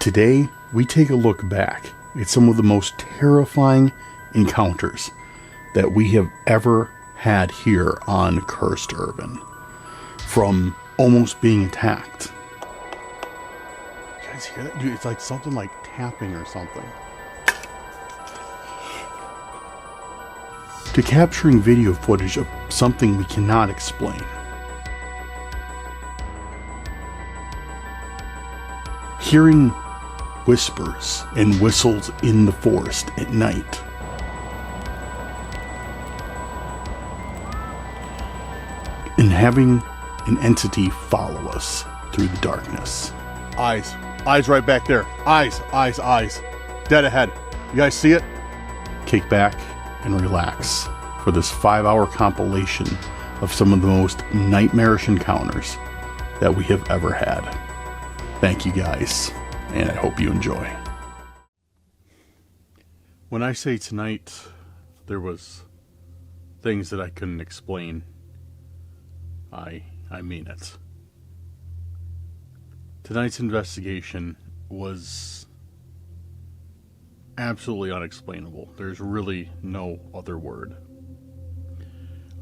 Today, we take a look back at some of the most terrifying encounters that we have ever had here on Cursed Urban. From almost being attacked. You guys hear that? Dude, it's like something like tapping or something. To capturing video footage of something we cannot explain. Hearing whispers and whistles in the forest at night. And having an entity follow us through the darkness. Eyes right back there. Eyes. Dead ahead. You guys see it? Kick back and relax for this 5-hour compilation of some of the most nightmarish encounters that we have ever had. Thank you guys, and I hope you enjoy. When I say tonight, there was things that I couldn't explain, I mean it. Tonight's investigation was absolutely unexplainable. There's really no other word.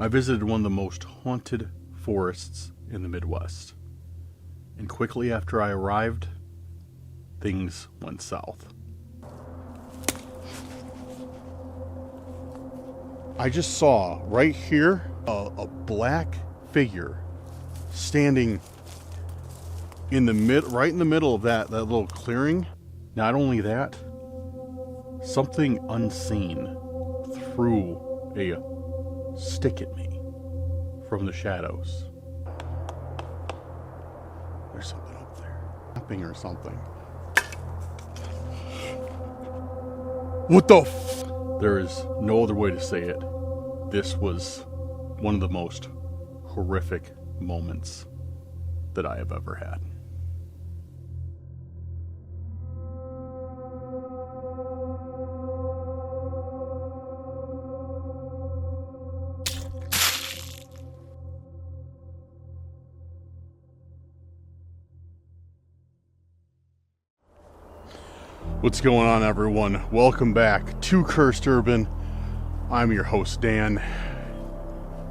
I visited one of the most haunted forests in the Midwest. And quickly after I arrived, things went south. I just saw right here a black figure standing in the right in the middle of that little clearing. Not only that, something unseen threw a stick at me from the shadows. There's something up there, tapping or something. What the f? There is no other way to say it. This was one of the most horrific moments that I have ever had. What's going on, everyone? Welcome back to Cursed Urban. I'm your host, Dan.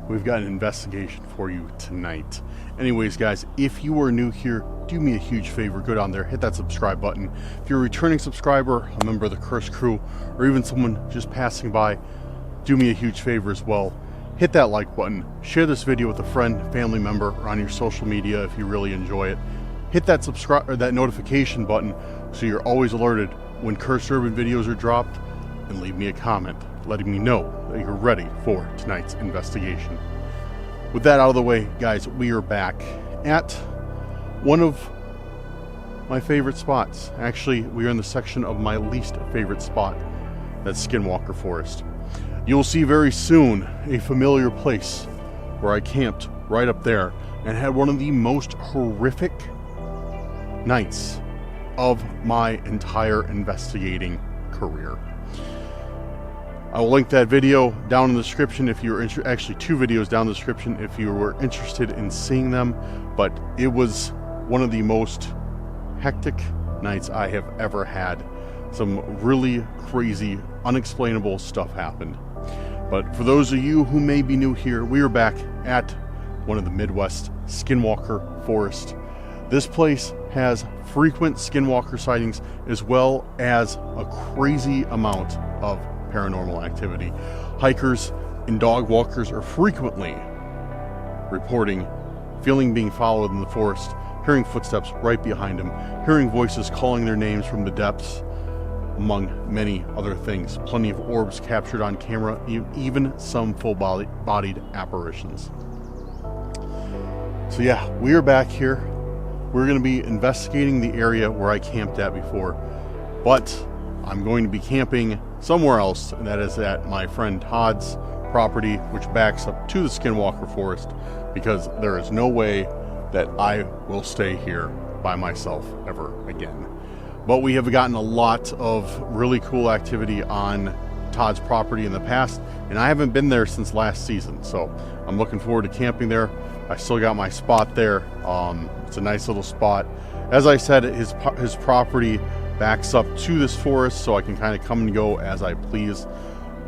We've got an investigation for you tonight. Anyways, guys, if you are new here, do me a huge favor. Go down there, hit that subscribe button. If you're a returning subscriber, a member of the Cursed crew, or even someone just passing by, do me a huge favor as well. Hit that like button. Share this video with a friend, family member, or on your social media if you really enjoy it. Hit that subscribe or that notification button so you're always alerted when Cursed Urban videos are dropped, and leave me a comment letting me know that you're ready for tonight's investigation. With that out of the way, guys, we are back at one of my favorite spots. Actually, we are in the section of my least favorite spot, that's Skinwalker Forest. You'll see very soon a familiar place where I camped right up there and had one of the most horrific nights of my entire investigating career. I will link that video down in the description if you're actually 2 videos down in the description if you were interested in seeing them, but it was one of the most hectic nights I have ever had. Some really crazy, unexplainable stuff happened. But for those of you who may be new here, we are back at one of the Midwest Skinwalker Forest. This place has frequent skinwalker sightings as well as a crazy amount of paranormal activity. Hikers and dog walkers are frequently reporting being followed in the forest, hearing footsteps right behind them, hearing voices calling their names from the depths, among many other things. Plenty of orbs captured on camera, even some full-bodied apparitions. So yeah, we are back here. We're going to be investigating the area where I camped at before, but I'm going to be camping somewhere else, and that is at my friend Todd's property, which backs up to the Skinwalker Forest, because there is no way that I will stay here by myself ever again. But we have gotten a lot of really cool activity on Todd's property in the past, and I haven't been there since last season, so I'm looking forward to camping there. I still got my spot there. It's a nice little spot. As I said, his property backs up to this forest, so I can kind of come and go as I please.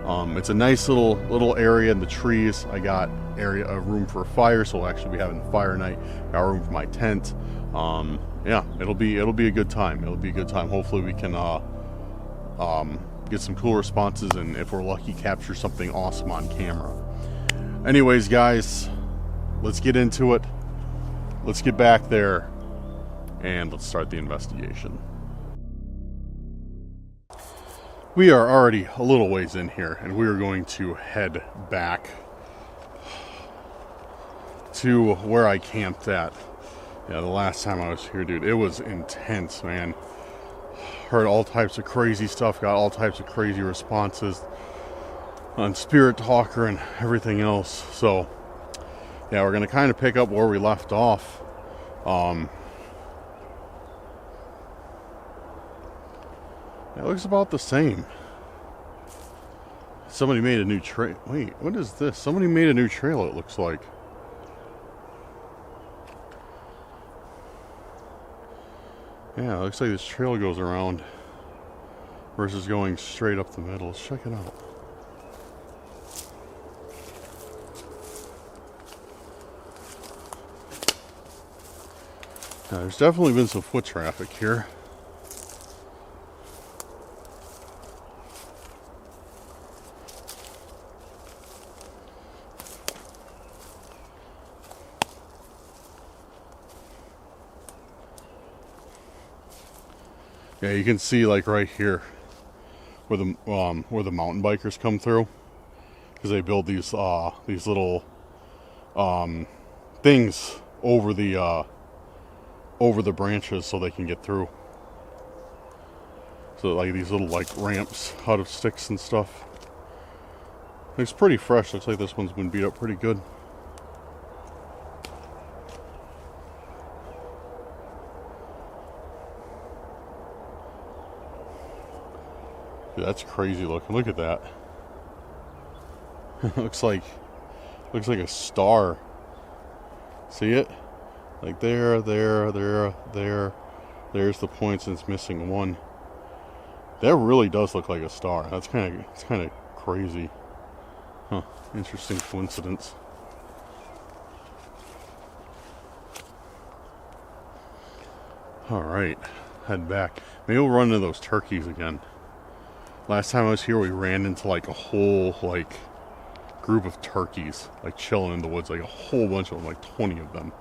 It's a nice little area in the trees. I got a room for a fire, so we'll actually be having a fire night. Got a room for my tent. Yeah, it'll be a good time. It'll be a good time. Hopefully we can get some cool responses, and if we're lucky, capture something awesome on camera. Anyways, guys, let's get into it. Let's get back there and let's start the investigation. We are already a little ways in here, and we are going to head back to where I camped at. Yeah, the last time I was here, dude, it was intense, man. Heard all types of crazy stuff, got all types of crazy responses on Spirit Talker and everything else. So, yeah, we're going to kind of pick up where we left off. It looks about the same. Somebody made a new trail. Wait, what is this? Somebody made a new trail, it looks like. Yeah, it looks like this trail goes around versus going straight up the middle. Let's check it out. Now, there's definitely been some foot traffic here. Yeah, you can see like right here where the mountain bikers come through, because they build these little things over the branches so they can get through. So like these little like ramps out of sticks and stuff. It's pretty fresh. Looks like this one's been beat up pretty good. Dude, that's crazy looking. Look at that. looks like a star. See it? Like there. There's the points, and it's missing one. That really does look like a star. It's kind of crazy. Huh. Interesting coincidence. All right, head back. Maybe we'll run into those turkeys again. Last time I was here, we ran into like a whole like group of turkeys, like chilling in the woods, like a whole bunch of them, like 20 of them.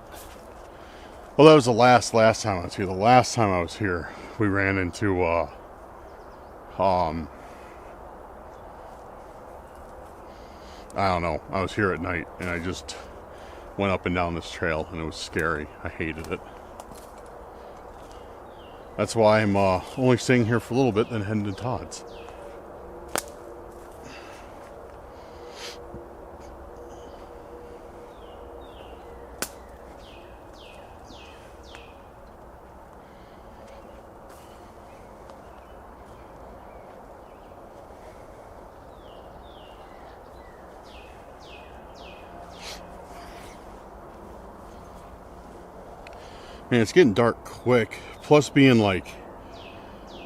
Well, that was the last time I was here. The last time I was here, we ran into I don't know. I was here at night, and I just went up and down this trail, and it was scary. I hated it. That's why I'm only staying here for a little bit, then heading to Todd's. Man, it's getting dark quick. Plus being like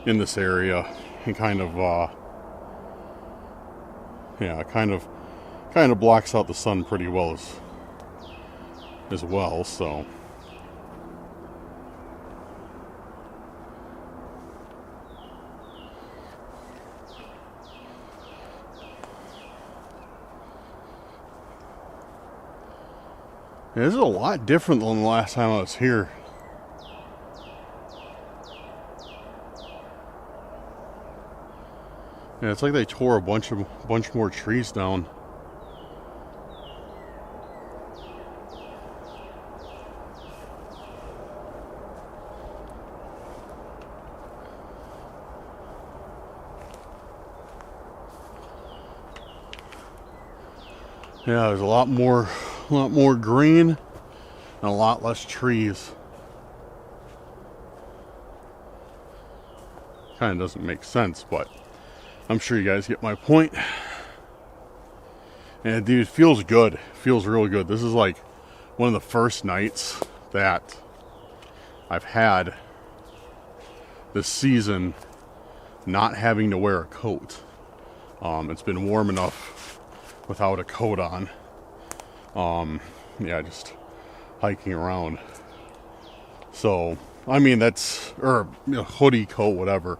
in this area, and kind of kind of blocks out the sun pretty well as well, so yeah, this is a lot different than the last time I was here. Yeah, it's like they tore a bunch more trees down. Yeah, there's a lot more green and a lot less trees. Kind of doesn't make sense, but I'm sure you guys get my point. And dude, it feels good. It feels real good. This is like one of the first nights that I've had this season not having to wear a coat. It's been warm enough without a coat on. Yeah, just hiking around. So, I mean, that's, or hoodie, coat, whatever,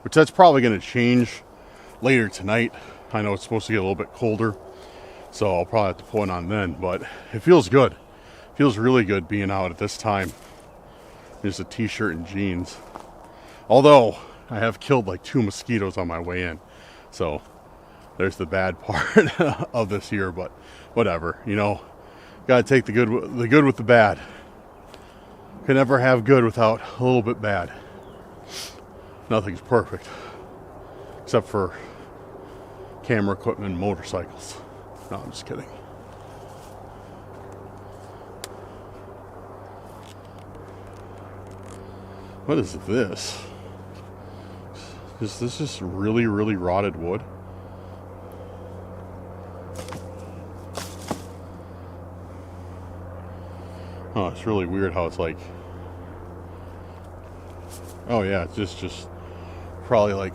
which that's probably going to change later tonight. I know it's supposed to get a little bit colder, so I'll probably have to put it on then, but it feels good. It feels really good being out at this time. Just a t-shirt and jeans. Although, I have killed like 2 mosquitoes on my way in. So, there's the bad part of this year, but whatever, gotta take the good with the bad. Can never have good without a little bit bad. Nothing's perfect. Except for camera equipment and motorcycles. No, I'm just kidding. What is this? Is this just really, really rotted wood? Oh, it's really weird how it's like... Oh yeah, it's just probably like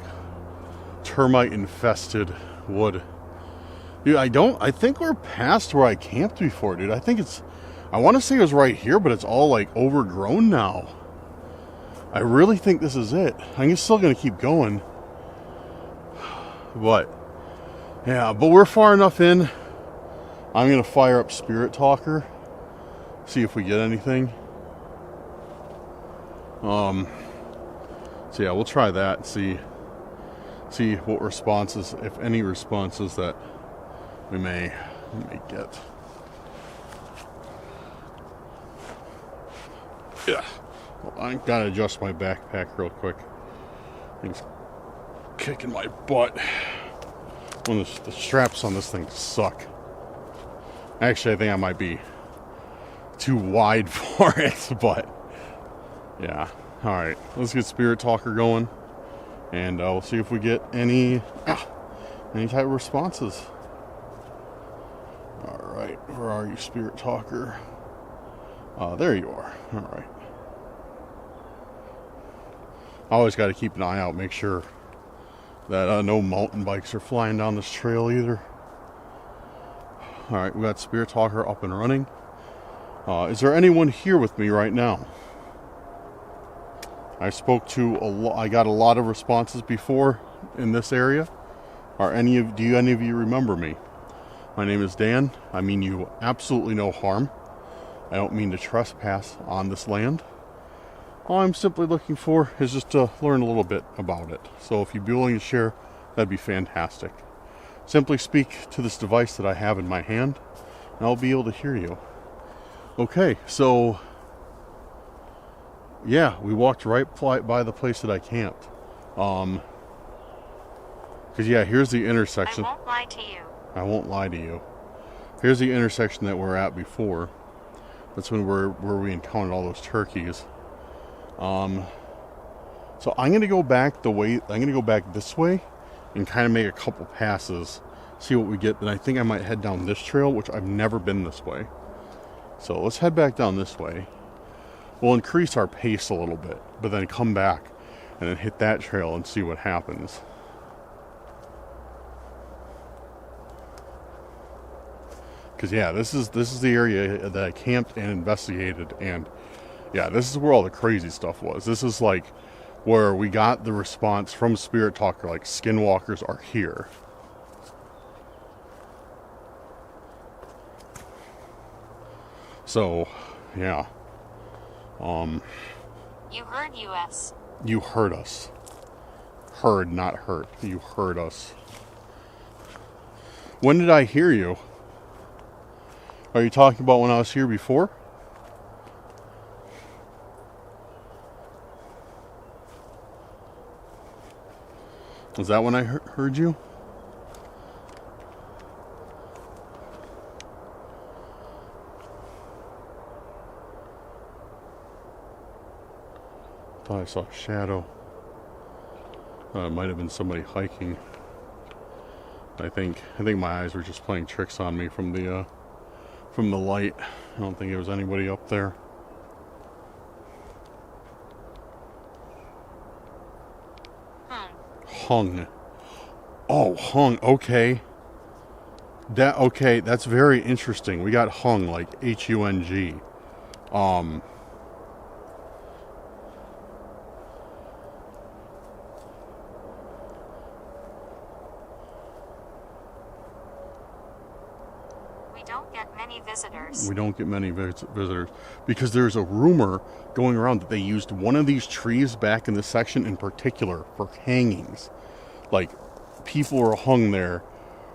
termite infested wood. Dude, I think we're past where I camped before, dude. I want to say it was right here, but it's all like overgrown now. I really think this is it. I'm still going to keep going. But, yeah, but we're far enough in. I'm going to fire up Spirit Talker. See if we get anything. So yeah, we'll try that and see what responses, if any responses that we may get. Yeah. Well, I gotta adjust my backpack real quick. It's kicking my butt. When the straps on this thing suck. Actually, I think I might be too wide for it, but yeah. Alright, let's get Spirit Talker going, and we'll see if we get any type of responses. Alright, where are you, Spirit Talker? There you are. Alright. I always got to keep an eye out, make sure that no mountain bikes are flying down this trail either. Alright, we got Spirit Talker up and running. Is there anyone here with me right now? I spoke to I got a lot of responses before in this area. Do any of you remember me? My name is Dan. I mean you absolutely no harm. I don't mean to trespass on this land. All I'm simply looking for is just to learn a little bit about it. So if you'd be willing to share, that'd be fantastic. Simply speak to this device that I have in my hand, and I'll be able to hear you. Okay, so yeah, we walked right by the place that I camped. Because yeah, here's the intersection. I won't lie to you. I won't lie to you. Here's the intersection that we're at before. That's when where we encountered all those turkeys. So I'm gonna go back this way and kind of make a couple passes, see what we get. Then I think I might head down this trail, which I've never been this way. So let's head back down this way. We'll increase our pace a little bit, but then come back and then hit that trail and see what happens. Because yeah, this is the area that I camped and investigated, and yeah, this is where all the crazy stuff was. This is like where we got the response from Spirit Talker, like skinwalkers are here. So, yeah. You heard us. You heard us. Heard, not hurt. You heard us. When did I hear you? Are you talking about when I was here before? Was that when I heard you? Thought I saw a shadow. It might have been somebody hiking. I think my eyes were just playing tricks on me from the light. I don't think there was anybody up there. hung. Oh, hung. Okay. That's very interesting. We got hung, like H-U-N-G. We don't get many visitors. We don't get many visitors because there's a rumor going around that they used one of these trees back in this section in particular for hangings. Like, people were hung there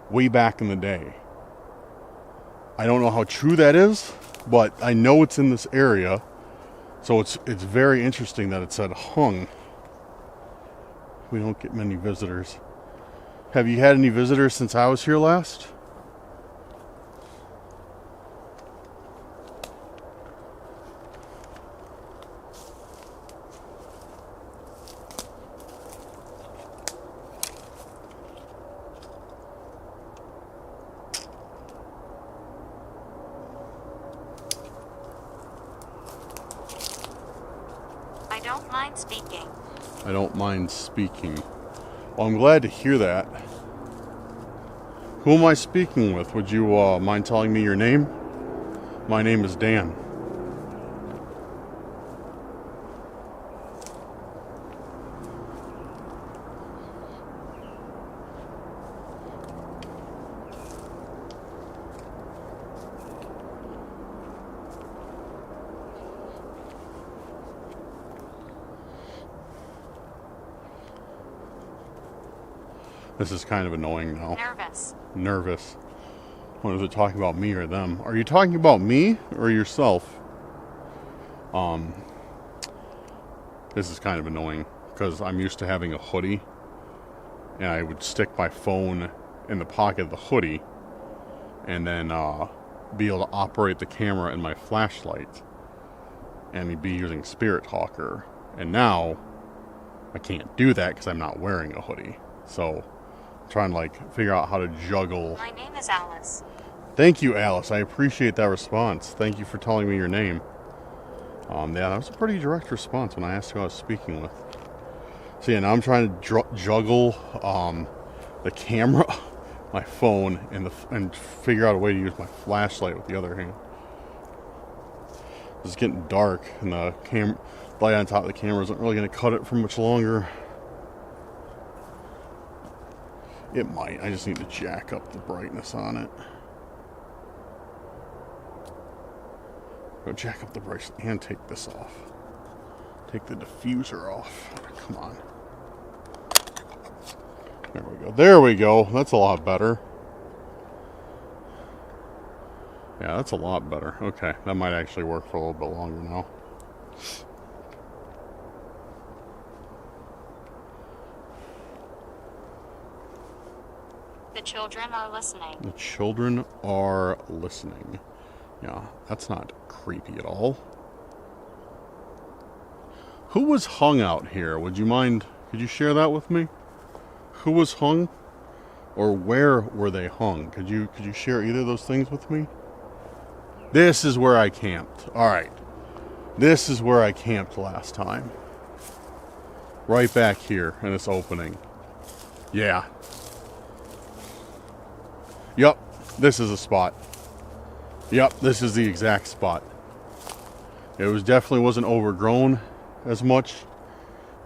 way back in the day. I don't know how true that is, but I know it's in this area, so it's very interesting that it said hung. We don't get many visitors. Have you had any visitors since I was here last? I don't mind speaking. I don't mind speaking. Well, I'm glad to hear that. Who am I speaking with? Would you mind telling me your name? My name is Dan. This is kind of annoying now. Nervous. What is it talking about, me or them? Are you talking about me or yourself? This is kind of annoying because I'm used to having a hoodie and I would stick my phone in the pocket of the hoodie and then be able to operate the camera and my flashlight and be using Spirit Talker. And now I can't do that because I'm not wearing a hoodie. So trying to figure out how to juggle. My name is Alice. Thank you, Alice. I appreciate that response. Thank you for telling me your name. Yeah, that was a pretty direct response when I asked who I was speaking with. So yeah, now I'm trying to juggle the camera, my phone, and figure out a way to use my flashlight with the other hand. It's getting dark, and the light on top of the camera isn't really going to cut it for much longer. It might. I just need to jack up the brightness on it. Go jack up the brightness and take this off. Take the diffuser off. Come on. There we go. There we go. That's a lot better. Yeah, that's a lot better. Okay, that might actually work for a little bit longer now. The children are listening. The children are listening. Yeah, that's not creepy at all. Who was hung out here? Would you mind? Could you share that with me? Who was hung? Or where were they hung? Could you share either of those things with me? This is where I camped. Alright. This is where I camped last time. Right back here in this opening. Yeah. Yup, this is a spot. Yup, this is the exact spot. It definitely wasn't overgrown as much.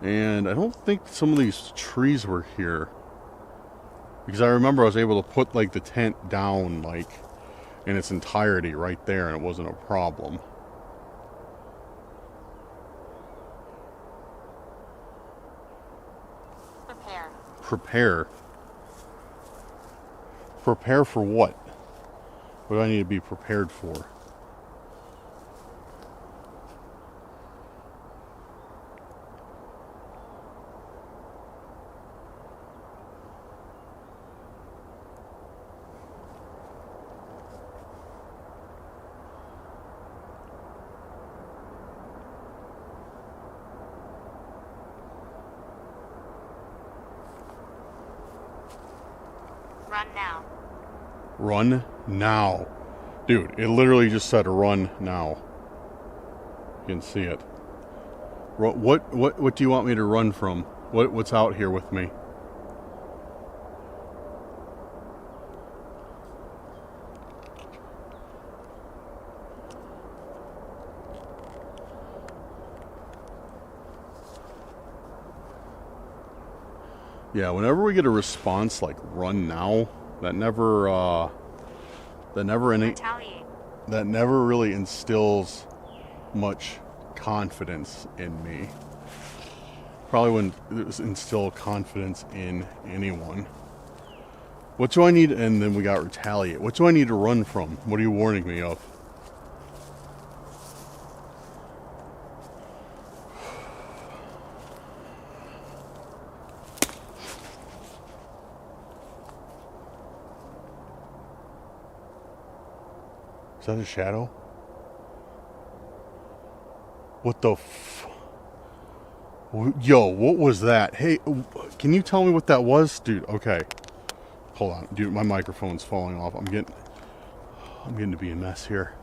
And I don't think some of these trees were here. Because I remember I was able to put the tent down in its entirety right there and it wasn't a problem. Prepare? Prepare for what? What do I need to be prepared for? Run now. Run now. Dude, it literally just said run now. You can see it. What do you want me to run from? What's out here with me? Yeah, whenever we get a response like "run now," that never Retaliate. that never really instills much confidence in me. Probably wouldn't instill confidence in anyone. What do I need? And then we got retaliate. What do I need to run from? What are you warning me of? Is that a shadow? What the Yo, what was that? Hey, can you tell me what that was? Dude, okay. Hold on. Dude, my microphone's falling off. I'm getting to be a mess here.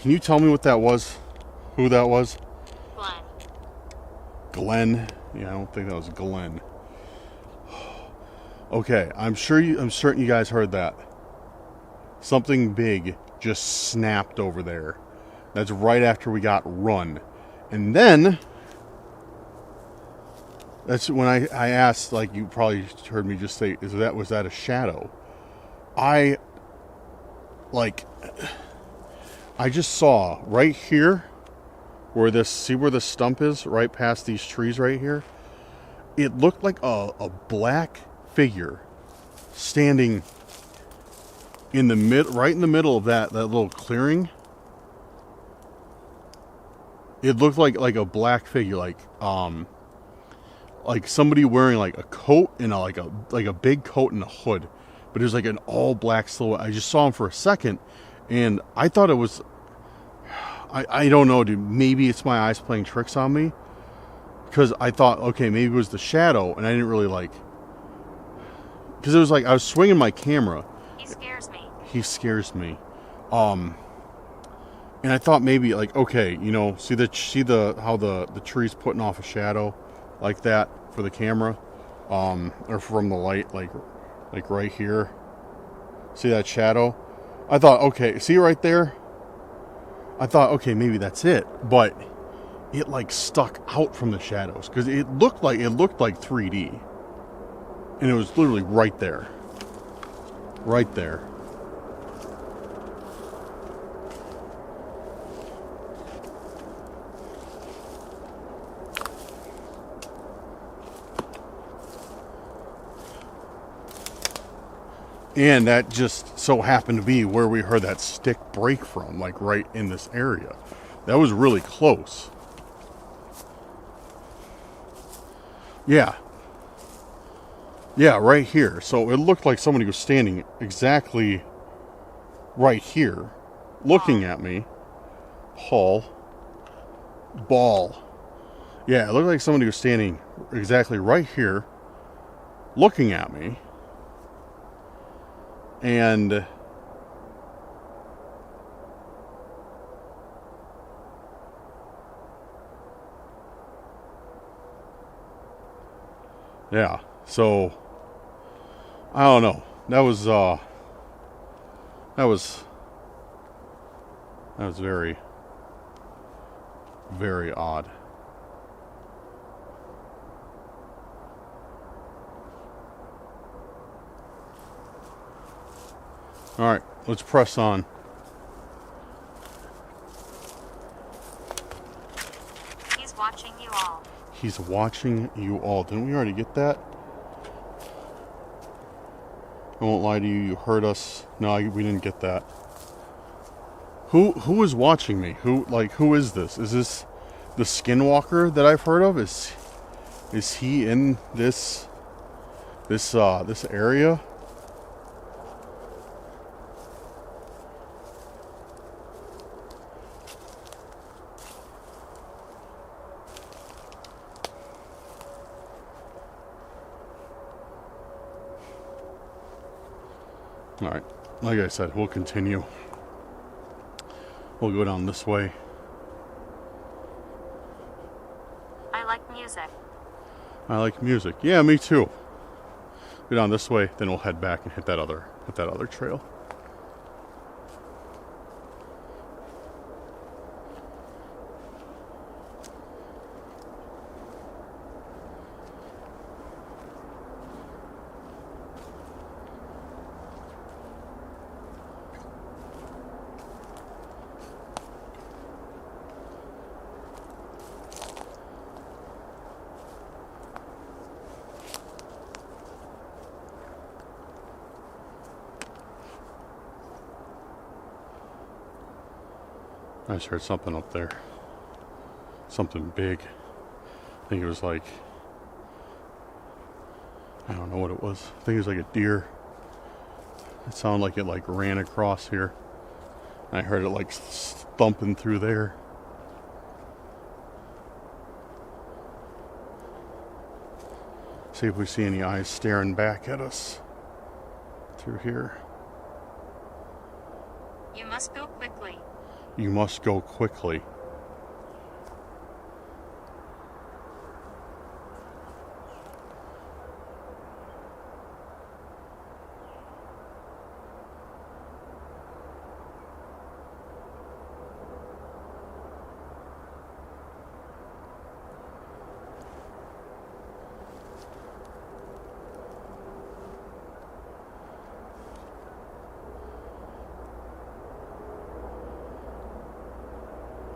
Can you tell me what that was? Who that was? Glenn. Glenn? Yeah, I don't think that was Glenn. Okay, I'm certain you guys heard that. Something big just snapped over there. That's right after we got run. And then that's when I asked, like you probably heard me just say, was that a shadow? I just saw right here see where the stump is, right past these trees right here. It looked like a black figure standing in the right in the middle of that little clearing. It looked like a black figure, like somebody wearing like a coat and like a big coat and a hood, but it was like an all black silhouette. I just saw him for a second, and I thought it was. I don't know, dude. Maybe it's my eyes playing tricks on me, because I thought, okay, maybe it was the shadow, and I didn't really because it was like I was swinging my camera. He scares me. He scares me. And I thought maybe okay, see how the tree's putting off a shadow like that for the camera, or from the light, like right here. See that shadow? I thought, okay, see right there? I thought, okay, maybe that's it, but it stuck out from the shadows because it looked like 3D, and it was literally right there. Right there. And that just so happened to be where we heard that stick break from, right in this area. That was really close. Yeah. Yeah, right here. So it looked like somebody was standing exactly right here, looking at me. Ball. Yeah, it looked like somebody was standing exactly right here, looking at me. And yeah, so I don't know. That was very, very odd. All right, let's press on. He's watching you all. He's watching you all. Didn't we already get that? I won't lie to you. You heard us. No, we didn't get that. Who is watching me? Who is this? Is this the skinwalker that I've heard of? Is he in this area? All right, like I said, we'll continue. We'll go down this way. I like music. I like music. Yeah, me too. Go down this way, then we'll head back and hit that other trail. I just heard something up there. Something big. I think it was like, I don't know what it was. I think it was like a deer. It sounded like it like ran across here. I heard it like thumping through there. See if we see any eyes staring back at us through here. You must go quickly. You must go quickly.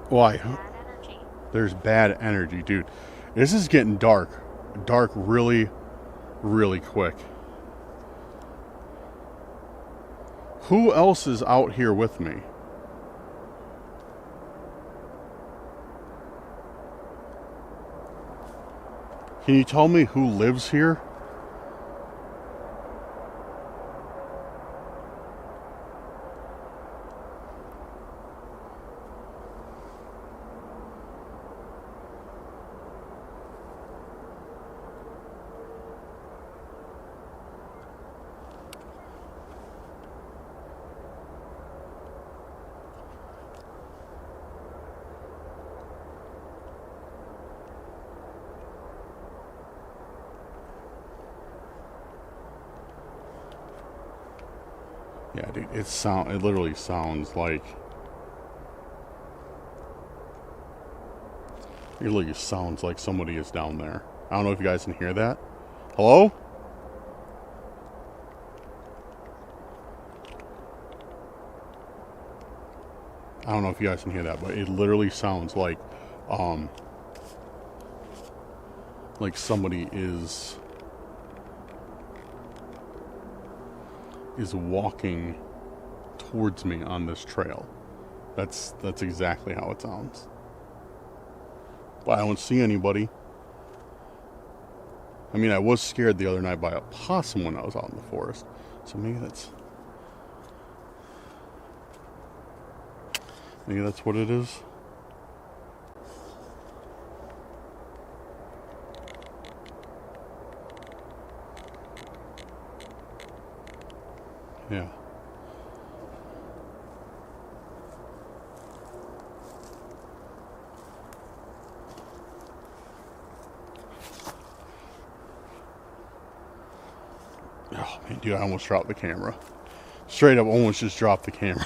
Why? Bad energy. There's bad energy, dude. This is getting dark. Dark really, really quick. Who else is out here with me? Can you tell me who lives here? Yeah, dude, it literally sounds like somebody is down there. I don't know if you guys can hear that. Hello? I don't know if you guys can hear that, but it literally sounds like somebody is walking towards me on this trail. That's exactly how it sounds. But I don't see anybody. I mean, I was scared the other night by a possum when I was out in the forest. So maybe that's what it is. Yeah. Oh man, dude, I almost dropped the camera. Straight up almost just dropped the camera.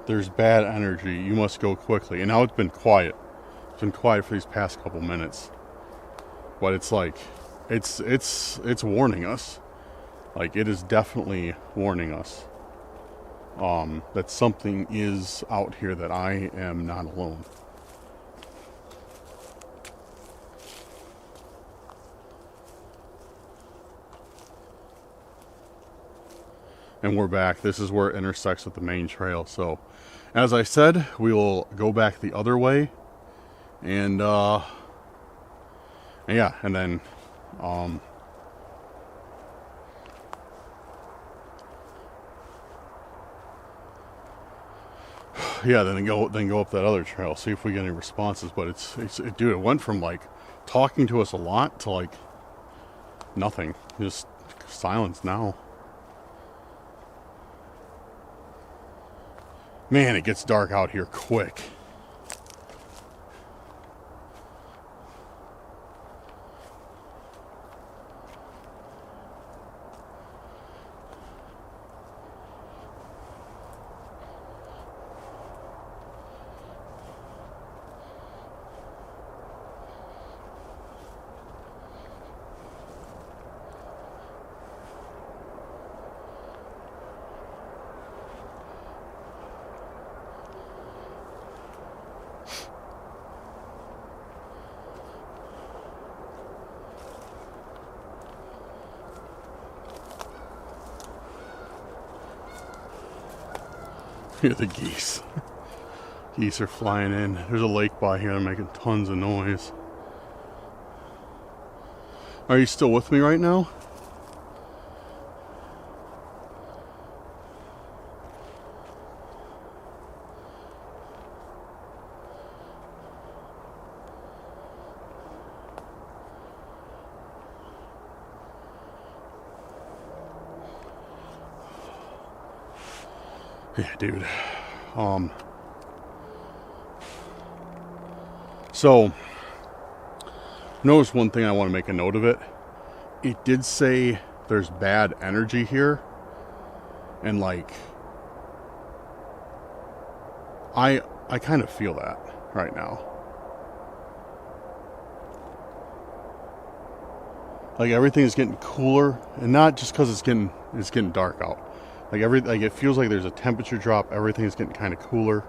There's bad energy. You must go quickly. And now it's been quiet. It's been quiet for these past couple minutes. But it's like, it's warning us. Like, it is definitely warning us that something is out here, that I am not alone. And we're back. This is where it intersects with the main trail. So, as I said, we will go back the other way. And, yeah, and then, yeah, then go up that other trail, see if we get any responses. But dude, it went from like talking to us a lot to like nothing, just silence now. Man, it gets dark out here quick. Hear the geese. Geese are flying in. There's a lake by here. They're making tons of noise. Are you still with me right now? Yeah, dude. So, notice one thing I want to make a note of it. It did say there's bad energy here. And like, I kind of feel that right now. Like everything's getting cooler, and not just because it's getting dark out. Like it feels like there's a temperature drop. Everything's getting kind of cooler.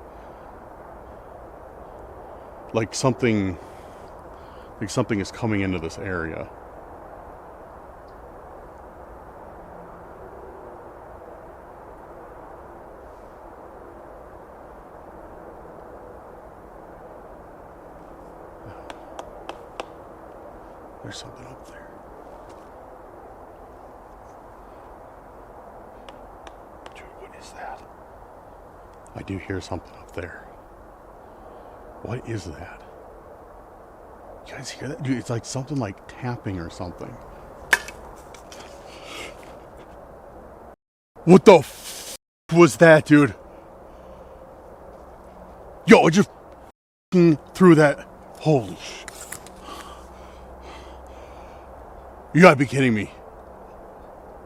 Like something is coming into this area. There's something up there. Dude, what is that? I do hear something up there. What is that? You guys hear that? Dude, it's like something like tapping or something. What the f was that, dude? Yo, I just threw that. Holy sh! You gotta be kidding me.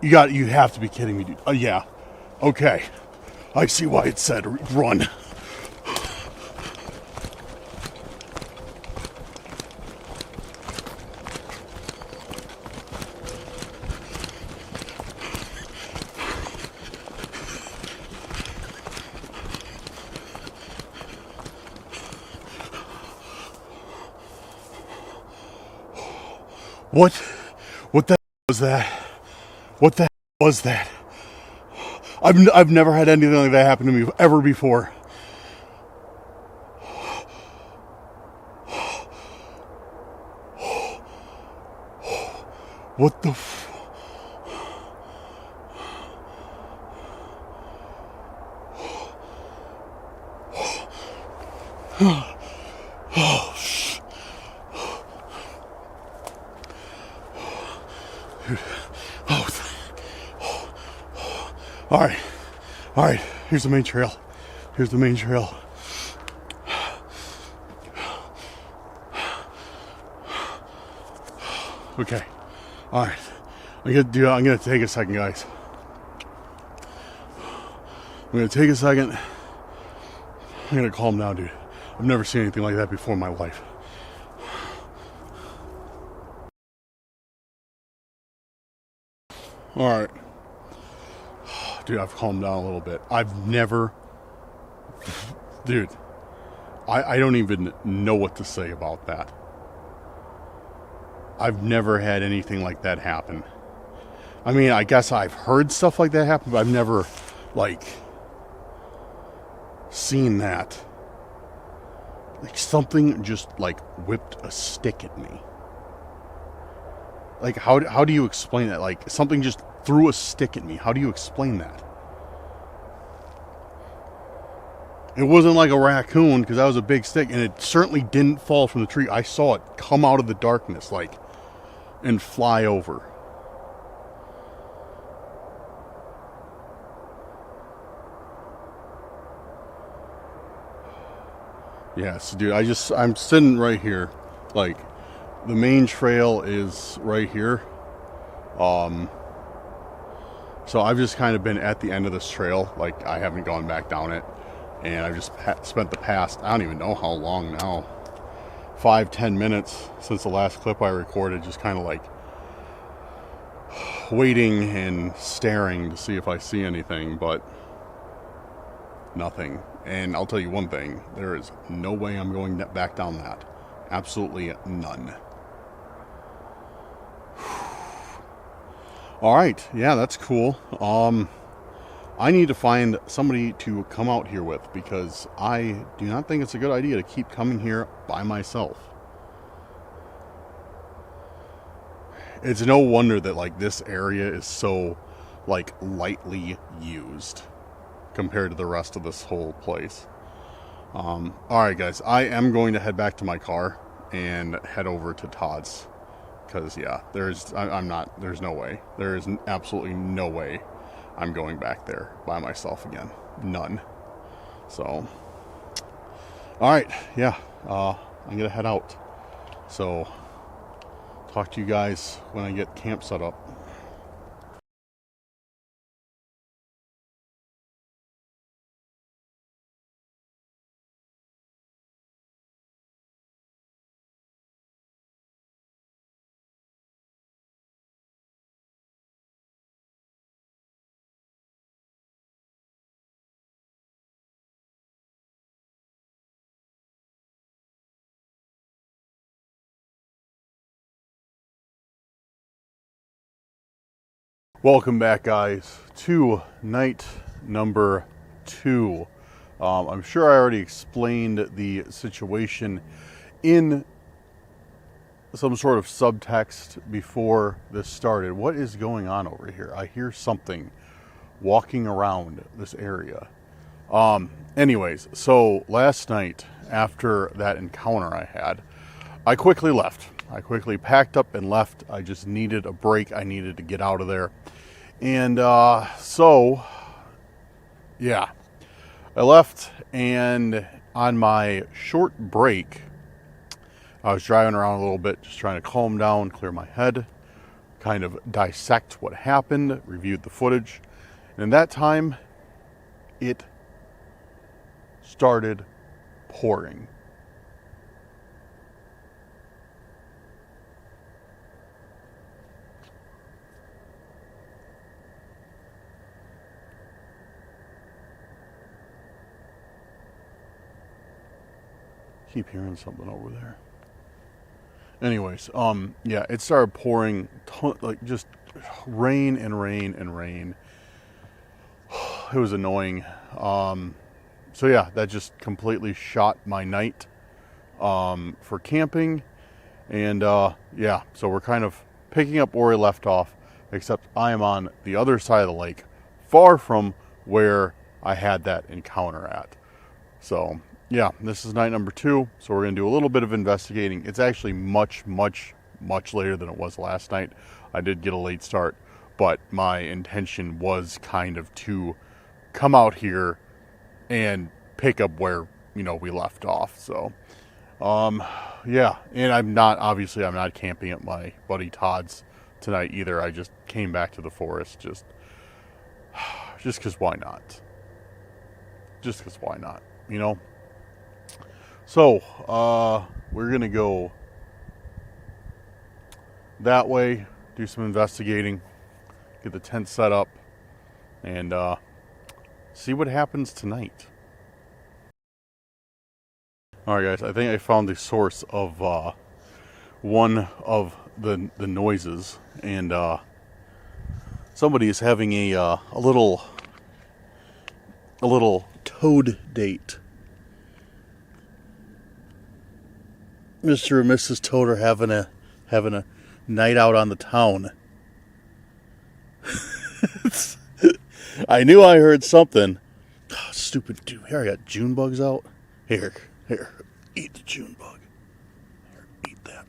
You have to be kidding me, dude. Yeah. Okay. I see why it said run. What the was that? What the was that? I've never had anything like that happen to me ever before. What the f... Oh, sh... Dude. Oh. All right. Here's the main trail. Okay. All right. I'm gonna take a second, guys. I'm gonna take a second. I'm gonna calm down, dude. I've never seen anything like that before in my life. All right. Dude, I've calmed down a little bit. I've never... Dude, I don't even know what to say about that. I've never had anything like that happen. I mean, I guess I've heard stuff like that happen, but I've never, like, seen that. Like, something just, like, whipped a stick at me. Like, how do you explain that? Like, something just threw a stick at me. How do you explain that? It wasn't like a raccoon, because that was a big stick, and it certainly didn't fall from the tree. I saw it come out of the darkness, like, and fly over. Yes, dude, I'm sitting right here. Like, the main trail is right here. So I've just kind of been at the end of this trail. Like, I haven't gone back down it. And I've just spent the past, I don't even know how long now, 5-10 minutes since the last clip I recorded, just kind of like waiting and staring to see if I see anything, but nothing. And I'll tell you one thing, there is no way I'm going back down that. Absolutely none. All right, yeah, that's cool. I need to find somebody to come out here with, because I do not think it's a good idea to keep coming here by myself. It's no wonder that like this area is so like lightly used compared to the rest of this whole place. Alright guys, I am going to head back to my car and head over to Todd's, because yeah, there's no way. There is absolutely no way I'm going back there by myself again. None. So, alright, yeah, I'm gonna head out. So, talk to you guys when I get camp set up. Welcome back, guys, to night number 2. I'm sure I already explained the situation in some sort of subtext before this started. What is going on over here? I hear something walking around this area. Anyways, so last night, after that encounter I had, I quickly left. I quickly packed up and left. I just needed a break. I needed to get out of there. And so, yeah, I left, and on my short break, I was driving around a little bit, just trying to calm down, clear my head, kind of dissect what happened, reviewed the footage. And in that time, it started pouring. Keep hearing something over there. Anyways, yeah, it started pouring, like just rain and rain and rain. It was annoying. So yeah, that just completely shot my night for camping. And yeah, so we're kind of picking up where we left off, except I am on the other side of the lake, far from where I had that encounter at. So yeah, this is night number 2, so we're going to do a little bit of investigating. It's actually much later than it was last night. I did get a late start, but my intention was kind of to come out here and pick up where, you know, we left off. So, yeah, and I'm not camping at my buddy Todd's tonight either. I just came back to the forest just because why not? Just because why not, you know? So, we're going to go that way, do some investigating, get the tent set up, and see what happens tonight. Alright guys, I think I found the source of one of the noises, and somebody is having a little toad date. Mr. and Mrs. Toad are having a night out on the town. I knew I heard something. Oh, stupid dude. Here, I got June bugs out. Here, eat the June bug. Here, eat that.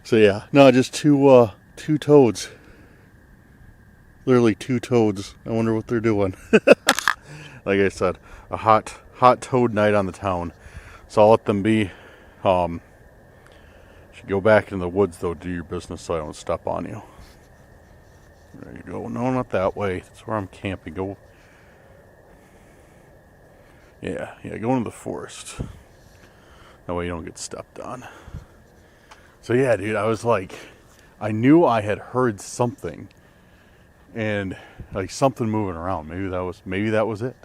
So yeah, no, just two toads. Literally 2 toads. I wonder what they're doing. Like I said, a hot toad night on the town. So I'll let them be. Should go back in the woods though, do your business so I don't step on you. There you go. No, not that way. That's where I'm camping. Go. Yeah, go into the forest. That way you don't get stepped on. So yeah, dude, I was like, I knew I had heard something. And like something moving around. Maybe that was it.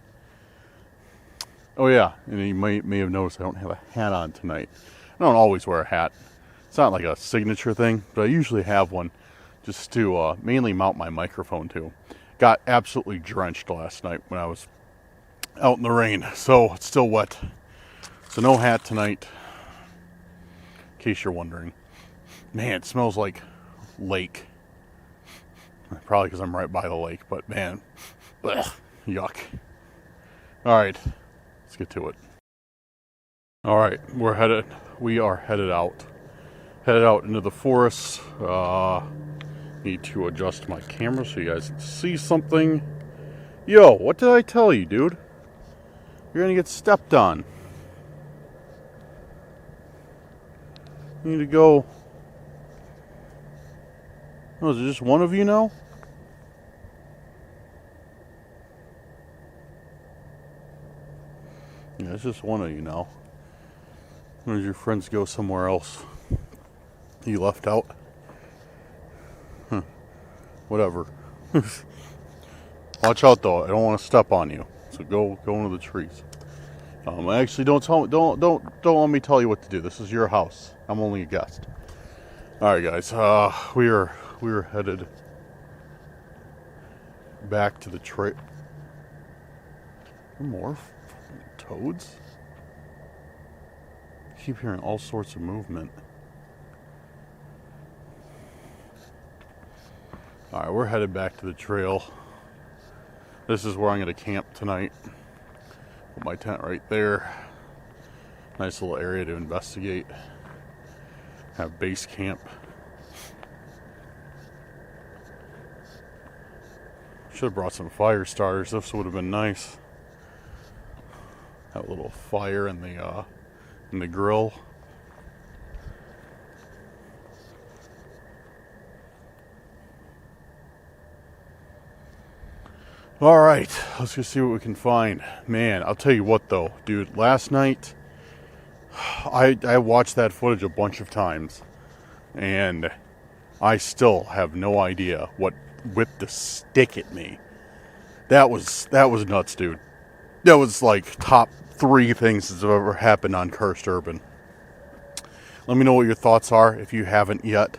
Oh yeah, and you may have noticed I don't have a hat on tonight. I don't always wear a hat. It's not like a signature thing, but I usually have one just to mainly mount my microphone to. Got absolutely drenched last night when I was out in the rain, so it's still wet. So no hat tonight, in case you're wondering. Man, it smells like lake. Probably because I'm right by the lake, but man, blech, yuck. Alright, let's get to it. Alright, we are headed out. Headed out into the forest. Need to adjust my camera so you guys can see something. Yo, what did I tell you, dude? You're gonna get stepped on. You need to go. Oh, is it just one of you now? Yeah, it's just one of you now. Or did your friends go somewhere else? You left out? Whatever. Watch out though, I don't want to step on you. So go into the trees. Actually, don't let me tell you what to do. This is your house. I'm only a guest. All right, guys. We are headed back to the trail. More toads. I keep hearing all sorts of movement. All right, we're headed back to the trail. This is where I'm going to camp tonight. Put my tent right there. Nice little area to investigate. Have base camp. Should have brought some fire starters. This would have been nice. Have a little fire in the grill. All right, let's go see what we can find. Man, I'll tell you what though, dude. Last night, I watched that footage a bunch of times, and I still have no idea what whipped the stick at me. That was nuts, dude. That was like top 3 things that's ever happened on Cursed Urban. Let me know what your thoughts are if you haven't yet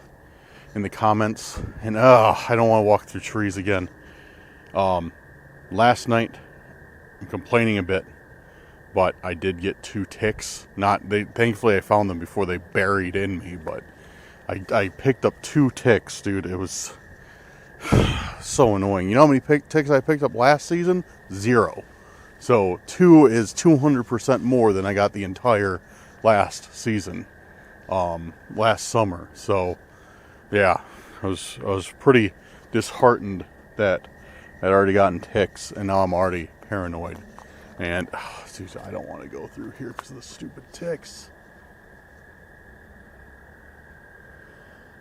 in the comments. And I don't want to walk through trees again. Last night, I'm complaining a bit, but I did get 2 ticks. Thankfully, I found them before they buried in me, but I picked up 2 ticks, dude. It was so annoying. You know how many ticks I picked up last season? 0. So 2 is 200% more than I got the entire last season, last summer. So yeah, I was pretty disheartened that I'd already gotten ticks, and now I'm already paranoid. And dude, I don't want to go through here because of the stupid ticks.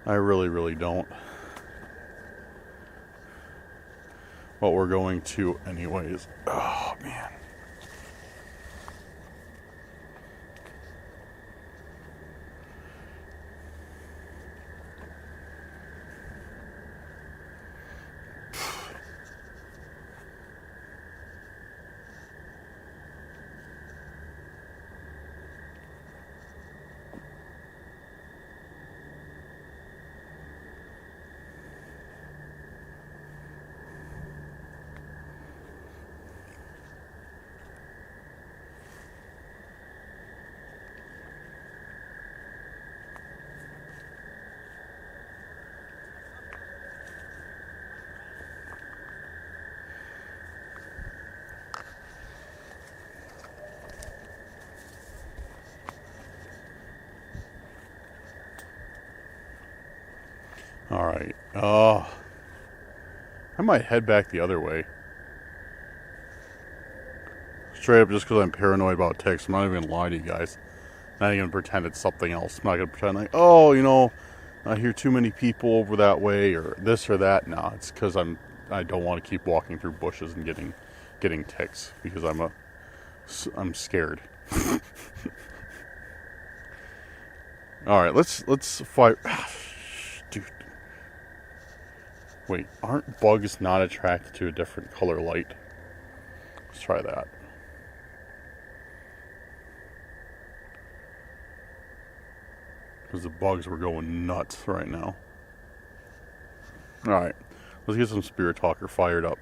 I really don't. But we're going to anyways. Oh man. All right. I might head back the other way. Straight up, just because I'm paranoid about ticks. I'm not even gonna lie to you guys. I'm not even gonna pretend it's something else. I'm not gonna pretend like, oh, I hear too many people over that way or this or that. No, it's because I don't want to keep walking through bushes and getting ticks because I'm scared. All right, let's fight. Dude. Wait, aren't bugs not attracted to a different color light? Let's try that. because the bugs were going nuts right now. Alright, let's get some Spirit Talker fired up.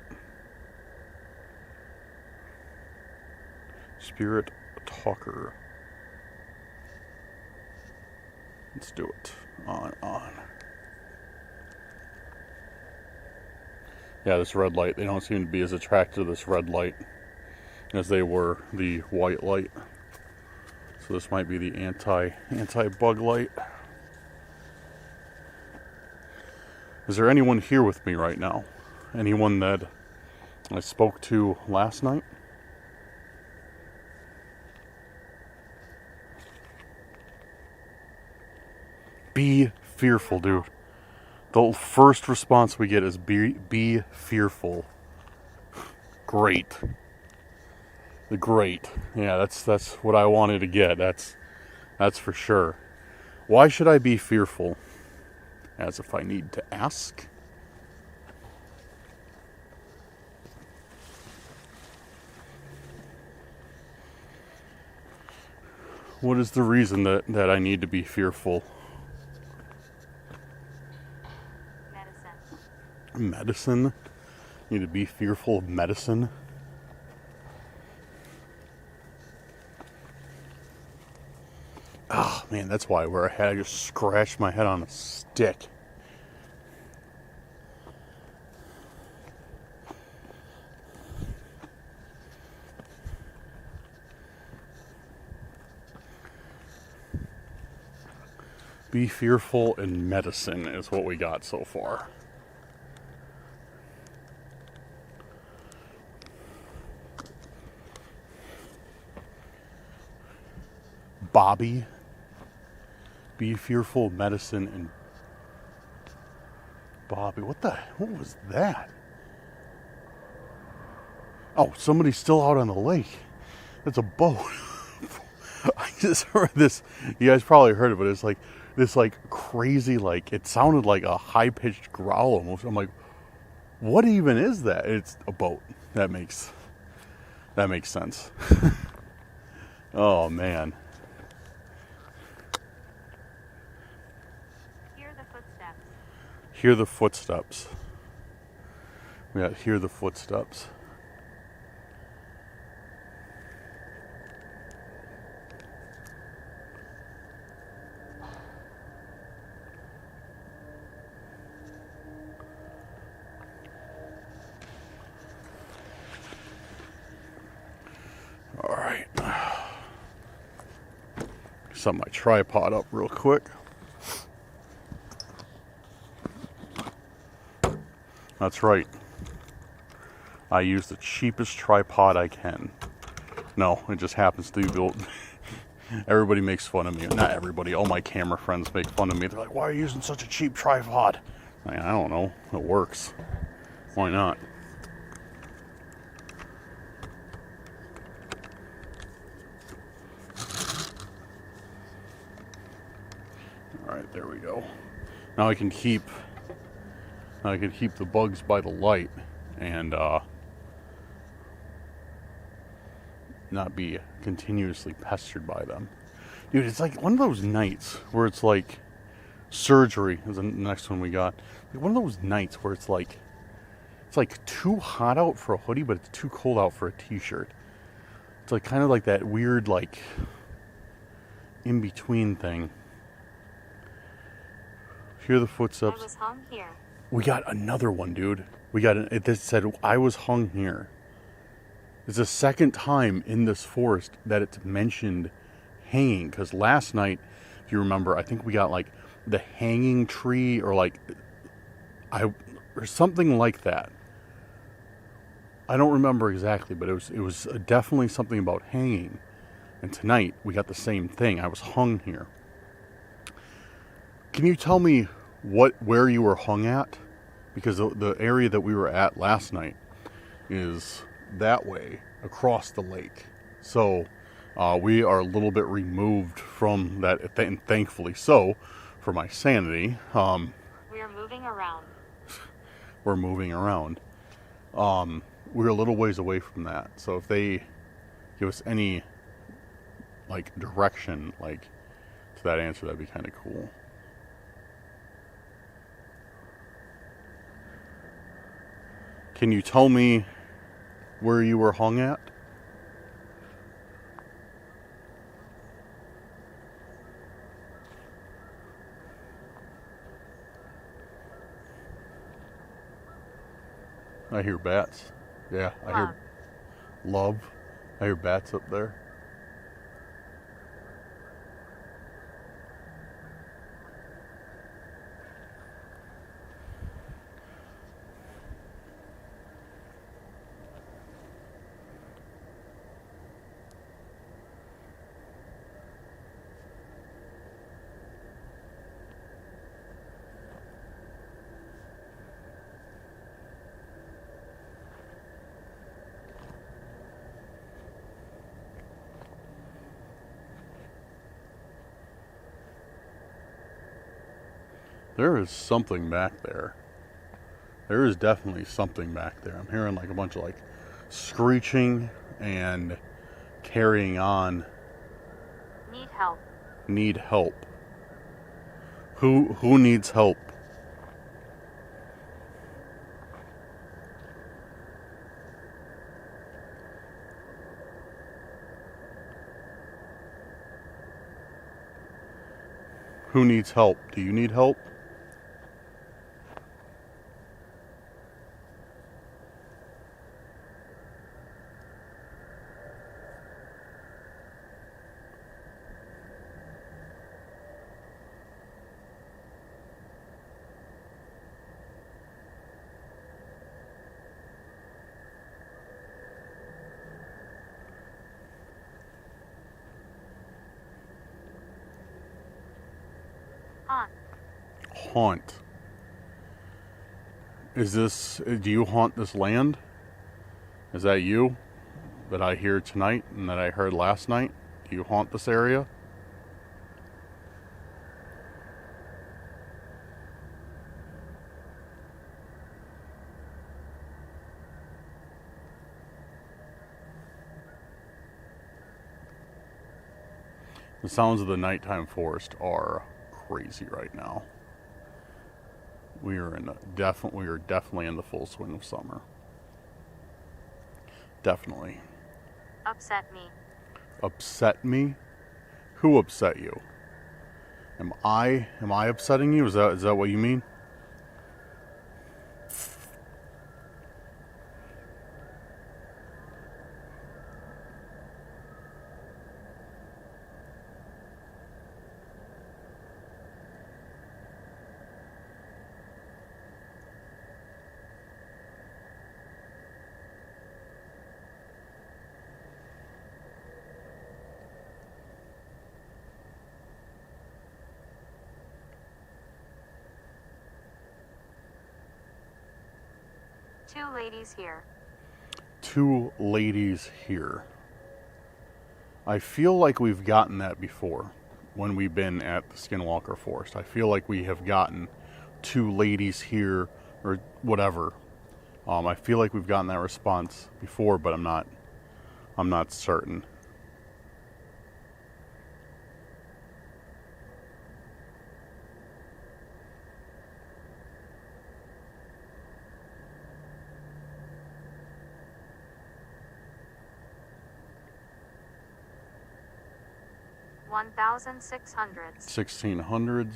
Spirit Talker. Let's do it. On. Yeah, this red light, they don't seem to be as attracted to this red light as they were the white light. So this might be the anti-bug light. Is there anyone here with me right now? Anyone that I spoke to last night? Be fearful, dude. The first response we get is be fearful. Great. The great. Yeah, that's what I wanted to get. That's for sure. Why should I be fearful? As if I need to ask. What is the reason that I need to be fearful? Medicine? Need to be fearful of medicine? Oh man, that's why where I just scratched my head on a stick. Be fearful in medicine is what we got so far. Bobby, be fearful of medicine and Bobby. What was that? Oh, somebody's still out on the lake. That's a boat. I just heard this. You guys probably heard it, but it's like this crazy, it sounded like a high-pitched growl almost. I'm like, what even is that? It's a boat. That makes sense. Oh man. Hear the footsteps. We got hear the footsteps. All right. Set my tripod up real quick. That's right. I use the cheapest tripod I can. No, it just happens to be built. Everybody makes fun of me. Not everybody. All my camera friends make fun of me. They're like, why are you using such a cheap tripod? I don't know. It works. Why not? Alright, there we go. Now I can keep the bugs by the light and not be continuously pestered by them. Dude, it's like one of those nights where it's like surgery is the next one we got. Like one of those nights where it's like too hot out for a hoodie, but it's too cold out for a t-shirt. It's like kind of like that weird in between thing. Hear the footsteps. I was hung here. We got another one, dude. It said, I was hung here. It's the second time in this forest that it's mentioned hanging. Because last night, if you remember, I think we got the hanging tree or something like that. I don't remember exactly, but it was definitely something about hanging. And tonight, we got the same thing. I was hung here. Can you tell me where you were hung at? Because the area that we were at last night is that way across the lake. So we are a little bit removed from that, and thankfully so, for my sanity. We are moving around. We're moving around. We're a little ways away from that. So if they give us any direction, to that answer, that'd be kind of cool. Can you tell me where you were hung at? I hear bats. Yeah, I hear love. I hear bats up there. There is something back there. There is definitely something back there. I'm hearing like a bunch of like screeching and carrying on. Need help. Need help. Who needs help? Who needs help? Do you need help? Haunt. Is this, do you haunt this land? Is that you that I hear tonight and that I heard last night? Do you haunt this area? The sounds of the nighttime forest are crazy right now. We are definitely in the full swing of summer. Definitely. Upset me. Upset me? Who upset you? Am I upsetting you? Is that what you mean? Two ladies here. Two ladies here. I feel like we've gotten that before when we've been at the Skinwalker Forest. I feel like we have gotten two ladies here or whatever. I feel like we've gotten that response before, but I'm not certain. $1,600. 1600s.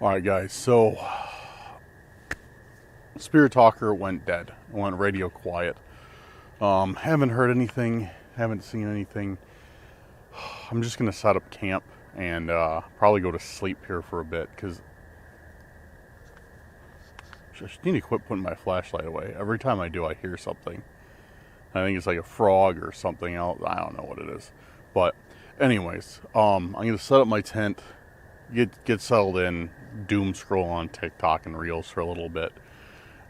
Alright guys, so Spirit Talker went dead. Went radio quiet. Haven't heard anything, haven't seen anything. I'm just gonna set up camp and probably go to sleep here for a bit because I just need to quit putting my flashlight away. Every time I do, I hear something. I think it's like a frog or something else. I don't know what it is. But anyways, I'm gonna set up my tent, get settled in, doom scroll on TikTok and Reels for a little bit.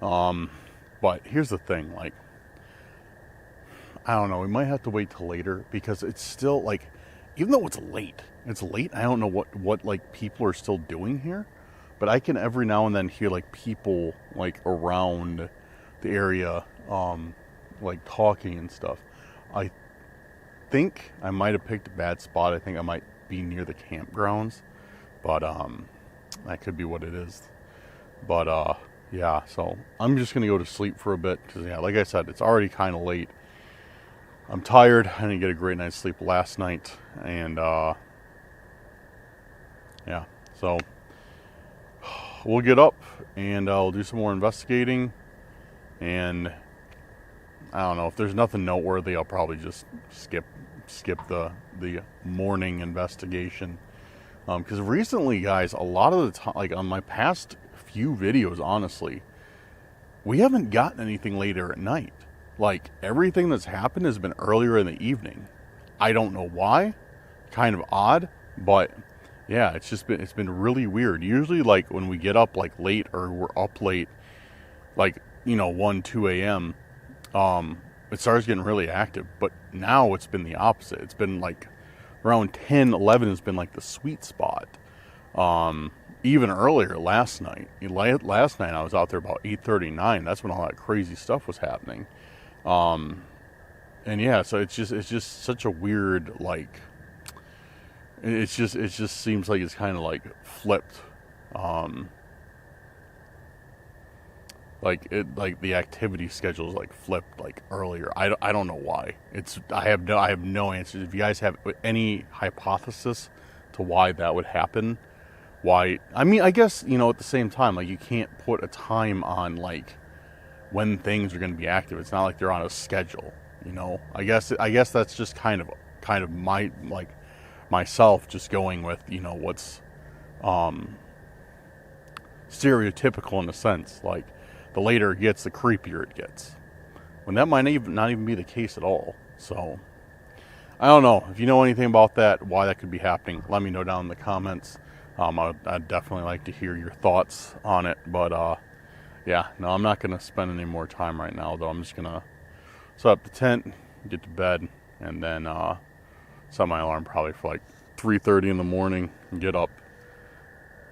But here's the thing, like, I don't know. We might have to wait till later because it's still like, even though it's late. I don't know what like people are still doing here, but I can every now and then hear like people like around the area, like talking and stuff. I think I might have picked a bad spot. I think I might be near the campgrounds, but that could be what it is. But yeah, so I'm just gonna go to sleep for a bit because yeah, like I said, it's already kind of late. I'm tired. I didn't get a great night's sleep last night, and yeah, so we'll get up and I'll do some more investigating, and I don't know if there's nothing noteworthy. I'll probably just skip the morning investigation. Because recently, guys, a lot of the time, like on my past few videos, honestly, we haven't gotten anything later at night. Like everything that's happened has been earlier in the evening. I don't know why. Kind of odd, but yeah, it's been really weird. Usually, like when we get up like late or we're up late, like 1, 2 a.m. It starts getting really active, but now it's been the opposite. It's been like around 10, 11 has been like the sweet spot. Even earlier last night. Last night I was out there about 8:39. That's when all that crazy stuff was happening. And yeah, so it's just such a weird, like, it just seems like it's kind of like flipped. Like the activity schedule is like flipped like earlier. I don't know why. I have no answers. If you guys have any hypothesis to why that would happen, why? I mean, I guess at the same time, like you can't put a time on like when things are going to be active. It's not like they're on a schedule. I guess that's just kind of my like myself just going with what's stereotypical in a sense, like. The later it gets, the creepier it gets. When that might not even be the case at all. So, I don't know. If you know anything about that, why that could be happening, let me know down in the comments. I'd definitely like to hear your thoughts on it. But, yeah, no, I'm not going to spend any more time right now, though. I'm just going to set up the tent, get to bed, and then set my alarm probably for like 3:30 in the morning and get up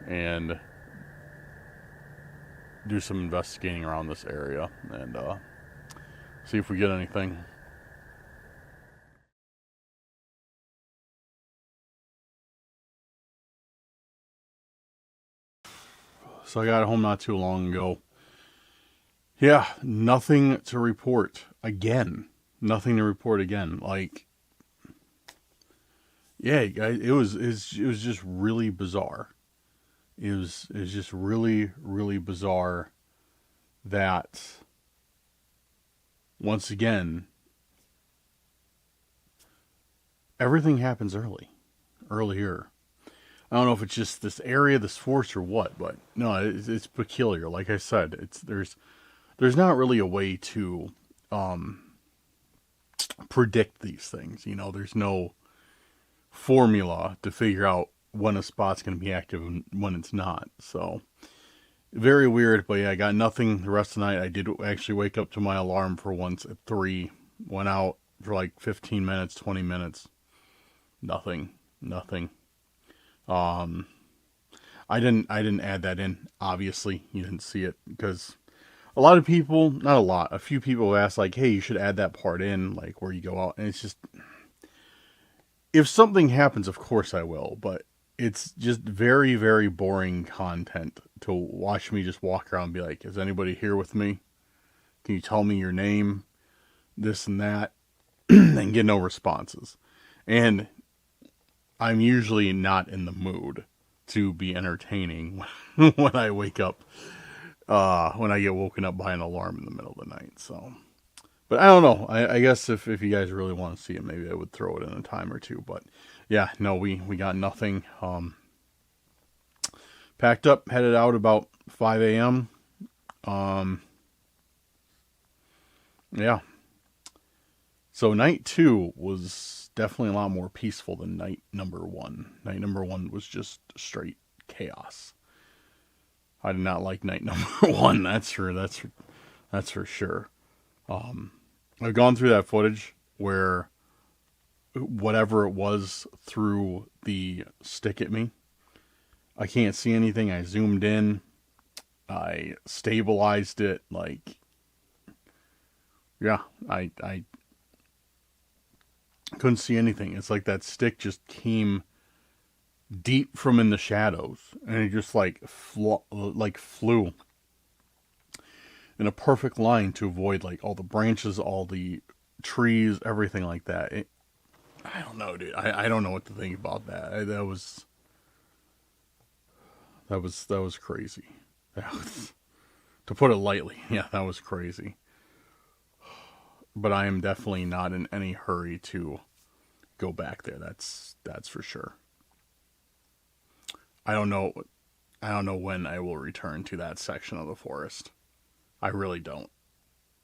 and do some investigating around this area and see if we get anything. So I got home not too long ago. Yeah, nothing to report again. Nothing to report again. Like, yeah, guys, it was just really bizarre. It was just really, really bizarre that once again everything happens earlier. I don't know if it's just this area, this force, or what, but no, it's peculiar. Like I said, there's not really a way to predict these things. There's no formula to figure out when a spot's going to be active and when it's not. So very weird, but yeah, I got nothing the rest of the night. I did actually wake up to my alarm for once at 3, went out for like 15 minutes, 20 minutes. Nothing. I didn't add that in. Obviously, you didn't see it because a lot of people, not a lot, a few people have asked like, hey, you should add that part in, like where you go out. And it's just, if something happens, of course I will, but it's just very, very boring content to watch me just walk around and be like, is anybody here with me? Can you tell me your name? This and that. And get no responses. And I'm usually not in the mood to be entertaining when I wake up, when I get woken up by an alarm in the middle of the night. So, but I don't know. I guess if you guys really want to see it, maybe I would throw it in a time or two. But yeah, no, we got nothing. Packed up, headed out about 5 a.m. Yeah. So night 2 was definitely a lot more peaceful than night number 1. Night number 1 was just straight chaos. I did not like night number 1. That's for sure. I've gone through that footage where whatever it was threw the stick at me. I can't see anything. I zoomed in. I stabilized it. Like, yeah, I couldn't see anything. It's like that stick just came deep from in the shadows, and it just flew in a perfect line to avoid like all the branches, all the trees, everything like that. I don't know, dude. I don't know what to think about that. That was crazy. To put it lightly, yeah, that was crazy. But I am definitely not in any hurry to go back there. That's for sure. I don't know when I will return to that section of the forest. I really don't.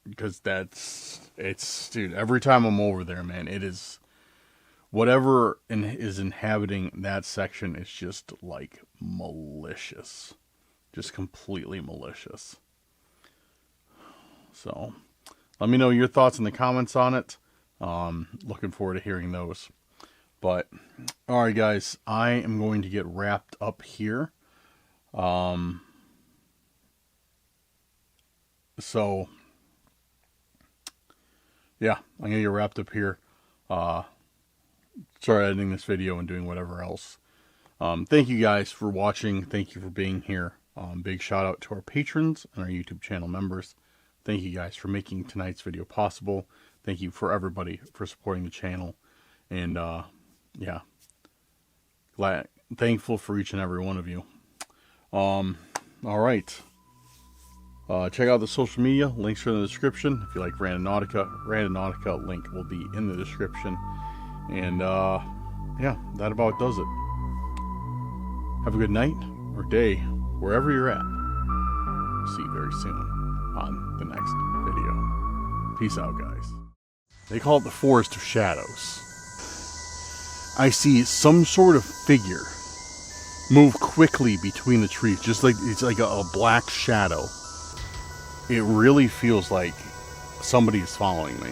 Because dude, every time I'm over there, man, it is, whatever is inhabiting that section is just like malicious. Just completely malicious. So, let me know your thoughts in the comments on it. Looking forward to hearing those. But, alright guys, I am going to get wrapped up here. So, yeah, I'm going to get wrapped up here. Start editing this video and doing whatever else. Thank you guys for watching. Thank you for being here. Big shout out to our patrons and our YouTube channel members. Thank you guys for making tonight's video possible. Thank you for everybody for supporting the channel. And, yeah, thankful for each and every one of you. All right. Check out the social media. Links are in the description. If you like Randonautica link will be in the description. And, yeah, that about does it. Have a good night or day, wherever you're at. See you very soon on the next video. Peace out, guys. They call it the Forest of Shadows. I see some sort of figure move quickly between the trees, just like it's like a black shadow. It really feels like somebody is following me.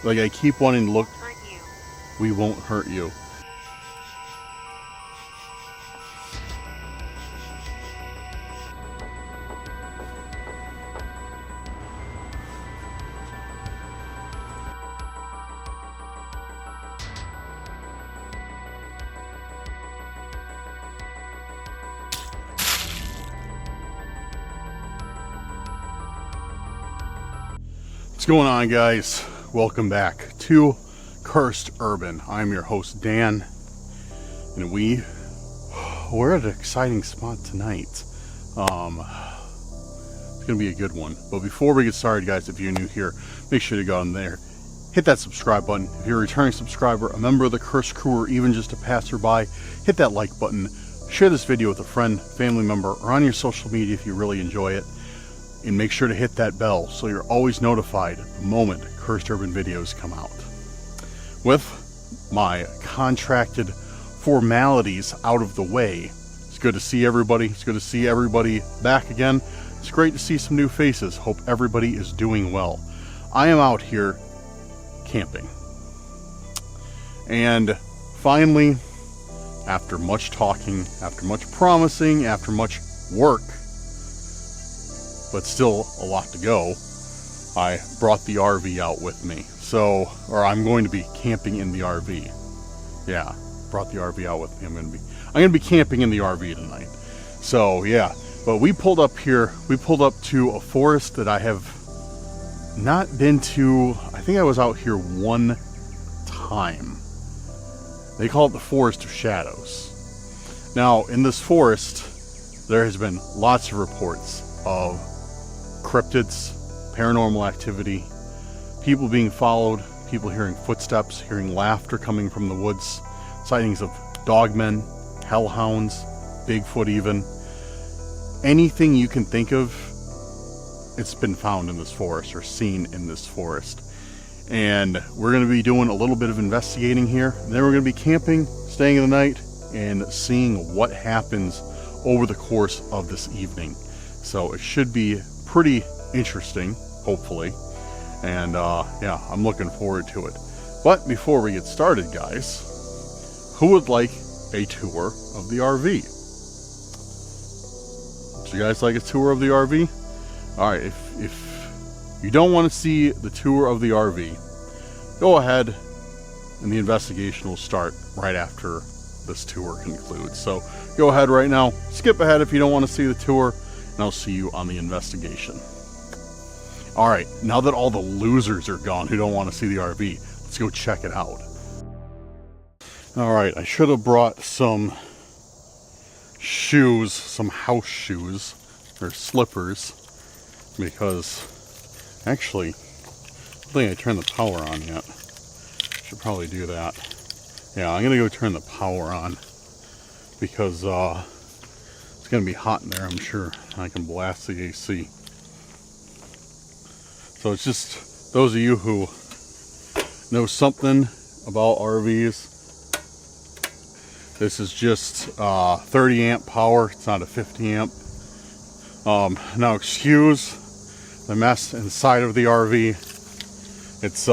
Like I keep wanting to look. We won't hurt you. What's going on, guys? Welcome back to Cursed Urban. I'm your host, Dan, and we're at an exciting spot tonight. It's gonna be a good one. But before we get started, guys, if you're new here, make sure to go on there, hit that subscribe button. If you're a returning subscriber, a member of the Cursed Crew, or even just a passerby, hit that like button. Share this video with a friend, family member, or on your social media if you really enjoy it. And make sure to hit that bell so you're always notified the moment Cursed Urban videos come out. With my contracted formalities out of the way, it's good to see everybody. It's good to see everybody back again. It's great to see some new faces. Hope everybody is doing well. I am out here camping. And finally, after much talking, after much promising, after much work, but still a lot to go, I brought the RV out with me. So, or I'm going to be camping in the RV. Yeah, brought the RV out with me. I'm gonna be camping in the RV tonight. So yeah, but we pulled up here. We pulled up to a forest that I have not been to. I think I was out here one time. They call it the Forest of Shadows. Now, in this forest, there has been lots of reports of cryptids, paranormal activity, people being followed, people hearing footsteps, hearing laughter coming from the woods, sightings of dogmen, hellhounds, Bigfoot even. Anything you can think of, it's been found in this forest or seen in this forest. And we're going to be doing a little bit of investigating here. And then we're going to be camping, staying the night, and seeing what happens over the course of this evening. So it should be pretty interesting, hopefully. And yeah, I'm looking forward to it. But before we get started, guys, who would like a tour of the RV? Do you guys like a tour of the RV? All right, if you don't want to see the tour of the RV, go ahead and the investigation will start right after this tour concludes. So go ahead right now, skip ahead if you don't want to see the tour, and I'll see you on the investigation. All right, now that all the losers are gone who don't want to see the RV, let's go check it out. All right, I should have brought some shoes, some house shoes or slippers, because actually, I don't think I turned the power on yet. Should probably do that. Yeah, I'm gonna go turn the power on because it's gonna be hot in there, I'm sure. I can blast the AC. So it's just those of you who know something about RVs. This is just 30 amp power. It's not a 50 amp. Now excuse the mess inside of the RV. It's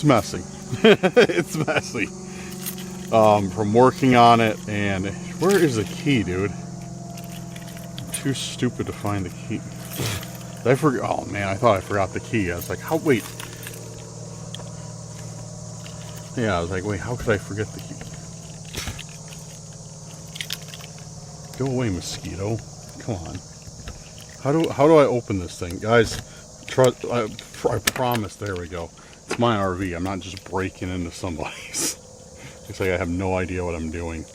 messy. It's messy. From working on it, and where is the key, dude? I'm too stupid to find the key. Did I forget? Oh man, I thought I forgot the key. I was like, how? Wait. Yeah, I was like, wait, how could I forget the key? Go away, mosquito. Come on. How do I open this thing, guys? I promise. There we go. It's my RV. I'm not just breaking into somebody's. Looks like I have no idea what I'm doing,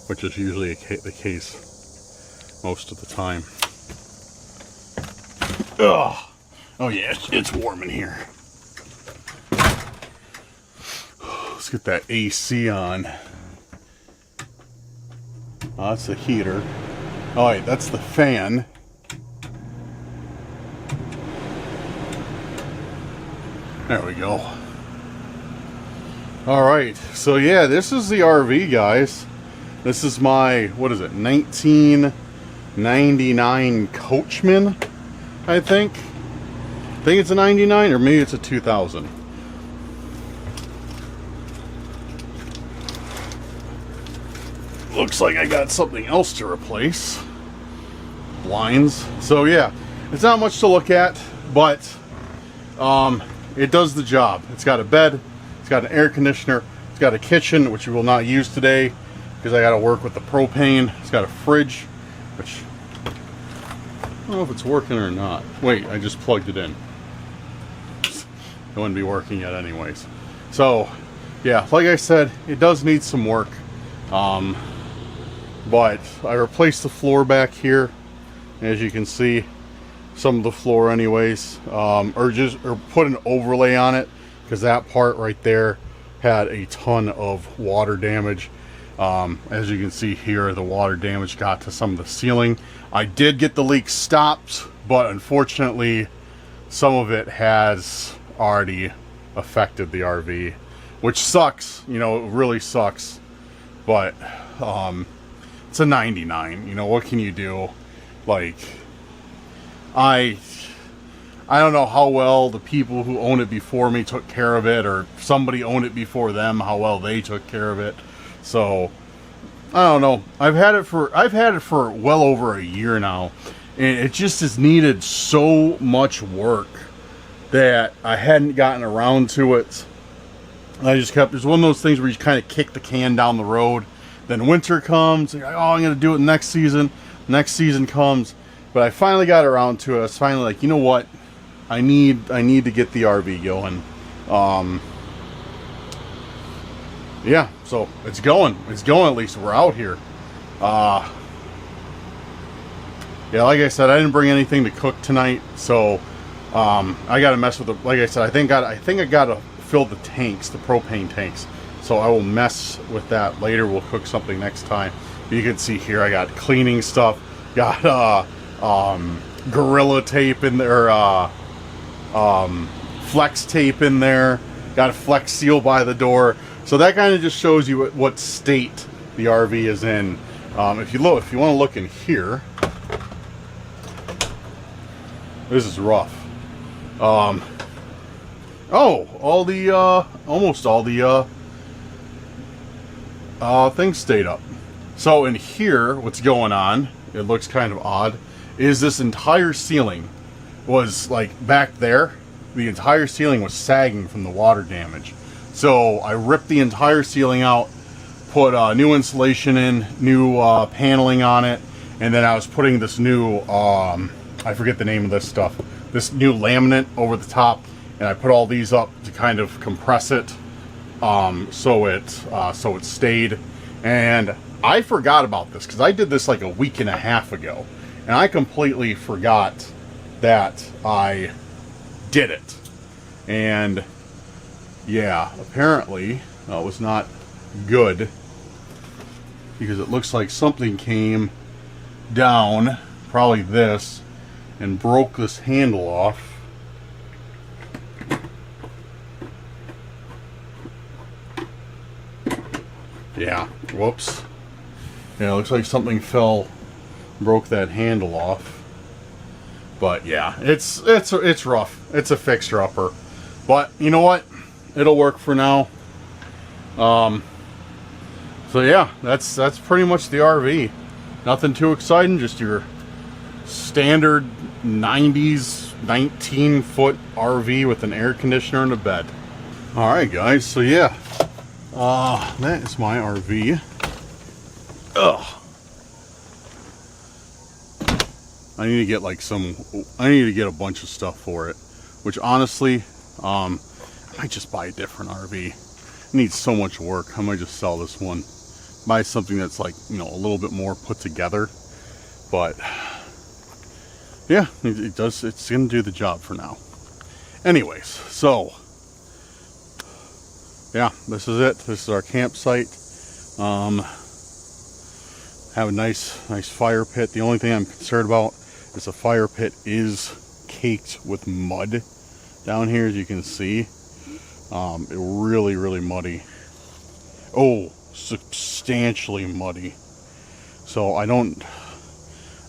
which is usually the case most of the time. Ugh. Oh yeah, it's warm in here. Let's get that AC on. Oh, that's the heater. Oh wait, that's the fan. There we go. All right, so yeah, this is the RV, guys. This is my, what is it, 1999 Coachman, I think. I think it's a 99, or maybe it's a 2000. Looks like I got something else to replace. Blinds. So yeah, it's not much to look at, but it does the job. It's got a bed, it's got an air conditioner, it's got a kitchen, which we will not use today because I got to work with the propane. It's got a fridge, which I don't know if it's working or not. Wait, I just plugged it in. It wouldn't be working yet anyways. So yeah, like I said, it does need some work. But I replaced the floor back here, as you can see, some of the floor anyways, or put an overlay on it because that part right there had a ton of water damage. As you can see here, the water damage got to some of the ceiling. I did get the leak stopped, but unfortunately some of it has already affected the RV, which sucks. You know, it really sucks, but it's a 99. You know, what can you do? Like, I don't know how well the people who owned it before me took care of it, or somebody owned it before them, how well they took care of it. So I don't know. I've had it for well over a year now, and it just has needed so much work that I hadn't gotten around to it. I just kept, it's one of those things where you kind of kick the can down the road. Then winter comes, and you're like, oh, I'm gonna do it next season. Next season comes, but I finally got around to it. I was finally like, you know what? I need to get the RV going. Yeah, so it's going. It's going. At least we're out here. Yeah, like I said, I didn't bring anything to cook tonight, so I got to mess with the. Like I said, I think I got to fill the tanks, the propane tanks. So I will mess with that later. We'll cook something next time. You can see here, I got cleaning stuff. Got Gorilla Tape in there. Flex tape in there. Got a Flex Seal by the door. So that kind of just shows you what state the RV is in. If you want to look in here, this is rough. Oh, all the, almost all the, things stayed up. So in here, what's going on, it looks kind of odd, is this entire ceiling was, like, back there. The entire ceiling was sagging from the water damage. So I ripped the entire ceiling out, put new insulation in, new paneling on it, and then I was putting this new, I forget the name of this stuff, this new laminate over the top, and I put all these up to kind of compress it, so it stayed. And I forgot about this because I did this like a week and a half ago, and I completely forgot that I did it. And yeah, apparently it was not good, because it looks like something came down, probably this, and broke this handle off. Yeah, whoops. Yeah, it looks like something fell, broke that handle off. But yeah, it's rough. It's a fixer-upper. But you know what? It'll work for now. So yeah, that's pretty much the RV. Nothing too exciting, just your standard 90s 19-foot RV with an air conditioner and a bed. Alright guys, so yeah. That is my RV. Ugh. I need to get a bunch of stuff for it. Which honestly, I might just buy a different RV. It needs so much work. I might just sell this one. Buy something that's like, you know, a little bit more put together. But yeah, it's gonna do the job for now. Anyways, so yeah, this is it. This is our campsite. Have a nice fire pit. The only thing I'm concerned about is the fire pit is caked with mud down here, as you can see. It really muddy. Oh, substantially muddy. So I don't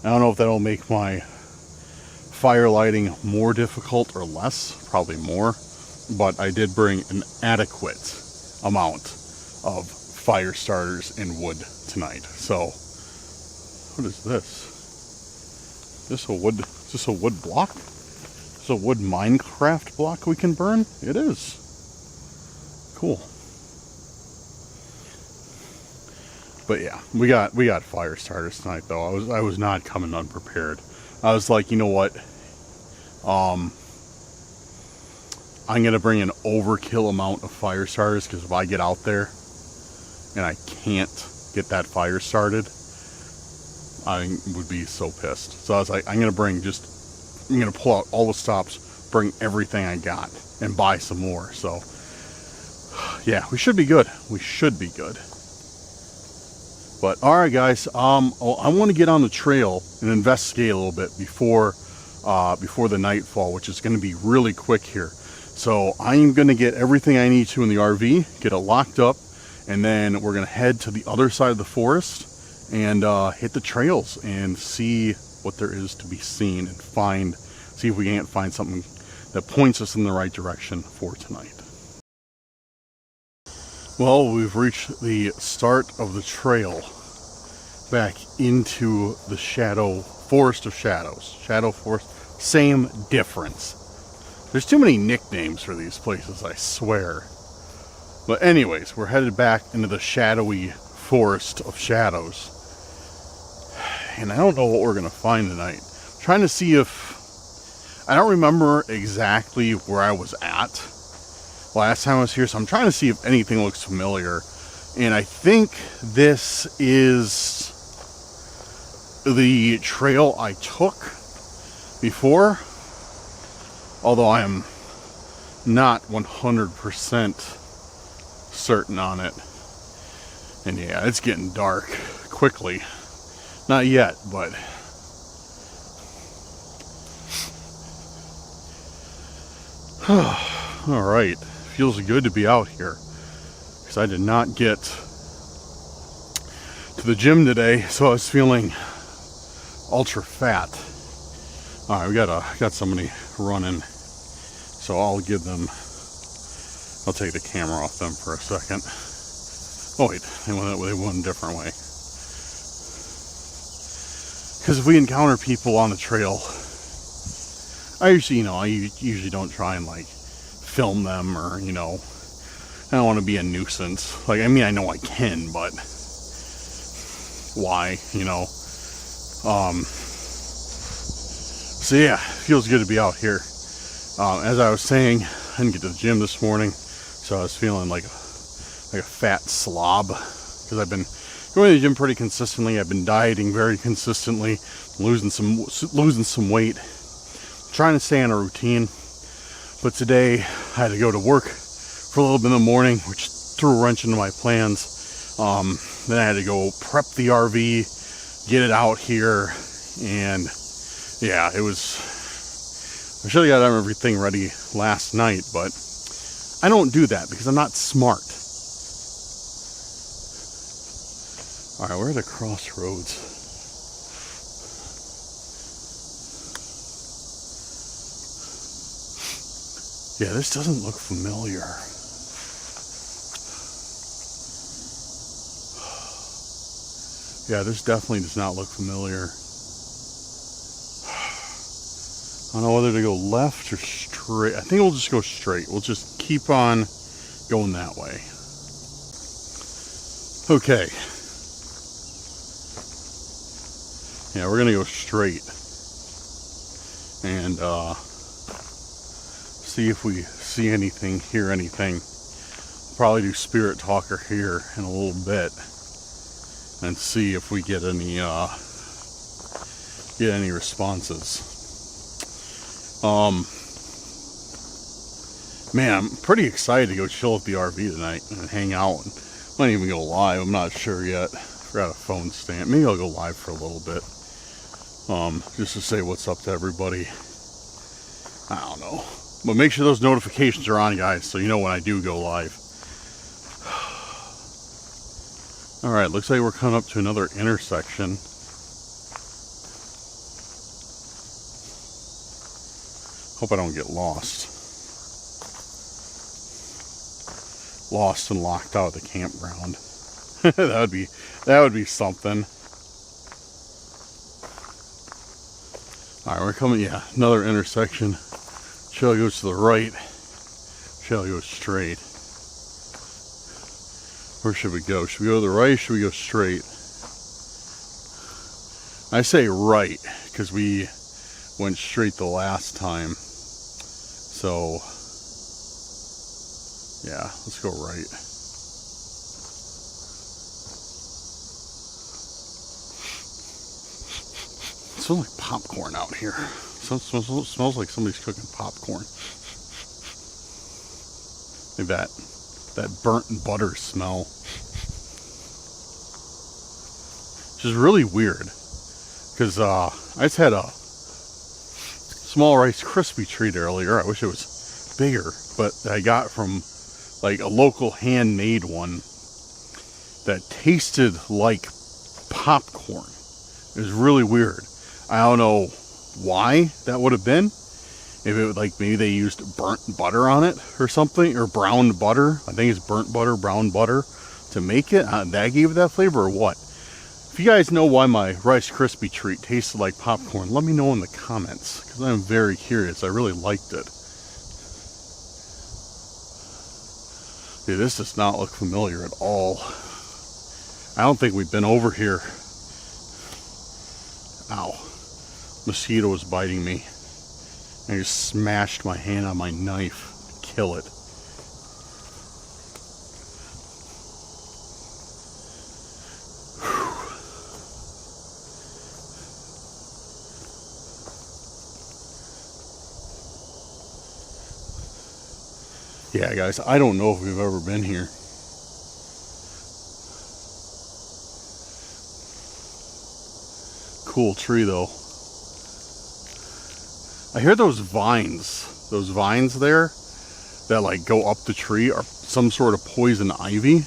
know if that'll make my fire lighting more difficult or less. Probably more. But I did bring an adequate amount of fire starters and wood tonight. So what is this? Is this a wood block? Is this a wood Minecraft block we can burn? It is. Cool. But yeah, we got fire starters tonight though. I was not coming unprepared. I was like, you know what? I'm gonna bring an overkill amount of fire starters, because if I get out there and I can't get that fire started, I would be so pissed. So I was like, I'm gonna pull out all the stops, bring everything I got, and buy some more. So yeah, we should be good. We should be good. But alright guys, I want to get on the trail and investigate a little bit before the nightfall, which is going to be really quick here. So I'm going to get everything I need to in the RV, get it locked up, and then we're going to head to the other side of the forest and hit the trails and see what there is to be seen, and see if we can't find something that points us in the right direction for tonight. Well, we've reached the start of the trail back into the Forest of Shadows. Shadow Forest, same difference. There's too many nicknames for these places, I swear. But anyways, we're headed back into the shadowy Forest of Shadows. And I don't know what we're going to find tonight. I'm trying to see if... I don't remember exactly where I was at last time I was here, so I'm trying to see if anything looks familiar. And I think this is the trail I took before, although I am not 100% certain on it. And yeah, it's getting dark quickly. Not yet, but all right. Feels good to be out here, because I did not get to the gym today, so I was feeling ultra fat. All right, we got somebody running, so I'll give them I'll take the camera off them for a second. Oh wait, they went a different way. Because if we encounter people on the trail, I usually don't try and like film them, or I don't want to be a nuisance. Like, I mean, I know I can, but why, so yeah, feels good to be out here. As I was saying, I didn't get to the gym this morning, so I was feeling like a fat slob, because I've been going to the gym pretty consistently. I've been dieting very consistently, losing some weight, trying to stay on a routine. But today I had to go to work for a little bit in the morning, which threw a wrench into my plans. Then I had to go prep the RV, get it out here, and yeah, I should have got everything ready last night, but I don't do that because I'm not smart. All right, we're at a crossroads. Yeah, this doesn't look familiar. Yeah, this definitely does not look familiar. I don't know whether to go left or straight. I think we'll just go straight. We'll just keep on going that way. Okay. Yeah, we're gonna go straight and see if we see anything, hear anything. Probably do spirit talker here in a little bit and see if we get any responses. Man, I'm pretty excited to go chill at the RV tonight and hang out. And might even go live. I'm not sure yet. Forgot a phone stand. Maybe I'll go live for a little bit. Just to say what's up to everybody. I don't know. But make sure those notifications are on, guys, so you know when I do go live. Alright, looks like we're coming up to another intersection. Hope I don't get lost. Lost and locked out of the campground. that would be something. Alright, we're coming, yeah, another intersection. Trail goes to the right. Trail goes straight. Where should we go? Should we go to the right or should we go straight? I say right, because we went straight the last time. So, yeah, let's go right. It smells like popcorn out here. It smells like somebody's cooking popcorn. Maybe that burnt butter smell. Which is really weird. Because I just had a small Rice Krispie treat earlier. I wish it was bigger. But I got from like a local handmade one that tasted like popcorn. It was really weird. I don't know why that would have been. If it would, like, maybe they used burnt butter on it or something, or browned butter. I think it's burnt butter, brown butter to make it. That gave it that flavor, or what? If you guys know why my Rice Krispie treat tasted like popcorn, let me know in the comments, because I'm very curious. I really liked it. Dude, this does not look familiar at all. I don't think we've been over here. Ow. Mosquito was biting me. I just smashed my hand on my knife to kill it. Yeah, guys, I don't know if we've ever been here. Cool tree, though. I hear those vines there that like go up the tree are some sort of poison ivy.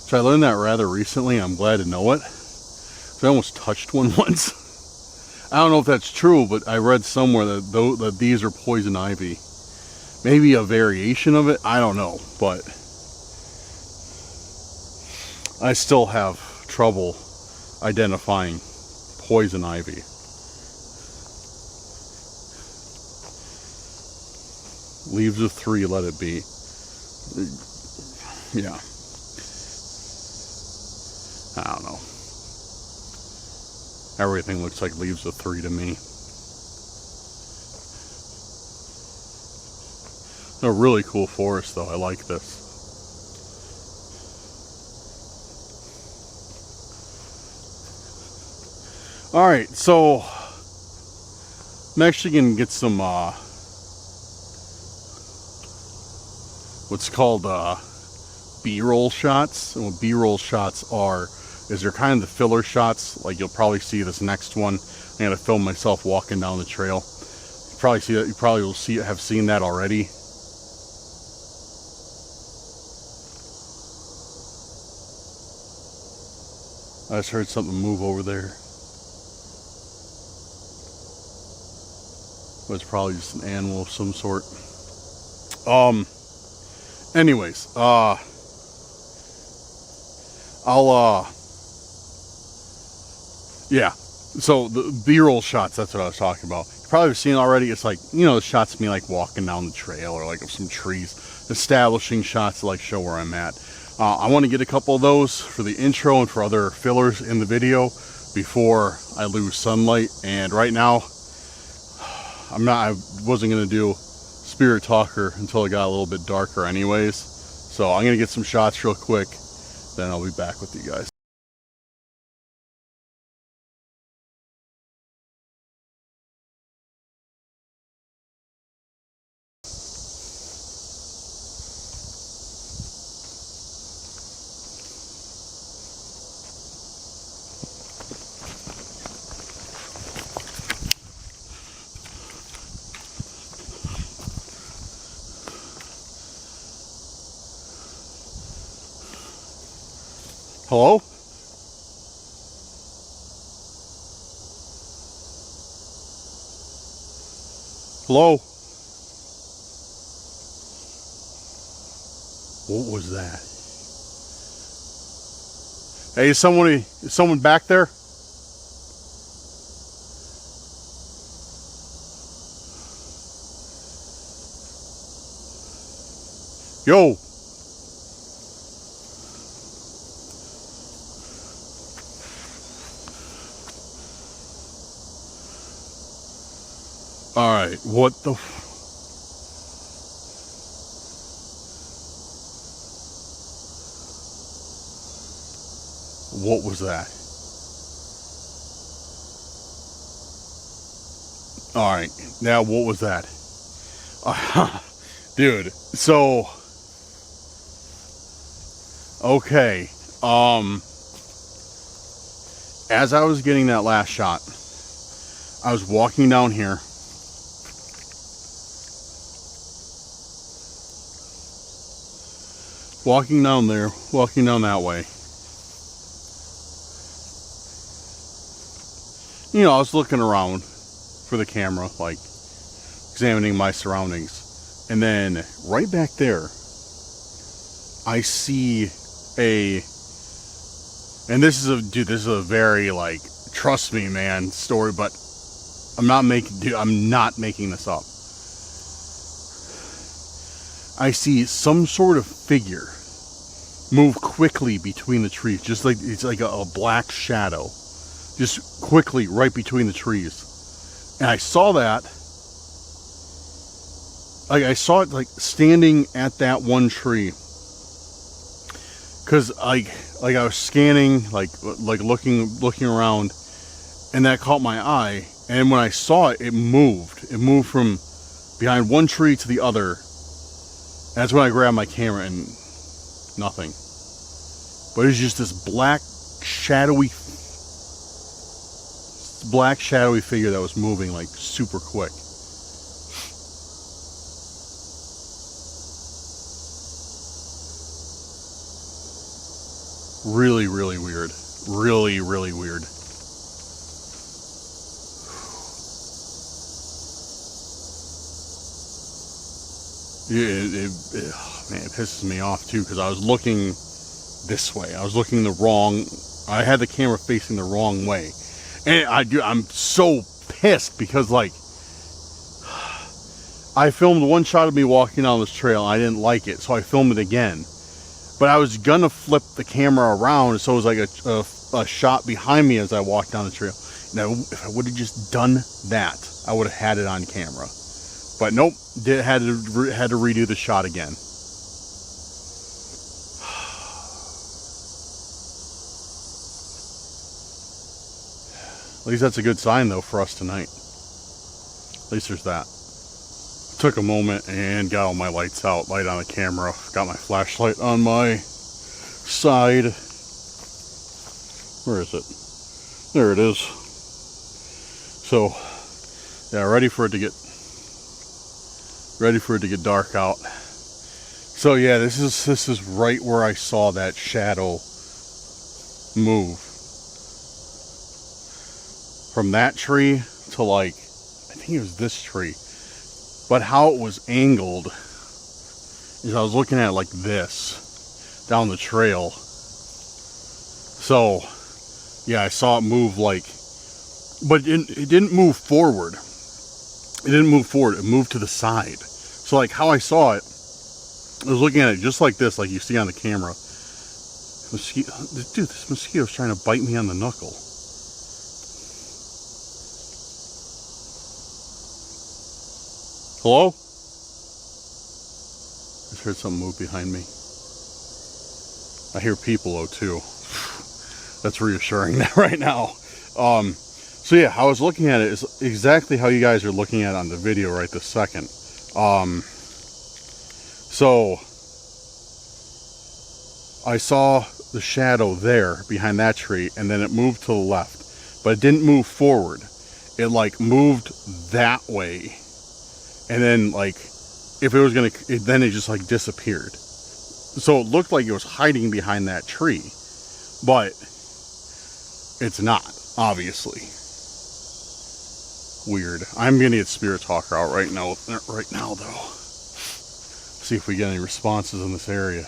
So I learned that rather recently. I'm glad to know it. So I almost touched one once. I don't know if that's true, but I read somewhere that these are poison ivy. maybe a variation of it. I don't know, but I still have trouble identifying poison ivy. Leaves of 3, let it be. Yeah. I don't know. Everything looks like leaves of 3 to me. A really cool forest though. I like this. Alright, so I'm actually gonna get some what's called B-roll shots. And what B-roll shots are is they're kind of the filler shots. Like you'll probably see this next one. I'm gonna film myself walking down the trail. You probably see that. You probably will have seen that already. I just heard something move over there. But it's probably just an animal of some sort. Anyways, yeah. So the B-roll shots, that's what I was talking about. You probably have seen already. It's like, you know, the shots of me like walking down the trail or like of some trees, establishing shots to like show where I'm at. I want to get a couple of those for the intro and for other fillers in the video before I lose sunlight. And right now, I wasn't gonna do Spirit Talker until it got a little bit darker anyways. So I'm gonna get some shots real quick, then I'll be back with you guys. Hello? Hello? What was that? Hey, is someone back there? Yo! Alright, what the what was that? Alright, now what was that? Dude, so okay, as I was getting that last shot, I was walking down here. Walking down there, walking down that way. You know, I was looking around for the camera, like examining my surroundings. And then right back there, I see and this is a very, like, trust me, man, story, but I'm not making this up. I see some sort of figure move quickly between the trees, just like it's like a black shadow, just quickly right between the trees. And I saw that, like I saw it like standing at that one tree, because like I was scanning, like looking around, and that caught my eye. And when I saw it, it moved from behind one tree to the other. That's when I grabbed my camera, and nothing. But it's just this black shadowy figure that was moving like super quick. Really, really weird. Really, really weird. Man, it pisses me off too, because I was looking this way. I was looking the wrong. I had the camera facing the wrong way, and I'm so pissed because like I filmed one shot of me walking down this trail. And I didn't like it, so I filmed it again. But I was gonna flip the camera around so it was like a shot behind me as I walked down the trail. Now, if I would have just done that, I would have had it on camera. But nope, had to redo the shot again. At least that's a good sign though for us tonight. At least there's that. Took a moment and got all my lights out, light on the camera, got my flashlight on my side. Where is it? There it is. So yeah, ready for it to get dark out. So yeah, this is right where I saw that shadow move. From that tree to like, I think it was this tree. But how it was angled is I was looking at it like this down the trail. So yeah, I saw it move like, but it didn't move forward. It didn't move forward, it moved to the side. So like how I saw it, I was looking at it just like this, like you see on the camera. Dude, this mosquito's trying to bite me on the knuckle. Hello? I just heard something move behind me. I hear people though too. That's reassuring right now. So yeah, I was looking at it is exactly how you guys are looking at it on the video right this second. So I saw the shadow there behind that tree, and then it moved to the left, but it didn't move forward. It like moved that way. And then like, if it was gonna, then it just like disappeared. So it looked like it was hiding behind that tree, but it's not, obviously. Weird. I'm gonna get Spirit Talker out right now though. See if we get any responses in this area.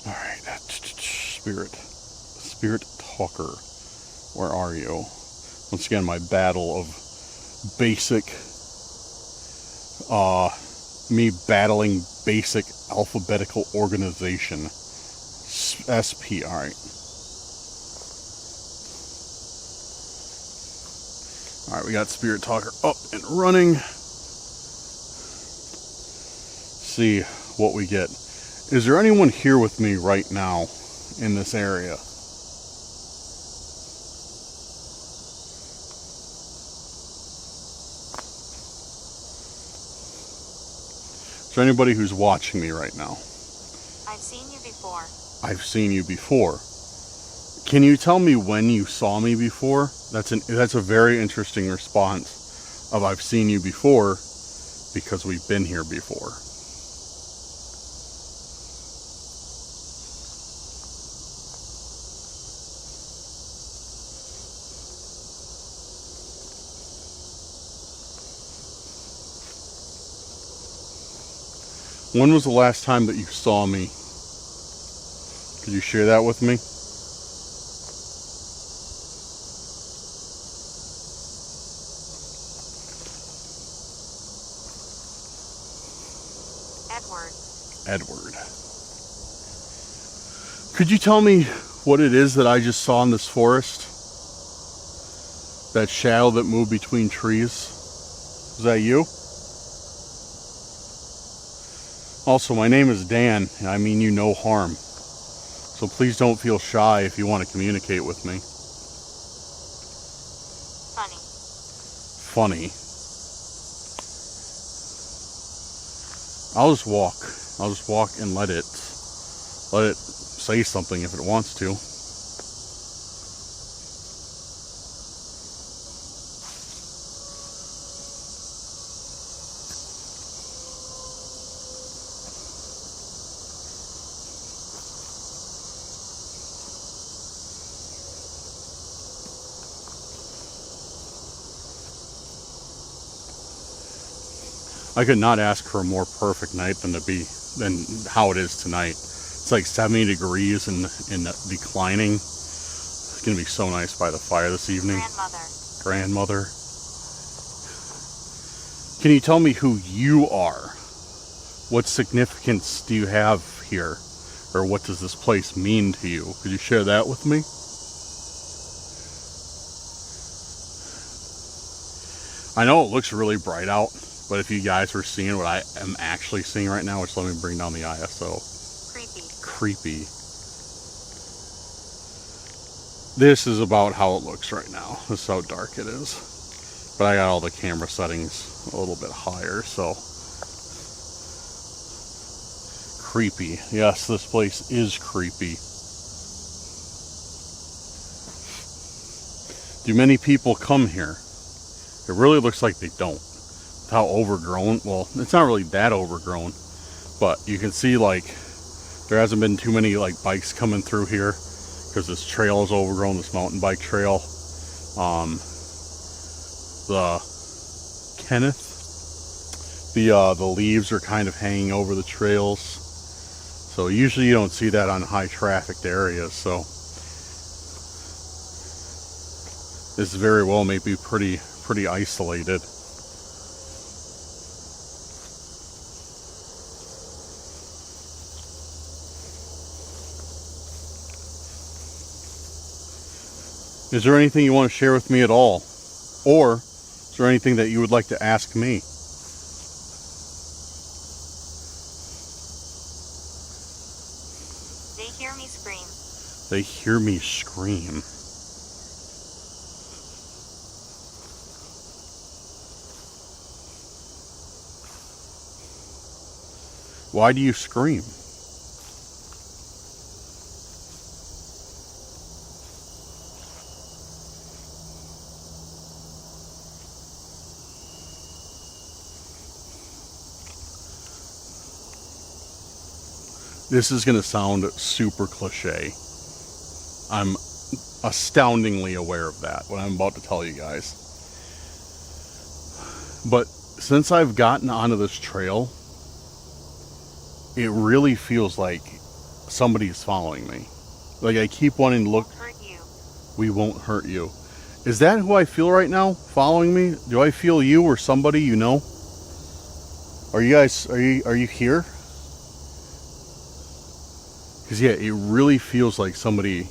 All right, Spirit Talker, where are you? Once again, my battle of basic. Me battling basic alphabetical organization. SP, alright. Alright, we got Spirit Talker up and running. See what we get. Is there anyone here with me right now in this area? Is there anybody who's watching me right now? I've seen you before. I've seen you before. Can you tell me when you saw me before? That's a very interesting response of I've seen you before, because we've been here before. When was the last time that you saw me? Could you share that with me? Edward. Could you tell me what it is that I just saw in this forest? That shadow that moved between trees? Is that you? Also, my name is Dan, and I mean you no harm. So please don't feel shy if you want to communicate with me. Funny. I'll just walk. I'll just walk and let it say something if it wants to. I could not ask for a more perfect night than how it is tonight. It's like 70 degrees and declining. It's gonna be so nice by the fire this evening. Grandmother. Can you tell me who you are? What significance do you have here? Or what does this place mean to you? Could you share that with me? I know it looks really bright out, but if you guys were seeing what I am actually seeing right now, which let me bring down the ISO. Creepy. This is about how it looks right now. This is how dark it is. But I got all the camera settings a little bit higher, so. Creepy. Yes, this place is creepy. Do many people come here? It really looks like they don't. How overgrown, well, it's not really that overgrown, but you can see like there hasn't been too many like bikes coming through here because this trail is overgrown, this mountain bike trail. The leaves are kind of hanging over the trails, so usually you don't see that on high trafficked areas. So this very well may be pretty isolated. Is there anything you want to share with me at all? Or is there anything that you would like to ask me? They hear me scream. They hear me scream. Why do you scream? This is going to sound super cliche. I'm astoundingly aware of that, what I'm about to tell you guys. But since I've gotten onto this trail, it really feels like somebody's following me. Like I keep wanting to look. We won't hurt you. Is that who I feel right now? Following me? Do I feel you or somebody you know? Are you guys, are you here? Because yeah, it really feels like something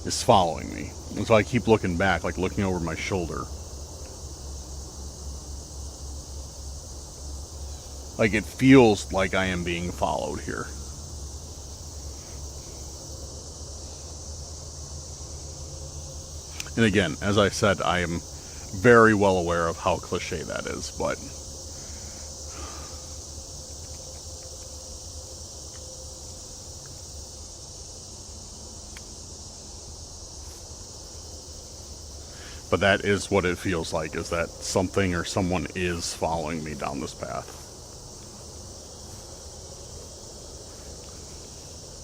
is following me. And so I keep looking back, like looking over my shoulder. Like it feels like I am being followed here. And again, as I said, I am very well aware of how cliche that is, but that is what it feels like, is that something or someone is following me down this path.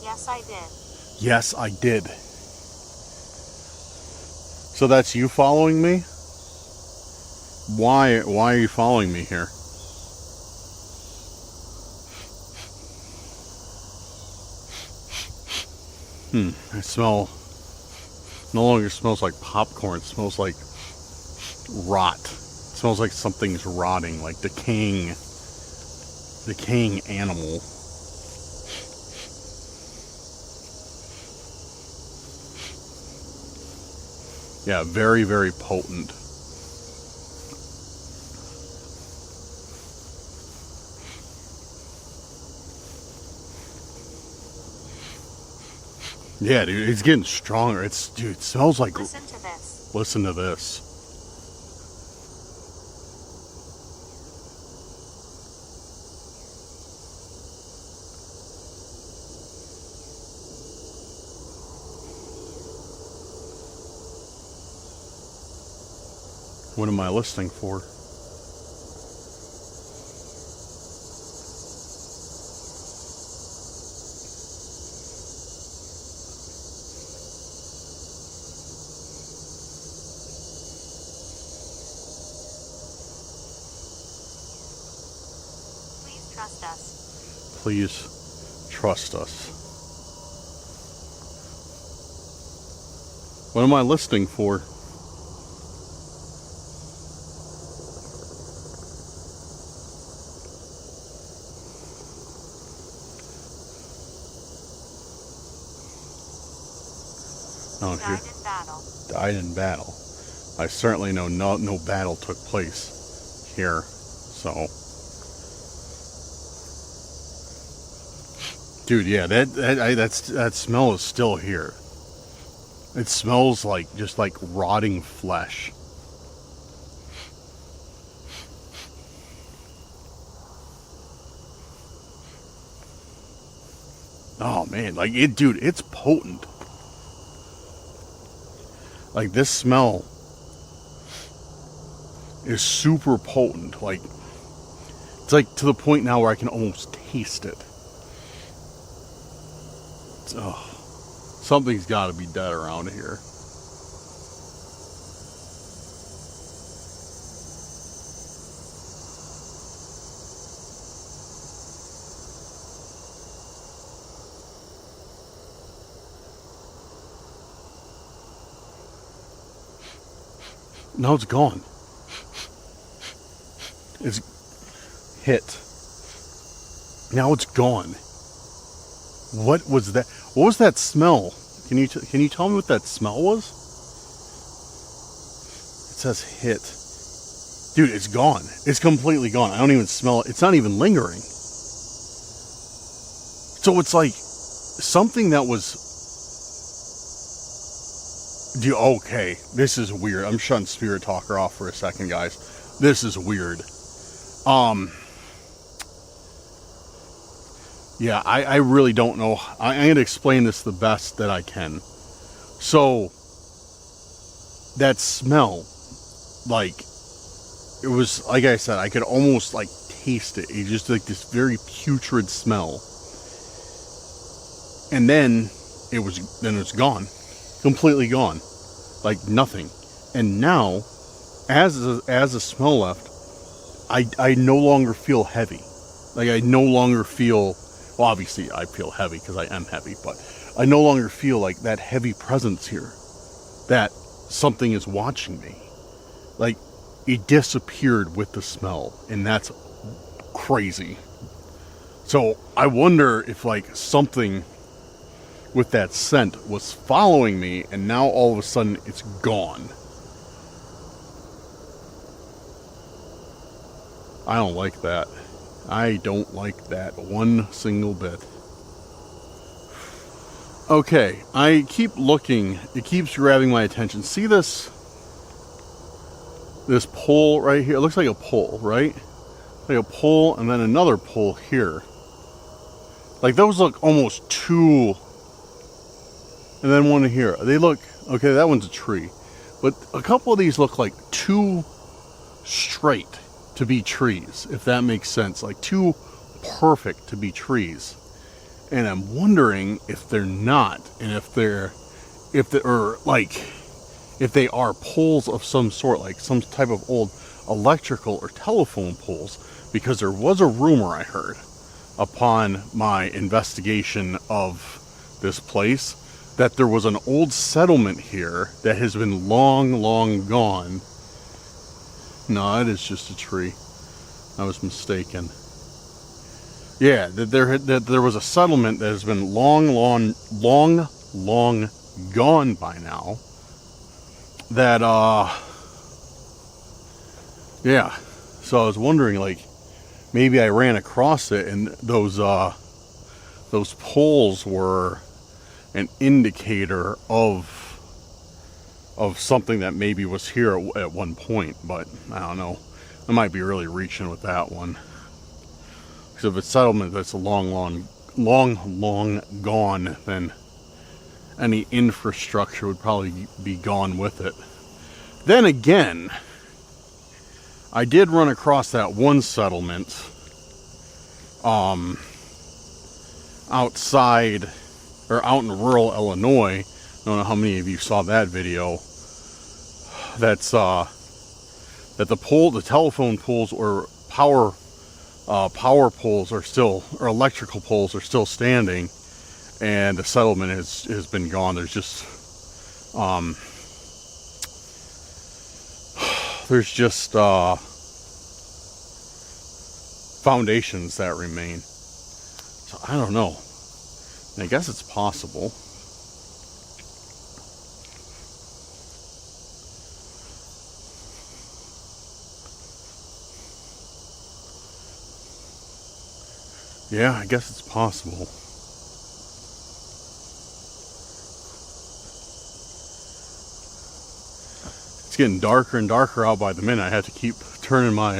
Yes, I did. Yes, I did. So that's you following me? Why are you following me here? I smell, no longer smells like popcorn, it smells like rot. It smells like something's rotting, like decaying animal. Yeah, very, very potent. Yeah, dude, it's getting stronger. It smells like... Listen to this. Listen to this. What am I listening for? trust us. Please trust us. What am I listening for? Oh, here. Died in battle. Died in battle. I certainly know no battle took place here. So, dude, yeah, that smell is still here. It smells like just like rotting flesh. Oh man, like it, dude, it's potent. Like this smell is super potent. Like it's like to the point now where I can almost taste it. Oh, something's got to be dead around here. No, it's gone. It's hit. Now it's gone. What was that? What was that smell? Can you tell me what that smell was? It says hit. Dude, it's gone. It's completely gone. I don't even smell it. It's not even lingering. So it's like something that was... Okay, this is weird. I'm shutting Spirit Talker off for a second, guys. This is weird. Yeah, I really don't know. I'm going to explain this the best that I can. So, that smell, like, it was, like I said, I could almost, like, taste it. It's just, like, this very putrid smell. And then, it's gone. Completely gone. Like, nothing. And now, as the smell left, I no longer feel heavy. Like, I no longer feel... Well, obviously, I feel heavy because I am heavy, but I no longer feel like that heavy presence here. That something is watching me. Like, it disappeared with the smell, and that's crazy. So, I wonder if, like, something with that scent was following me, and now all of a sudden, it's gone. I don't like that. I don't like that one single bit. Okay, I keep looking. It keeps grabbing my attention. See this pole right here? It looks like a pole, right? Like a pole and then another pole here. Like those look almost two. And then one here. They look, okay, that one's a tree. But a couple of these look like too straight to be trees, if that makes sense. Like too perfect to be trees. And I'm wondering if they're not, and if they are poles of some sort, like some type of old electrical or telephone poles, because there was a rumor I heard upon my investigation of this place that there was an old settlement here that has been long gone. No, it is just a tree. I was mistaken. Yeah, that there was a settlement that has been long gone by now. That yeah. So I was wondering, like, maybe I ran across it, and those poles were an indicator of something that maybe was here at one point, but I don't know. I might be really reaching with that one. Because if it's settlement that's long gone, then any infrastructure would probably be gone with it. Then again, I did run across that one settlement outside, or out in rural Illinois. I don't know how many of you saw that video. That's that the telephone poles were power power poles are still, or electrical poles are still standing, and the settlement has been gone. There's just foundations that remain. So I don't know. I guess it's possible. Yeah, I guess it's possible. It's getting darker and darker out by the minute. I have to keep turning my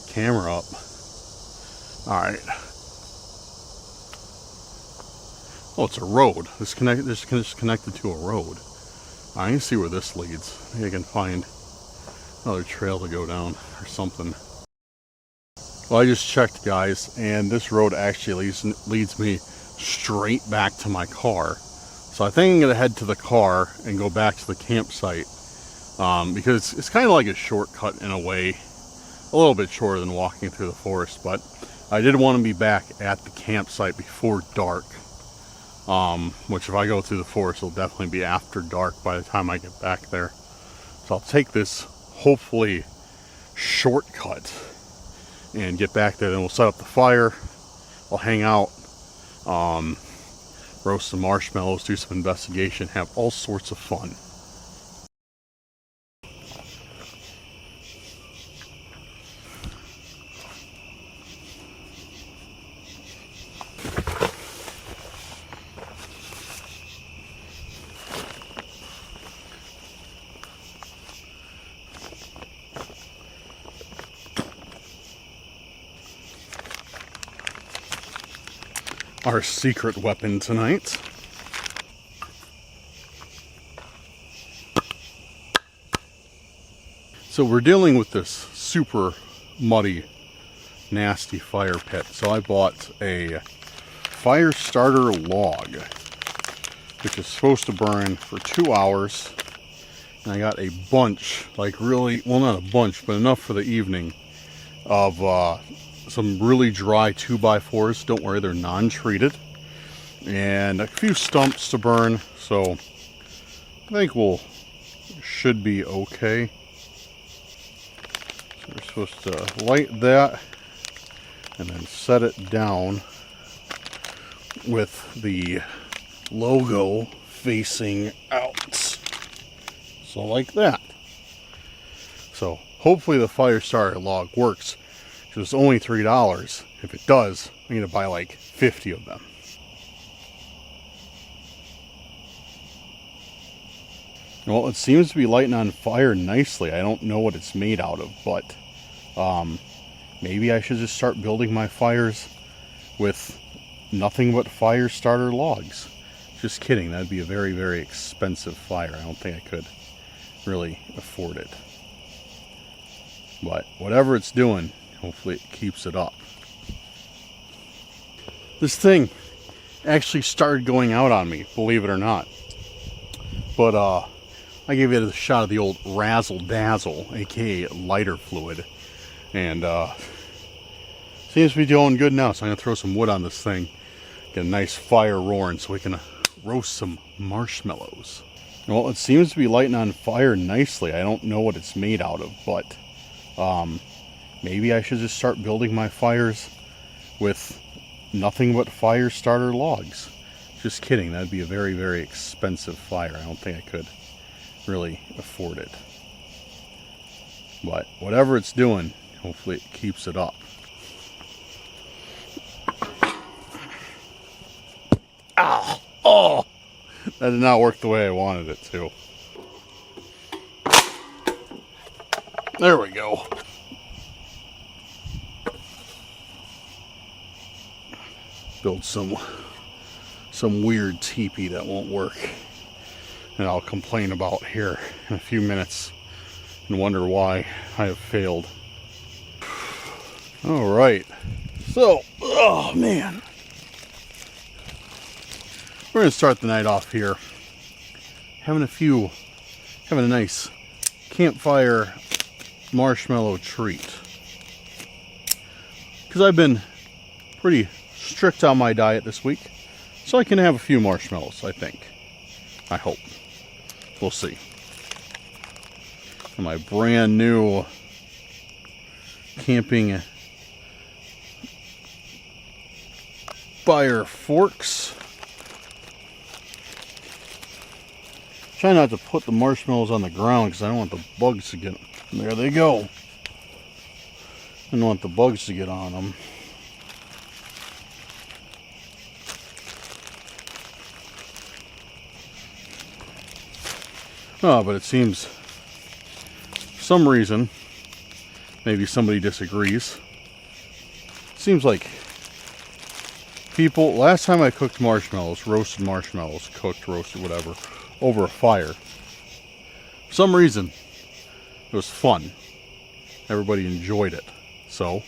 camera up. All right. Oh, it's a road. This is connected to a road. I can see where this leads. Maybe I can find another trail to go down or something. Well, I just checked, guys, and this road actually leads me straight back to my car. So I think I'm gonna head to the car and go back to the campsite, because it's kind of like a shortcut in a way, a little bit shorter than walking through the forest. But I did want to be back at the campsite before dark, which if I go through the forest, it'll definitely be after dark by the time I get back there. So I'll take this hopefully shortcut and get back there. Then we'll set up the fire. I'll hang out, roast some marshmallows, do some investigation, have all sorts of fun. Our secret weapon tonight. So we're dealing with this super muddy, nasty fire pit. So I bought a fire starter log, which is supposed to burn for 2 hours. And I got a bunch, like really, well, not a bunch, but enough for the evening, of some really dry 2x4s. Don't worry, they're non-treated. And a few stumps to burn, so I think should be okay. So we're supposed to light that and then set it down with the logo facing out. So like that. So hopefully the fire starter log works. It's only $3. If it does, I'm going to buy like 50 of them. Well, it seems to be lighting on fire nicely. I don't know what it's made out of, but maybe I should just start building my fires with nothing but fire starter logs. Just kidding. That'd be a very, very expensive fire. I don't think I could really afford it. But whatever it's doing, hopefully it keeps it up. This thing actually started going out on me, believe it or not. But I gave it a shot of the old razzle dazzle, aka lighter fluid, and seems to be doing good now. So I'm gonna throw some wood on this thing, get a nice fire roaring, so we can roast some marshmallows. Well, it seems to be lighting on fire nicely. I don't know what it's made out of, but maybe I should just start building my fires with nothing but fire starter logs. Just kidding. That'd be a very, very expensive fire. I don't think I could really afford it. But whatever it's doing, hopefully it keeps it up. Ow! Oh! That did not work the way I wanted it to. There we go. Build some weird teepee that won't work, and I'll complain about here in a few minutes and wonder why I have failed. All right, so oh man, we're gonna start the night off here having a nice campfire marshmallow treat. Because I've been pretty strict on my diet this week, so I can have a few marshmallows, I think. I hope. We'll see. And my brand new camping fire forks. Try not to put the marshmallows on the ground because I don't want the bugs to get them. There they go. I don't want the bugs to get on them. Oh, but it seems, for some reason, maybe somebody disagrees. It seems like people, last time I cooked marshmallows, roasted marshmallows, cooked, roasted, whatever, over a fire, for some reason, it was fun. Everybody enjoyed it. So,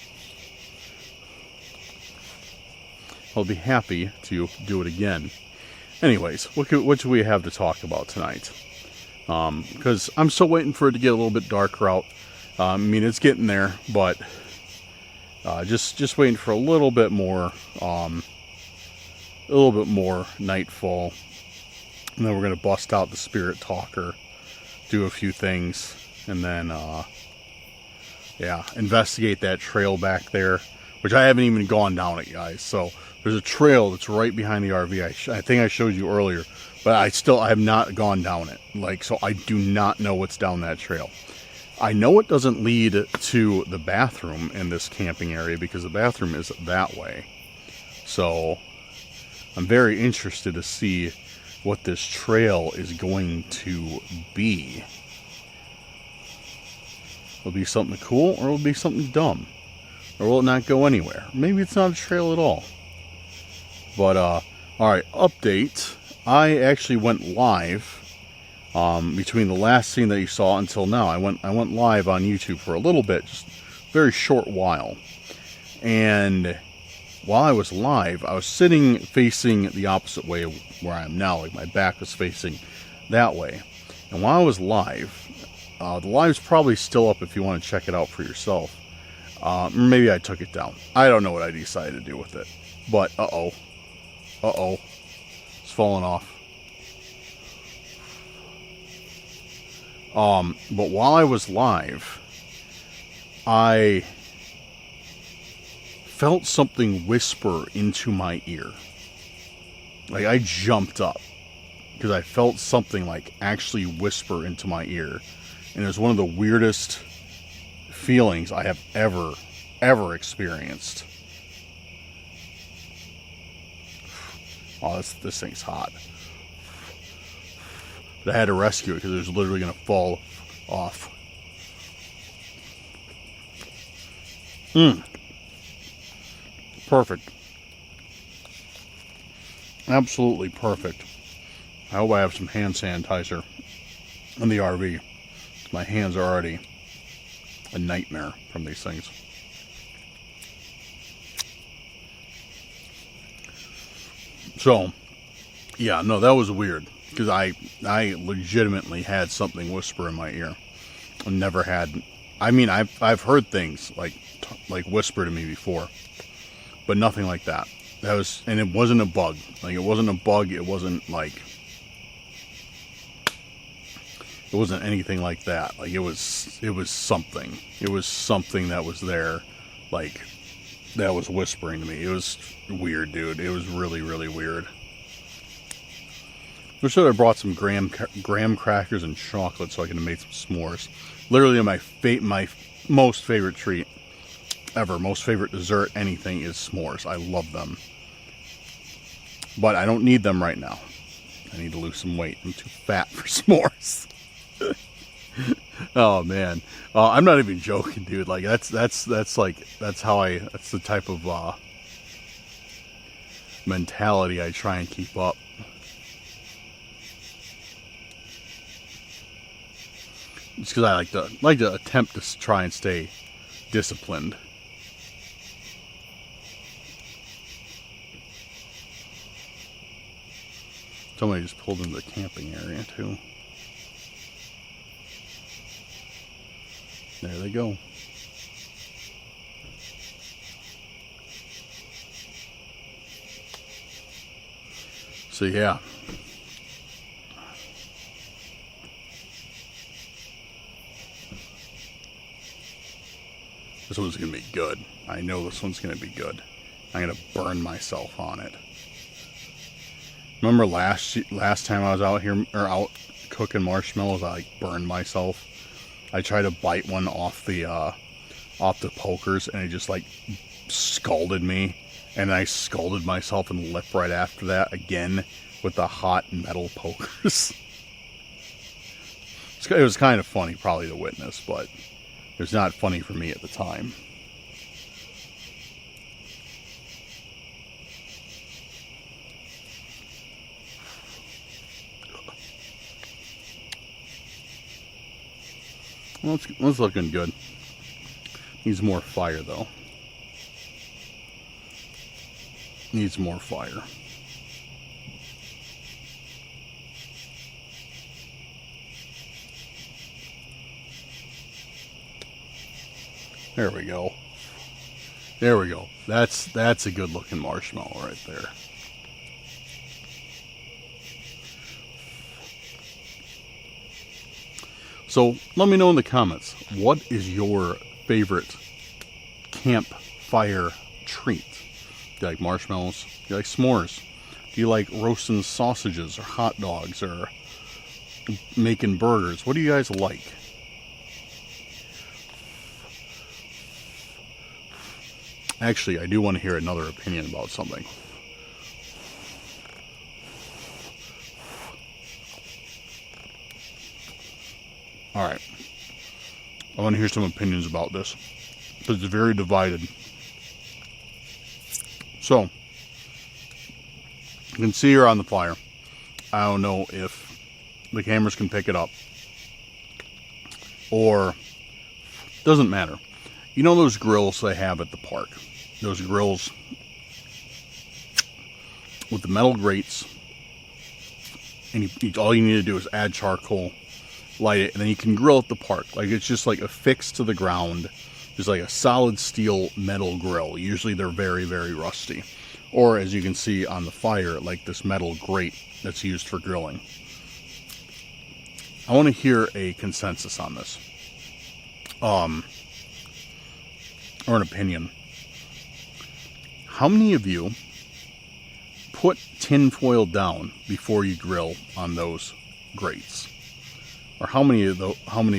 I'll be happy to do it again. Anyways, what do we have to talk about tonight? Because I'm still waiting for it to get a little bit darker out. I mean, it's getting there, but just waiting for a little bit more nightfall, and then we're gonna bust out the spirit talker, do a few things, and then investigate that trail back there, which I haven't even gone down it, guys. So there's a trail that's right behind the RV. I think I showed you earlier, but I have not gone down it. So I do not know what's down that trail. I know it doesn't lead to the bathroom in this camping area because the bathroom is that way. So I'm very interested to see what this trail is going to be. Will it be something cool, or will it be something dumb? Or will it not go anywhere? Maybe it's not a trail at all. But, alright, update. I actually went live between the last scene that you saw until now. I went live on YouTube for a little bit, just a very short while. And while I was live, I was sitting facing the opposite way of where I am now. Like my back was facing that way. And while I was live, the live's probably still up if you want to check it out for yourself. Maybe I took it down. I don't know what I decided to do with it. But, uh-oh. It's falling off. But while I was live, I felt something whisper into my ear. Like, I jumped up because I felt something like actually whisper into my ear. And it was one of the weirdest feelings I have ever experienced. Oh, this thing's hot. But I had to rescue it because it was literally going to fall off. Perfect. Absolutely perfect. I hope I have some hand sanitizer in the RV. My hands are already a nightmare from these things. So, yeah, no, that was weird. Because I legitimately had something whisper in my ear. I never had... I mean, I've heard things like whisper to me before. But nothing like that. That was... And it wasn't a bug. Like, it wasn't a bug. It wasn't like... It wasn't anything like that. Like, it was something. It was something that was there. Like, that was whispering to me. It was weird, dude. It was really, really weird. I should have brought some graham crackers and chocolate so I could have made some s'mores. Literally my most favorite treat ever, most favorite dessert, anything, is s'mores. I love them. But I don't need them right now. I need to lose some weight. I'm too fat for s'mores. Oh man, I'm not even joking, dude. Like that's the type of mentality I try and keep up. Just because I like to attempt to try and stay disciplined. Somebody just pulled into the camping area too. There they go. So yeah. This one's going to be good. I know this one's going to be good. I'm going to burn myself on it. Remember last time I was out here, or out cooking marshmallows, I burned myself. I tried to bite one off the pokers, and it just scalded me. And I scalded myself in the lip right after that again with the hot metal pokers. It was kind of funny probably to witness, but it was not funny for me at the time. Well, it's looking good. Needs more fire, though. Needs more fire. There we go. There we go. That's a good looking marshmallow right there. So let me know in the comments, what is your favorite campfire treat? Do you like marshmallows? Do you like s'mores? Do you like roasting sausages or hot dogs or making burgers? What do you guys like? Actually, I do want to hear another opinion about something. Alright. I want to hear some opinions about this, because it's very divided. So, you can see here on the fire. I don't know if the cameras can pick it up, or doesn't matter. You know those grills they have at the park? Those grills with the metal grates, and all you need to do is add charcoal, light it, and then you can grill at the park. Like, it's just like affixed to the ground. There's like a solid steel metal grill. Usually they're very, very rusty. Or, as you can see on the fire, like this metal grate that's used for grilling. I want to hear a consensus on this. Or an opinion. How many of you put tin foil down before you grill on those grates? Or how many of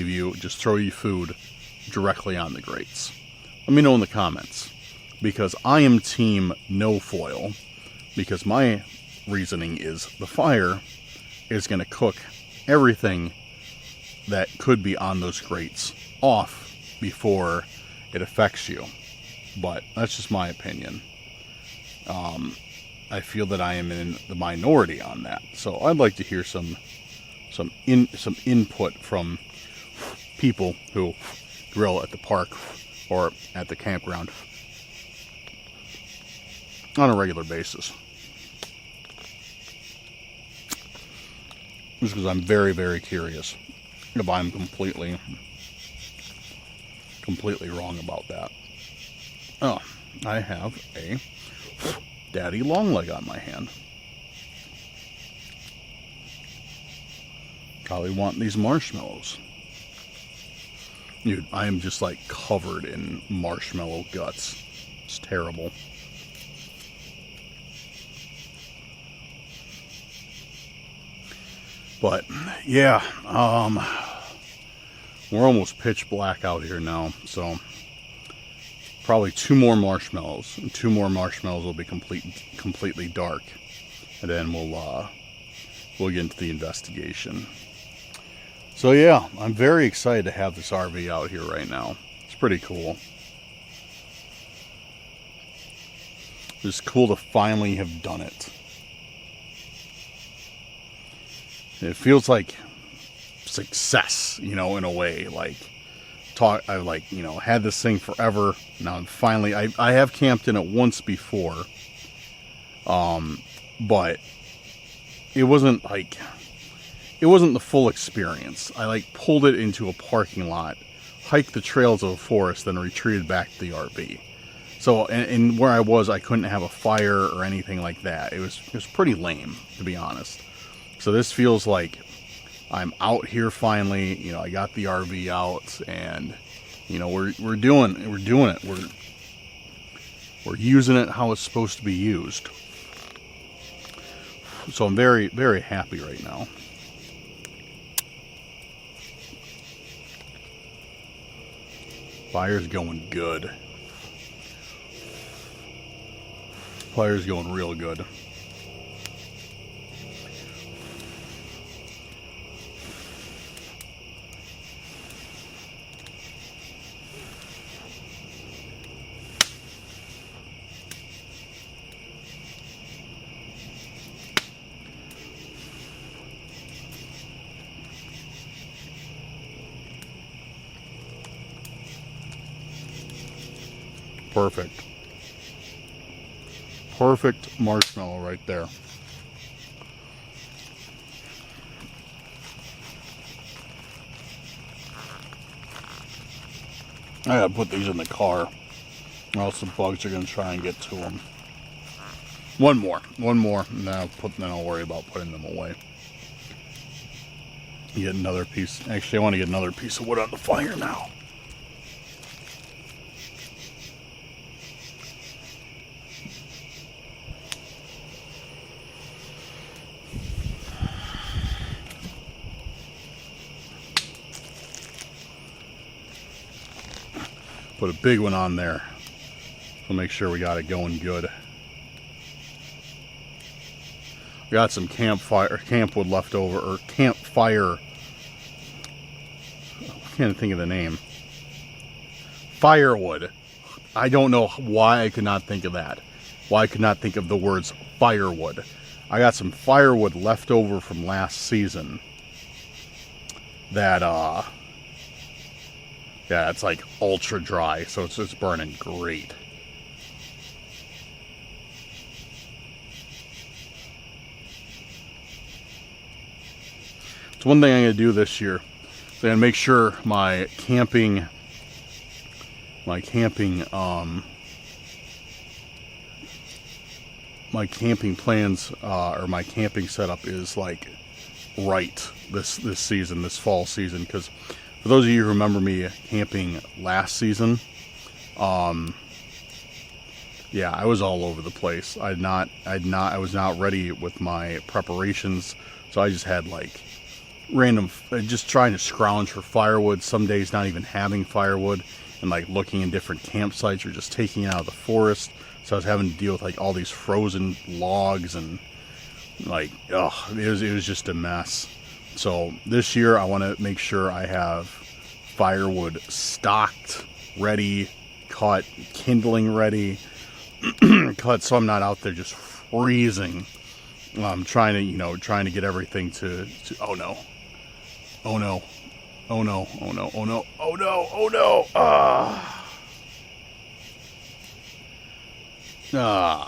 you just throw your food directly on the grates? Let me know in the comments, because I am team no foil, because my reasoning is the fire is going to cook everything that could be on those grates off before it affects you. But that's just my opinion. I feel that I am in the minority on that, so I'd like to hear some input from people who grill at the park or at the campground on a regular basis. Just because I'm very, very curious if I'm completely wrong about that. Oh, I have a daddy long leg on my hand. Probably want these marshmallows. Dude, I am just like covered in marshmallow guts. It's terrible. But yeah, we're almost pitch black out here now, so probably 2 more marshmallows, and 2 more marshmallows will be completely dark, and then we'll get into the investigation. So yeah, I'm very excited to have this RV out here right now. It's pretty cool. It's cool to finally have done it. It feels like success, you know, in a way. I've had this thing forever. Now I'm finally, I have camped in it once before. But it wasn't the full experience. I pulled it into a parking lot hiked the trails of the forest, then retreated back to the RV. So, and where I was, I couldn't have a fire or anything like that. It was pretty lame, to be honest. So this feels like I'm out here finally. You know, I got the RV out, and you know, we're doing it. We're using it how it's supposed to be used. So I'm very, very happy right now. Fire's going good. Fire's going real good. Perfect. Perfect marshmallow right there. I gotta put these in the car, or else the bugs are gonna try and get to them. One more, and then I'll worry about putting them away. Get another piece. Actually, I want to get another piece of wood on the fire now. Put a big one on there. We'll make sure we got it going good. Got some campwood left over, or campfire. I can't think of the name. Firewood. I don't know why I could not think of that. Why I could not think of the words firewood. I got some firewood left over from last season. That yeah, it's like ultra dry, so it's just burning great. It's one thing I'm gonna do this year. So I'm gonna make sure my camping plans or my camping setup is like right this season, this fall season, because for those of you who remember me camping last season, yeah, I was all over the place. I was not ready with my preparations, so I just had like random, just trying to scrounge for firewood. Some days not even having firewood, and like looking in different campsites or just taking it out of the forest. So I was having to deal with like all these frozen logs and like, oh, it was just a mess. So this year I want to make sure I have firewood stocked, ready, cut, kindling ready, cut, so I'm not out there just freezing. I'm trying to get everything to oh no, oh no, oh no, oh no, oh no, oh no, oh no,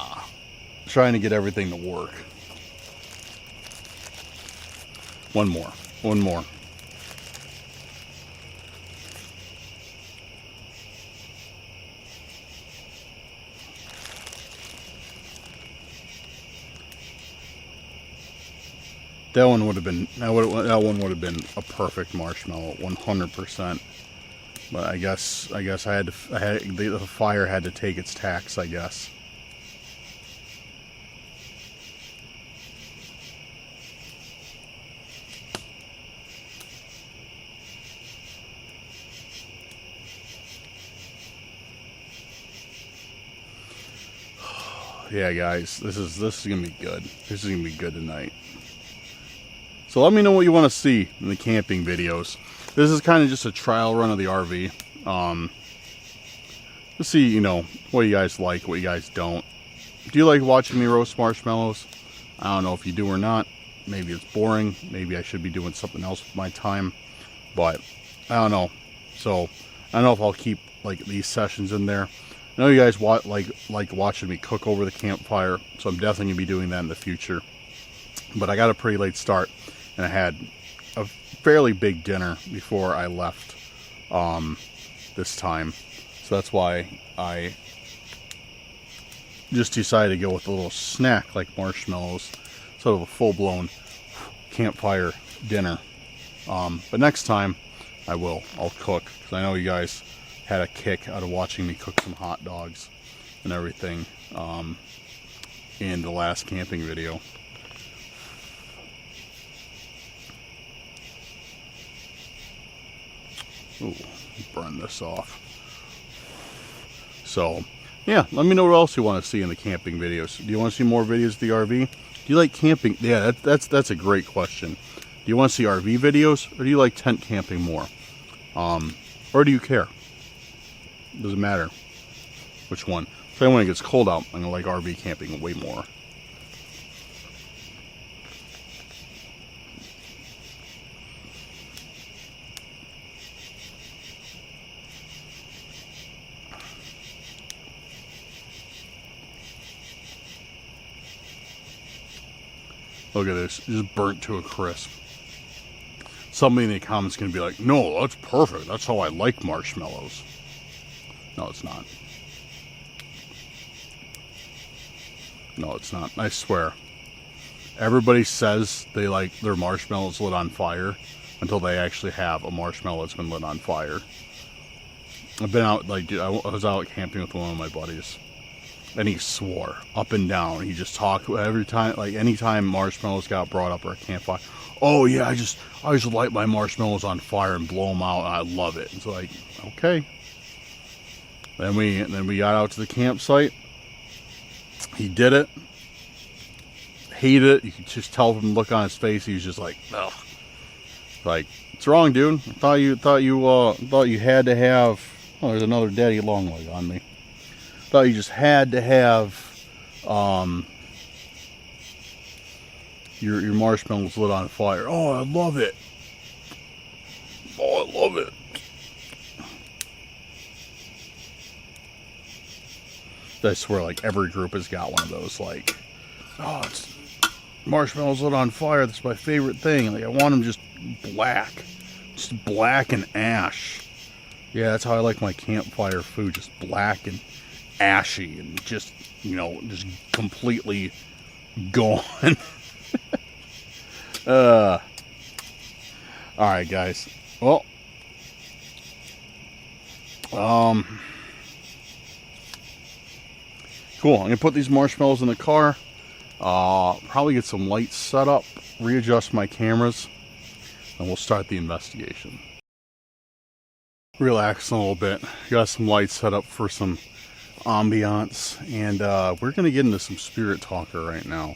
trying to get everything to work. One more. That one would have been a perfect marshmallow, 100%. But I guess the fire had to take its tax, I guess. Yeah, guys, this is gonna be good. This is gonna be good tonight. So let me know what you want to see in the camping videos. This is kind of just a trial run of the RV. Let's see, what you guys like, what you guys don't. Do you like watching me roast marshmallows? I don't know if you do or not. Maybe it's boring. Maybe I should be doing something else with my time. But I don't know. So I don't know if I'll keep like these sessions in there. I know you guys like watching me cook over the campfire, so I'm definitely gonna be doing that in the future. But I got a pretty late start, and I had a fairly big dinner before I left this time. So that's why I just decided to go with a little snack like marshmallows instead of a full-blown campfire dinner. But next time I'll cook, because I know you guys had a kick out of watching me cook some hot dogs and everything in the last camping video. Ooh, burn this off. So, yeah, let me know what else you want to see in the camping videos. Do you want to see more videos of the RV? Do you like camping? Yeah, that's a great question. Do you want to see RV videos, or do you like tent camping more? Or do you care? Doesn't matter which one. So when it gets cold out, I'm gonna like RV camping way more. Look at this, just burnt to a crisp. Somebody in the comments going to be like, no, that's perfect. That's how I like marshmallows. No, it's not. No, it's not. I swear. Everybody says they like their marshmallows lit on fire until they actually have a marshmallow that's been lit on fire. I've been out, like, I was out camping with one of my buddies, and he swore up and down. He just talked every time, like anytime marshmallows got brought up or a campfire. Oh yeah, I just light my marshmallows on fire and blow them out, and I love it. It's like, okay. Then we got out to the campsite. He did it. Hated it. You could just tell from the look on his face. He was just like, ugh. Like, what's wrong, dude? I thought you had to have. Oh, there's another daddy long leg on me. Thought you just had to have your marshmallows lit on fire. Oh, I love it. Oh, I love it. I swear, like, every group has got one of those, like, oh, it's marshmallows lit on fire. That's my favorite thing. Like, I want them just black and ash. Yeah, that's how I like my campfire food, just black and ashy and just, you know, just completely gone. Alright, guys. Well, cool. I'm gonna put these marshmallows in the car, probably get some lights set up, readjust my cameras, and we'll start the investigation. Relaxing a little bit. Got some lights set up for some ambiance, and we're gonna get into some spirit talker right now.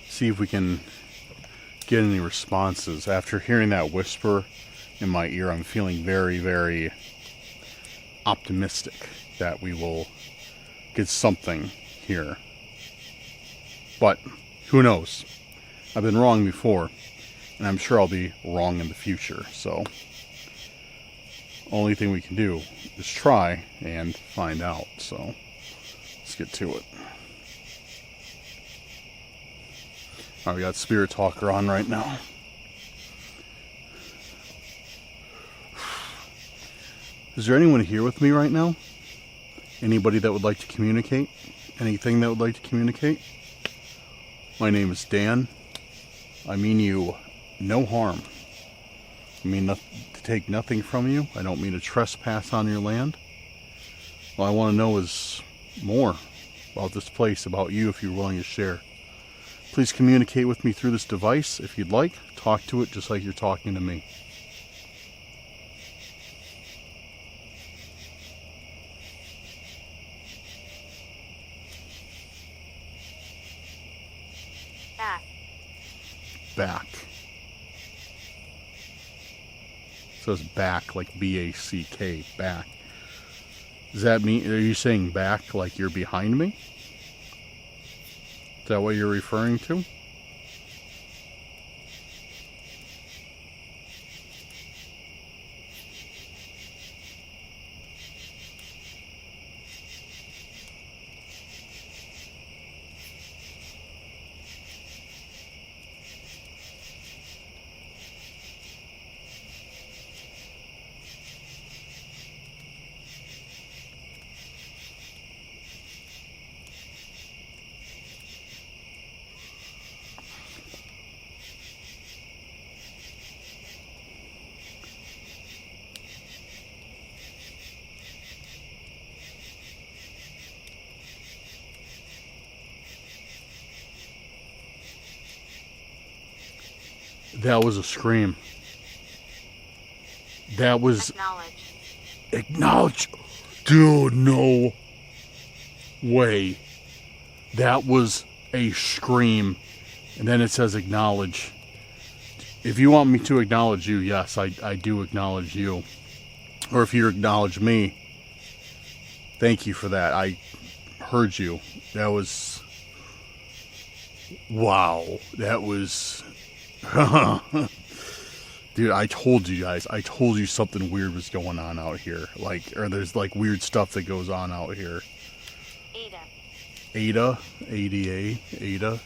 See if we can get any responses. After hearing that whisper in my ear, I'm feeling very, very optimistic that we will get something here. But who knows? I've been wrong before, and I'm sure I'll be wrong in the future. So only thing we can do is try and find out. So let's get to it. Alright, we got Spirit Talker on right now. Is there anyone here with me right now? Anybody that would like to communicate? Anything that would like to communicate? My name is Dan. I mean you no harm. I mean to take nothing from you. I don't mean to trespass on your land. All I want to know is more about this place, about you, if you're willing to share. Please communicate with me through this device if you'd like. Talk to it just like you're talking to me. Back. It says back, like B-A-C-K, back. Does that mean, are you saying back like you're behind me? Is that what you're referring to? That was a scream. That was... Acknowledge. Acknowledge. Dude, no way. That was a scream. And then it says acknowledge. If you want me to acknowledge you, yes, I do acknowledge you. Or if you acknowledge me, thank you for that. I heard you. That was... Wow. That was... Dude, I told you guys. I told you something weird was going on out here. Like, or there's like weird stuff that goes on out here. Ada. Ada? ADA? Ada?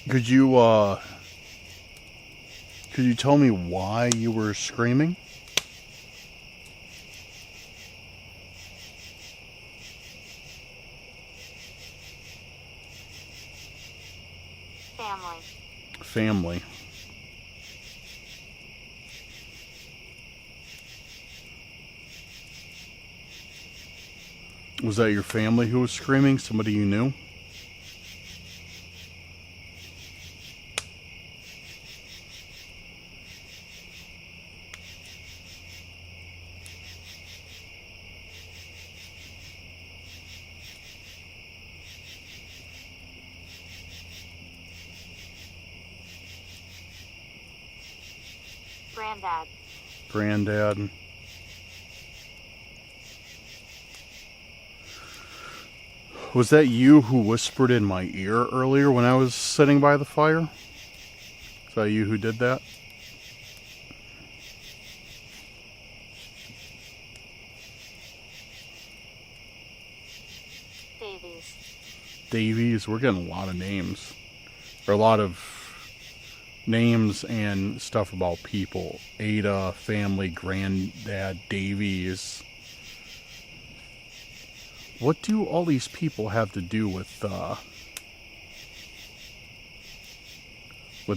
Could you tell me why you were screaming? Family. Family. Was that your family who was screaming? Somebody you knew? Granddad. Granddad. Was that you who whispered in my ear earlier when I was sitting by the fire? Is that you who did that? Davies. Davies. We're getting a lot of names. Or a lot of names and stuff about people. Ada, family, granddad, Davies. What do all these people have to do with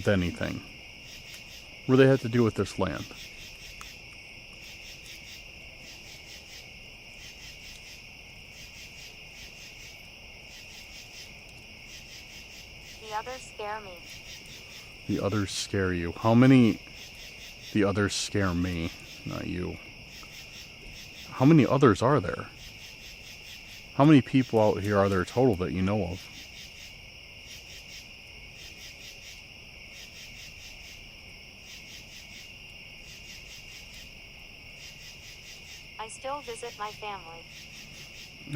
anything? What do they have to do with this land? The others scare me. The others scare you. How many... The others scare me, not you. How many others are there? How many people out here are there total that you know of? I still visit my family.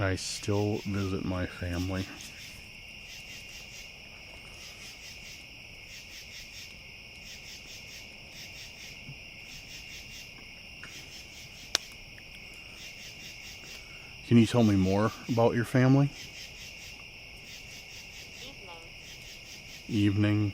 I still visit my family. Can you tell me more about your family? Evening. Evening.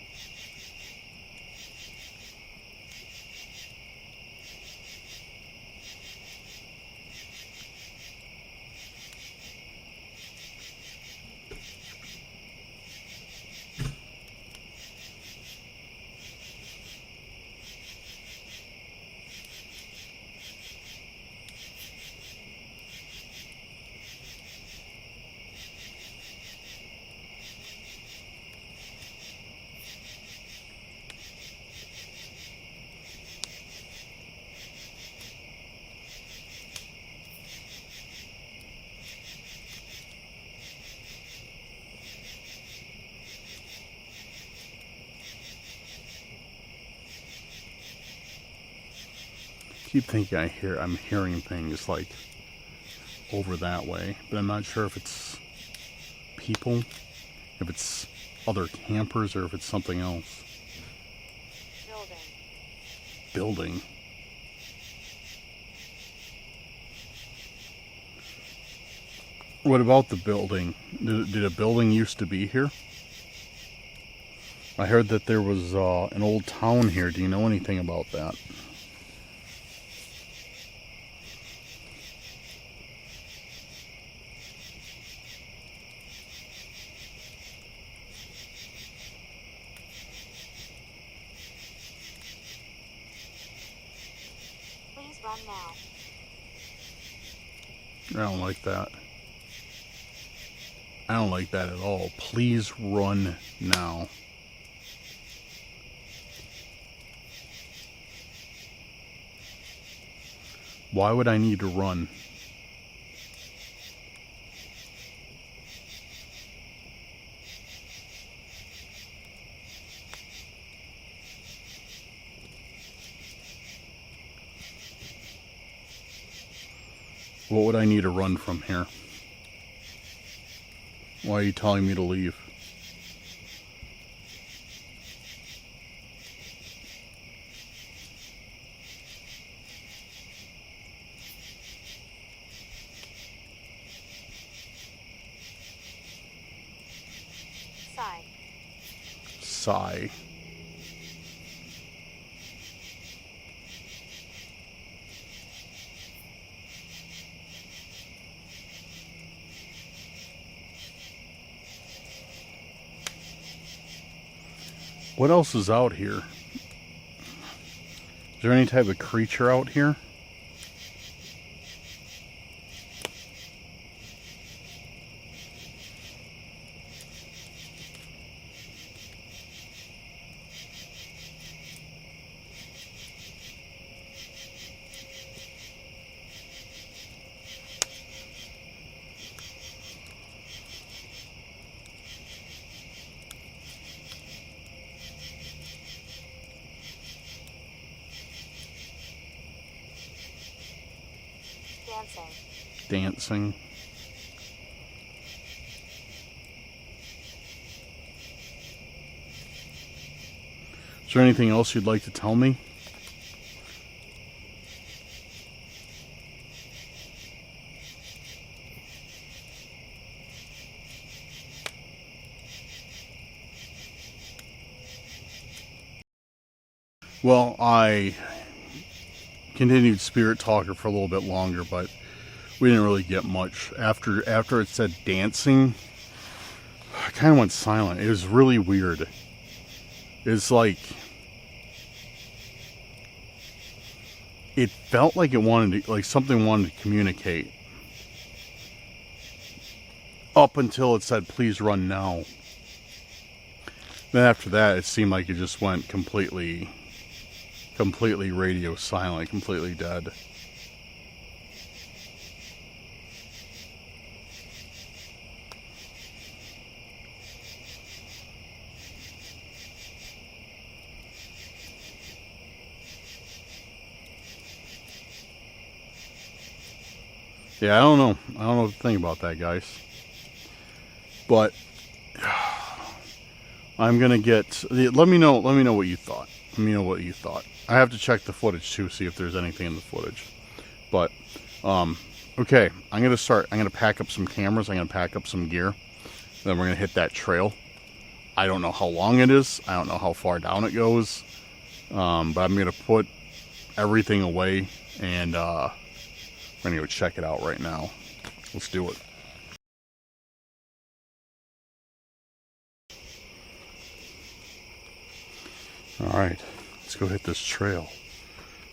Keep thinking I'm hearing things like over that way, but I'm not sure if it's people, if it's other campers, or if it's something else. Building. What about the building? Did a building used to be here? I heard that there was an old town here. Do you know anything about that? Please run now. I don't like that. I don't like that at all. Please run now. Why would I need to run? What would I need to run from here? Why are you telling me to leave? Sigh. Sigh. What else is out here? Is there any type of creature out here? Dancing. Dancing. Is there anything else you'd like to tell me? Well, I continued Spirit Talker for a little bit longer, but we didn't really get much. After it said dancing, I kind of went silent. It was really weird. It's like, it felt like it wanted to, like something wanted to communicate. Up until it said, please run now. Then after that, it seemed like it just went completely radio silent, completely dead. Yeah, I don't know what to think about that, guys. But I'm gonna get. Let me know what you thought. Let me know what you thought. I have to check the footage too, see if there's anything in the footage. But okay, I'm gonna pack up some cameras. I'm gonna pack up some gear. Then we're gonna hit that trail. I don't know how long it is. I don't know how far down it goes. But I'm gonna put everything away and we're gonna go check it out right now. Let's do it. Alright, let's go hit this trail.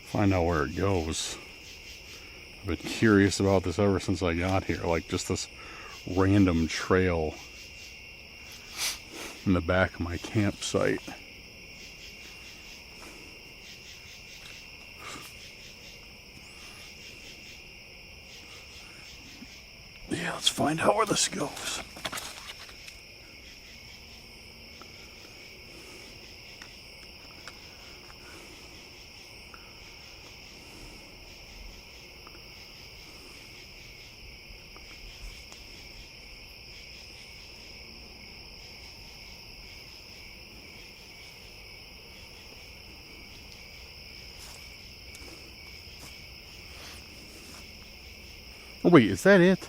Find out where it goes. I've been curious about this ever since I got here. Like just this random trail in the back of my campsite. Yeah, let's find out where this goes. Oh wait, is that it?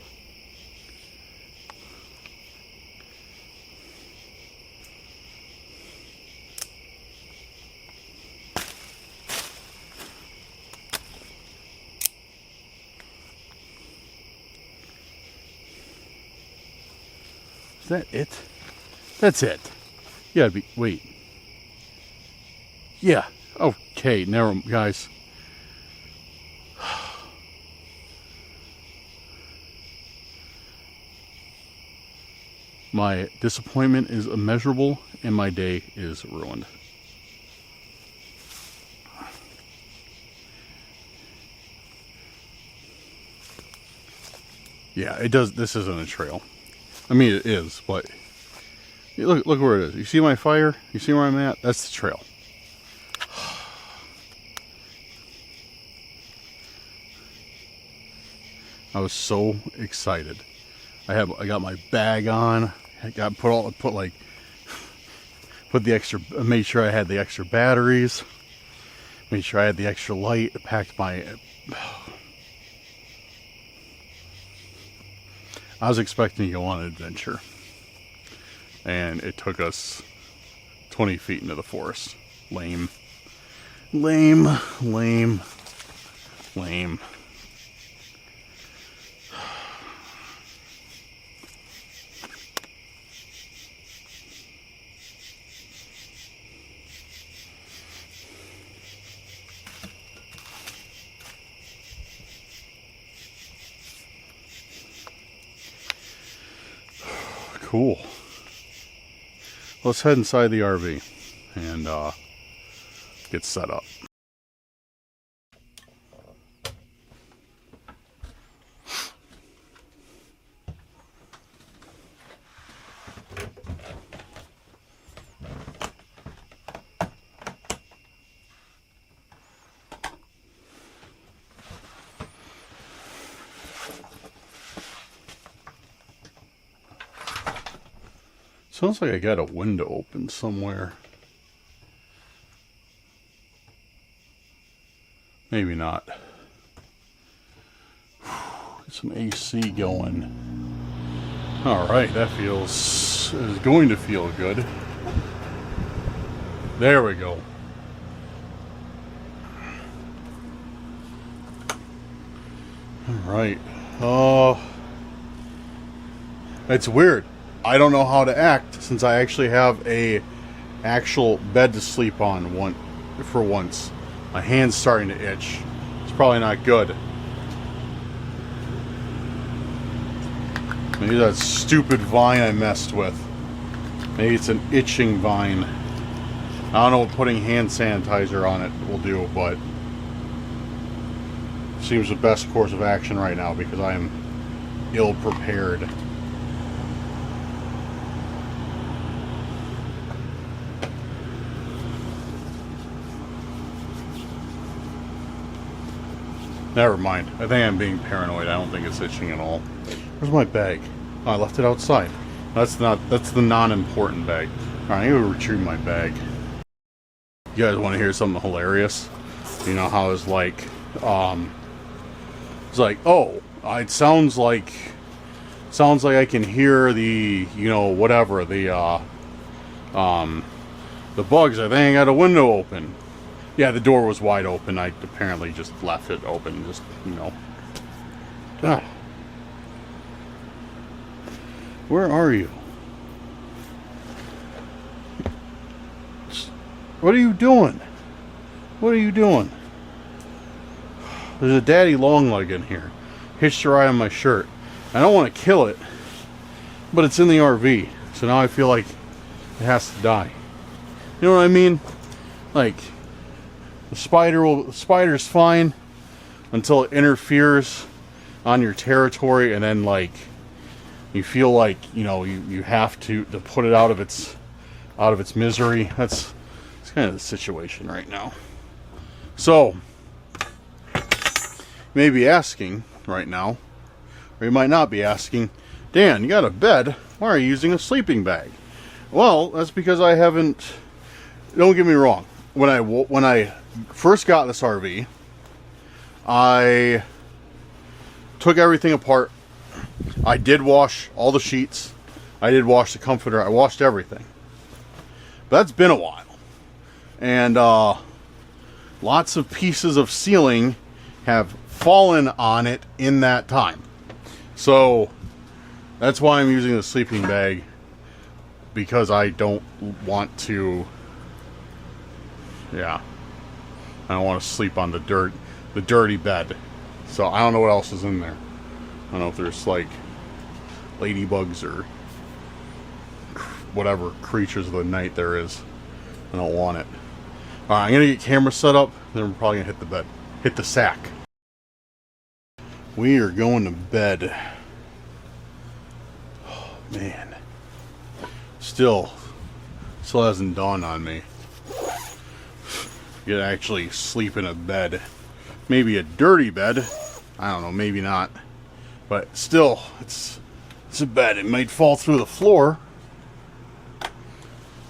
Is that it? That's it. You gotta be, wait. Yeah, okay, never, guys. My disappointment is immeasurable and my day is ruined. Yeah, it does. This isn't a trail. I mean, it is, but look where it is. You see my fire? You see where I'm at? That's the trail. I was so excited. I got my bag on. I made sure I had the extra batteries. Made sure I had the extra light. I packed my. I was expecting to go on an adventure, and it took us 20 feet into the forest. Lame. Lame. Lame. Lame. Cool. Let's head inside the RV and get set up. Sounds like I got a window open somewhere. Maybe not. Get some AC going. Alright, that is going to feel good. There we go. Alright. It's weird. I don't know how to act since I actually have a actual bed to sleep on for once. My hand's starting to itch. It's probably not good. Maybe that stupid vine I messed with. Maybe it's an itching vine. I don't know what putting hand sanitizer on it will do, but it seems the best course of action right now because I am ill prepared. Never mind. I think I'm being paranoid. I don't think it's itching at all. Where's my bag? Oh, I left it outside. That's the non-important bag. Alright, I'm gonna retrieve my bag. You guys want to hear something hilarious? You know how it's like, oh, it sounds like I can hear the, whatever, the bugs. I think I got a window open. Yeah, the door was wide open. I apparently just left it open. Just, Where are you? What are you doing? What are you doing? There's a daddy long-leg in here. Hitched right on my shirt. I don't want to kill it, but it's in the RV. So now I feel like it has to die. You know what I mean? Like, the spider's fine until it interferes on your territory, and then you feel like you have to put it out of its misery. It's kind of the situation right now. So you may be asking right now, or you might not be asking, Dan, you got a bed, why are you using a sleeping bag? Well, that's because I haven't. Don't get me wrong. When I first got this RV, I took everything apart. I did wash all the sheets. I did wash the comforter. I washed everything. But that's been a while. And lots of pieces of ceiling have fallen on it in that time. So that's why I'm using the sleeping bag, because I don't want to. Yeah, I don't want to sleep on the dirty bed. So I don't know what else is in there. I don't know if there's like ladybugs or whatever creatures of the night there is. I don't want it. Alright, I'm gonna get camera set up, then we're probably gonna hit the bed. Hit the sack. We are going to bed. Oh, man. Still hasn't dawned on me. You actually sleep in a bed. Maybe a dirty bed. I don't know, maybe not. But still, it's a bed. It might fall through the floor.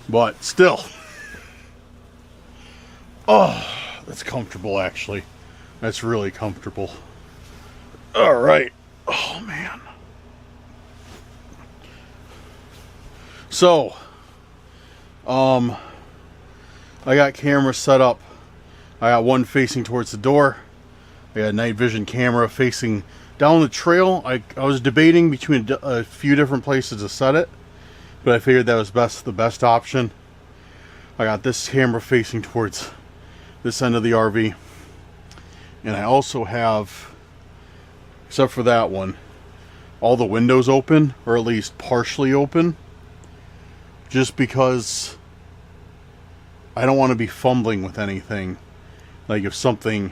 But still. Oh, that's comfortable actually. That's really comfortable. Alright. Oh man. So, I got cameras set up. I got one facing towards the door. I got a night vision camera facing down the trail. I was debating between a few different places to set it, but I figured that was the best option. I got this camera facing towards this end of the RV, and I also have, except for that one, all the windows open, or at least partially open, just because I don't want to be fumbling with anything. Like if something,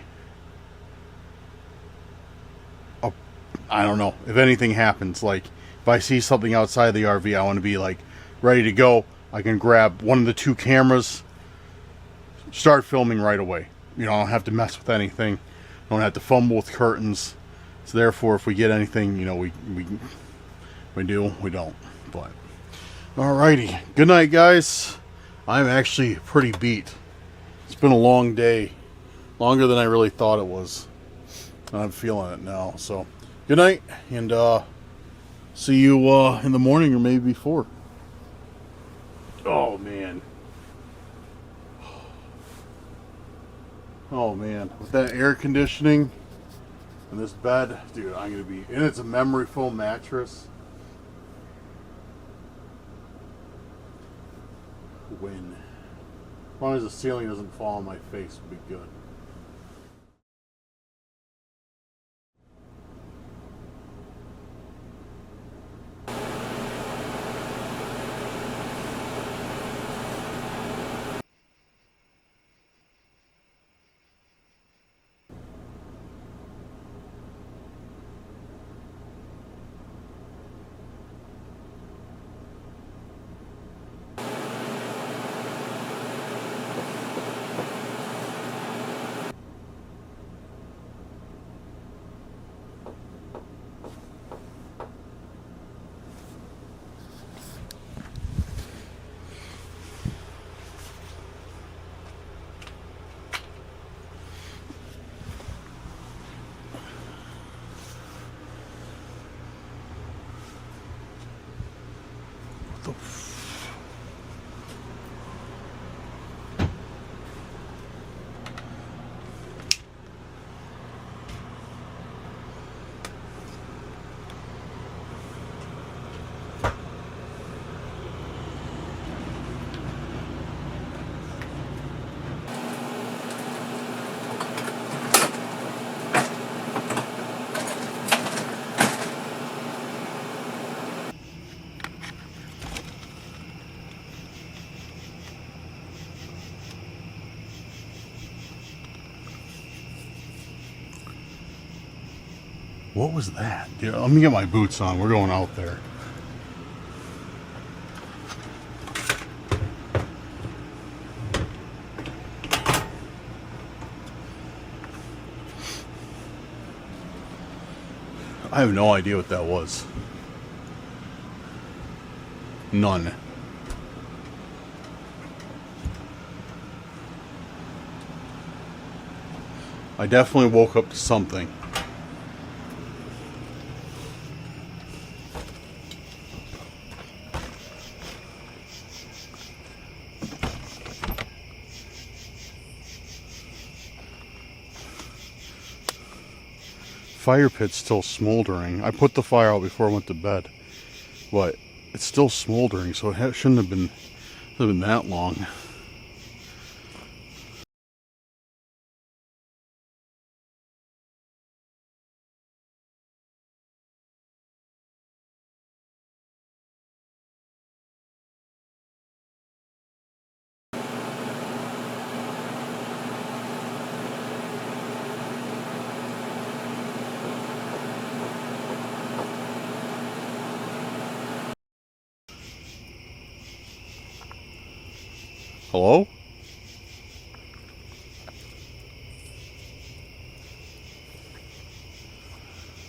I don't know, if anything happens, like if I see something outside the RV, I want to be like ready to go. I can grab one of the two cameras, start filming right away. You know, I don't have to mess with anything. I don't have to fumble with curtains. So therefore, if we get anything, you know, we do, we don't. But alrighty, good night, guys. I'm actually pretty beat. It's been a long day, longer than I really thought it was. I'm feeling it now. So good night, and see you in the morning or maybe before. Oh man. Oh man, with that air conditioning and this bed, dude, I'm gonna be, and it's a memory foam mattress. Win. As long as the ceiling doesn't fall on my face, will be good. What was that? Dude, let me get my boots on. We're going out there. I have no idea what that was. None. I definitely woke up to something. Fire pit's still smoldering. I put the fire out before I went to bed, but it's still smoldering, so it shouldn't have been that long. Hello?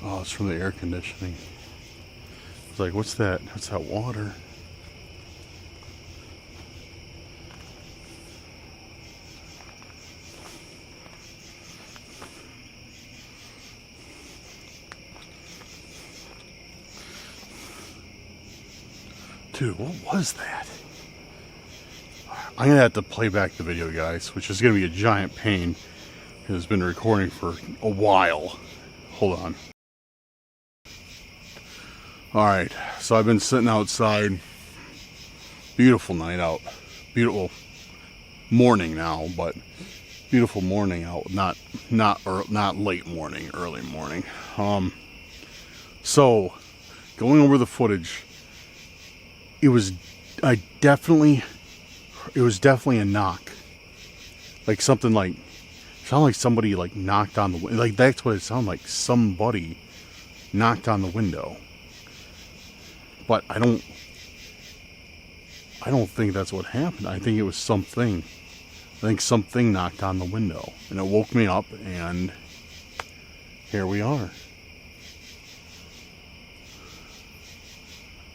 Oh, it's from the air conditioning. It's like, what's that? What's that water? Dude, what was that? I'm going to have to play back the video, guys, which is going to be a giant pain. It's been recording for a while. Hold on. Alright, so I've been sitting outside. Beautiful night out. Beautiful morning now, but beautiful morning out. Not late morning, early morning. So, going over the footage, it was definitely a knock. Like something like, sounded like somebody like knocked on the window. Like that's what it sounded like. Somebody knocked on the window. But I don't think that's what happened. I think it was something. I think something knocked on the window. And it woke me up, and here we are.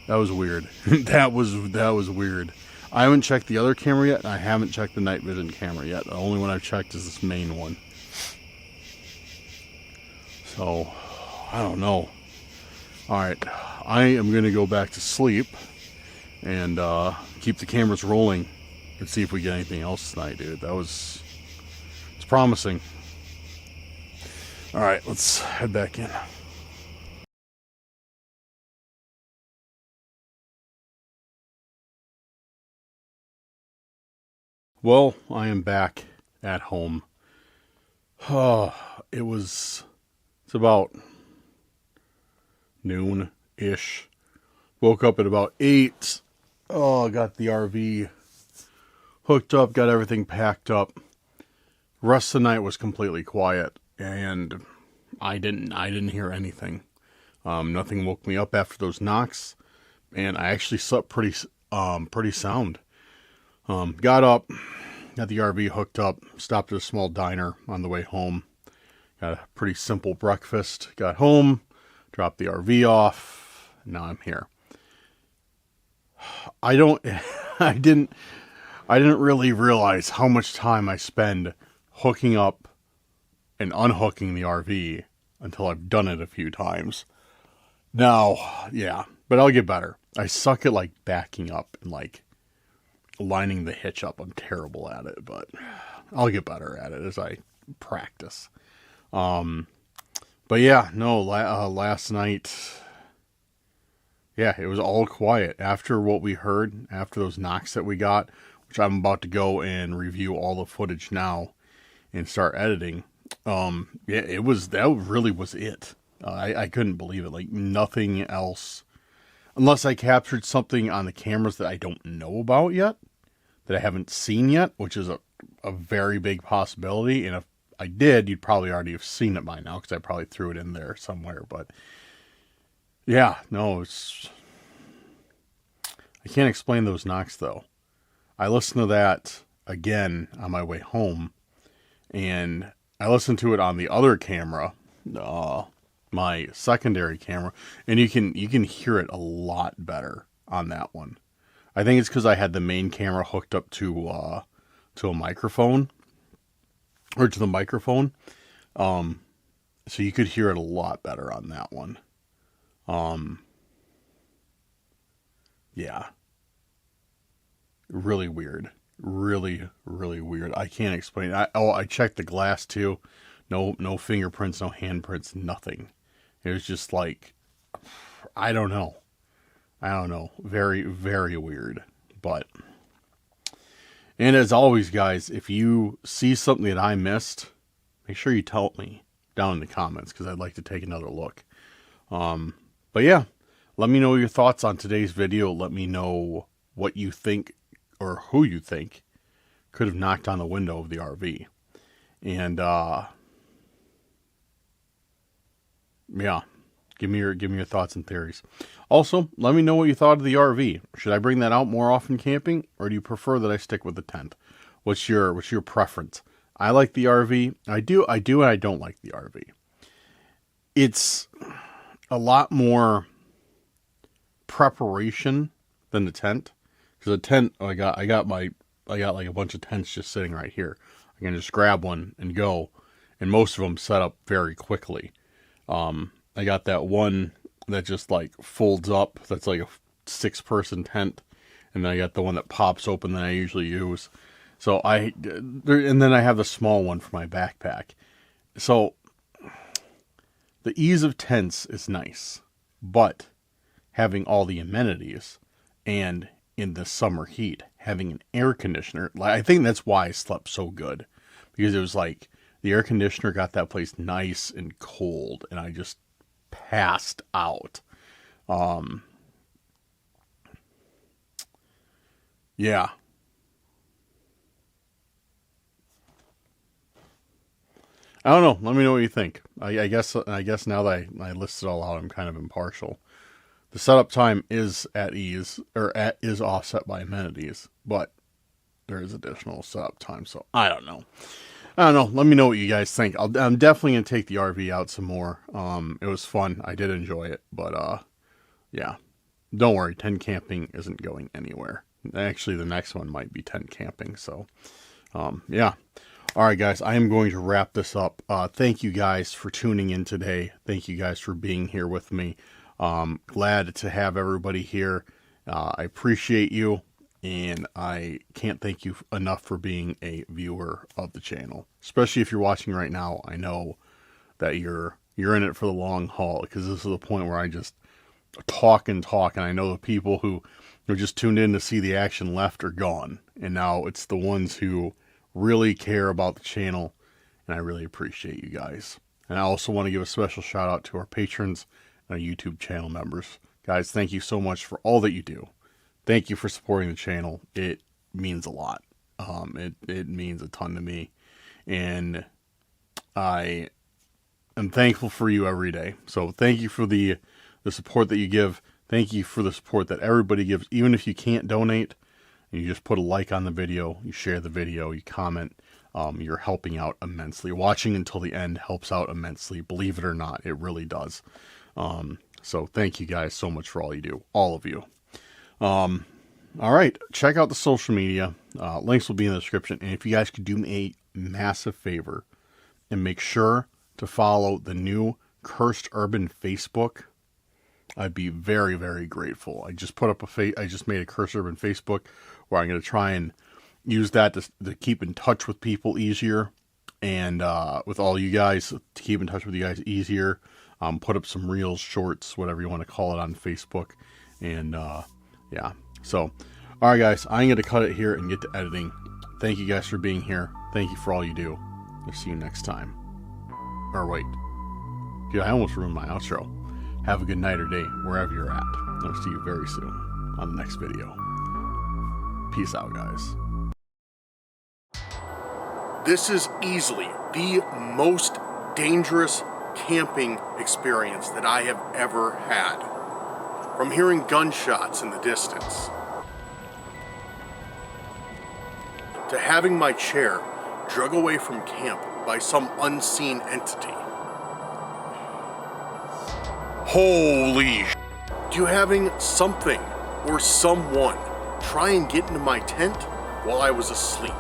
That was weird. that was weird. I haven't checked the other camera yet, and I haven't checked the night vision camera yet. The only one I've checked is this main one. So, I don't know. Alright, I am going to go back to sleep and keep the cameras rolling and see if we get anything else tonight, dude. It's promising. Alright, let's head back in. Well, I am back at home. It's about noon-ish. Woke up at about 8. Got the RV hooked up, got everything packed up. Rest of the night was completely quiet, and I didn't hear anything. Nothing woke me up after those knocks, and I actually slept pretty sound. Got up, got the RV hooked up, stopped at a small diner on the way home. Got a pretty simple breakfast. Got home, dropped the RV off. Now I'm here. I didn't really realize how much time I spend hooking up and unhooking the RV until I've done it a few times. Now, yeah, but I'll get better. I suck at like backing up and like lining the hitch up. I'm terrible at it, but I'll get better at it as I practice. But yeah, no, last night, yeah, it was all quiet after what we heard, after those knocks that we got, which I'm about to go and review all the footage now and start editing. Yeah, that really was it. I couldn't believe it. Like nothing else, unless I captured something on the cameras that I don't know about yet, that I haven't seen yet, which is a very big possibility. And if I did, you'd probably already have seen it by now, because I probably threw it in there somewhere. But yeah, no, I can't explain those knocks though. I listened to that again on my way home, and I listened to it on the other camera, my secondary camera, and you can hear it a lot better on that one. I think it's because I had the main camera hooked up to a microphone, or to the microphone. So you could hear it a lot better on that one. Yeah. Really weird. Really, really weird. I can't explain it. I checked the glass too. No fingerprints, no handprints, nothing. It was just like, I don't know. Very, very weird. But, and as always, guys, if you see something that I missed, make sure you tell me down in the comments, because I'd like to take another look. But yeah, let me know your thoughts on today's video. Let me know what you think, or who you think could have knocked on the window of the RV. And, yeah, Give me your thoughts and theories. Also, let me know what you thought of the RV. Should I bring that out more often camping, or do you prefer that I stick with the tent? What's your preference? I like the RV. I do, and I don't like the RV. It's a lot more preparation than the tent. Because the tent, I got like a bunch of tents just sitting right here. I can just grab one and go, and most of them set up very quickly. I got that one that just like folds up. That's like a 6-person tent, and then I got the one that pops open that I usually use. So and then I have the small one for my backpack. So the ease of tents is nice, but having all the amenities and in the summer heat, having an air conditioner, I think that's why I slept so good, because it was like the air conditioner got that place nice and cold, and I just passed out. Yeah. I don't know. Let me know what you think. I guess now that I listed it all out, I'm kind of impartial. The setup time is is offset by amenities, but there is additional setup time. So I don't know. Let me know what you guys think. I'm definitely going to take the RV out some more. It was fun. I did enjoy it, but yeah, don't worry. Tent camping isn't going anywhere. Actually, the next one might be tent camping. So, yeah. All right, guys, I am going to wrap this up. Thank you guys for tuning in today. Thank you guys for being here with me. Glad to have everybody here. I appreciate you. And I can't thank you enough for being a viewer of the channel, especially if you're watching right now. I know that you're in it for the long haul, because this is the point where I just talk, and I know the people who just tuned in to see the action left are gone, and now it's the ones who really care about the channel, and I really appreciate you guys. And I also want to give a special shout out to our patrons and our YouTube channel members. Guys, thank you so much for all that you do. Thank you for supporting the channel. It means a lot. It means a ton to me. And I am thankful for you every day. So thank you for the support that you give. Thank you for the support that everybody gives. Even if you can't donate, you just put a like on the video, you share the video, you comment, you're helping out immensely. Watching until the end helps out immensely. Believe it or not, it really does. So thank you guys so much for all you do. All of you. All right, check out the social media. Links will be in the description. And if you guys could do me a massive favor and make sure to follow the new Cursed Urban Facebook, I'd be very, very grateful. I just put up I just made a Cursed Urban Facebook where I'm going to try and use that to keep in touch with people easier, and with all you guys, to keep in touch with you guys easier. Put up some reels, shorts, whatever you want to call it, on Facebook, and yeah. So, all right, guys, I'm going to cut it here and get to editing. Thank you guys for being here. Thank you for all you do. I'll see you next time. Or wait. Dude, I almost ruined my outro. Have a good night or day, wherever you're at. I'll see you very soon on the next video. Peace out, guys. This is easily the most dangerous camping experience that I have ever had. From hearing gunshots in the distance, to having my chair drug away from camp by some unseen entity. Holy sh**. To having something or someone try and get into my tent while I was asleep.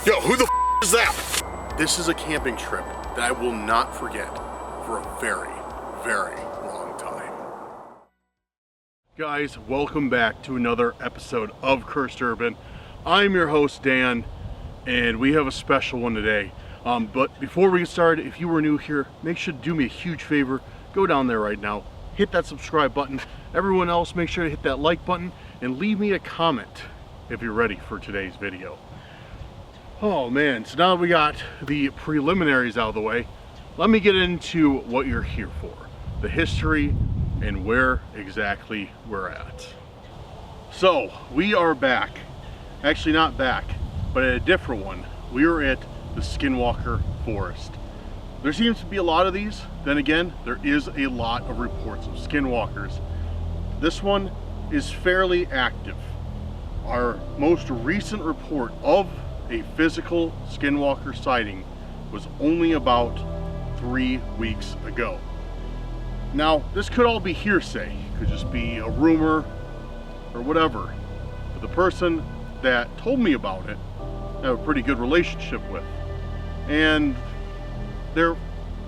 Yo, who the f*** is that? This is a camping trip that I will not forget for a very, very long time. Guys, welcome back to another episode of Cursed Urban. I'm your host, Dan, and we have a special one today. But before we get started, if you were new here, make sure to do me a huge favor. Go down there right now, hit that subscribe button. Everyone else, make sure to hit that like button and leave me a comment if you're ready for today's video. Oh man, so now that we got the preliminaries out of the way, let me get into what you're here for. The history and where exactly we're at. So, we are back. Actually not back, but at a different one. we are at the Skinwalker Forest. There seems to be a lot of these. Then again, there is a lot of reports of skinwalkers. This one is fairly active. Our most recent report of a physical skinwalker sighting was only about 3 weeks ago. Now, this could all be hearsay. It could just be a rumor or whatever. But the person that told me about it, I have a pretty good relationship with. And they're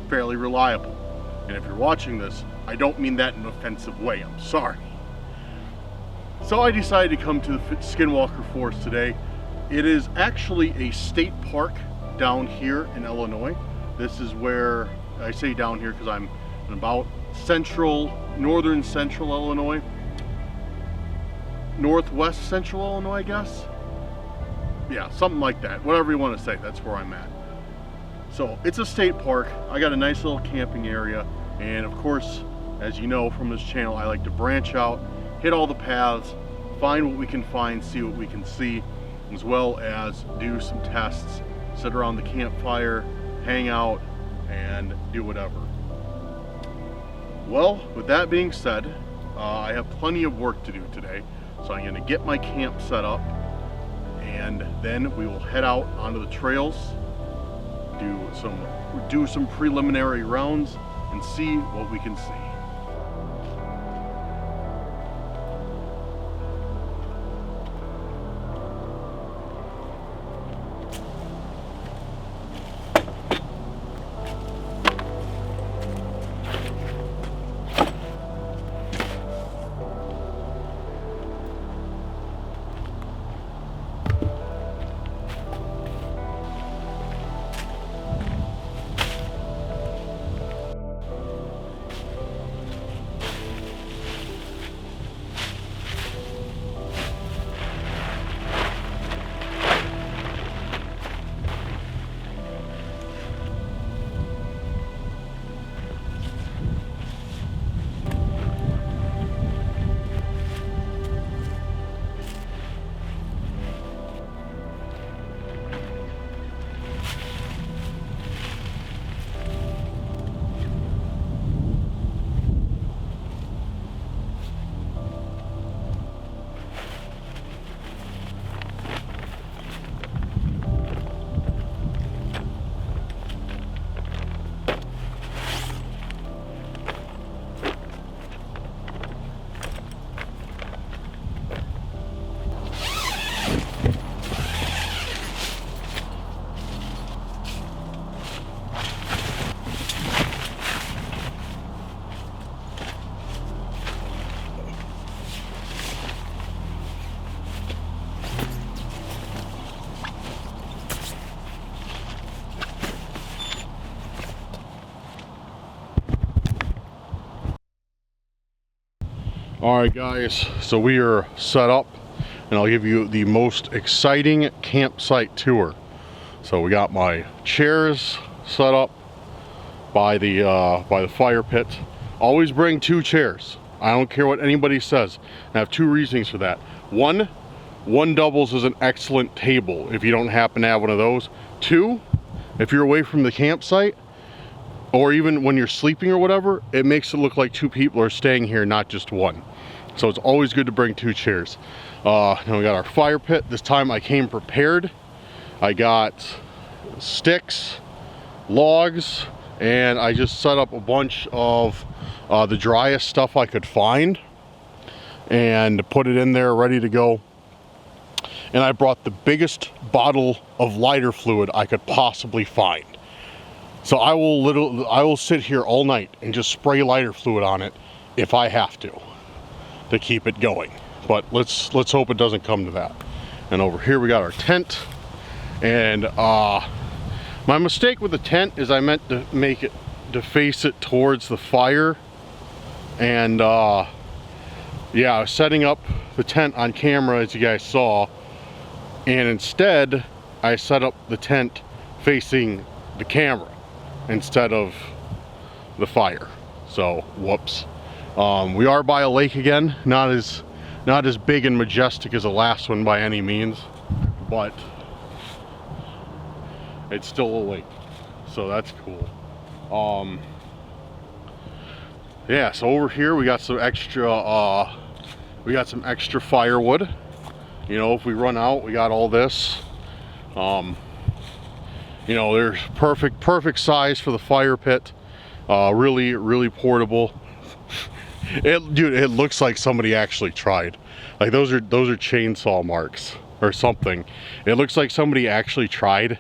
fairly reliable. And if you're watching this, I don't mean that in an offensive way. I'm sorry. So I decided to come to the Skinwalker Forest today. It is actually a state park down here in Illinois. This is where, I say down here because I'm in about northern central Illinois. Northwest central Illinois, I guess. Yeah, something like that. Whatever you want to say, that's where I'm at. So it's a state park. I got a nice little camping area. And of course, as you know from this channel, I like to branch out, hit all the paths, find what we can find, see what we can see, as well as do some tests, sit around the campfire, hang out, and do whatever. Well, with that being said, I have plenty of work to do today. So I'm gonna get my camp set up, and then we will head out onto the trails, do some preliminary rounds, and see what we can see. Alright guys, so we are set up, and I'll give you the most exciting campsite tour. So we got my chairs set up by the fire pit. Always bring 2 chairs. I don't care what anybody says. I have 2 reasons for that. One doubles as an excellent table if you don't happen to have one of those. 2, if you're away from the campsite, or even when you're sleeping or whatever, it makes it look like 2 people are staying here, not just 1. So it's always good to bring 2 chairs. Now we got our fire pit. This time I came prepared. I got sticks, logs, and I just set up a bunch of the driest stuff I could find and put it in there ready to go. And I brought the biggest bottle of lighter fluid I could possibly find. So I will sit here all night and just spray lighter fluid on it if I have to keep it going. But let's hope it doesn't come to that. And over here we got our tent. And my mistake with the tent is I meant to make it to face it towards the fire. And yeah, I was setting up the tent on camera as you guys saw, and instead I set up the tent facing the camera instead of the fire. So whoops. We are by a lake again, not as big and majestic as the last one by any means, but it's still a lake, so that's cool. Yeah, so over here we got some extra firewood. You know, if we run out, we got all this. You know, there's perfect size for the fire pit. Really portable. Dude, it looks like somebody actually tried. Like those are chainsaw marks or something. It looks like somebody actually tried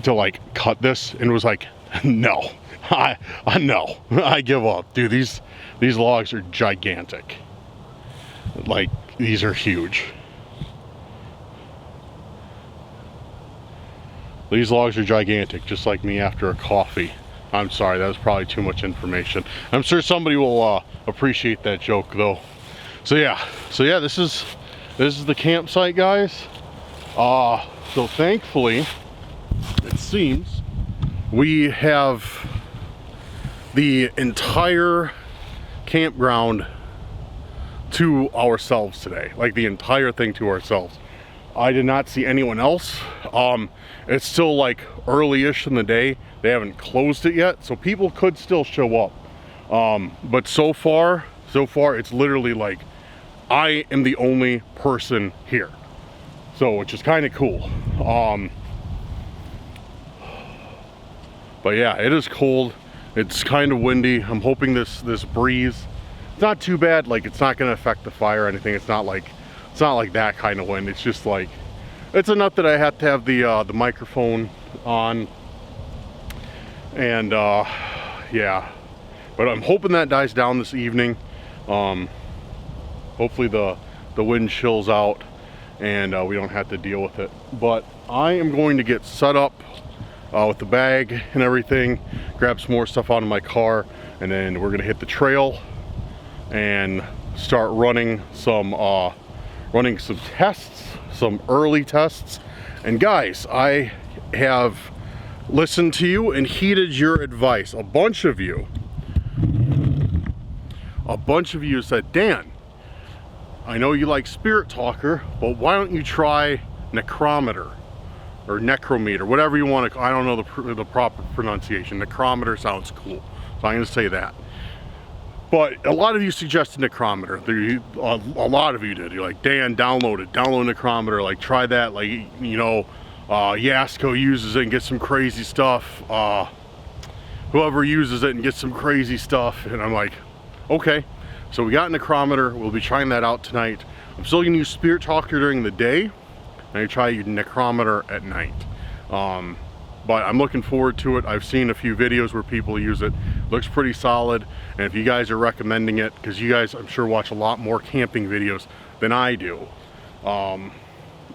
to like cut this and was like, no, no, I give up. Dude, these logs are gigantic. Like, these are huge. These logs are gigantic, just like me after a coffee. I'm sorry, that was probably too much information. I'm sure somebody will appreciate that joke though. So yeah, this is the campsite, guys. So thankfully, it seems we have the entire campground to ourselves today, like the entire thing to ourselves. I did not see anyone else. It's still like early-ish in the day. They haven't closed it yet, so people could still show up. But so far it's literally like I am the only person here, so which is kind of cool. But yeah, it is cold. It's kind of windy. I'm hoping this breeze, it's not too bad. Like, it's not going to affect the fire or anything. It's not like that kind of wind. It's just like, it's enough that I have to have the microphone on, and yeah. But I'm hoping that dies down this evening. Hopefully the wind chills out and we don't have to deal with it. But I am going to get set up with the bag and everything, grab some more stuff out of my car, and then we're gonna hit the trail and start running some tests, some early tests. And guys, I have listened to you and heeded your advice. A bunch of you said, Dan, I know you like Spirit Talker, but why don't you try Necrometer or Necrometer, whatever you want to. I don't know the proper pronunciation. Necrometer sounds cool, so I'm going to say that. But a lot of you suggested Necrometer. A lot of you did. You're like, Dan, download Necrometer. Like, try that. Like, you know, Yasko uses it and gets some crazy stuff. Whoever uses it and gets some crazy stuff. And I'm like, okay. So we got Necrometer. We'll be trying that out tonight. I'm still going to use Spirit Talker during the day. I try Necrometer at night. But I'm looking forward to it. I've seen a few videos where people use it. Looks pretty solid. And if you guys are recommending it, because you guys, I'm sure, watch a lot more camping videos than I do, I'm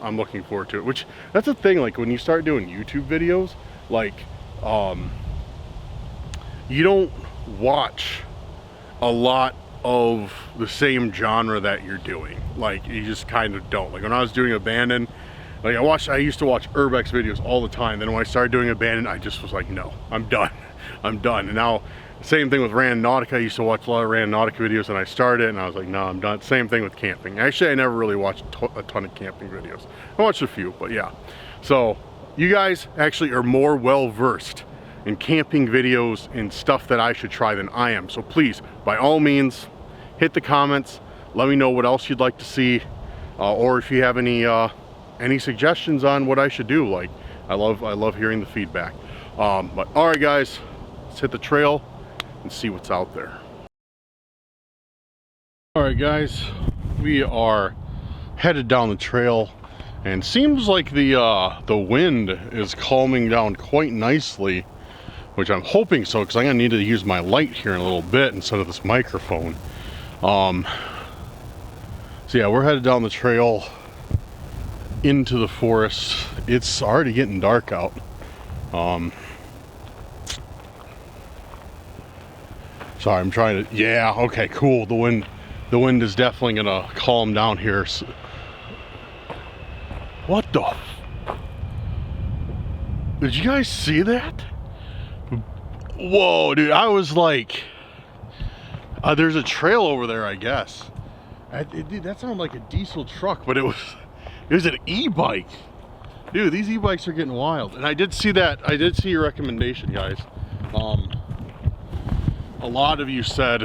looking forward to it. Which, that's the thing, like when you start doing YouTube videos, like, you don't watch a lot of the same genre that you're doing. Like, you just kind of don't. Like when I was doing Abandon, like I used to watch Urbex videos all the time. Then when I started doing Abandon, I just was like, no, I'm done. I'm done. And now, same thing with Randonautica. I used to watch a lot of Randonautica videos and I started and I was like, no, I'm done. Same thing with camping. Actually, I never really watched a ton of camping videos. I watched a few, but yeah. So you guys actually are more well-versed in camping videos and stuff that I should try than I am. So please, by all means, hit the comments. Let me know what else you'd like to see, or if you have any suggestions on what I should do. Like, I love hearing the feedback. But all right, guys, let's hit the trail and see what's out there. All right, guys, we are headed down the trail, and seems like the wind is calming down quite nicely, which I'm hoping so, because I'm gonna need to use my light here in a little bit instead of this microphone. So yeah, we're headed down the trail into the forest. It's already getting dark out. Sorry, I'm trying to, yeah, okay, cool. The wind is definitely gonna calm down here. What the? Did you guys see that? Whoa, dude, I was like, there's a trail over there, I guess. Dude, that sounded like a diesel truck, but it was an e-bike. Dude, these e-bikes are getting wild. And I did see that. I did see your recommendation, guys. A lot of you said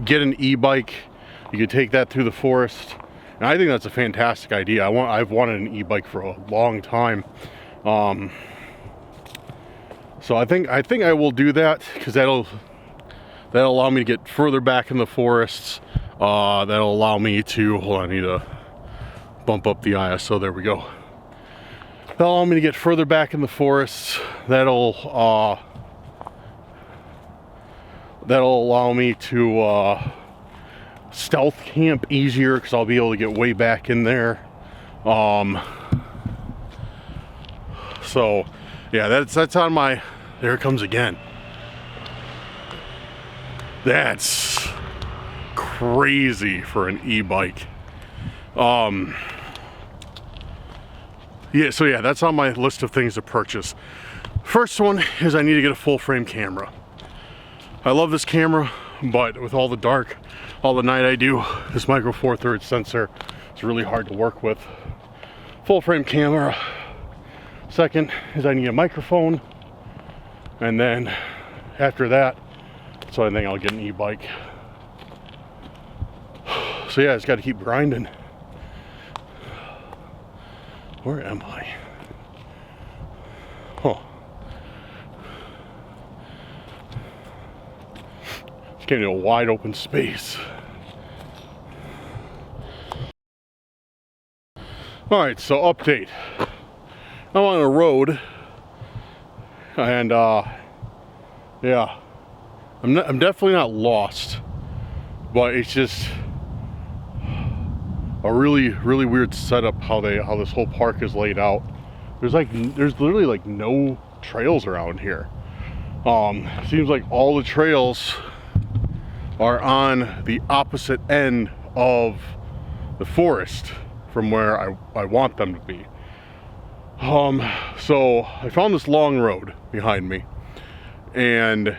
get an e-bike. You can take that through the forest. And I think that's a fantastic idea. I've wanted an e-bike for a long time. So I think I will do that, because that'll allow me to get further back in the forests. That'll allow me to, hold on, I need to bump up the ISO, there we go. That'll allow me to get further back in the forests. That'll allow me to stealth camp easier, because I'll be able to get way back in there. So yeah, that's on my, there it comes again. That's crazy for an e-bike. Yeah, so yeah, that's on my list of things to purchase. First one is I need to get a full frame camera. I love this camera, but with all the dark, all the night I do, this micro four thirds sensor is really hard to work with. Full frame camera. Second is I need a microphone. And then after that, so I think I'll get an e-bike. So yeah, I just got to keep grinding. Where am I? Huh. Just came to a wide open space. Alright, so update. I'm on a road. And yeah. I'm definitely not lost. But it's just a really weird setup how this whole park is laid out. There's literally like no trails around here. Seems like all the trails are on the opposite end of the forest from where I want them to be. So I found this long road behind me, and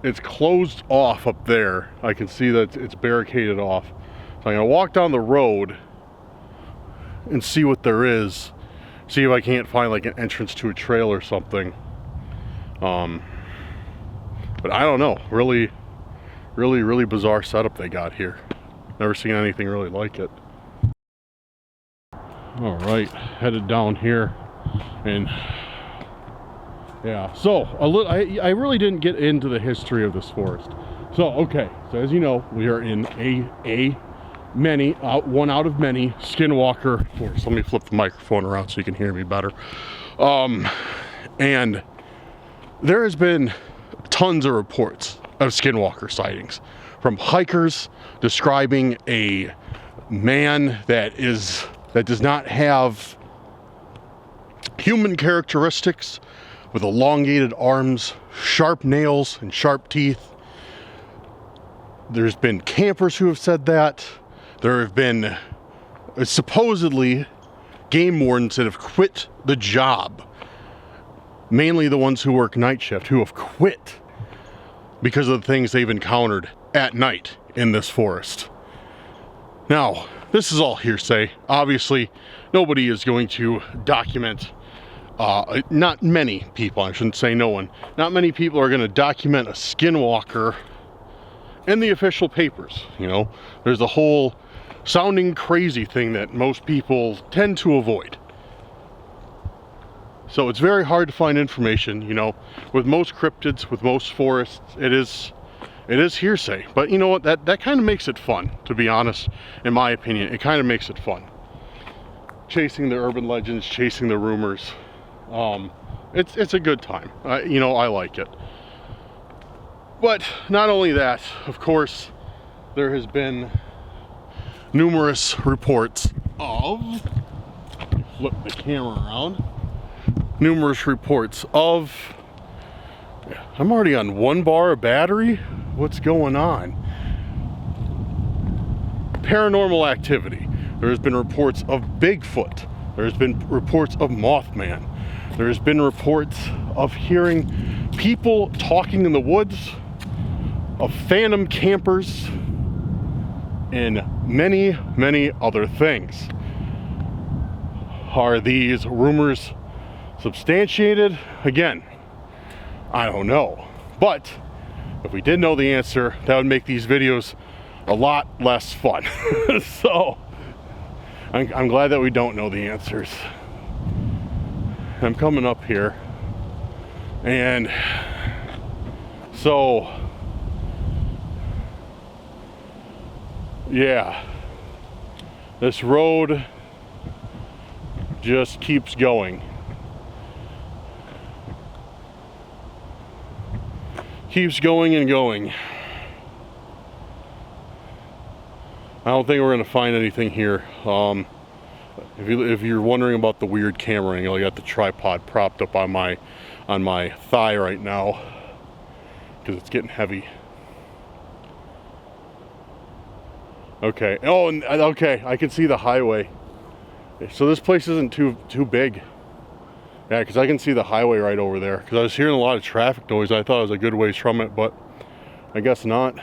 it's closed off up there. I can see that it's barricaded off. So I'm gonna walk down the road and see what there is. See if I can't find like an entrance to a trail or something. But I don't know. Really bizarre setup they got here. Never seen anything really like it. All right, headed down here, and yeah. So I really didn't get into the history of this forest. So okay, so as you know, we are in one out of many skinwalker forests. Let me flip the microphone around so you can hear me better. And there has been tons of reports of skinwalker sightings from hikers describing a man that does not have human characteristics, with elongated arms, sharp nails, and sharp teeth. There's been campers who have said that. There have been supposedly game wardens that have quit the job, mainly the ones who work night shift, who have quit because of the things they've encountered at night in this forest. Now, this is all hearsay. Obviously, nobody is going to document, not many people, I shouldn't say no one, not many people are going to document a skinwalker in the official papers. You know, there's a whole sounding crazy thing that most people tend to avoid. So it's very hard to find information, you know. With most cryptids, with most forests, it is hearsay. But you know what, that kind of makes it fun, to be honest. In my opinion, it kind of makes it fun. Chasing the urban legends, chasing the rumors. It's a good time. You know, I like it. But not only that, of course, there has been numerous reports of, flip the camera around, numerous reports of, I'm already on 1 bar of battery? What's going on? Paranormal activity. There's been reports of Bigfoot. There's been reports of Mothman. There's been reports of hearing people talking in the woods, of phantom campers, and many other things. Are these rumors substantiated? Again, I don't know. But if we did know the answer, that would make these videos a lot less fun. So I'm glad that we don't know the answers. I'm coming up here, and so yeah, this road just keeps going. Keeps going and going. I don't think we're gonna find anything here. If you're wondering about the weird camera angle, I got the tripod propped up on my thigh right now because it's getting heavy. Okay. Oh, and okay, I can see the highway. So this place isn't too big. Yeah, because I can see the highway right over there. Because I was hearing a lot of traffic noise. I thought it was a good ways from it, but I guess not.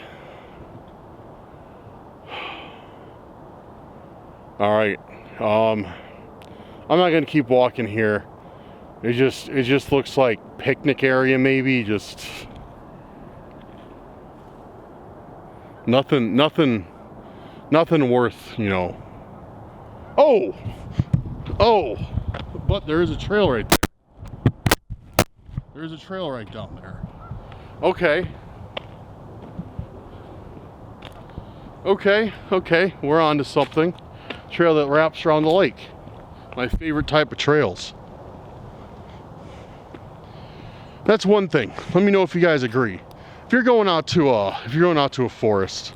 All right. I'm not gonna keep walking here. It just looks like picnic area, maybe. Just nothing worth, you know. Oh, but there is a trail right there. There's a trail right down there. Okay, we're on to something. Trail that wraps around the lake. My favorite type of trails. That's one thing. Let me know if you guys agree. If you're going out to a forest,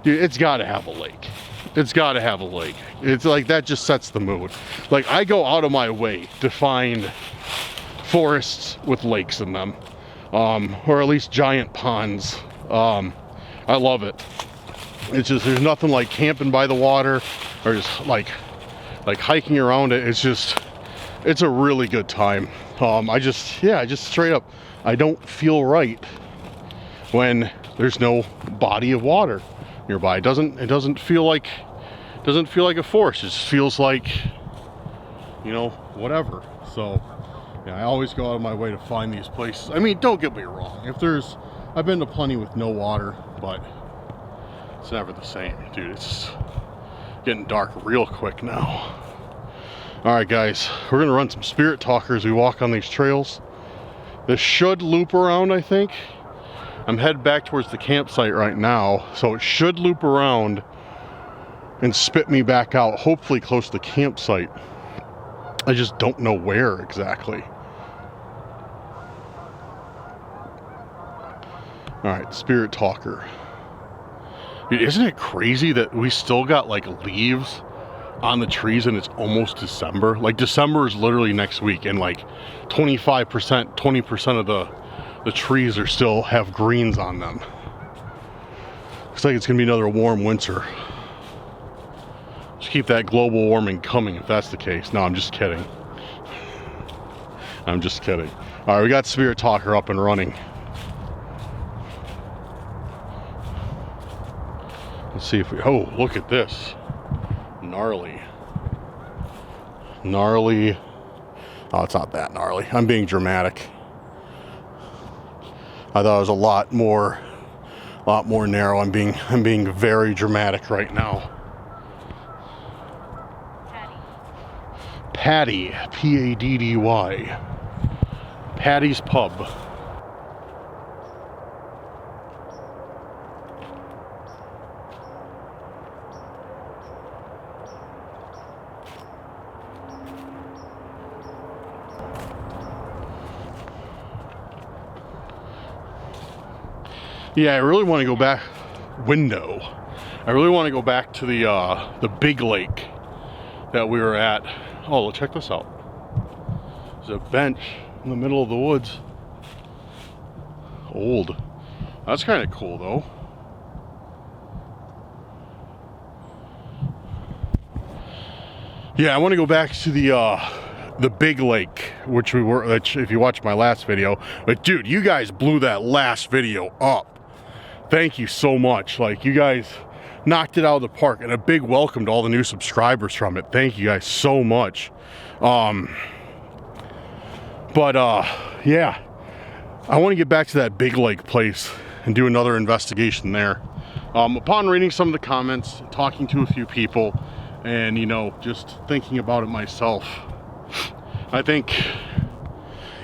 dude, it's got to have a lake. It's got to have a lake. It's like that just sets the mood. Like, I go out of my way to find forests with lakes in them, or at least giant ponds. I love it. It's just, there's nothing like camping by the water or just like hiking around it. It's a really good time. I just straight up, I don't feel right when there's no body of water nearby. It doesn't feel like a forest. It just feels like, you know, whatever. So yeah, I always go out of my way to find these places. I mean, don't get me wrong. I've been to plenty with no water, but it's never the same, dude. It's getting dark real quick now. All right, guys, we're gonna run some spirit talker as we walk on these trails. This should loop around, I think. I'm headed back towards the campsite right now, so it should loop around and spit me back out, hopefully close to the campsite. I just don't know where exactly. All right, spirit talker. Dude, isn't it crazy that we still got like leaves on the trees and it's almost December? Like, December is literally next week, and like 25%, 20% of the trees are still have greens on them. Looks like it's gonna be another warm winter. Just keep that global warming coming if that's the case. No, I'm just kidding. I'm just kidding. All right, we got spirit talker up and running. Let's see if we, oh, look at this. Gnarly. Oh, it's not that gnarly. I'm being dramatic. I thought it was a lot more narrow. I'm being very dramatic right now. Paddy, P-A-D-D-Y. Paddy's Pub. Yeah, I really want to go back. I really want to go back to the big lake that we were at. Oh, check this out. There's a bench in the middle of the woods. Old. That's kind of cool, though. Yeah, I want to go back to the big lake, which if you watch my last video. But dude, you guys blew that last video up. Thank you so much. Like, you guys, knocked it out of the park, and a big welcome to all the new subscribers from it. Thank you guys so much. Yeah, I want to get back to that Big Lake place and do another investigation there. Upon reading some of the comments, talking to a few people, and you know, just thinking about it myself, I think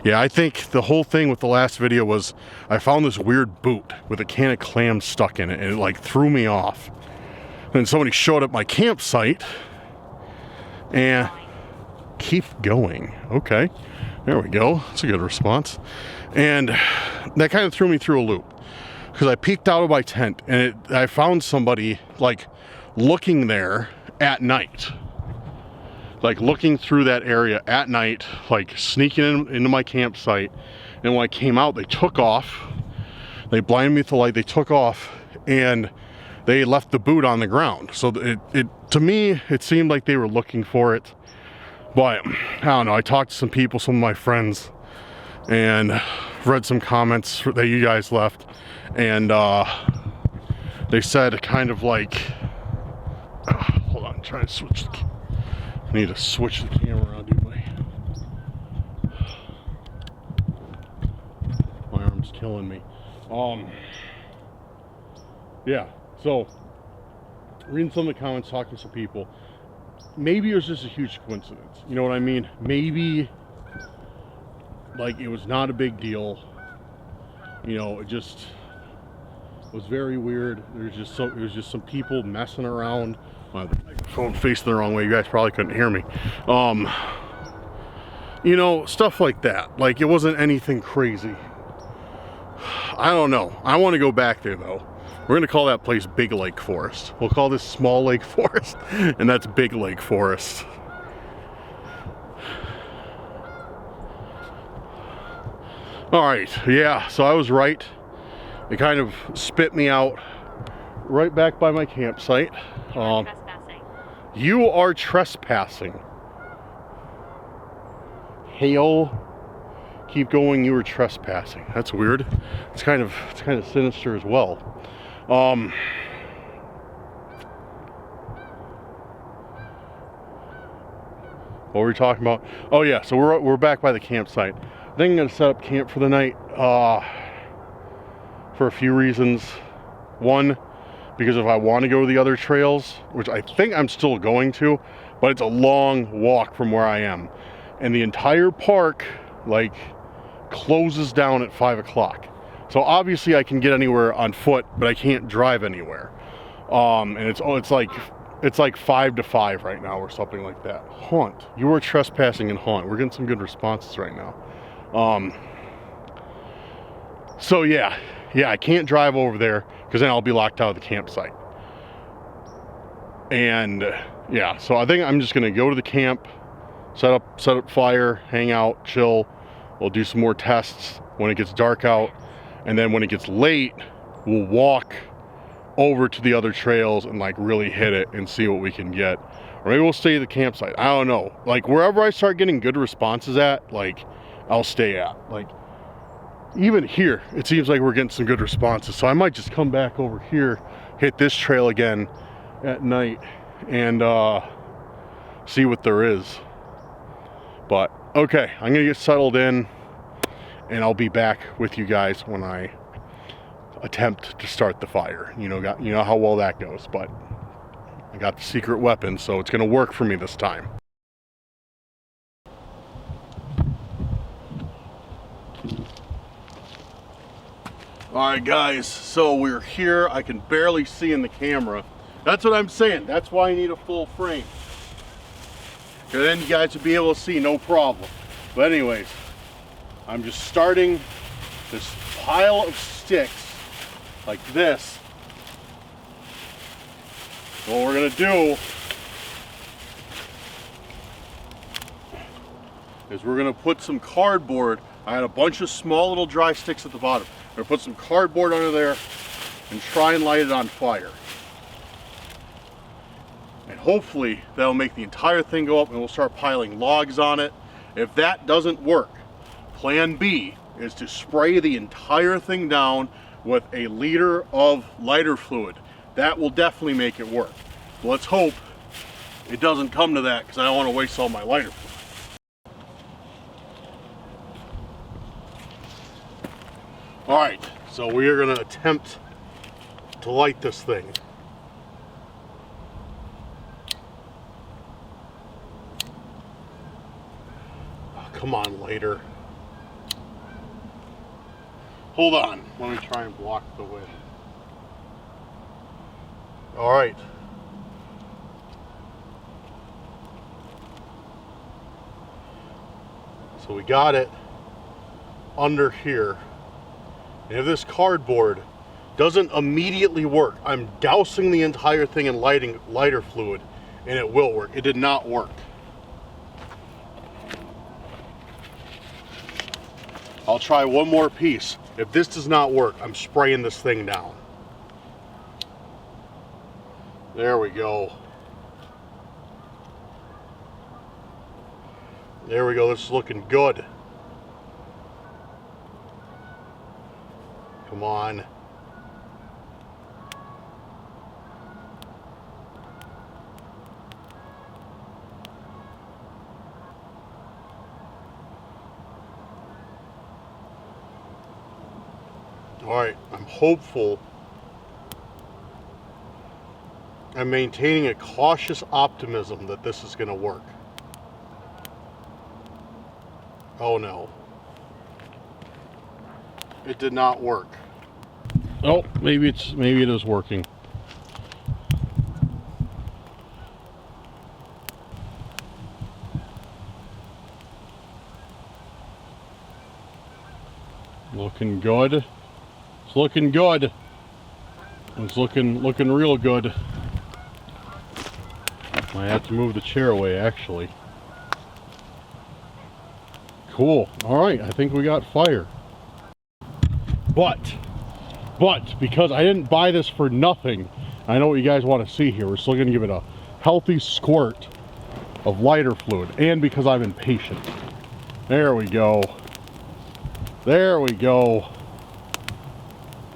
the whole thing with the last video was I found this weird boot with a can of clams stuck in it, and it like threw me off. Then somebody showed up my campsite, and keep going. Okay, there we go. That's a good response. And that kind of threw me through a loop, because I peeked out of my tent, and I found somebody like looking there at night, like looking through that area at night, like sneaking into my campsite. And when I came out, they took off. They blinded me with the light. They took off, and they left the boot on the ground. So to me, it seemed like they were looking for it. But I don't know. I talked to some people, some of my friends, and read some comments that you guys left, and they said kind of like, hold on, I'm trying to switch I need to switch the camera around, dude. My arm's killing me. Yeah, so reading some of the comments, talking to some people, maybe it was just a huge coincidence, you know what I mean? Maybe like it was not a big deal, you know, it just was very weird. It was just some people messing around. My microphone faced the wrong way, you guys probably couldn't hear me. You know, stuff like that. Like, it wasn't anything crazy. I don't know. I want to go back there though. We're gonna call that place Big Lake Forest. We'll call this Small Lake Forest, and that's Big Lake Forest. All right, yeah, so I was right. It kind of spit me out right back by my campsite. You are trespassing. Hail, keep going, you are trespassing. That's weird. It's kind of sinister as well. What were we talking about? Oh yeah, so we're back by the campsite. I think I'm gonna set up camp for the night for a few reasons. One, because if I want to go to the other trails, which I think I'm still going to, but it's a long walk from where I am, and the entire park like closes down at 5 o'clock. So obviously I can get anywhere on foot, but I can't drive anywhere. And it's like 5 to 5 right now or something like that. Haunt, you are trespassing in Haunt. We're getting some good responses right now. So yeah, I can't drive over there because then I'll be locked out of the campsite. And yeah, so I think I'm just gonna go to the camp, set up fire, hang out, chill. We'll do some more tests when it gets dark out, and then when it gets late, we'll walk over to the other trails and like really hit it and see what we can get. Or maybe we'll stay at the campsite. I don't know. Like wherever I start getting good responses at, like I'll stay at. Like even here, it seems like we're getting some good responses. So I might just come back over here, hit this trail again at night, and see what there is. But okay, I'm gonna get settled in, and I'll be back with you guys when I attempt to start the fire. You know how well that goes, but I got the secret weapon, so it's gonna work for me this time. Alright guys, so we're here. I can barely see in the camera. That's what I'm saying. That's why I need a full frame. And then you guys will be able to see, no problem. But anyways, I'm just starting this pile of sticks like this. What we're gonna do is we're gonna put some cardboard. I had a bunch of small little dry sticks at the bottom. I'm gonna put some cardboard under there and try and light it on fire. And hopefully that'll make the entire thing go up, and we'll start piling logs on it. If that doesn't work, plan B is to spray the entire thing down with a liter of lighter fluid. that will definitely make it work. Let's hope it doesn't come to that, because I don't want to waste all my lighter fluid. Alright, so we are going to attempt to light this thing. Oh, come on, lighter. Hold on, let me try and block the wind. Alright. So we got it under here. And if this cardboard doesn't immediately work, I'm dousing the entire thing in lighter fluid, and it will work. It did not work. I'll try one more piece. If this does not work, I'm spraying this thing down. There we go. There we go, this is looking good. Come on. All right, I'm hopeful. I'm maintaining a cautious optimism that this is going to work. Oh no. It did not work. Oh, maybe it is working. Looking good. It's looking good. It's looking real good. I have to move the chair away, actually. Cool. All right, I think we got fire. But because I didn't buy this for nothing, I know what you guys want to see here. We're still going to give it a healthy squirt of lighter fluid, and because I'm impatient. There we go. There we go.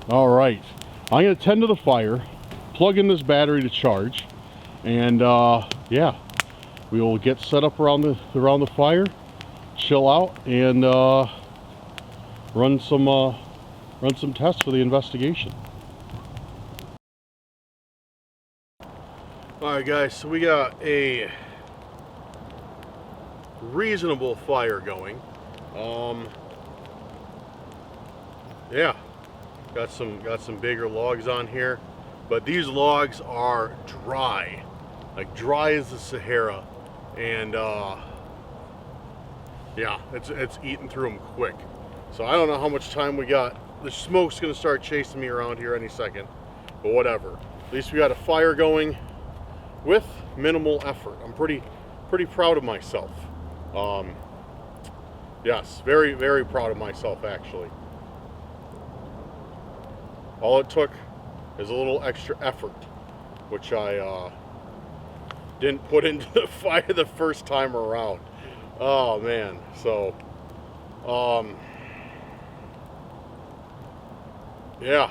All right, I'm going to tend to the fire, plug in this battery to charge, and yeah, we will get set up around the fire, chill out, and run some tests for the investigation. All right, guys, so we got a reasonable fire going. Yeah, got some bigger logs on here, but these logs are dry, like dry as the Sahara, and yeah, it's eating through them quick. So I don't know how much time we got. The smoke's gonna start chasing me around here any second, but whatever. At least we got a fire going with minimal effort. I'm pretty proud of myself. Yes, very, very proud of myself, actually. All it took is a little extra effort, which I didn't put into the fire the first time around. Oh man, so yeah.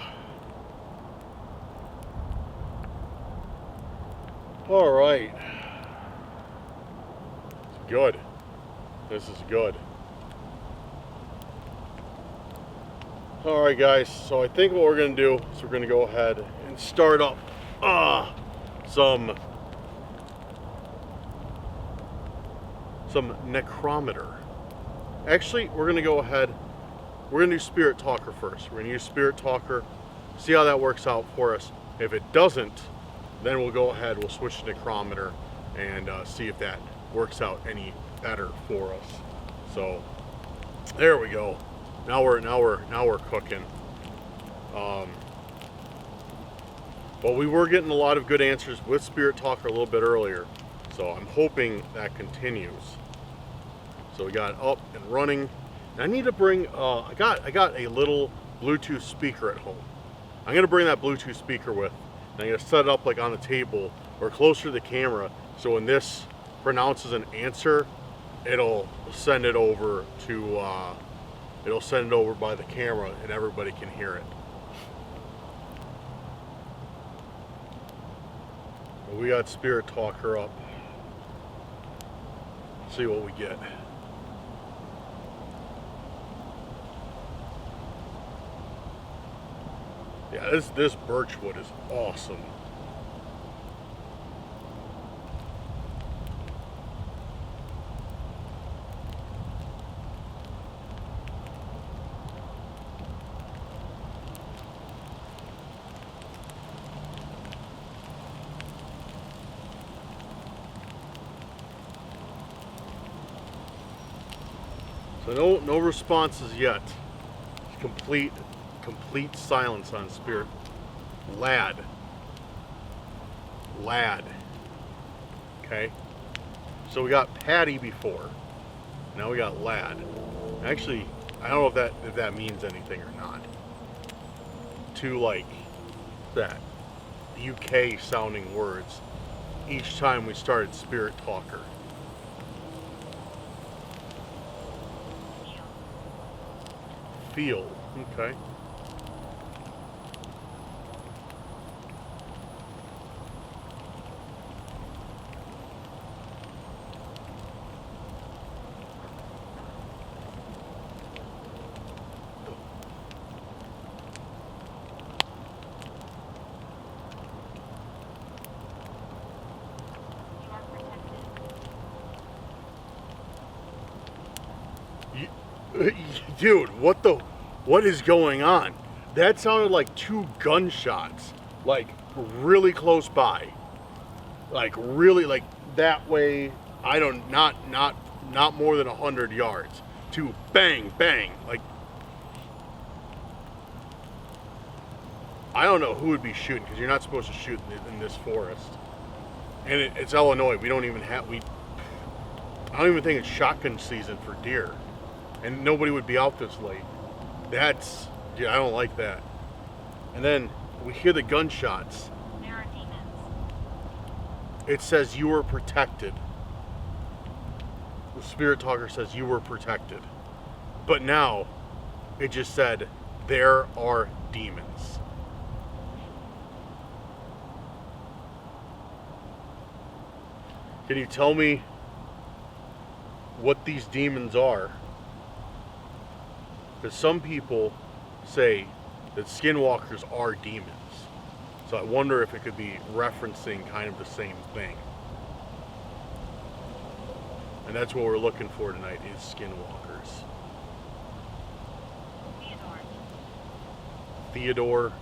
All right. It's good. This is good. All right, guys. So I think what we're gonna do is we're gonna go ahead and start up some necrometer. Actually, we're gonna go ahead. We're gonna do Spirit Talker first. We're gonna use Spirit Talker, see how that works out for us. If it doesn't, then we'll go ahead, we'll switch to necrometer and see if that works out any better for us. So there we go. Now we're cooking. But we were getting a lot of good answers with Spirit Talker a little bit earlier, so I'm hoping that continues. So we got it up and running. I need to bring, I got a little Bluetooth speaker at home. I'm gonna bring that Bluetooth speaker with, and I'm gonna set it up like on the table or closer to the camera, so when this pronounces an answer, it'll send it over to, it'll send it over by the camera and everybody can hear it. We got Spirit Talker up. See what we get. Yeah, this birchwood is awesome. So no responses yet. Complete silence on Spirit. Lad. Okay. So we got Patty before. Now we got Lad. Actually, I don't know if that means anything or not. Two like that UK sounding words each time we started Spirit Talker. Feel. Okay. Dude, what is going on? That sounded like two gunshots, like really close by, like really like that way. I don't not more than 100 yards. To bang bang, like I don't know who would be shooting because you're not supposed to shoot in this forest, and it's Illinois. We don't even have I don't even think it's shotgun season for deer. And nobody would be out this late. Yeah, I don't like that. And then we hear the gunshots. There are demons. It says you were protected. The Spirit Talker says you were protected. But now, it just said, there are demons. Can you tell me what these demons are? Because some people say that skinwalkers are demons. So I wonder if it could be referencing kind of the same thing. And that's what we're looking for tonight is skinwalkers. Theodore.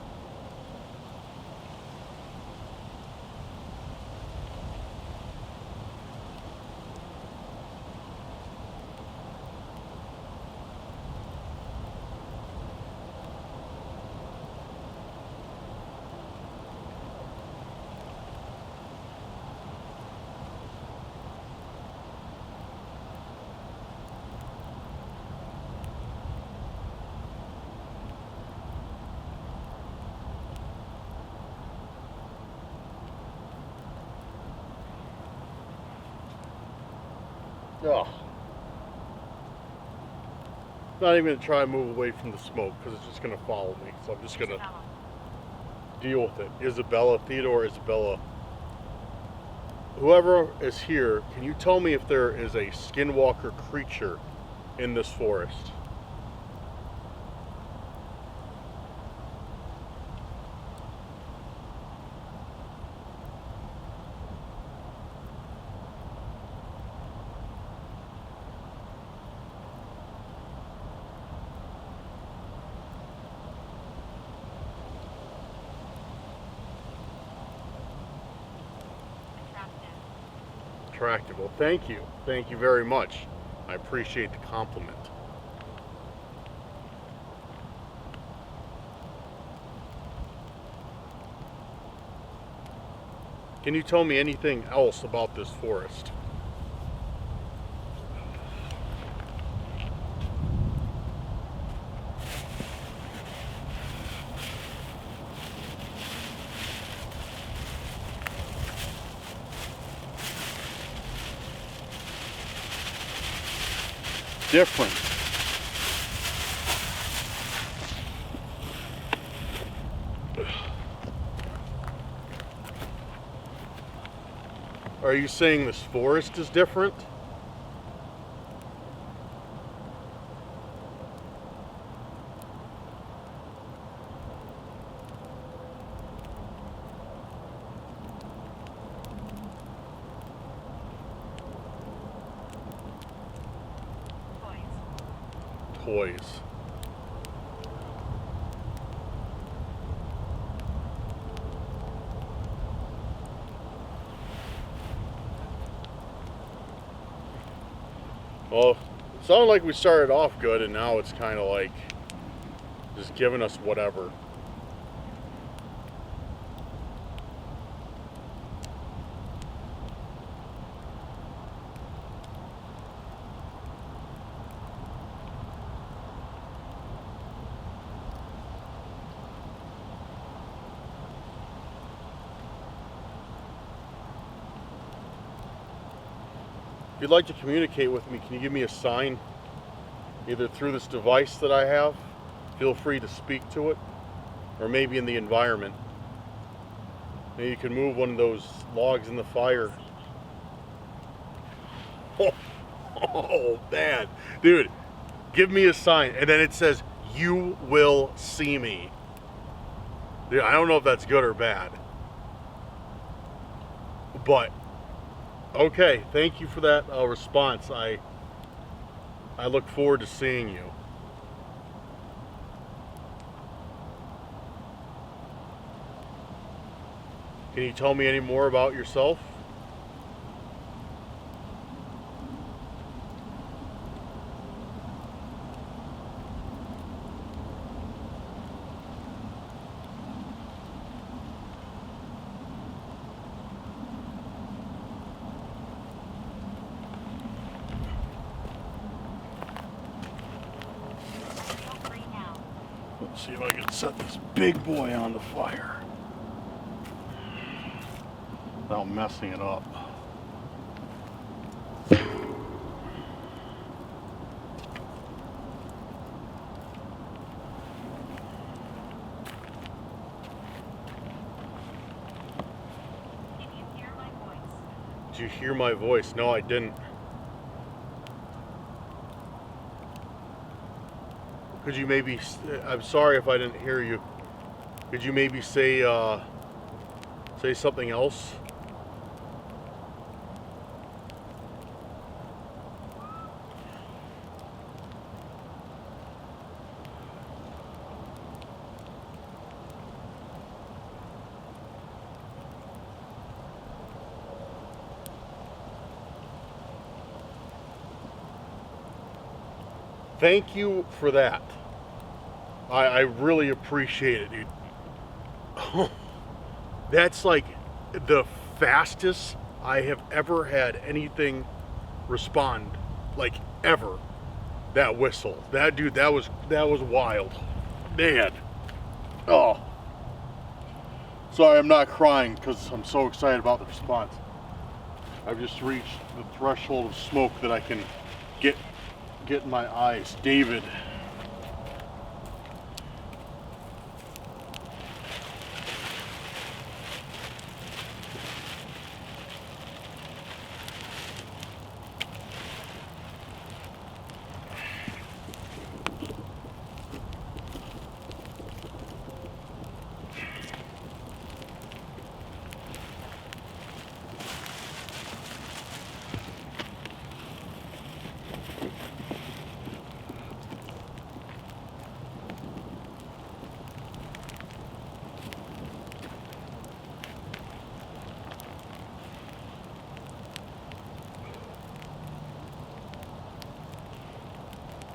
Oh. Not even going to try and move away from the smoke because it's just going to follow me. So I'm just going to deal with it. Isabella, Theodore, Isabella. Whoever is here, can you tell me if there is a skinwalker creature in this forest? Attractive. Well, thank you. Thank you very much. I appreciate the compliment. Can you tell me anything else about this forest? Different. Are you saying this forest is different? Toys. Well, it sounded like we started off good, and now it's kind of like just giving us whatever. If you'd like to communicate with me, can you give me a sign? Either through this device that I have, feel free to speak to it, or maybe in the environment. Maybe you can move one of those logs in the fire. Oh man, dude, give me a sign. And then it says, "You will see me." Dude, I don't know if that's good or bad, but okay, thank you for that response. I look forward to seeing you. Can you tell me any more about yourself? Let's see if I can set this big boy on the fire without messing it up. Did you hear my voice? No, I didn't. Could you maybe, I'm sorry if I didn't hear you. Could you maybe say something else? Thank you for that. I really appreciate it, dude. That's like the fastest I have ever had anything respond, like ever. That whistle, that dude, that was wild, man. Oh, sorry, I'm not crying because I'm so excited about the response. I've just reached the threshold of smoke that I can get in my eyes. David.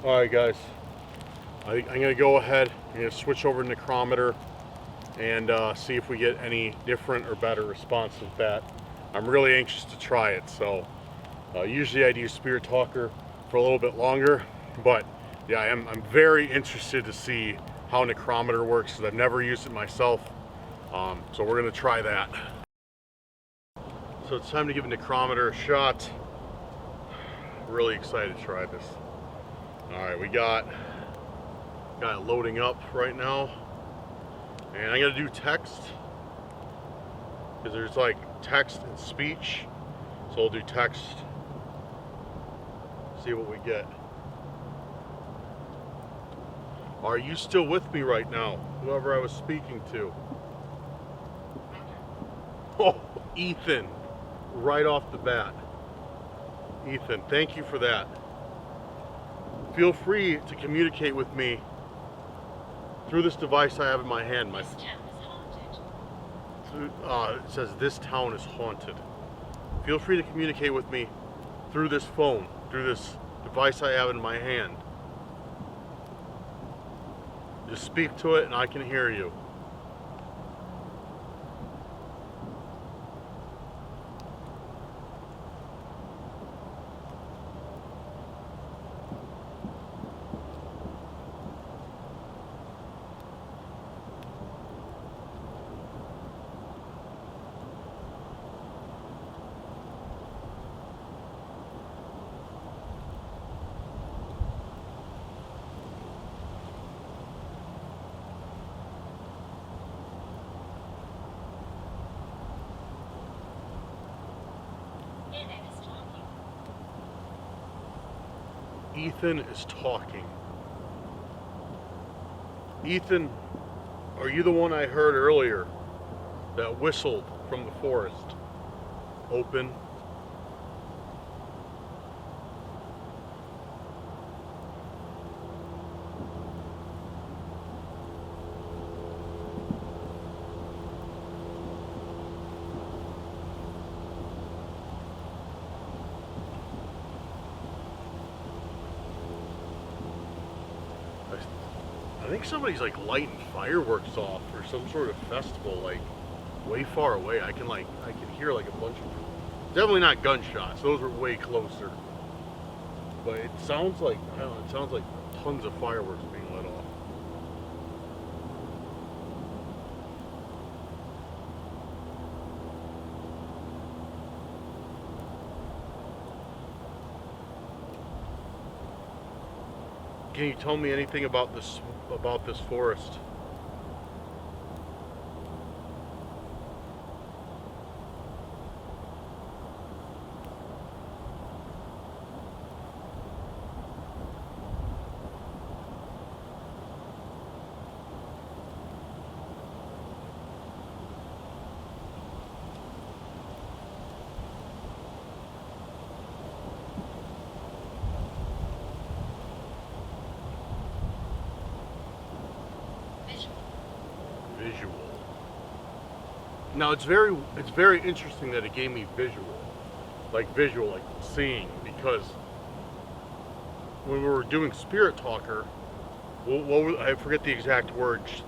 Alright guys, I'm going to go ahead and switch over to Necrometer and see if we get any different or better response with that. I'm really anxious to try it, so usually I do Spirit Talker for a little bit longer, but yeah, I'm very interested to see how Necrometer works because I've never used it myself, so we're going to try that. So it's time to give Necrometer a shot. Really excited to try this. Alright, we got it loading up right now. And I'm going to do text, because there's like text and speech. So we'll do text, see what we get. Are you still with me right now? Whoever I was speaking to. Oh, Ethan, right off the bat. Ethan, thank you for that. Feel free to communicate with me through this device I have in my hand. This town is haunted. It says this town is haunted. Feel free to communicate with me through this phone, through this device I have in my hand. Just speak to it and I can hear you. Ethan is talking. Ethan, are you the one I heard earlier that whistled from the forest? Open. I think somebody's like lighting fireworks off or some sort of festival, like way far away. I can hear like a bunch of, definitely not gunshots. Those were way closer. But it sounds like, I don't know, it sounds like tons of fireworks being let off. Can you tell me anything about this forest? Visual. Now it's very interesting that it gave me visual, like seeing, because when we were doing Spirit Talker, I forget the exact words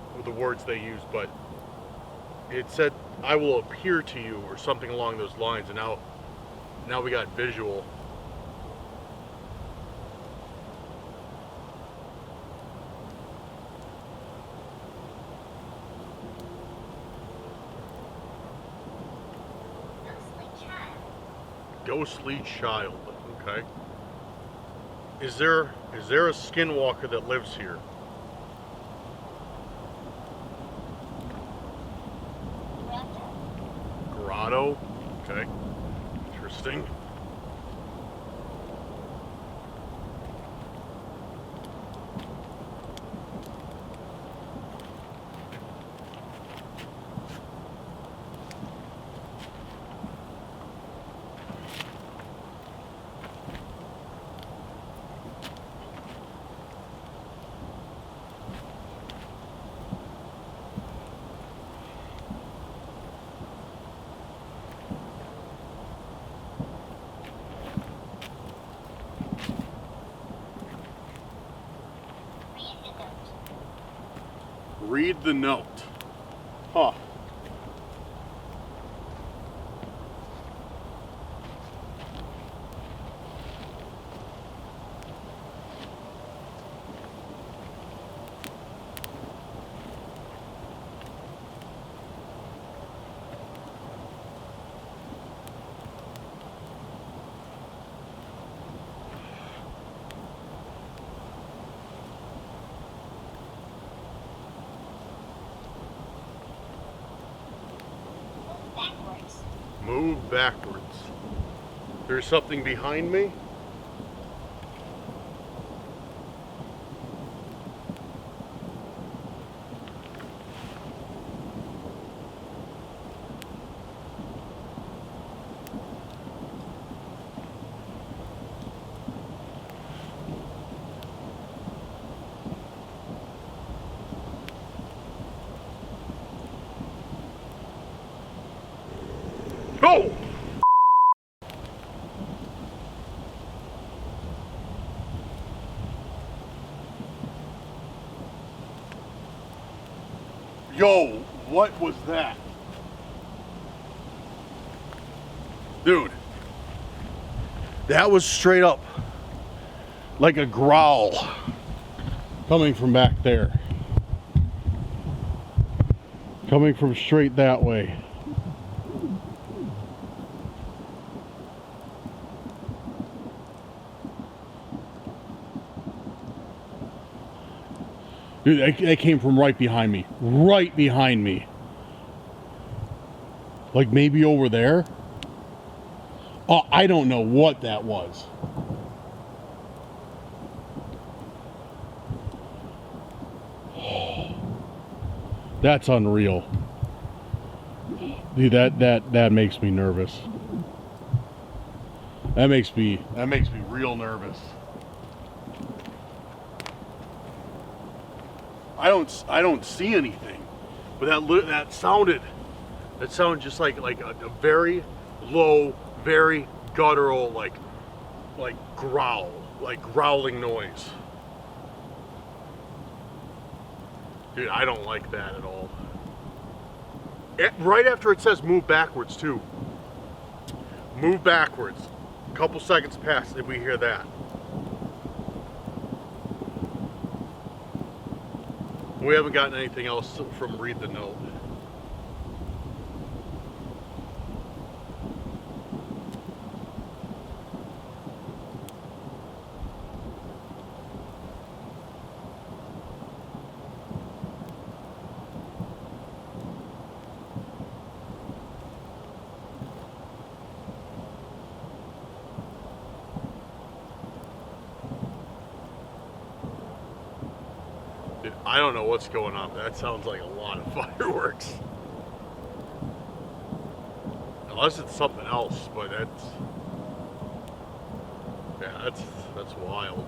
they used, but it said I will appear to you or something along those lines, and now we got visual. Ghostly child. Okay. Is there a skinwalker that lives here? Grotto. Okay. Interesting. Read the note. Huh. Move backwards. There's something behind me. Oh! Yo, what was that? Dude, that was straight up like a growl coming from back there. Coming from straight that way. Dude, that came from right behind me. Right behind me. Like maybe over there? Oh, I don't know what that was. That's unreal. Dude, that makes me nervous. That makes me real nervous. I don't see anything, but that sounded just like a very low, very guttural, like growl, like growling noise. Dude, I don't like that at all. Right after it says move backwards too. Move backwards. A couple seconds pass if we hear that. We haven't gotten anything else from Read the Note. Dude, I don't know what's going on, but that sounds like a lot of fireworks. Unless it's something else, but that's wild.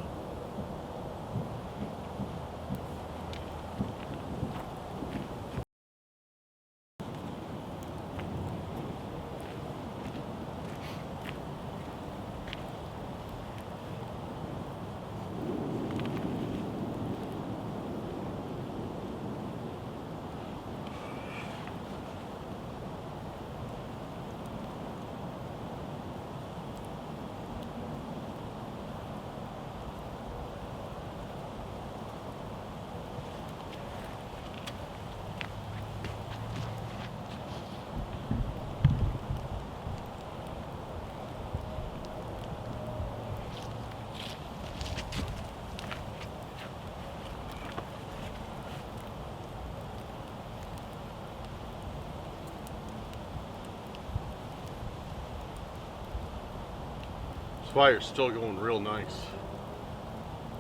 Fire's still going real nice,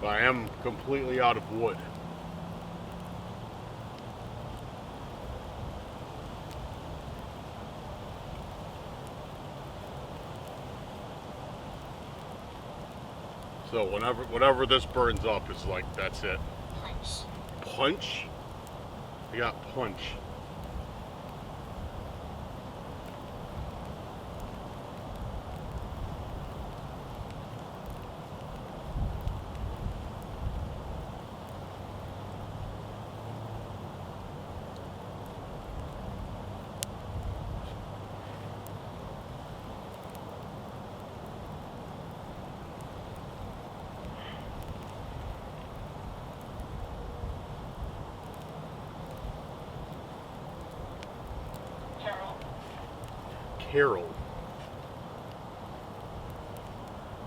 but I am completely out of wood. So whenever this burns up, it's like that's it. Punch. Punch? I got punch. Carol.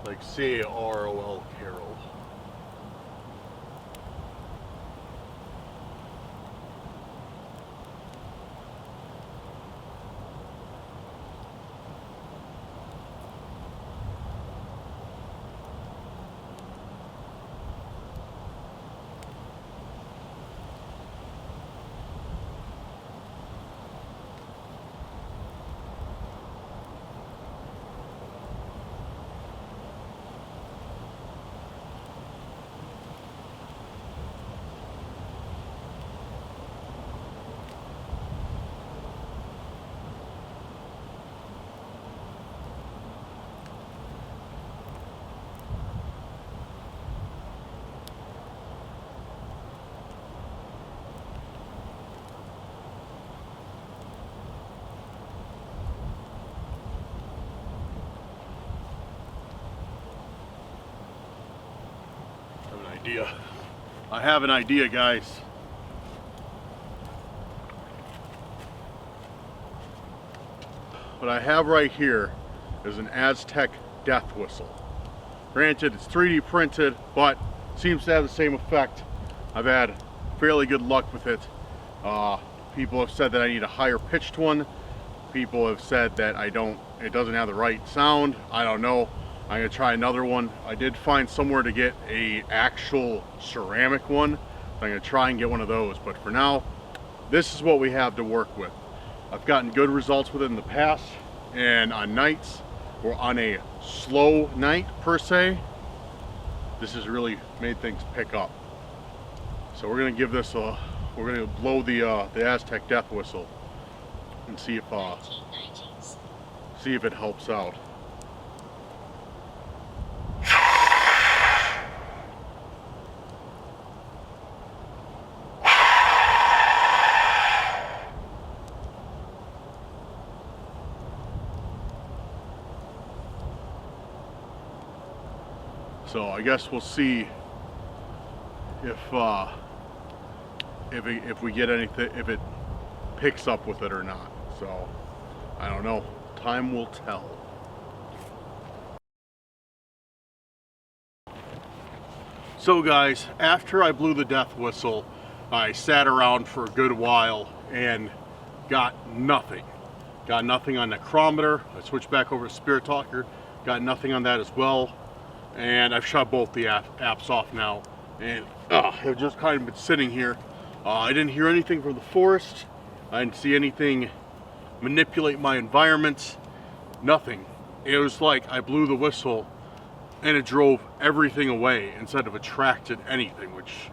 Like C-A-R-O-L, Carol. idea. I have an idea, guys. What I have right here is an Aztec death whistle. Granted, it's 3D printed, but seems to have the same effect. I've had fairly good luck with it. People have said that I need a higher pitched one. People have said that it doesn't have the right sound. I don't know. I'm gonna try another one. I did find somewhere to get a actual ceramic one. So I'm gonna try and get one of those. But for now, this is what we have to work with. I've gotten good results with it in the past, and on nights or on a slow night per se, this has really made things pick up. So we're gonna give this a, we're gonna blow the Aztec death whistle and see if it helps out. So I guess we'll see if we get anything, if it picks up with it or not. So I don't know. Time will tell. So guys, after I blew the death whistle, I sat around for a good while and got nothing. Got nothing on the chronometer. I switched back over to Spirit Talker. Got nothing on that as well. And I've shut both the apps off now, and I've just kind of been sitting here. I didn't hear anything from the forest. I didn't see anything manipulate my environment. Nothing. It was like I blew the whistle and it drove everything away instead of attracted anything, which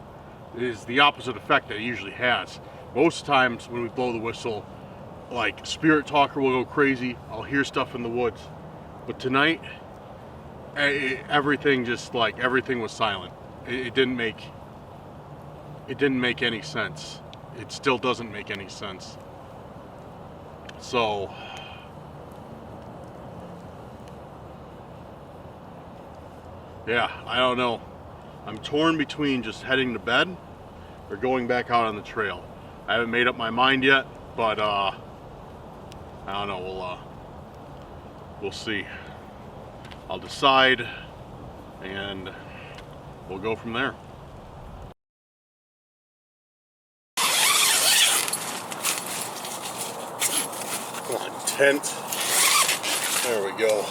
is the opposite effect that it usually has. Most times when we blow the whistle, like Spirit Talker will go crazy. I'll hear stuff in the woods. But tonight, everything was silent. It didn't make any sense. It still doesn't make any sense. So yeah, I don't know. I'm torn between just heading to bed or going back out on the trail. I haven't made up my mind yet, but I don't know. We'll see. I'll decide, and we'll go from there. Come on, tent. There we go.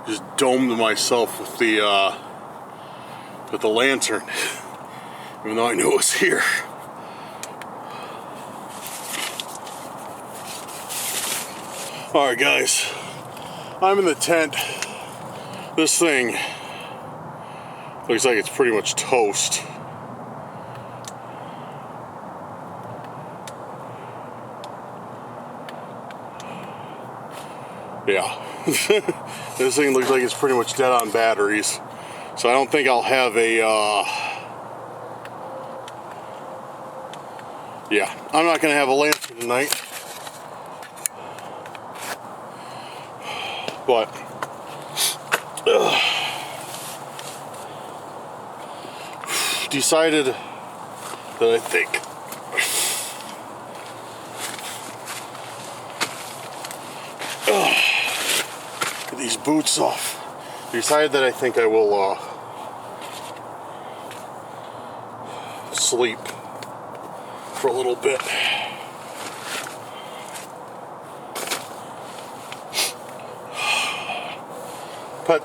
Just domed myself with the lantern. Even though I knew it was here. Alright guys, I'm in the tent. This thing looks like it's pretty much toast. Yeah, this thing looks like it's pretty much dead on batteries. So I don't think I'll have a yeah, I'm not gonna have a lantern tonight, but decided that I think get these boots off. Decided that I think I will sleep for a little bit.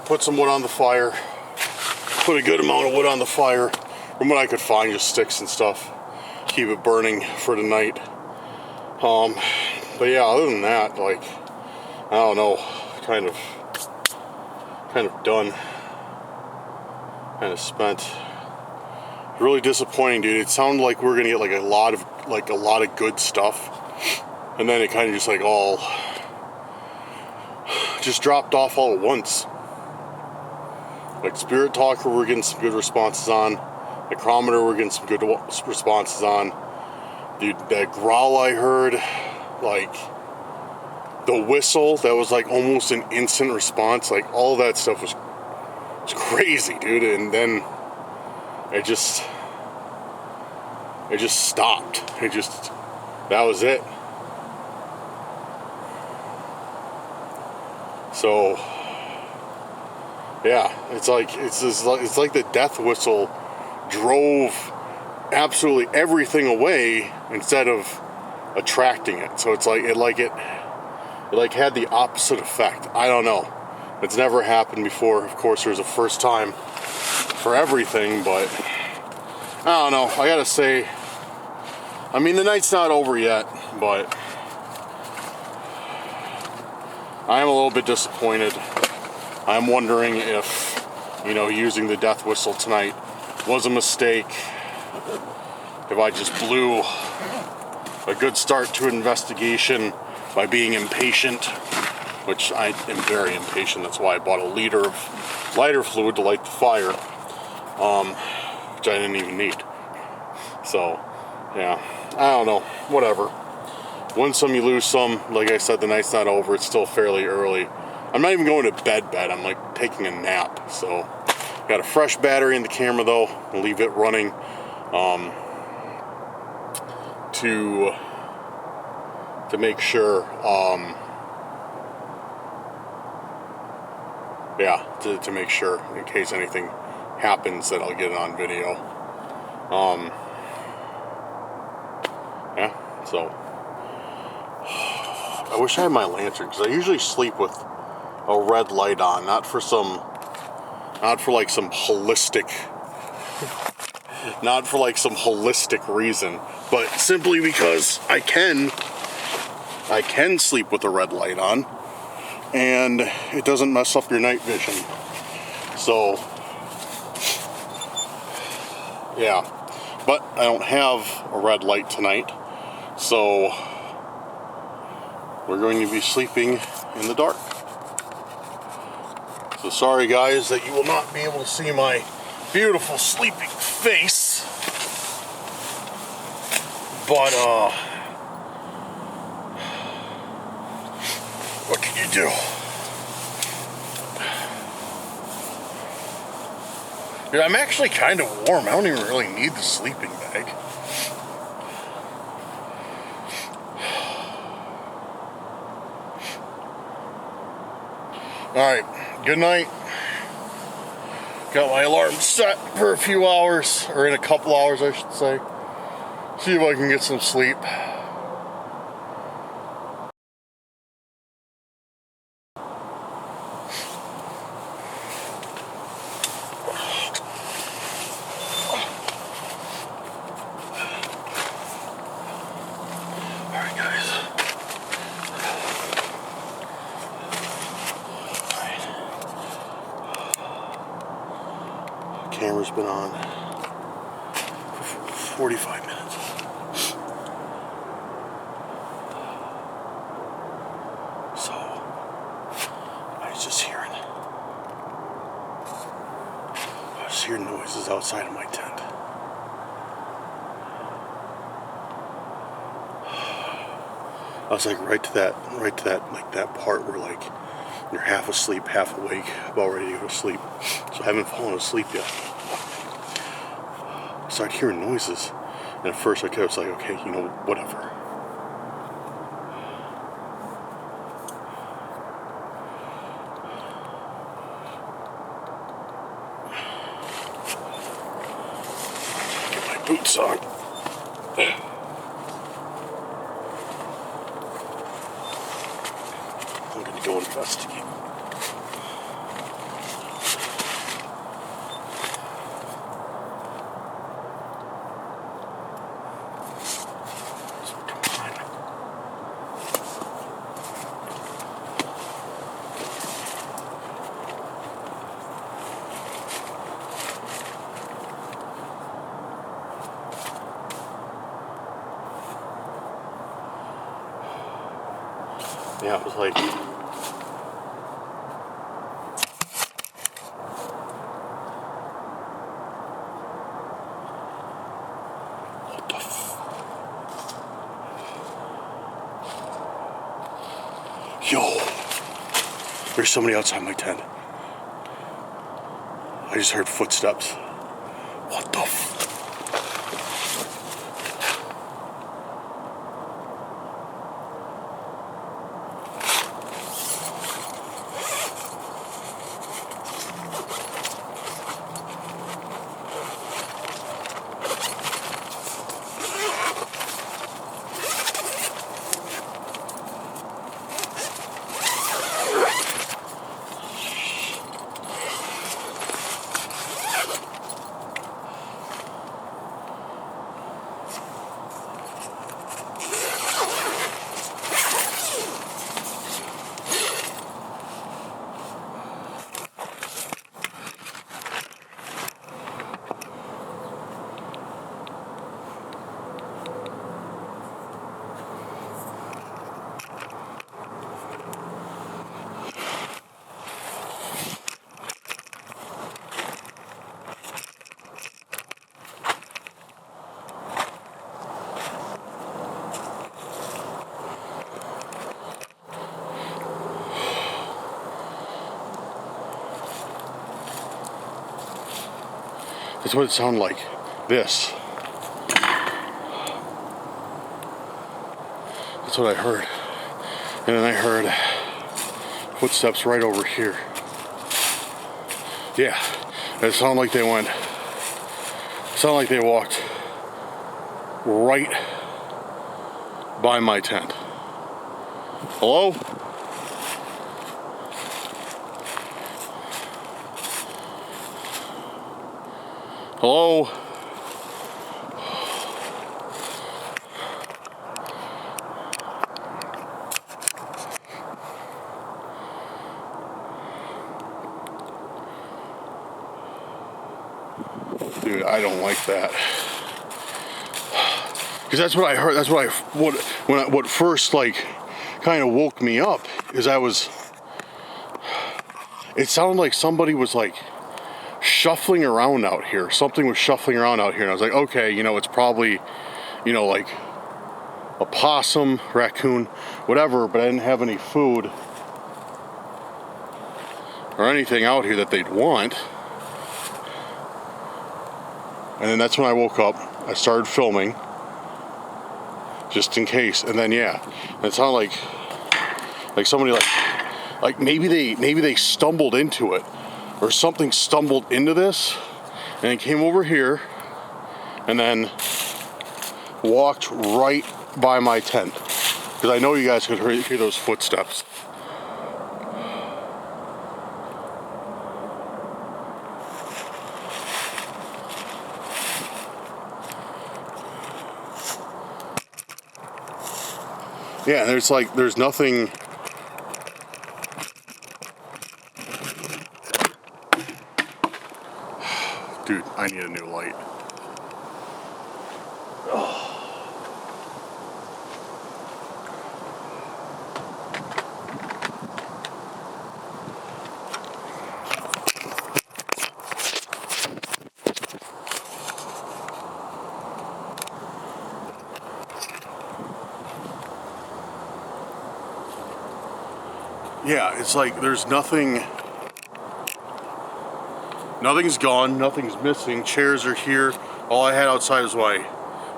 Put some wood on the fire. Put a good amount of wood on the fire. From what I could find, just sticks and stuff. Keep it burning for the night. But yeah, other than that, like, I don't know, kind of done. Kind of spent. Really disappointing, dude. It sounded like we were gonna get like a lot of good stuff, and then it kind of just like all just dropped off all at once. Like Spirit Talker, we're getting some good responses on. The chronometer, we're getting some good responses on. Dude, that growl I heard, like the whistle, that was like almost an instant response. Like all that stuff was crazy, dude. And then it just stopped. That was it. So yeah, it's like the death whistle drove absolutely everything away instead of attracting it. So it's like it had the opposite effect. I don't know. It's never happened before. Of course, there's a first time for everything, but I don't know. I gotta say, I mean, the night's not over yet, but I am a little bit disappointed. I'm wondering if, using the death whistle tonight was a mistake. If I just blew a good start to an investigation by being impatient, which I am very impatient. That's why I bought a liter of lighter fluid to light the fire, which I didn't even need. So, yeah, I don't know. Whatever. Win some, you lose some. Like I said, the night's not over. It's still fairly early. I'm not even going to bed. I'm like taking a nap. So, got a fresh battery in the camera though. I'll leave it running to make sure. To make sure in case anything happens that I'll get it on video. So I wish I had my lantern, because I usually sleep with a red light on, not for like some holistic reason, but simply because I can sleep with a red light on, and it doesn't mess up your night vision. So, yeah. But I don't have a red light tonight, so we're going to be sleeping in the dark. So sorry guys that you will not be able to see my beautiful sleeping face. But, what can you do? Dude, I'm actually kind of warm. I don't even really need the sleeping bag. Alright, good night. Got my alarm set for a few hours, or in a couple hours I should say. See if I can get some sleep. Alright guys. Camera's been on for 45 minutes. So, I was just hearing noises outside of my tent. I was like right to that, like that part where like you're half asleep, half awake, about ready to go to sleep. So I haven't fallen asleep yet. I started hearing noises, and at first I was like, okay, whatever. Get my boots on. I'm gonna go investigate. Yeah, it was like, what the There's somebody outside my tent. I just heard footsteps. What the f? That's what it sounded like. This. That's what I heard. And then I heard footsteps right over here. Yeah. It sounded like they went. It sounded like they walked right by my tent. Hello? Hello? Dude, I don't like that. Because that's what I heard. That's what first like kind of woke me up is it sounded like somebody was like shuffling around out here. Something was shuffling around out here. And I was like, okay, it's probably, like a possum, raccoon, whatever, but I didn't have any food or anything out here that they'd want. And then that's when I woke up. I started filming just in case. And then, yeah, it sounded like somebody like maybe they stumbled into it. Or something stumbled into this and it came over here and then walked right by my tent. Because I know you guys could hear those footsteps. Yeah, there's nothing. Dude, I need a new light. Yeah, it's like there's nothing. Nothing's gone, nothing's missing. Chairs are here. All I had outside was my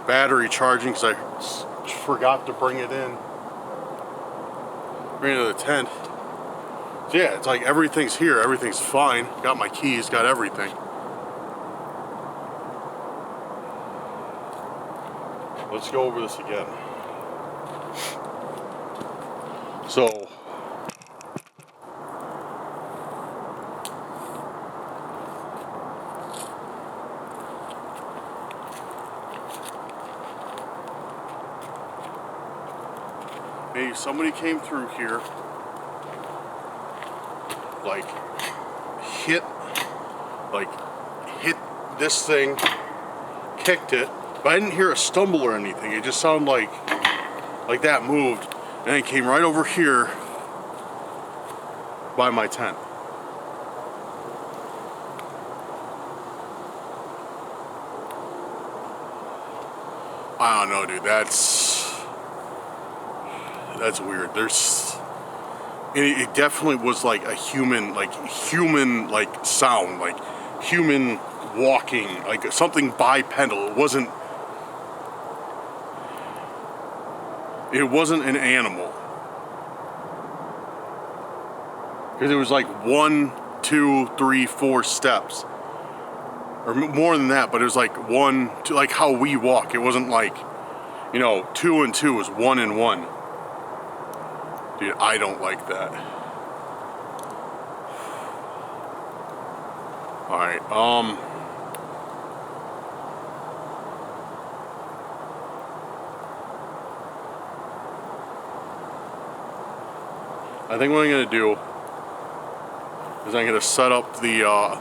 battery charging because I forgot to bring it in. Bring it to the tent. So yeah, it's like everything's here. Everything's fine. Got my keys, got everything. Let's go over this again. So, maybe somebody came through here, like hit this thing, kicked it, but I didn't hear a stumble or anything. It just sounded like that moved, and it came right over here by my tent. I don't know, dude. That's weird. And it definitely was like a human sound, like human walking, like something bipedal. It wasn't an animal. Because it was like 1, 2, 3, 4 steps. Or more than that, but it was like 1, 2, like how we walk. It wasn't like, 2 and 2 was 1 and 1. Dude, I don't like that. Alright, I think what I'm gonna do is I'm gonna set up the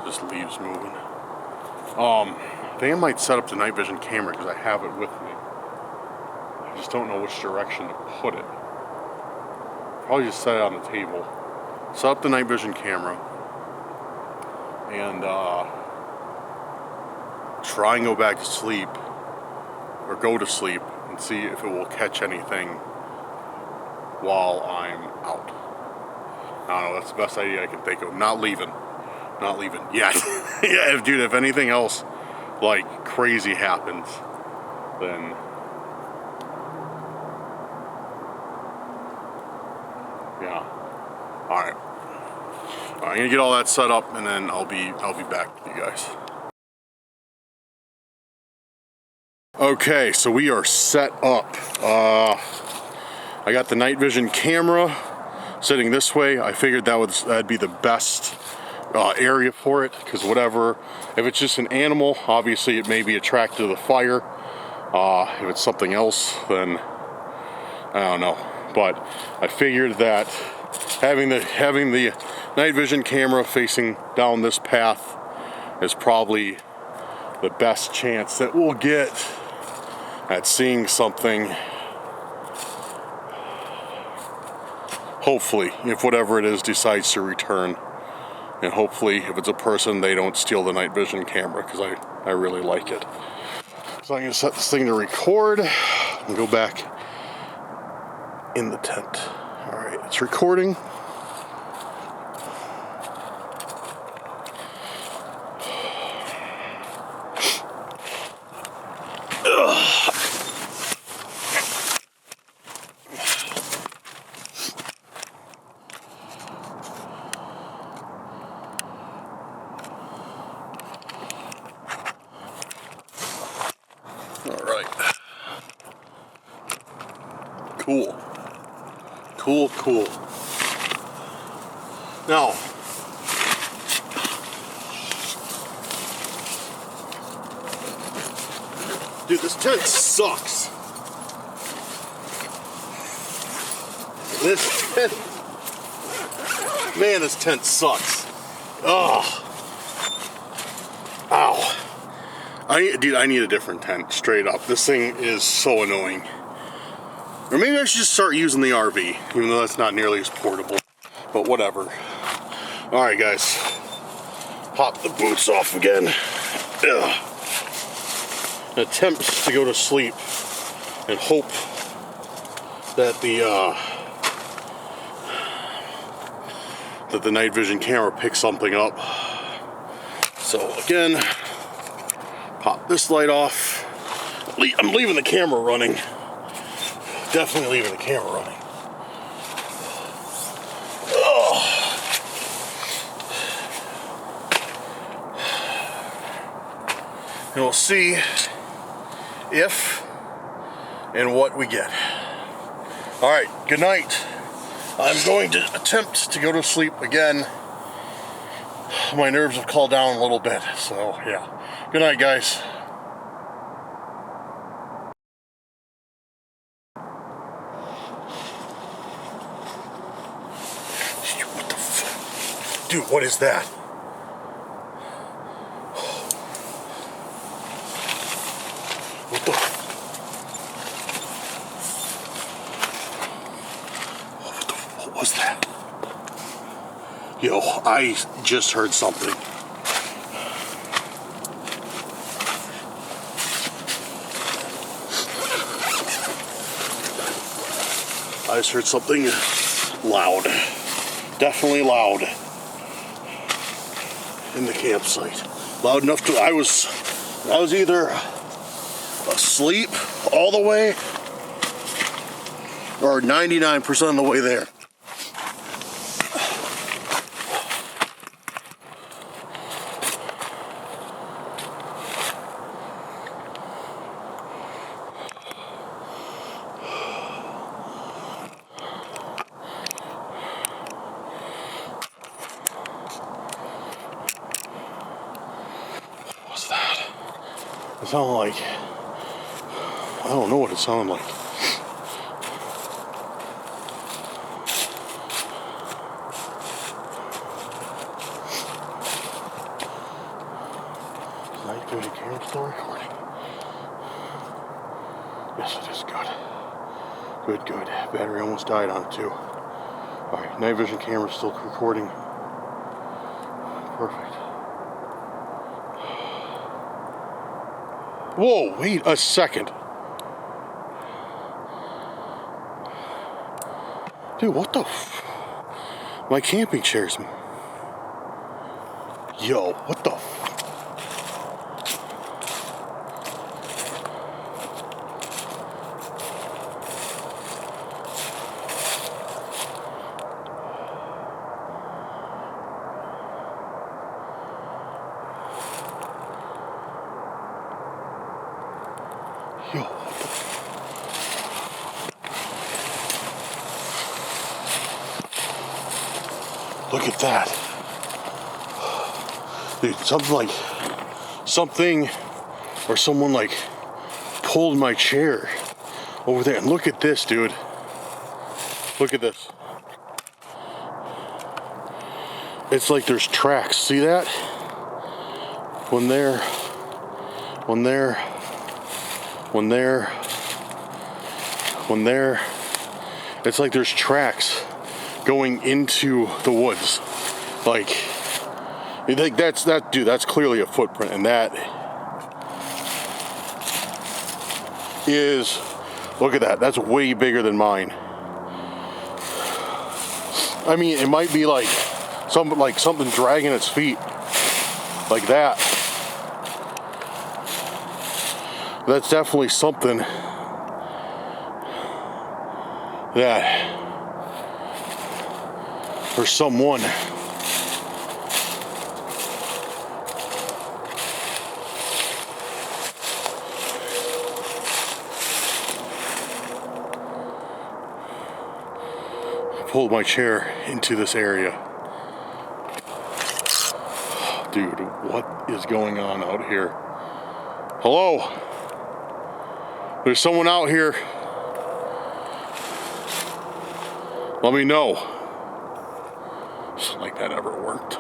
just leaves moving. I think I might set up the night vision camera because I have it with me. I just don't know which direction to put it. Probably just set it on the table. Set up the night vision camera and try and go back to sleep or go to sleep and see if it will catch anything while I'm out. I don't know, that's the best idea I can think of. Not leaving yet. Yeah, dude, if anything else like crazy happens, then yeah. Alright. I'm gonna get all that set up and then I'll be back with you guys. Okay, so we are set up. I got the night vision camera sitting this way. I figured that'd be the best area for it, because if it's just an animal, obviously it may be attracted to the fire. If it's something else, then I don't know. But I figured that having the night vision camera facing down this path is probably the best chance that we'll get at seeing something. Hopefully, if whatever it is decides to return. And hopefully, if it's a person, they don't steal the night vision camera, because I really like it. So I'm going to set this thing to record and go back in the tent. Alright, it's recording. Cool. Now, dude, this tent sucks. This tent sucks. Ugh. Ow. I need a different tent, straight up. This thing is so annoying. Or maybe I should just start using the RV, even though that's not nearly as portable. But whatever. Alright, guys. Pop the boots off again. Ugh. Attempt to go to sleep and hope that the night vision camera picks something up. So again, pop this light off. I'm leaving the camera running. Definitely leaving the camera running. Ugh. And we'll see if and what we get. Alright, good night. I'm going to attempt to go to sleep again. My nerves have calmed down a little bit, so yeah. Good night, guys. Dude, what is that? What the? What was that? Yo, I just heard something. I just heard something loud. Definitely loud. In the campsite. Loud enough to, I was either asleep all the way or 99% of the way there. What's that? It sounded like, I don't know what it sounded like. Night vision camera still recording? Yes, it is. Good. Good. Battery almost died on it too. Alright, night vision camera still recording. Perfect. Whoa, wait a second. Dude, what the my camping chairs. Yo, what the Yo, what the... Look at that. Dude, something or someone like pulled my chair over there. And look at this, dude. Look at this. It's like there's tracks. See that? One there. It's like there's tracks going into the woods. Like that's clearly a footprint, and that is, look at that. That's way bigger than mine. I mean, it might be like something dragging its feet like that. That's definitely something that, or someone pulled my chair into this area. Dude, what is going on out here? Hello? There's someone out here. Let me know. Something like that ever worked.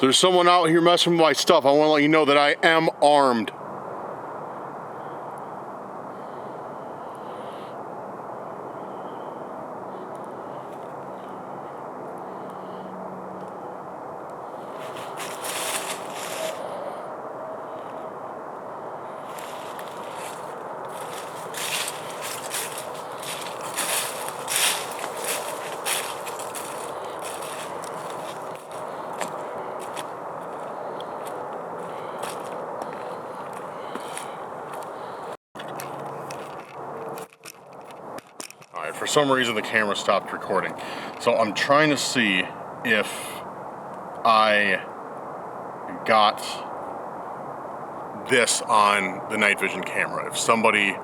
There's someone out here messing with my stuff. I want to let you know that I am armed. Alright, for some reason the camera stopped recording. So I'm trying to see if I got this on the night vision camera. If somebody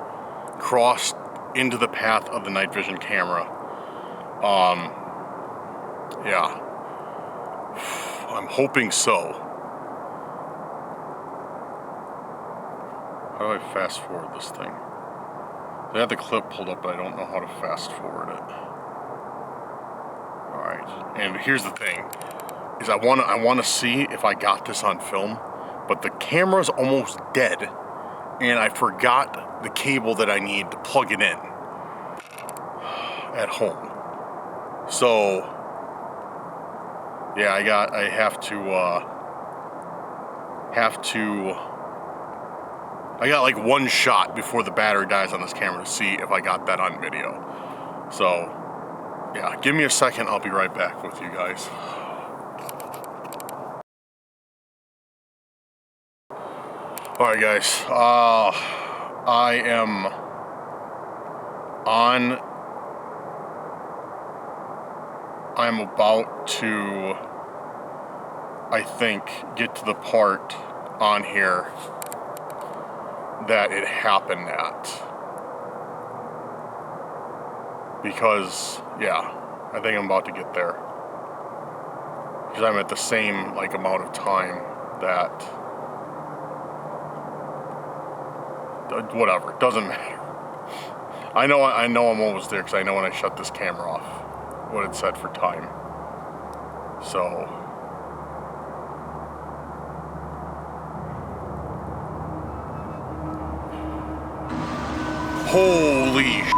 crossed into the path of the night vision camera. Yeah. I'm hoping so. How do I fast forward this thing? I have the clip pulled up, but I don't know how to fast forward it. Alright, and here's the thing, is I wanna see if I got this on film, but the camera's almost dead, and I forgot the cable that I need to plug it in at home. So, yeah, I have to, I got like one shot before the battery dies on this camera to see if I got that on video. So, yeah, give me a second, I'll be right back with you guys. Alright guys, I am on, I'm about to, I think, get to the part on here that it happened at. Because, yeah, I think I'm about to get there. Because I'm at the same, like, amount of time that, whatever, it doesn't matter. I know I'm almost there because I know when I shut this camera off what it said for time. So, holy sh**.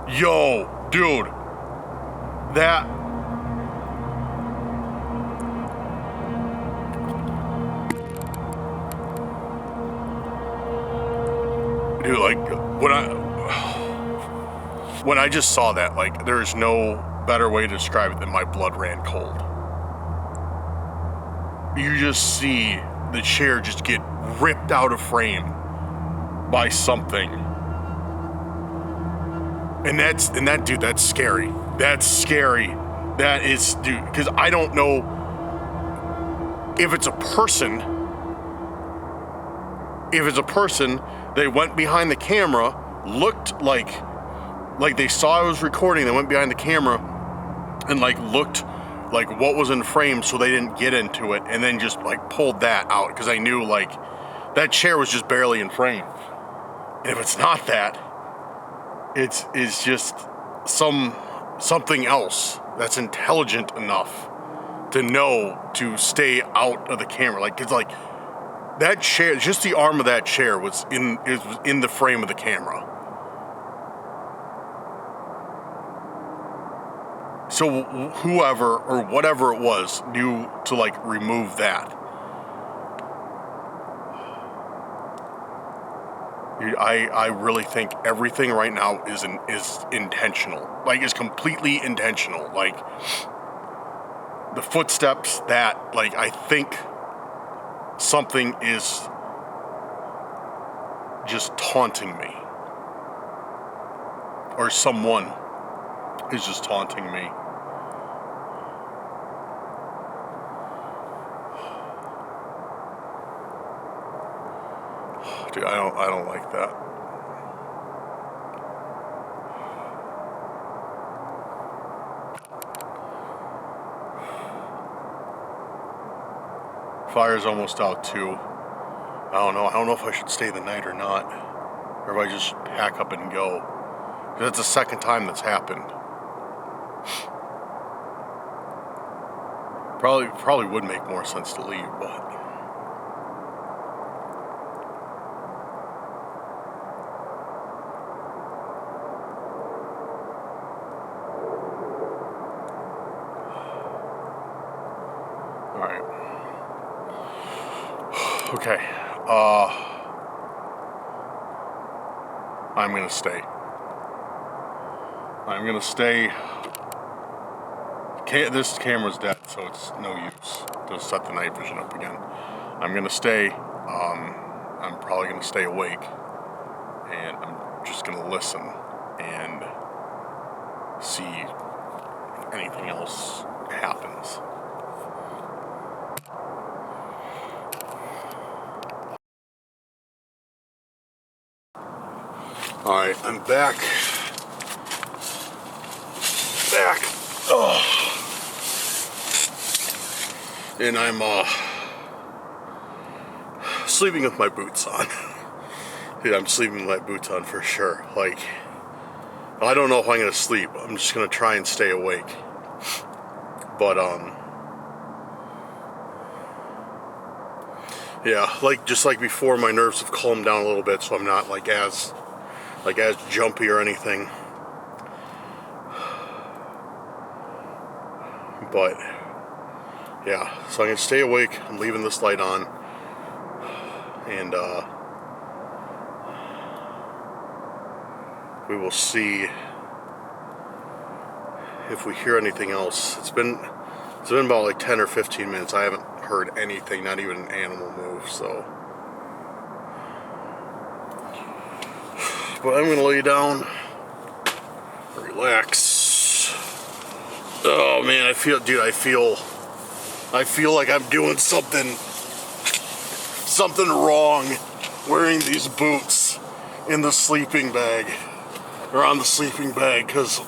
Yo, dude, that, dude, like, when I just saw that, like, there's no better way to describe it than my blood ran cold. You just see the chair just get ripped out of frame by something. And dude, that's scary. That's scary. That is, dude, because I don't know if it's a person. If it's a person, they went behind the camera, looked like they saw I was recording, they went behind the camera and like looked like what was in frame so they didn't get into it, and then just like pulled that out because I knew like that chair was just barely in frame. And if it's not that, it's just something else that's intelligent enough to know to stay out of the camera. Like, it's like that chair, just the arm of that chair was in the frame of the camera. So whoever or whatever it was knew to like remove that. Dude, I really think everything right now is intentional. Like, is completely intentional. Like, the footsteps that, like, I think something is just taunting me. Or someone is just taunting me. Dude, I don't like that. Fire's almost out too. I don't know if I should stay the night or not. Or if I just pack up and go. That's the second time that's happened. Probably would make more sense to leave, but okay, I'm gonna stay. This camera's dead, so it's no use to set the night vision up again. I'm gonna stay. I'm probably gonna stay awake, and I'm just gonna listen and see if anything else happens. Alright, I'm back. Oh. And I'm sleeping with my boots on. Dude, I'm sleeping with my boots on for sure. Like, I don't know if I'm gonna sleep. I'm just gonna try and stay awake. But yeah, just like before, my nerves have calmed down a little bit, so I'm not as jumpy or anything. But yeah, so I'm gonna stay awake. I'm leaving this light on, and we will see if we hear anything else. It's been about 10 or 15 minutes. I haven't heard anything, not even an animal move. So, but I'm gonna lay down, relax. Oh man, I feel like I'm doing something wrong wearing these boots in the sleeping bag, or on the sleeping bag, because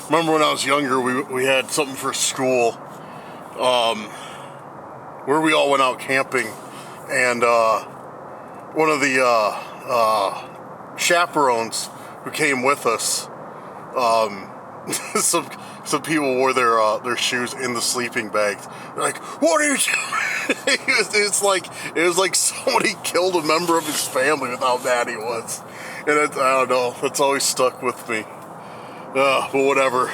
remember when I was younger, we had something for school, where we all went out camping, and one of the chaperones who came with us, some people wore their shoes in the sleeping bags. They're like, "What are you doing?" It was like somebody killed a member of his family with how bad he was, and I don't know. That's always stuck with me. But whatever.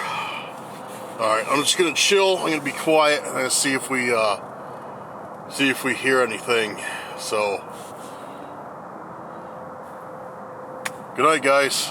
All right, I'm just gonna chill. I'm gonna be quiet. I'm gonna see if we hear anything. So, good night, guys.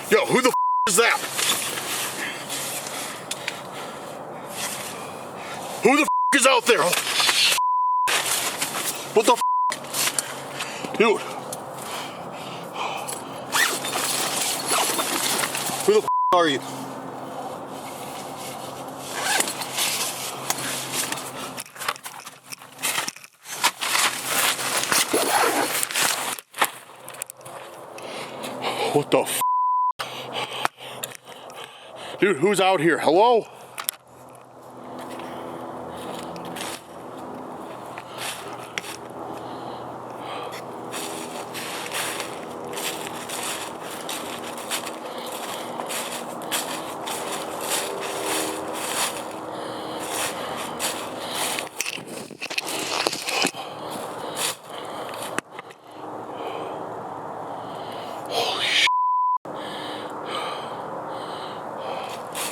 Yo, who the is that? Who the is out there? What the dude? Who the are you? What the dude, who's out here? Hello?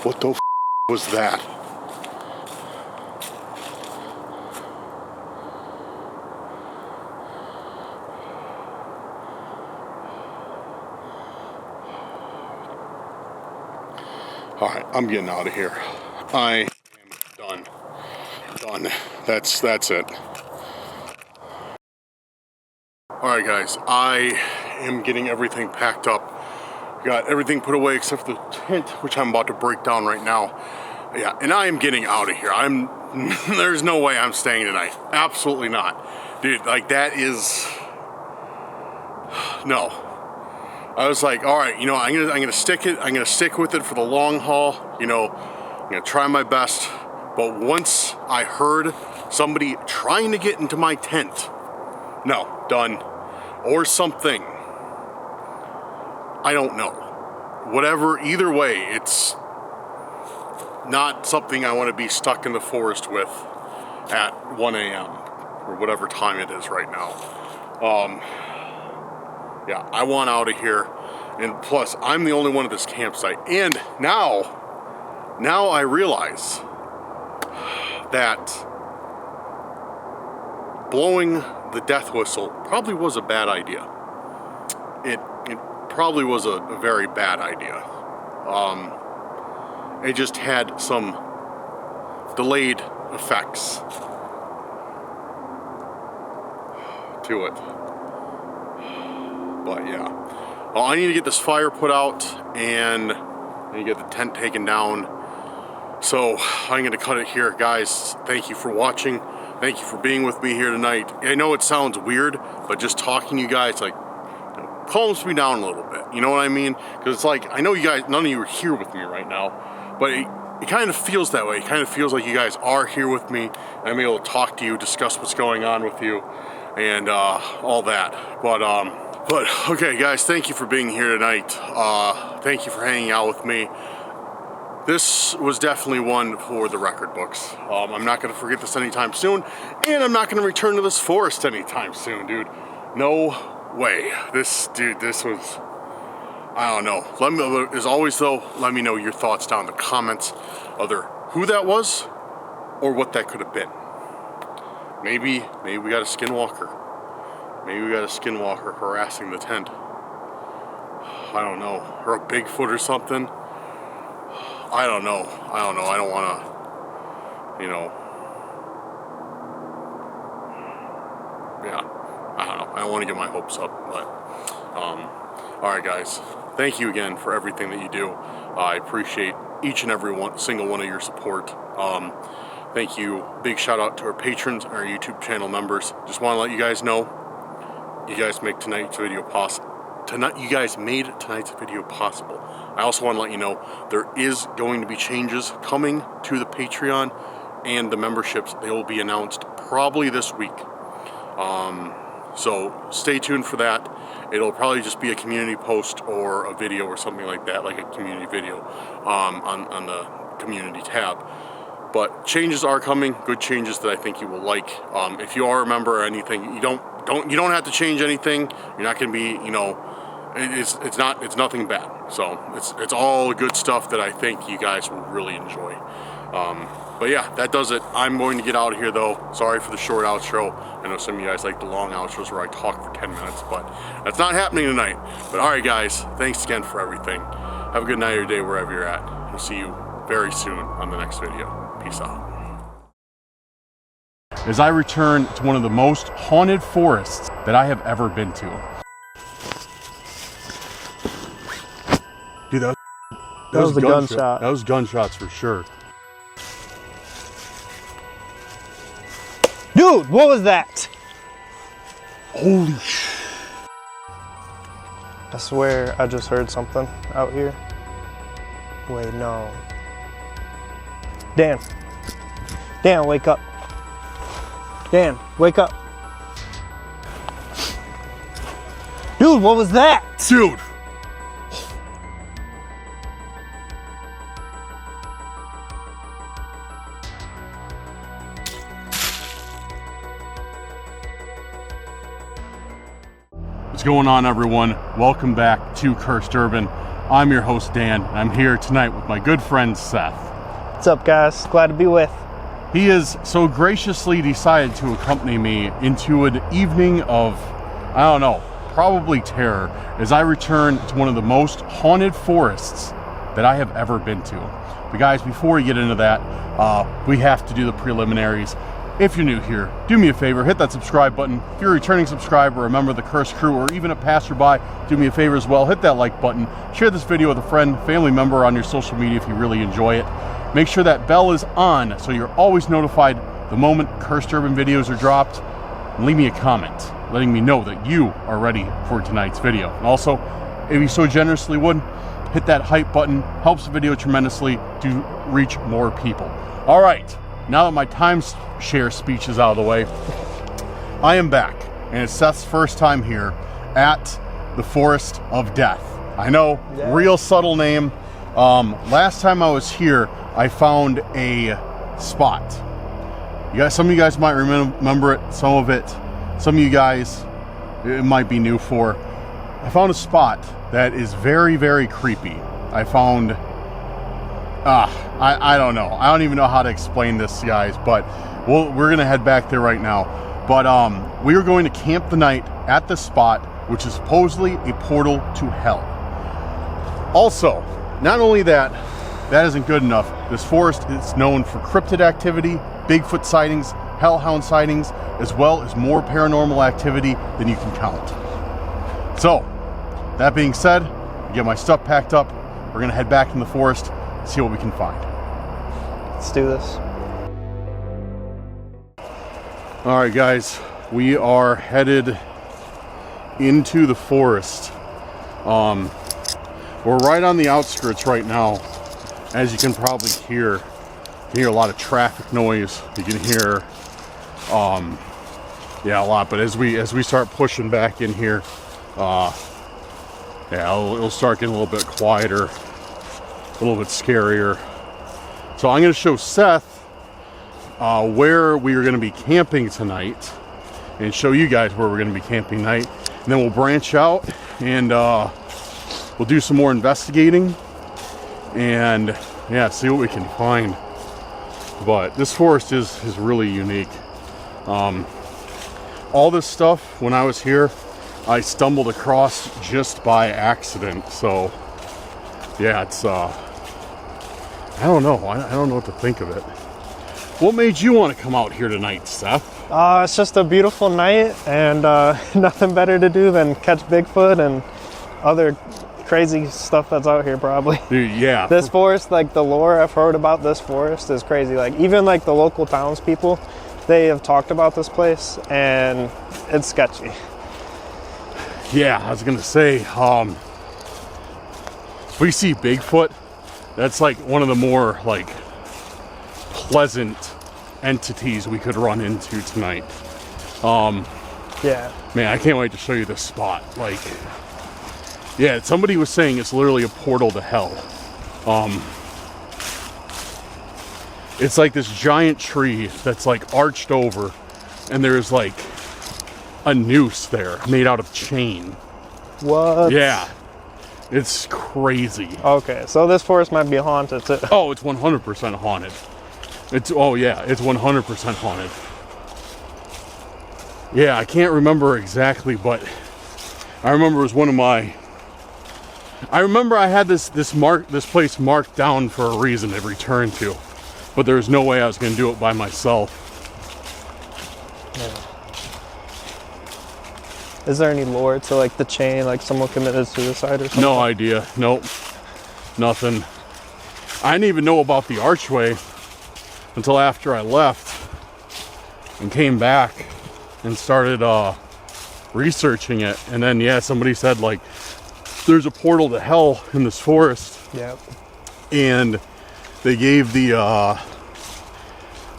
What the was that? All right, I'm getting out of here. I am done. That's it. All right, guys, I am getting everything packed up. Got everything put away except for the tent, which I'm about to break down right now. Yeah, and I am getting out of here. There's no way I'm staying tonight. Absolutely not. Dude, that is, no. I was like, all right, I'm gonna stick with it for the long haul. I'm gonna try my best. But once I heard somebody trying to get into my tent, no, done. Or something. I don't know. Whatever, either way, it's not something I want to be stuck in the forest with at 1 a.m. or whatever time it is right now. Yeah, I want out of here. And plus, I'm the only one at this campsite. And now I realize that blowing the death whistle probably was a bad idea. It probably was a very bad idea. it just had some delayed effects to it. But yeah, well, I need to get this fire put out and I need to get the tent taken down. So I'm going to cut it here. Guys, thank you for watching. Thank you for being with me here tonight. I know it sounds weird, but just talking to you guys like calms me down a little bit. You know what I mean? Because it's like, I know you guys, none of you are here with me right now, but it kind of feels that way. It kind of feels like you guys are here with me. I'm able to talk to you, discuss what's going on with you, and all that. But okay, guys, thank you for being here tonight. Thank you for hanging out with me. This was definitely one for the record books. I'm not going to forget this anytime soon, and I'm not going to return to this forest anytime soon, dude. No way. This was, I don't know. Let me, as always though, let me know your thoughts down in the comments, either who that was or what that could have been. Maybe we got a skinwalker. Maybe we got a skinwalker harassing the tent. I don't know. Or a Bigfoot or something. I don't know. I don't want to, you know. Yeah. I don't know. I don't want to get my hopes up, but alright guys. Thank you again for everything that you do. I appreciate each and every single one of your support. Thank you. Big shout out to our patrons, our YouTube channel members. Just want to let you guys know, you guys make tonight's video possible. You guys made tonight's video possible. I also want to let you know there is going to be changes coming to the Patreon and the memberships. They will be announced probably this week. So stay tuned for that. It'll probably just be a community post or a video or something like that, like a community video on the community tab. But changes are coming, good changes that I think you will like. If you are a member or anything, you don't have to change anything. You're not going to be, you know, it's nothing bad. So it's all good stuff that I think you guys will really enjoy. But yeah, that does it. I'm going to get out of here though. Sorry for the short outro. I know some of you guys like the long outros where I talk for 10 minutes, but that's not happening tonight. But all right, guys, thanks again for everything. Have a good night or day wherever you're at. We'll see you very soon on the next video. Peace out. As I return to one of the most haunted forests that I have ever been to. Dude, that was a gunshot. That was gunshots for sure. Dude, what was that? Holy shit. I swear I just heard something out here. Wait, no. Dan. Dan, wake up. Dan, wake up. Dude, what was that? Dude. What's going on, everyone? Welcome back to Cursed Urban. I'm your host, Dan, and I'm here tonight with my good friend, Seth. What's up, guys? Glad to be with. He has so graciously decided to accompany me into an evening of, I don't know, probably terror, as I return to one of the most haunted forests that I have ever been to. But guys, before we get into that, we have to do the preliminaries. If you're new here, do me a favor, hit that subscribe button. If you're a returning subscriber, a member of the Cursed Crew, or even a passerby, do me a favor as well, hit that like button. Share this video with a friend, family member on your social media if you really enjoy it. Make sure that bell is on so you're always notified the moment Cursed Urban videos are dropped. And leave me a comment letting me know that you are ready for tonight's video. And also, if you so generously would, hit that hype button. Helps the video tremendously to reach more people. All right. Now that my timeshare speech is out of the way, I am back, and it's Seth's first time here at the Forest of Death. I know, yeah. Real subtle name. Last time I was here, I found a spot. Some of you guys might remember it, some of you guys, it might be new for. I found a spot that is very, very creepy. I found... I don't know. I don't even know how to explain this, guys, but we're going to head back there right now. But we are going to camp the night at the spot, which is supposedly a portal to hell. Also, not only that, that isn't good enough. This forest is known for cryptid activity, Bigfoot sightings, hellhound sightings, as well as more paranormal activity than you can count. So, that being said, I get my stuff packed up. We're gonna head back in the forest, see what we can find. Let's do this. All right, guys, we are headed into the forest. We're right on the outskirts right now. As you can probably hear, you can hear a lot of traffic noise. You can hear, yeah, a lot. But as we start pushing back in here, yeah, it'll start getting a little bit quieter, a little bit scarier. So I'm going to show Seth where we are going to be camping tonight, and show you guys where we're going to be camping tonight. And then we'll branch out and we'll do some more investigating and yeah, see what we can find. But this forest is really unique. All this stuff, when I was here, I stumbled across just by accident. So yeah, it's I don't know. I don't know what to think of it. What made you want to come out here tonight, Seth? It's just a beautiful night, and nothing better to do than catch Bigfoot and other crazy stuff that's out here, probably. Dude, yeah. This forest, like the lore I've heard about this forest is crazy. Like even like the local townspeople, they have talked about this place, and it's sketchy. Yeah, I was gonna say, if we see Bigfoot, that's like one of the more like pleasant entities we could run into tonight. Yeah. Man, I can't wait to show you this spot. Like, yeah, somebody was saying it's literally a portal to hell. It's like this giant tree that's like arched over, and there's like a noose there made out of chain. What? Yeah, it's crazy. Okay, so this forest might be haunted too. Oh, it's 100% haunted. Oh yeah, it's 100% haunted. Yeah, I can't remember exactly, but I remember it was one of my. I remember I had this place marked down for a reason to return to, but there was no way I was going to do it by myself. Yeah. Is there any lore to like the chain, like someone committed suicide or something? No idea. Nope. Nothing. I didn't even know about the archway until after I left and came back and started researching it. And then, yeah, somebody said, like, there's a portal to hell in this forest. Yep. And they gave the,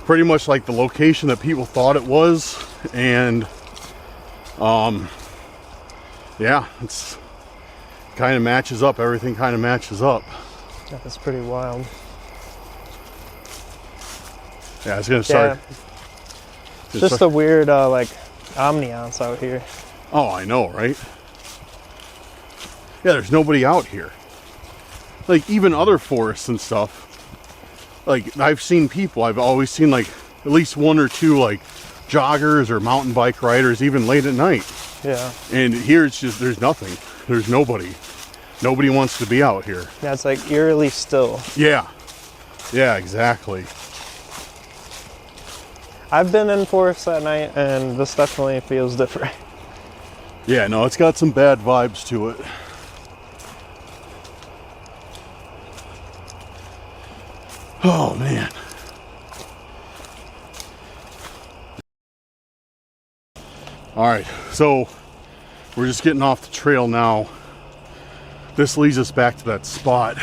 pretty much like the location that people thought it was. And, yeah, it's kind of matches up. Everything kind of matches up. That's pretty wild. Yeah, it's gonna start. Yeah. It's just a weird, like, ambiance out here. Oh, I know, right? Yeah, there's nobody out here. Like, even other forests and stuff. Like, I've seen people. I've always seen, like, at least one or two, like, joggers or mountain bike riders, even late at night. Yeah. And here it's just, there's nothing. There's nobody. Nobody wants to be out here. Yeah, it's like eerily still. Yeah. Yeah, exactly. I've been in forests at night, and this definitely feels different. Yeah, no, it's got some bad vibes to it. Oh, man. All right, so we're just getting off the trail now. This leads us back to that spot.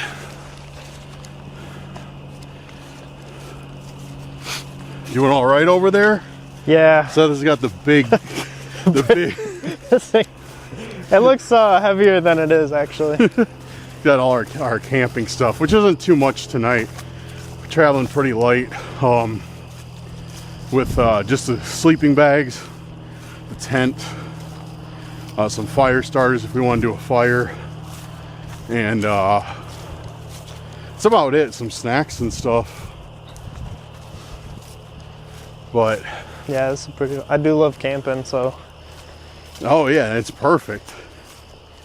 Doing all right over there? Yeah. Seth has got the big, This thing, it looks heavier than it is, actually. got all our camping stuff, which isn't too much tonight. We're traveling pretty light, with just the sleeping bags, the tent, some fire starters if we want to do a fire, and that's about it. Some snacks and stuff. But Yeah, it's pretty. I do love camping, so. oh yeah, it's perfect.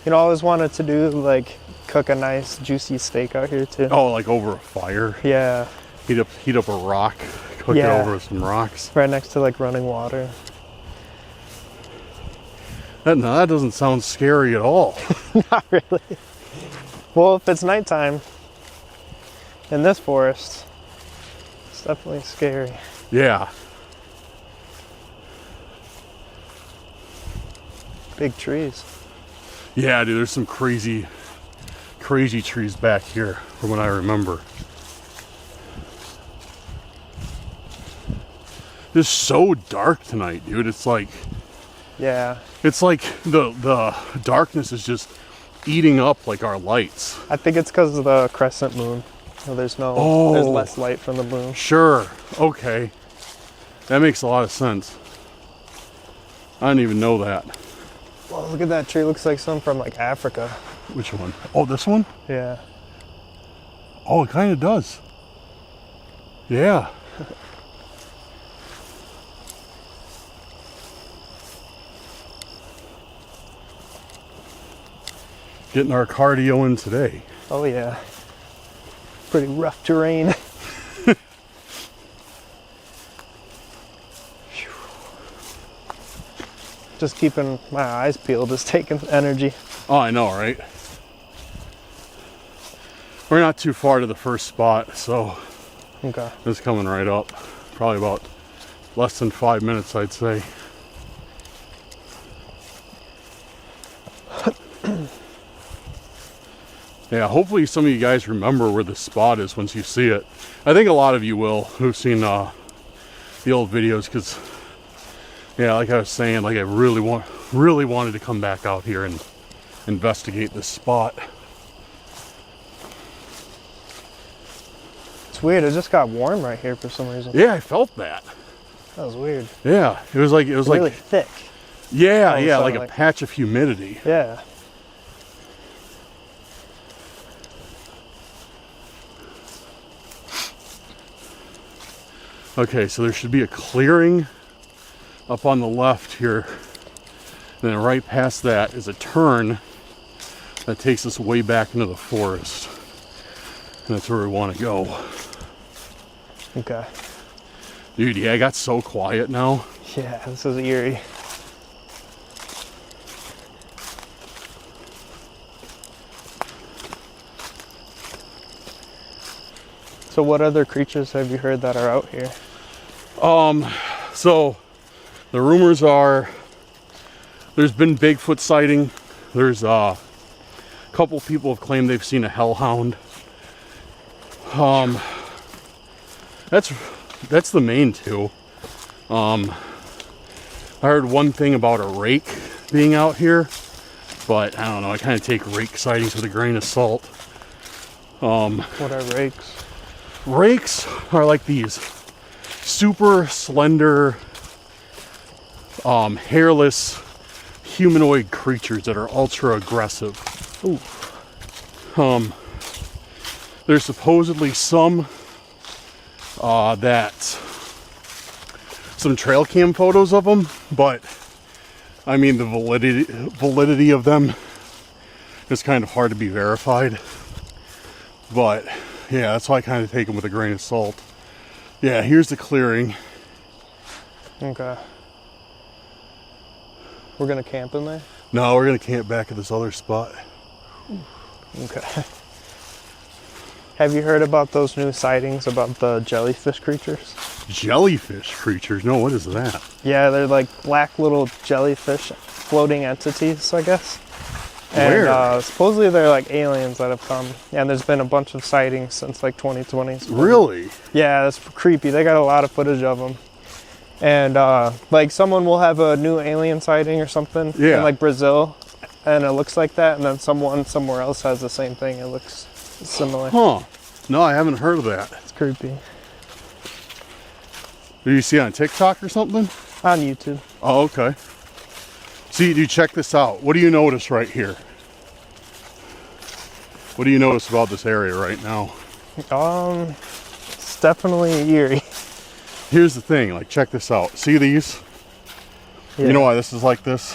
You know, I always wanted to do like cook a nice juicy steak out here too. Oh, like over a fire? Yeah, Heat up a rock, cook it Yeah. over some rocks. right next to like running water. That doesn't sound scary at all. Not really. Well, if it's nighttime in this forest, it's definitely scary. Yeah. Big trees. Yeah, dude, there's some crazy trees back here from what I remember. It's so dark tonight, dude. It's like Yeah, the darkness is just eating up like our lights. I think it's because of the crescent moon. So there's less light from the moon. Sure. Okay. That makes a lot of sense. I didn't even know that. Well, look at that tree. Looks like some from like Africa. Which one? Oh, this one? Yeah. Oh, it kind of does. Yeah. Getting our cardio in today. Oh yeah. Pretty rough terrain. Just keeping my eyes peeled is taking energy. Oh, I know, right? We're not too far to the first spot, so Okay. it's coming right up. Probably about less than 5 minutes, I'd say. Yeah, hopefully some of you guys remember where this spot is once you see it. I think a lot of you will who've seen the old videos, because yeah, like I was saying, like I really wanted to come back out here and investigate this spot. It's weird. It just got warm right here for some reason. Yeah, I felt that. That was weird. Yeah, it was like Really thick. yeah, all of a yeah, sudden, like a like- patch of humidity. Yeah. Okay, so there should be a clearing up on the left here. And then right past that is a turn that takes us way back into the forest. And that's where we want to go. Okay. Dude, yeah, I got so quiet now. Yeah, this is eerie. So what other creatures have you heard that are out here? So the rumors are there's been Bigfoot sighting. There's a couple people have claimed they've seen a hellhound. That's the main two. I heard one thing about a rake being out here, but I don't know. I kind of take rake sightings with a grain of salt. What are rakes? Rakes are like these super slender, hairless humanoid creatures that are ultra aggressive. Ooh. There's supposedly some some trail cam photos of them, but I mean the validity of them is kind of hard to be verified. But yeah, that's why I kind of take them with a grain of salt. Yeah, here's the clearing. Okay. We're gonna camp in there? No, we're gonna camp back at this other spot. Okay. Have you heard about those new sightings about the jellyfish creatures? Jellyfish creatures? No, what is that? Yeah, they're like black little jellyfish floating entities, I guess. And Where? supposedly they're like aliens that have come. And there's been a bunch of sightings since like 2020. Really? Yeah, that's creepy. They got a lot of footage of them. And like someone will have a new alien sighting or something Yeah. in like Brazil, and it looks like that. And then someone somewhere else has the same thing. It looks similar. Huh. No, I haven't heard of that. It's creepy. Did you see it on TikTok or something? On YouTube. Oh, okay. See, you check this out. What do you notice right here? What do you notice about this area right now? It's definitely eerie. Here's the thing, like check this out. See these? Yeah. You know why this is like this?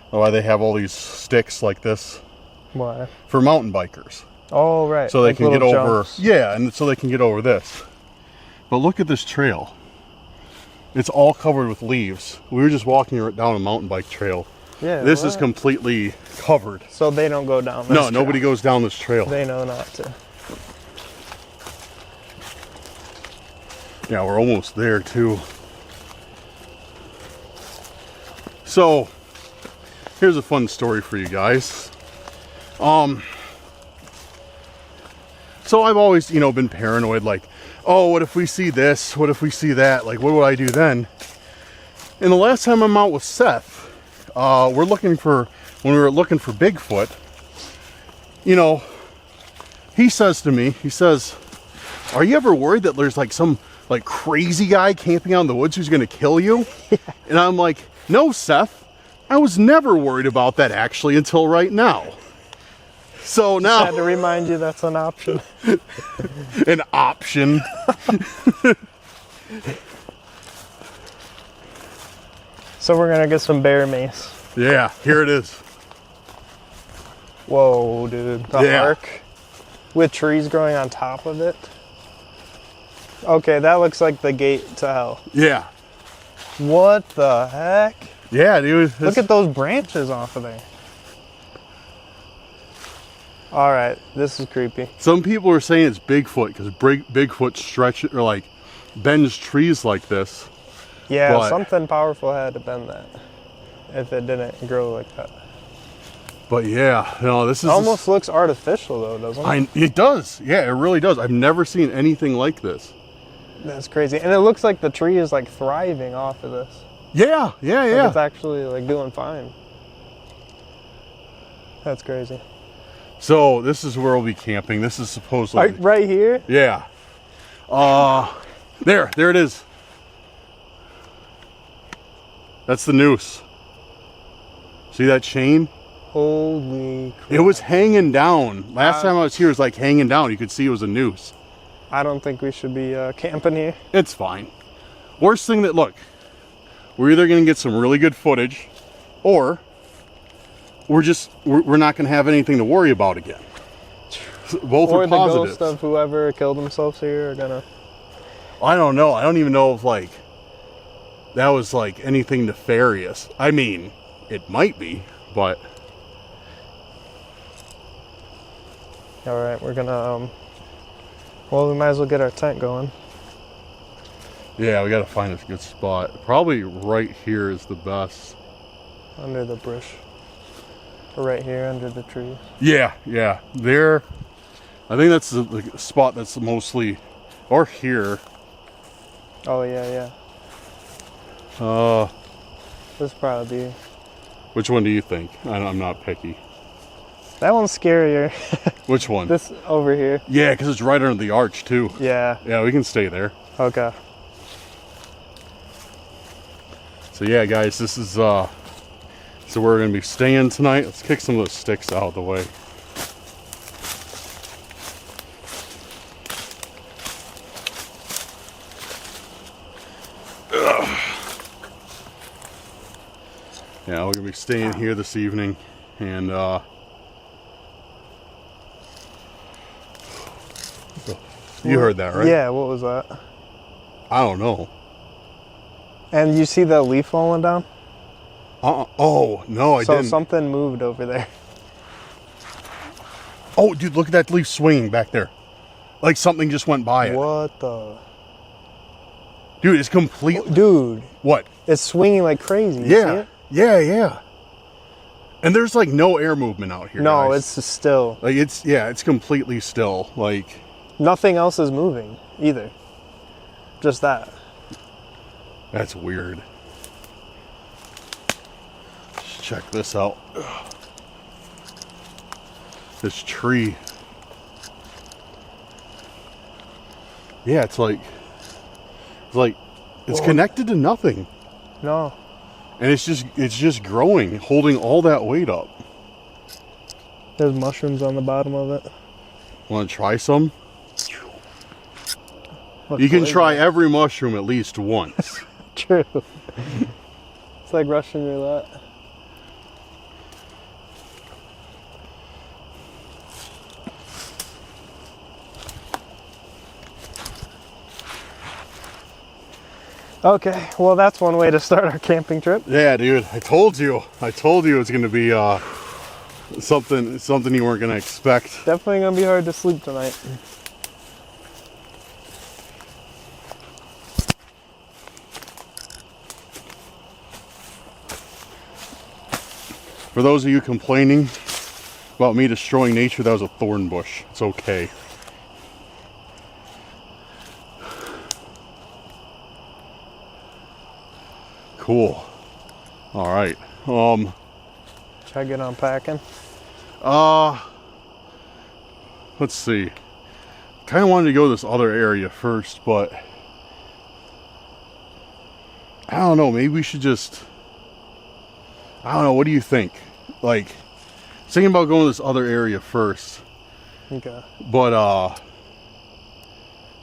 Why they have all these sticks like this? Why? For mountain bikers. Oh, right. So they Like can get little over, jumps. yeah, and so they can get over this. But look at this trail. It's all covered with leaves. We were just walking down a mountain bike trail. Yeah. This is what? completely covered. So they don't go down this No, trail. nobody goes down this trail. They know not to. Yeah, we're almost there too. So, here's a fun story for you guys. So I've always, been paranoid, like, oh, what if we see this? What if we see that? Like, what would I do then? And the last time I'm out with Seth, when we were looking for Bigfoot, he says to me, are you ever worried that there's like some like crazy guy camping out in the woods who's going to kill you? And I'm like, no, Seth, I was never worried about that actually until right now. So now, Had to remind you that's an option. an option. So we're gonna get some bear mace. Yeah, here it is. Whoa, dude. The Yeah. arc with trees growing on top of it. Okay, that looks like the gate to hell. Yeah. What the heck? Yeah, dude. Look at those branches off of there. All right, this is creepy. Some people are saying it's Bigfoot because Bigfoot stretches or like bends trees like this. Yeah, But- something powerful had to bend that if it didn't grow like that. But yeah, this is Almost looks artificial though, doesn't it? It does. Yeah, it really does. I've never seen anything like this. That's crazy. And it looks like the tree is like thriving off of this. Yeah, yeah, Like yeah. it's actually like doing fine. That's crazy. So this is where we'll be camping. This is supposedly Right here? yeah. There it is. That's the noose. See that chain? Holy crap. It was hanging down. Last time I was here, it was like hanging down. You could see it was a noose. I don't think we should be camping here. It's fine. Worst thing we're either going to get some really good footage or we're not going to have anything to worry about again. Both Or are the positives. ghost of whoever killed themselves here are gonna... I don't know. I don't even know if that was anything nefarious. I mean, it might be, but All right, we're gonna, well, we might as well get our tent going. yeah, we got to find a good spot. Probably right here is the best. Under the bush. Or right here under the tree. Yeah. There, I think that's the spot that's mostly, or here. Oh, yeah. This probably be... Which one do you think? I'm not picky. That one's scarier. Which one? This over here. Yeah, because it's right under the arch too. Yeah. Yeah, we can stay there. Okay. So yeah, guys, this is so we're gonna be staying tonight. Let's kick some of those sticks out of the way. Yeah, we're gonna be staying here this evening, and you heard that, right? Yeah, what was that? I don't know. And you see the leaf falling down? Oh no, I So didn't. something moved over there. Oh, dude, look at that leaf swinging back there. Like something just went by it. What the... Dude, it's complete. Dude, What? it's swinging like crazy. You see Yeah. it? Yeah. And there's no air movement out here. No, guys. it's just still. It's completely still. Nothing else is moving either. Just that. That's weird. Let's check this out. This tree. Yeah, it's connected to nothing. No. And it's just growing, holding all that weight up. There's mushrooms on the bottom of it. Want to try some? What You can flavor? try every mushroom at least once. True. It's like Russian roulette. Okay, well that's one way to start our camping trip. Yeah, dude. I told you it's gonna be something you weren't gonna expect. Definitely gonna be hard to sleep tonight. For those of you complaining about me destroying nature, that was a thorn bush. It's okay. Cool. All right. Should I get unpacking? Let's see. Kind of wanted to go to this other area first, but I don't know. Maybe we should just. I don't know. What do you think? Like, thinking about going to this other area first. Okay. But I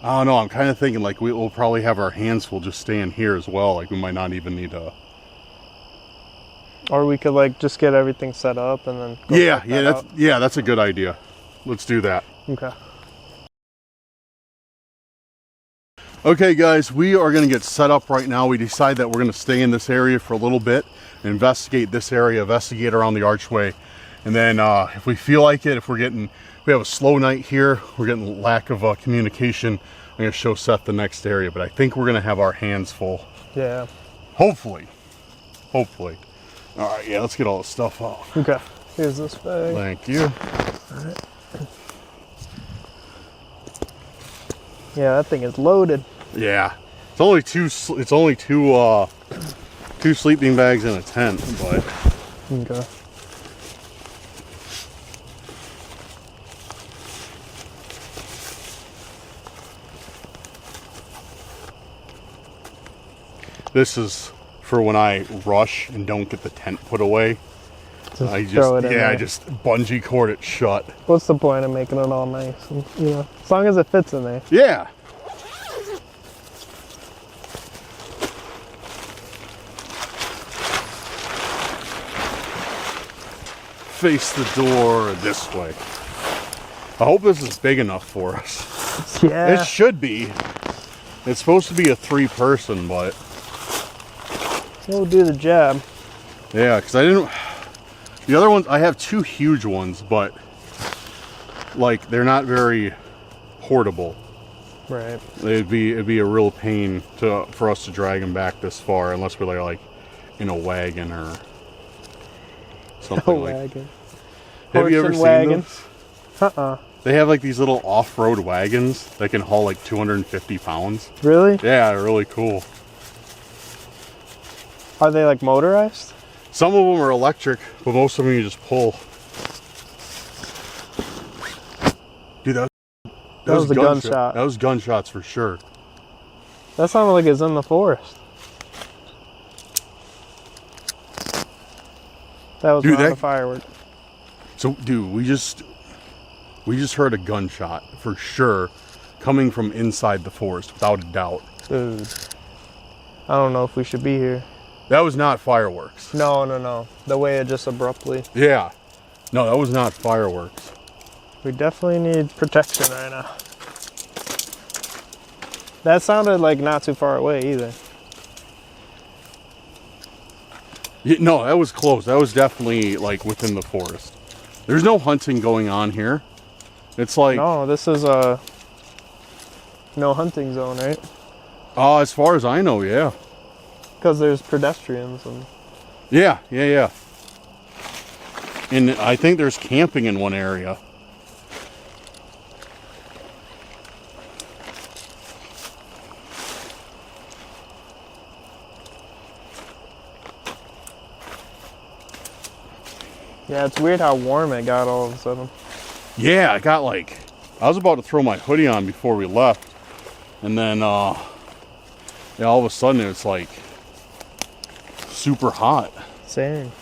don't know. I'm kind of thinking like we'll probably have our hands full just staying here as well. Like we might not even need to. Or we could like just get everything set up and then go check that out. That's a good idea. Let's do that. Okay. Okay guys, we are going to get set up right now. We decide that we're going to stay in this area for a little bit, investigate this area, investigate around the archway, and then if we feel like it, if we have a slow night here, we're getting lack of communication, I'm going to show Seth the next area, but I think we're going to have our hands full. Yeah. Hopefully. All right, yeah, let's get all this stuff out. Okay. Here's this bag. Thank you. All right. Yeah, that thing is loaded. Yeah, it's only two sleeping bags in a tent, but Okay. this is for when I rush and don't get the tent put away. I throw it in there. I just bungee cord it shut. What's the point of making it all nice? And, you know, as long as it fits in there. Yeah. Face the door this way. I hope this is big enough for us. Yeah. It should be. It's supposed to be a 3-person, but It'll do the job. yeah, because I didn't. The other ones, I have 2 huge ones, but like they're not very portable. Right. It'd be a real pain for us to drag them back this far, unless we're like in a wagon or something like. Wagon. Have you Horse ever and seen wagon. those? They have like these little off-road wagons that can haul like 250 pounds. Really? Yeah, they're really cool. Are they like motorized? Some of them are electric, but most of them you just pull. Dude, that was a gunshot. That was gunshots for sure. That sounded like it's in the forest. That was Dude, not a firework. So, dude, we just heard a gunshot for sure coming from inside the forest, without a doubt. Dude. I don't know if we should be here. That was not fireworks. No. The way it just abruptly. Yeah. No, that was not fireworks. We definitely need protection right now. That sounded like not too far away either. Yeah, no, that was close. That was definitely like within the forest. There's no hunting going on here. It's like No, this is a no hunting zone, right? as far as I know, yeah. Because there's pedestrians and Yeah. And I think there's camping in one area. yeah, it's weird how warm it got all of a sudden. Yeah, I got like, I was about to throw my hoodie on before we left. And then, all of a sudden it's like super hot. Same.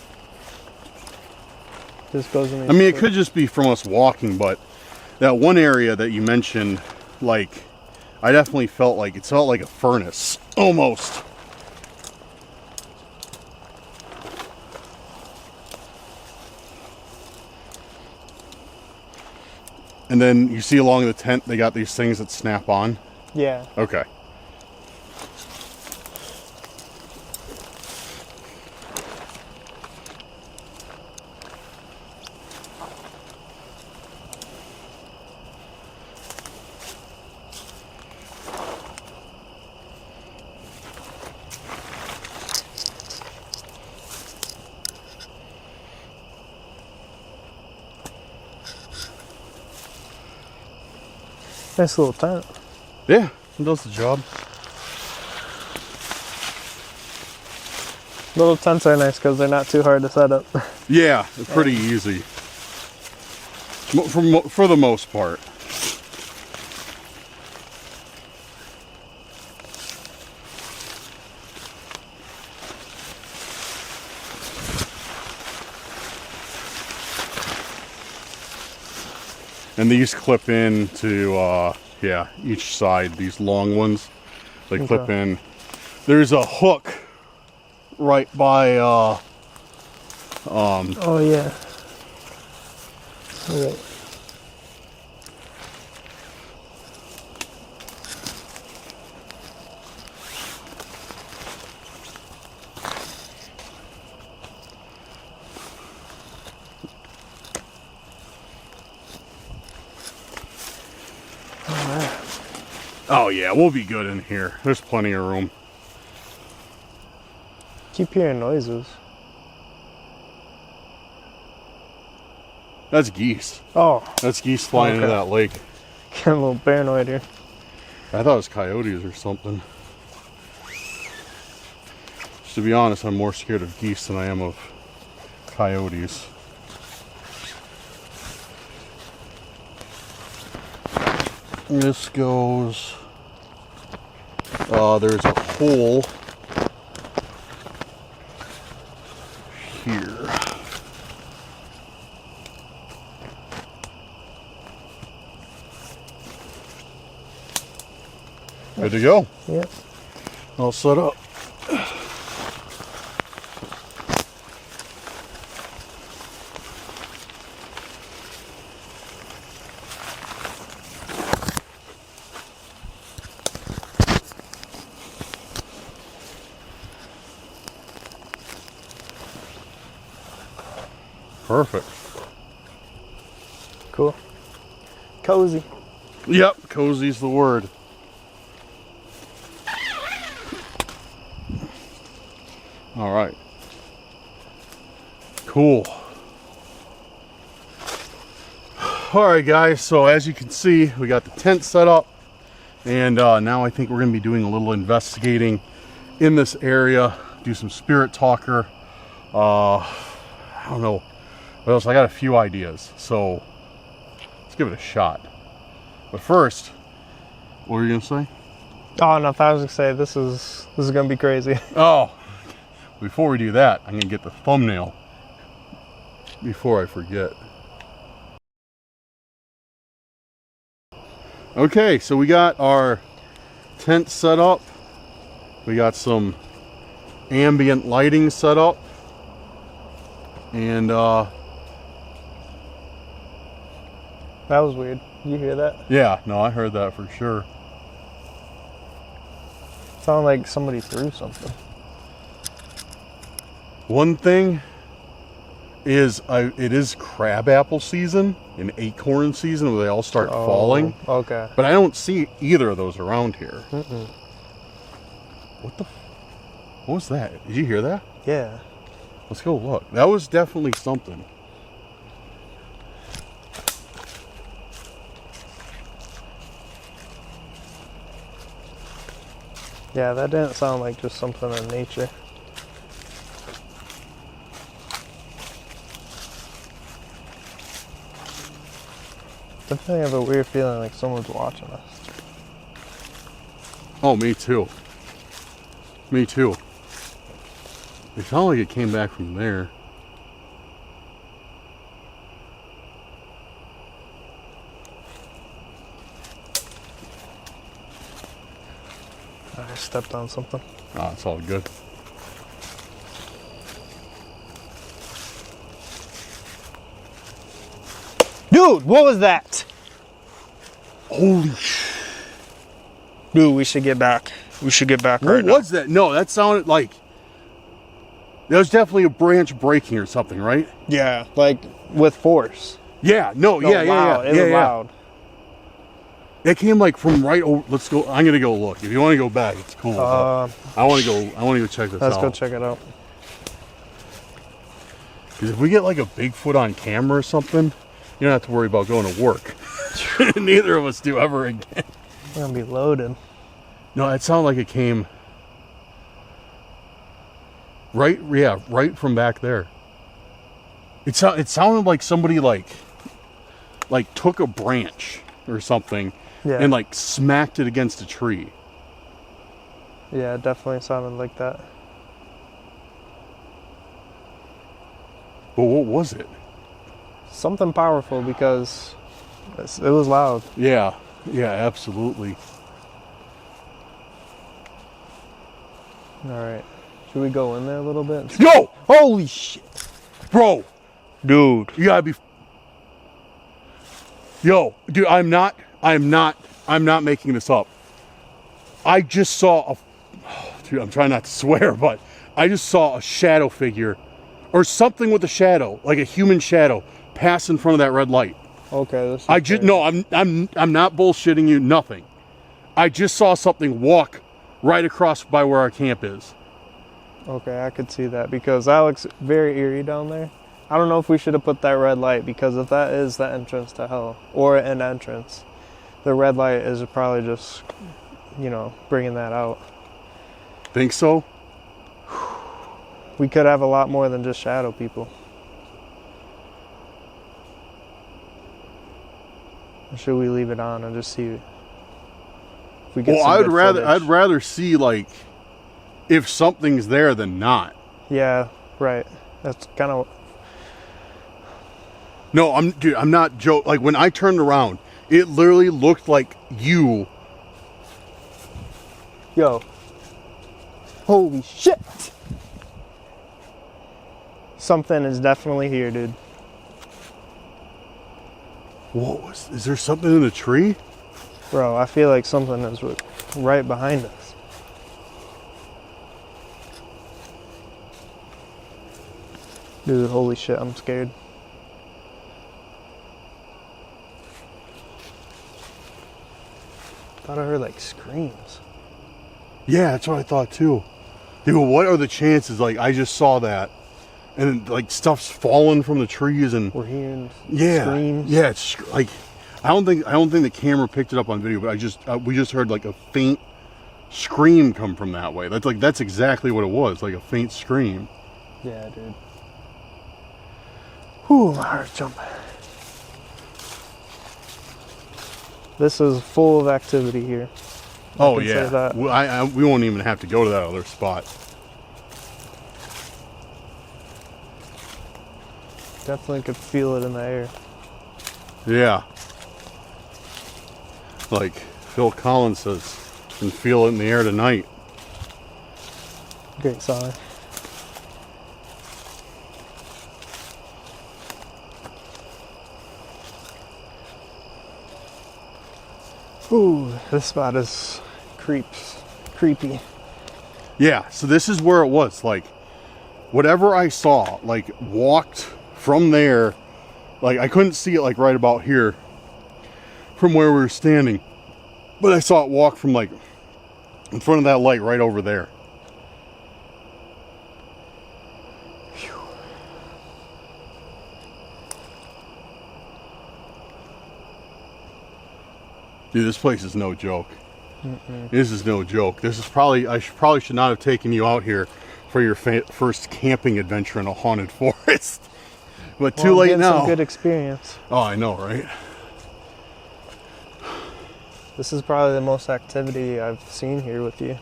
This goes in. I mean, it could just be from us walking, but that one area that you mentioned, like, I definitely felt like a furnace, almost. And then you see along the tent, they got these things that snap on. Yeah. Okay. Nice little tent. Yeah, it does the job. Little tents are nice because they're not too hard to set up. Yeah, they're pretty easy. For the most part. And these clip into, yeah, each side, these long ones, they clip in. There's a hook right by, oh yeah. All right. Oh yeah, we'll be good in here. There's plenty of room. Keep hearing noises. That's geese. Oh. That's geese flying into that lake. Getting a little paranoid here. I thought it was coyotes or something. Just to be honest, I'm more scared of geese than I am of coyotes. This goes, there's a hole here. Good to go. Yep. All set up. Perfect. Cool. Cozy. Yep, cozy's the word. All right. Cool. All right, guys. So as you can see, we got the tent set up, and now I think we're gonna be doing a little investigating in this area. Do some spirit talker. I don't know what else. I got a few ideas, so let's give it a shot. But first, what were you gonna say? Oh no, I was gonna say this is gonna be crazy. Oh, before we do that, I'm gonna get the thumbnail before I forget. Okay, so we got our tent set up. We got some ambient lighting set up. And That was weird. You hear that? yeah, no, I heard that for sure. Sounded like somebody threw something. One thing is, it is crabapple season and acorn season where they all start falling. Okay. But I don't see either of those around here. Mm-mm. What was that? Did you hear that? Yeah. Let's go look. That was definitely something. Yeah, that didn't sound like just something in nature. Definitely have a weird feeling like someone's watching us. Oh, me too. Me too. It sounded like it came back from there. I stepped on something. Oh, it's all good. Dude, what was that? Holy sh! Dude, we should get back. We should get back right What now. was that? No, that sounded like... That was definitely a branch breaking or something, right? Yeah, like with force. Yeah, no, No, yeah, loud. yeah. It was yeah. loud. It came like from right over... Let's go... I'm gonna go look. If you want to go back, it's cool. I want to go check this out. Let's go check it out. Because if we get like a Bigfoot on camera or something, you don't have to worry about going to work. Neither of us do ever again. We're gonna be loaded. No, it sounded like it came right from back there. It sounded like somebody like took a branch or something and like smacked it against a tree. Yeah, it definitely sounded like that. But what was it? Something powerful because it was loud. Yeah, absolutely. All right. Should we go in there a little bit? Yo! Holy shit. Bro! Dude. You gotta be... Yo, dude, I'm not making this up. I just saw a... Oh, dude, I'm trying not to swear, but I just saw a shadow figure or something with a shadow, like a human shadow, pass in front of that red light. Okay, this is I'm not bullshitting you, nothing. I just saw something walk right across by where our camp is. Okay, I could see that because that looks very eerie down there. I don't know if we should have put that red light because if that is the entrance to hell or an entrance, the red light is probably just, bringing that out. Think so? We could have a lot more than just shadow people. Or should we leave it on and just see if we get some I'd good rather footage? I'd rather see like if something's there than not. Yeah, right. That's kind of... No, I'm not joking. Like when I turned around, it literally looked like you. Yo. Holy shit! Something is definitely here, dude. Is there something in the tree? Bro, I feel like something is right behind us. Dude, holy shit, I'm scared. Thought I heard like screams. Yeah, that's what I thought too. Dude, what are the chances? Like I just saw that, and like stuff's falling from the trees, and We're hearing screams. Yeah, it's like I don't think the camera picked it up on video, but we just heard like a faint scream come from that way. That's exactly what it was, like a faint scream. Yeah, dude. Whew, my heart's jumping. This is full of activity here. Oh can say yeah, that. we won't even have to go to that other spot. Definitely could feel it in the air. Yeah. Like Phil Collins says, can feel it in the air tonight. Great song. Ooh, this spot is creepy. Yeah, so this is where it was. Like, whatever I saw, like, walked from there. Like, I couldn't see it, like, right about here from where we were standing. But I saw it walk from, like, in front of that light right over there. Whew. Dude, this place is no joke. This is no joke. This is probably, I should not have taken you out here for your first camping adventure in a haunted forest. But too late now. Some good experience. Oh, I know, right? This is probably the most activity I've seen here with you.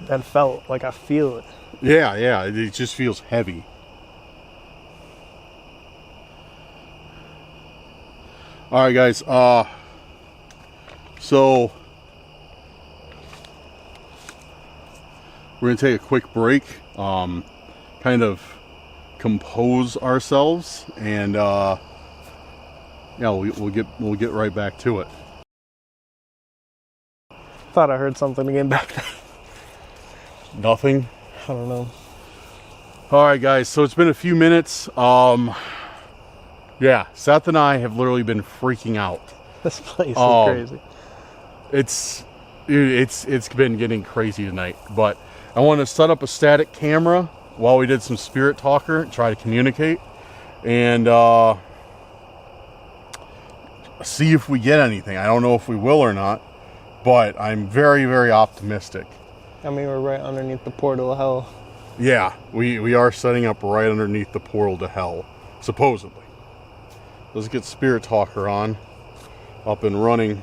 And felt like I feel it. Yeah, it just feels heavy. All right, guys. So we're gonna take a quick break, kind of compose ourselves, and yeah, we'll get right back to it. Thought I heard something again back there. Nothing. I don't know. All right, guys. So it's been a few minutes. Yeah, Seth and I have literally been freaking out. This place is crazy. It's been getting crazy tonight, but I want to set up a static camera while we did some spirit talker, try to communicate, and see if we get anything. I don't know if we will or not, but I'm very, very optimistic. I mean, we're right underneath the portal of hell. Yeah, we are setting up right underneath the portal to hell, supposedly. Let's get Spirit Talker on, up and running.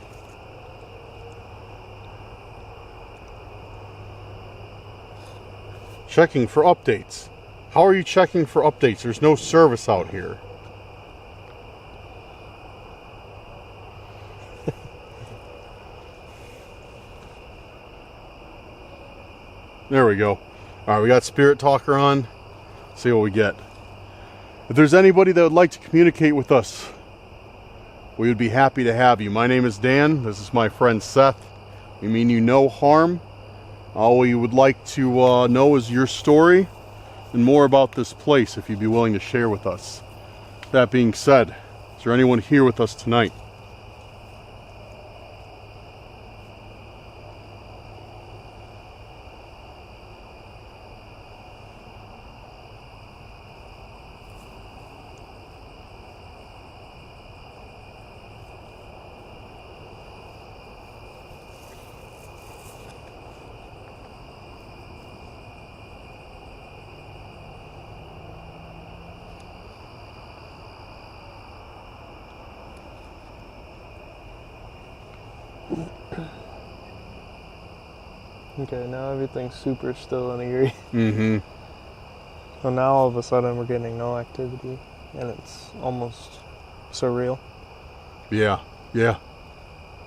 Checking for updates. How are you checking for updates? There's no service out here. There we go. Alright, we got Spirit Talker on. See what we get. If there's anybody that would like to communicate with us, we would be happy to have you. My name is Dan. This is my friend Seth. We mean you no harm. All we would like to know is your story and more about this place, if you'd be willing to share with us. That being said, is there anyone here with us tonight? Okay, now everything's super still and eerie. Mm-hmm. So now all of a sudden we're getting no activity, and it's almost surreal. Yeah, yeah.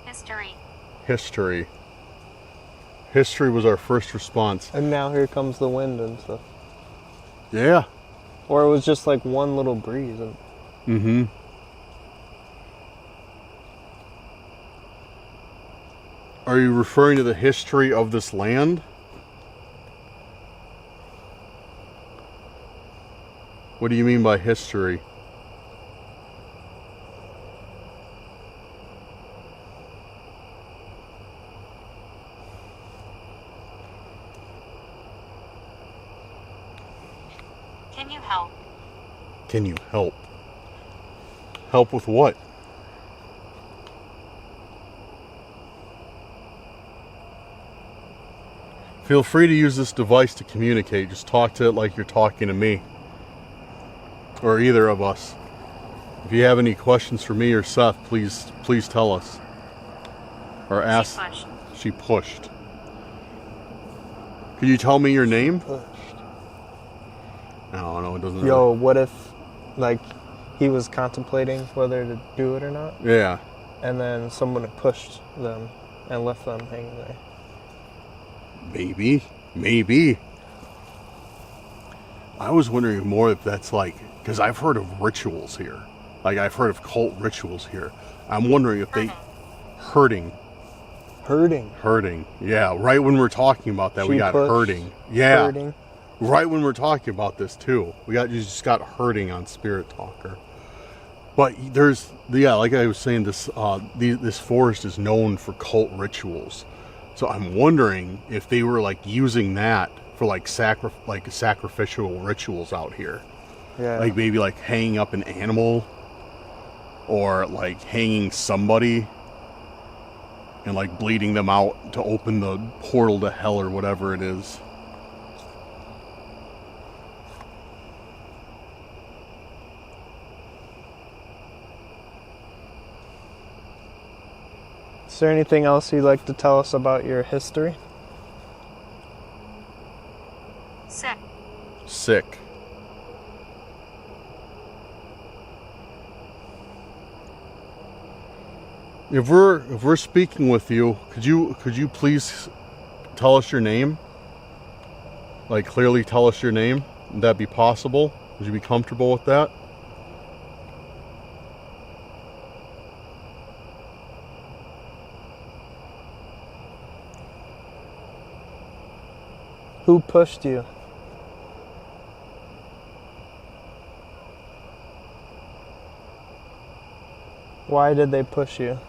History. History. History was our first response. And now here comes the wind and stuff. Yeah. Or it was just like one little breeze. And Mm-hmm. Are you referring to the history of this land? What do you mean by history? Can you help? Can you help? Help with what? Feel free to use this device to communicate. Just talk to it like you're talking to me. Or either of us. If you have any questions for me or Seth, please tell us. Or ask. She pushed. Could you tell me your name? pushed. I don't know, it doesn't Yo, what if, like, he was contemplating whether to do it or not, Yeah. and then someone had pushed them and left them hanging there? Maybe. I was wondering more if that's like, because I've heard of rituals here. Like, I've heard of cult rituals here. I'm wondering if they... Hurting. Yeah, right when we're talking about that, we got hurting. Yeah. Hurting. Right when we're talking about this, too. You just got hurting on Spirit Talker. But there's... Yeah, like I was saying, this forest is known for cult rituals. So I'm wondering if they were like using that for like sacrificial rituals out here. Yeah. Like maybe like hanging up an animal or like hanging somebody and like bleeding them out to open the portal to hell or whatever it is. Is there anything else you'd like to tell us about your history? Sick. If we're speaking with you, could you please tell us your name? Like clearly tell us your name? Would that be possible? Would you be comfortable with that? Who pushed you? Why did they push you?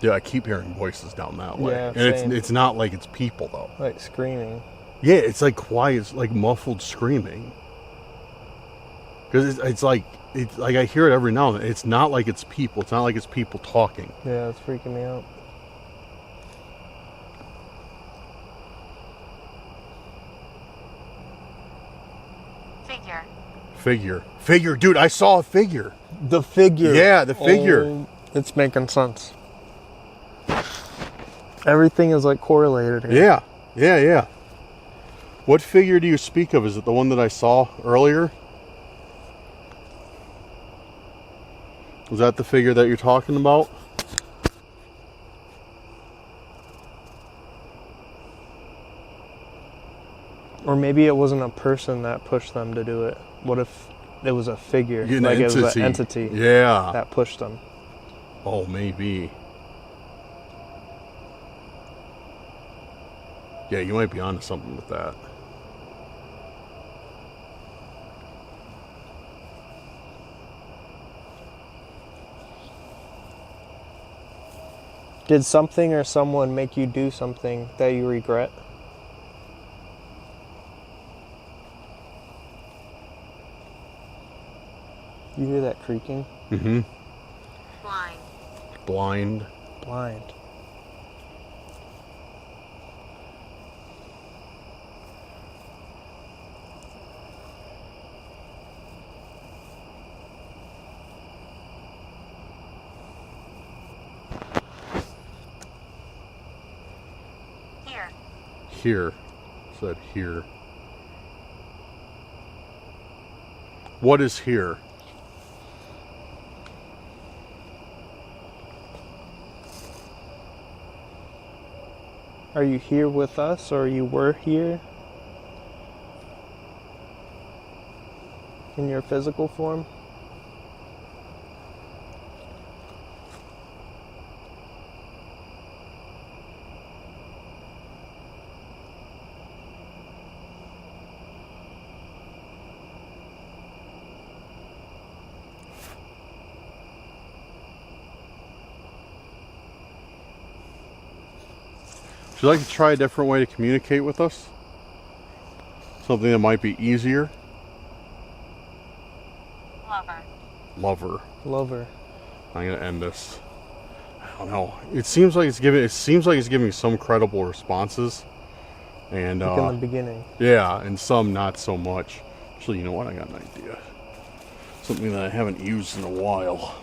Yeah, I keep hearing voices down that way. Yeah, and same. it's not like it's people though. Like screaming. Yeah, it's like quiet, it's like muffled screaming. Because it's like I hear it every now and then. It's not like it's people. It's not like it's people talking. Yeah, it's freaking me out. Figure, dude, I saw a figure. The figure. Yeah, the figure. Oh, it's making sense. Everything is like correlated here. Yeah. What figure do you speak of? Is it the one that I saw earlier? Was that the figure that you're talking about? Or maybe it wasn't a person that pushed them to do it. What if it was a figure? An like entity. it was an entity Yeah. that pushed them. Oh, maybe. Yeah, you might be onto something with that. Did something or someone make you do something that you regret? You hear that creaking? Mm-hmm. Blind. Blind. Here. Said here. What is here? Are you here with us, or you were here in your physical form? Would you like to try a different way to communicate with us? Something that might be easier? Lover. I'm gonna end this. I don't know. It seems like it's giving some credible responses. And Like in the beginning. yeah, and some not so much. Actually, you know what? I got an idea. Something that I haven't used in a while.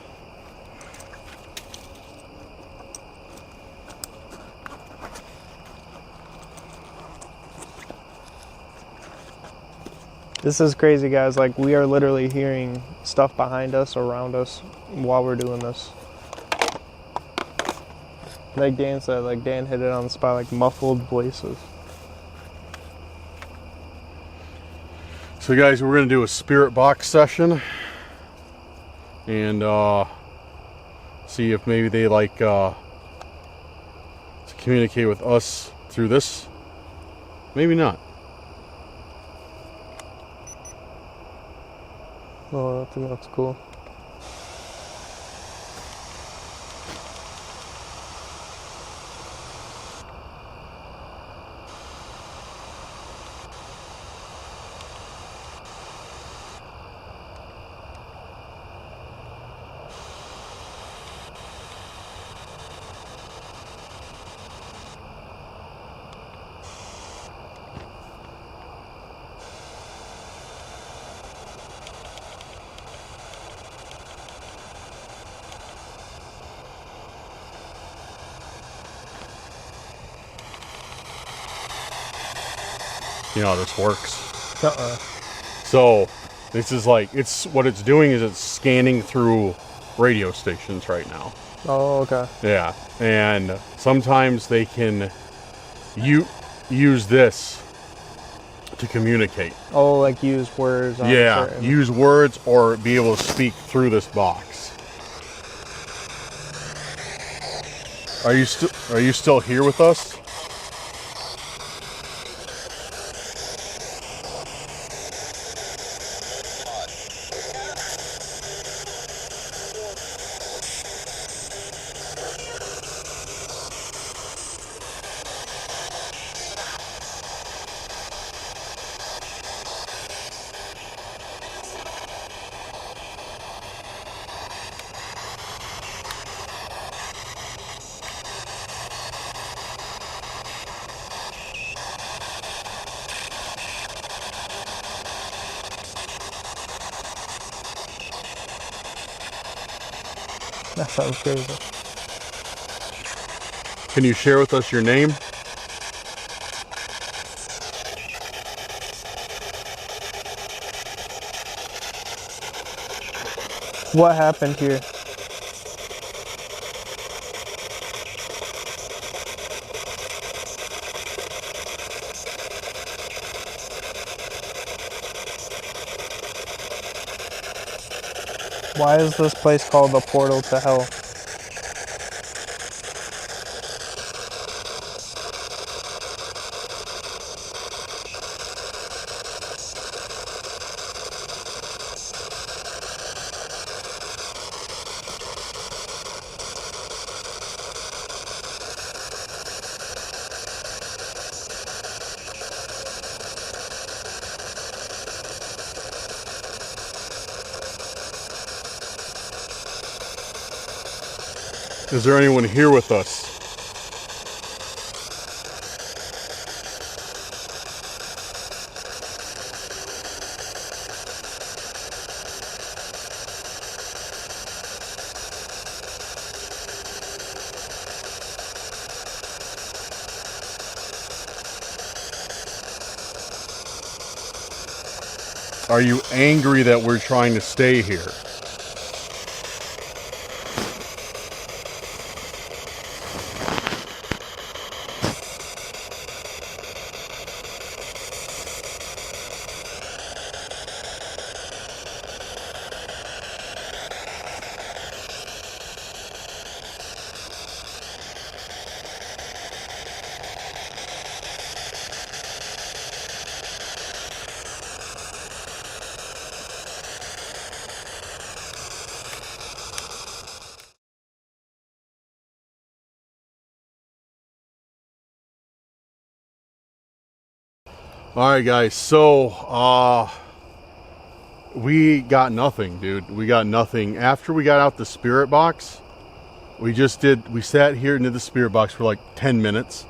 This is crazy, guys. Like, we are literally hearing stuff behind us, around us, while we're doing this. Like Dan said, like Dan hit it on the spot, like muffled voices. So guys, we're going to do a spirit box session. And see if maybe they like to communicate with us through this. Maybe not. Oh, I think that's cool. You know how this works. So this is like, what it's doing is it's scanning through radio stations right now. Oh, okay. Yeah, and sometimes they can use this to communicate. Oh, like use words. On Yeah, certain... use words or be able to speak through this box. Are you still here with us? That sounds crazy. Can you share with us your name? What happened here? Why is this place called the portal to hell? Is there anyone here with us? Are you angry that we're trying to stay here? Alright guys, so we got nothing, dude. We got nothing. After we got out the spirit box, we sat here into the spirit box for like 10 minutes,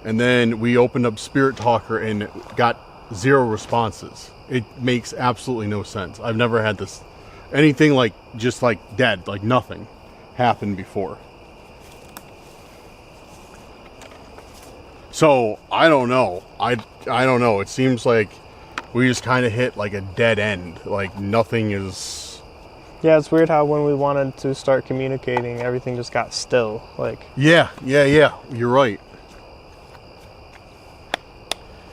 and then we opened up Spirit Talker and got 0 responses. It makes absolutely no sense. I've never had this, anything like, just like dead, like nothing happened before. So, I don't know. I don't know. It seems like we just kind of hit like a dead end. Like nothing is... Yeah, it's weird how when we wanted to start communicating, everything just got still. Like... Yeah. You're right.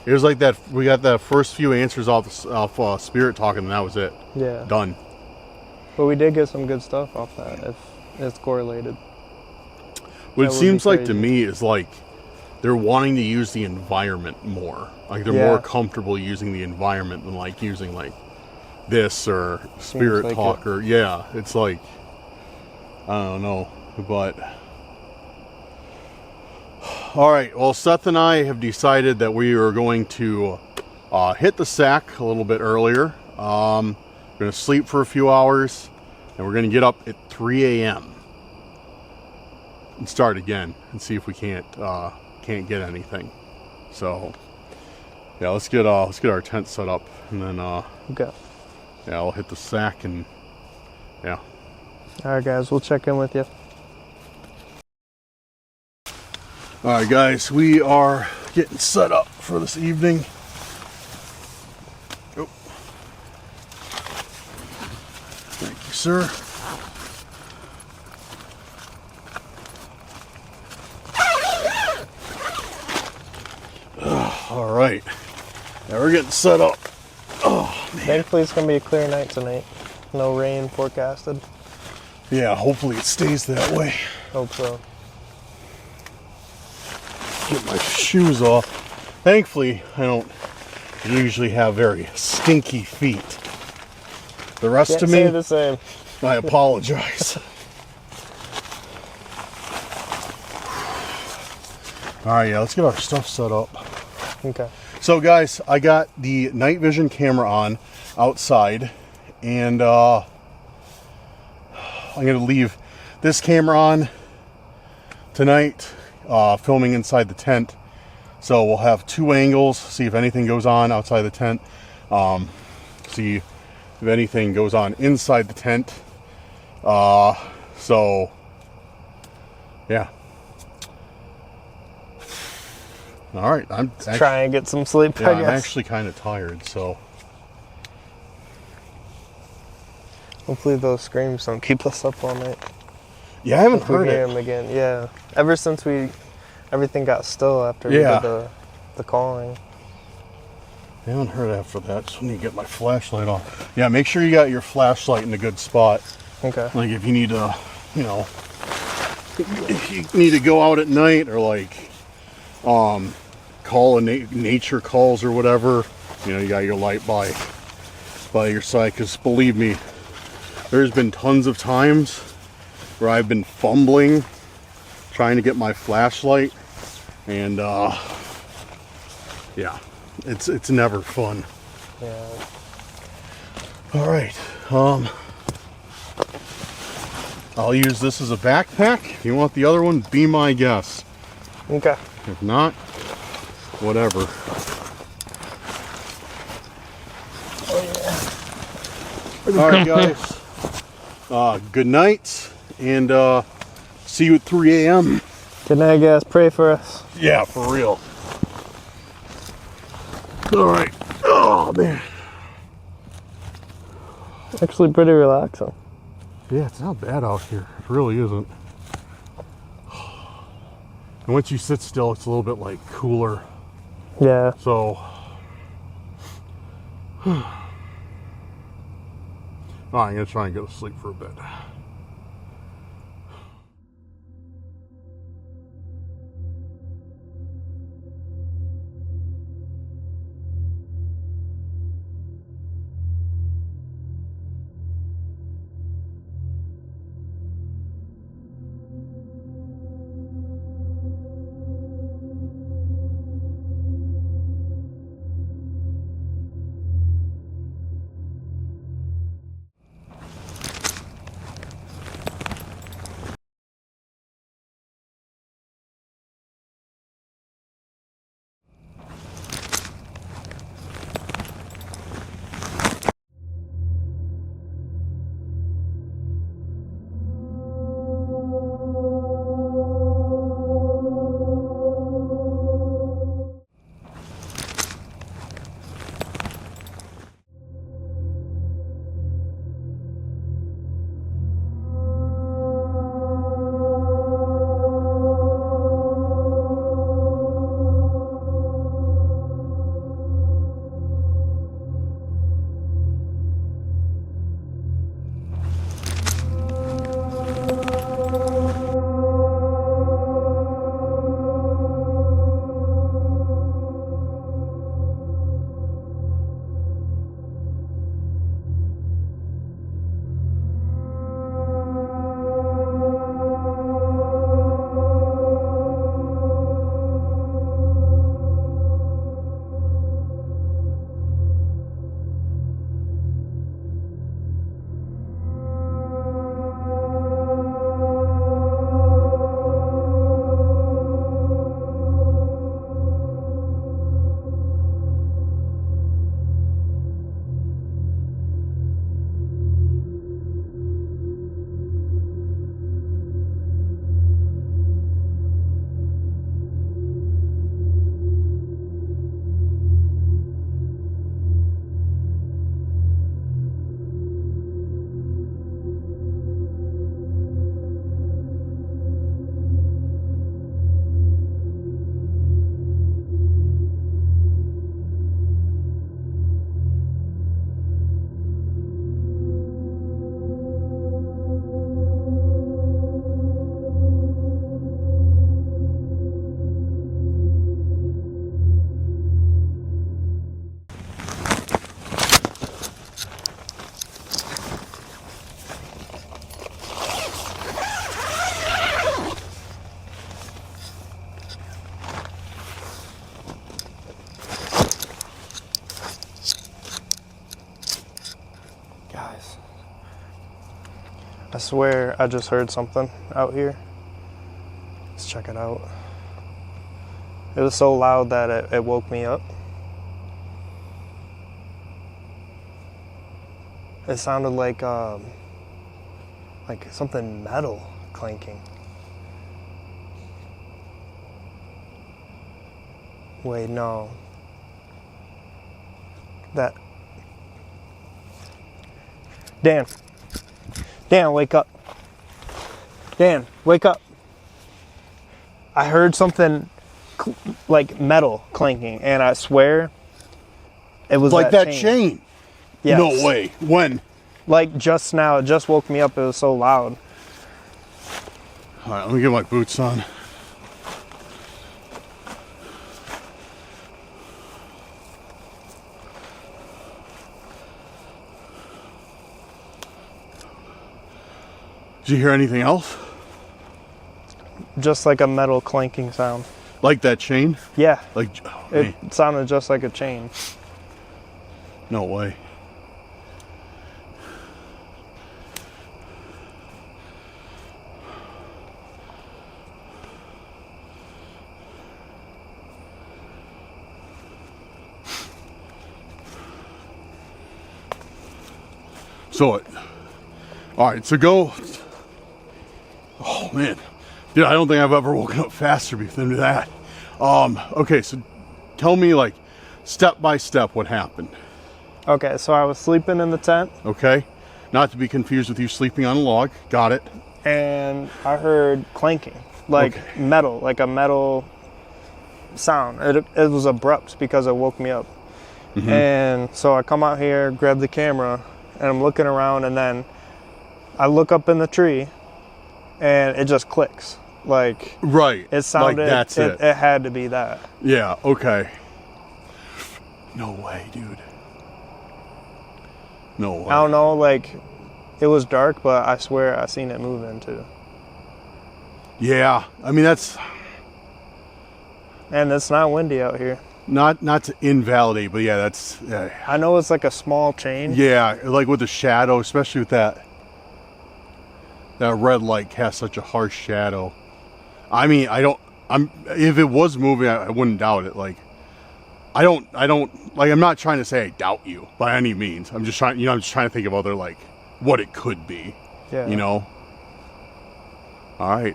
It was like that. We got the first few answers off Spirit Talking, and that was it. Yeah. Done. But we did get some good stuff off that, if it's correlated. What it seems like to me is like they're wanting to use the environment more. Like they're more comfortable using the environment than like using like this or Spirit like Talker. Yeah, it's like, I don't know, but all right. Well, Seth and I have decided that we are going to hit the sack a little bit earlier. We're going to sleep for a few hours, and we're going to get up at 3 a.m. and start again and see if we can't get anything. So yeah, let's get our tent set up, and then Okay. yeah, I'll hit the sack, and yeah. Alright guys, we'll check in with you. Alright guys, we are getting set up for this evening. Oh. Thank you, sir. All right, now we're getting set up. Oh man! Thankfully, it's gonna be a clear night tonight. No rain forecasted. Yeah, hopefully it stays that way. Hope so. Get my shoes off. Thankfully, I don't usually have very stinky feet. The rest Can't of me, say the same. I apologize. All right, yeah, let's get our stuff set up. Okay. So guys, I got the night vision camera on outside, and I'm gonna leave this camera on tonight, filming inside the tent. So we'll have 2 angles, see if anything goes on outside the tent, see if anything goes on inside the tent. So, yeah. All right, I'm trying to get some sleep. Yeah, I guess. I'm actually kind of tired, so. Hopefully those screams don't keep us up all night. Yeah, I haven't If we heard hear it. them again, yeah. Ever since everything got still after we did the calling. I haven't heard after that, so I need to get my flashlight on. Yeah, make sure you got your flashlight in a good spot. Okay. Like if you need to, you know, if you need to go out at night or like call nature calls or whatever, you know, you got your light by your side. Because believe me, there's been tons of times where I've been fumbling trying to get my flashlight, and yeah, it's never fun. Yeah. All right, I'll use this as a backpack. If you want the other one, be my guest. Okay. If not, whatever. All right, guys. Good night, and see you at 3 a.m. Good night, guys. Pray for us. Yeah, for real. All right. Oh, man. Actually pretty relaxing. Yeah, it's not bad out here. It really isn't. And once you sit still, it's a little bit like cooler. Yeah. So, I'm gonna try and go to sleep for a bit. I swear I just heard something out here. Let's check it out. It was so loud that it woke me up. It sounded like like something metal clanking. Wait, no. That. Dan, wake up. Dan, wake up. I heard something like metal clanking, and I swear it was like that chain. Yes. No way. When? Like just now, it just woke me up. It was so loud. All right, let me get my boots on. Did you hear anything else? Just like a metal clanking sound. Like that chain? Yeah. Like, oh, It man. sounded just like a chain. No way. So it. All right, so go. Oh man, dude, I don't think I've ever woken up faster than that. Okay, so tell me like step by step what happened. Okay, so I was sleeping in the tent, Okay, not to be confused with you sleeping on a log. Got it. and I heard clanking, like Okay. metal, like a metal sound. It was abrupt because it woke me up. Mm-hmm. And so I come out here, grab the camera, and I'm looking around, and then I look up in the tree, and it just clicks. Like Right. it sounded. Like that's it. It had to be that. Yeah. Okay. No way, dude. No way. I don't know. Like it was dark, but I swear I seen it moving too. Yeah. I mean that's And it's not windy out here. not to invalidate, but yeah, that's I know it's like a small chain. yeah, like with the shadow, especially with that red light casts such a harsh shadow. I mean, if it was moving, I wouldn't doubt it. Like, I don't, like, I'm not trying to say I doubt you by any means. I'm just trying, I'm just trying to think of other, like, what it could be, Yeah. you know? All right.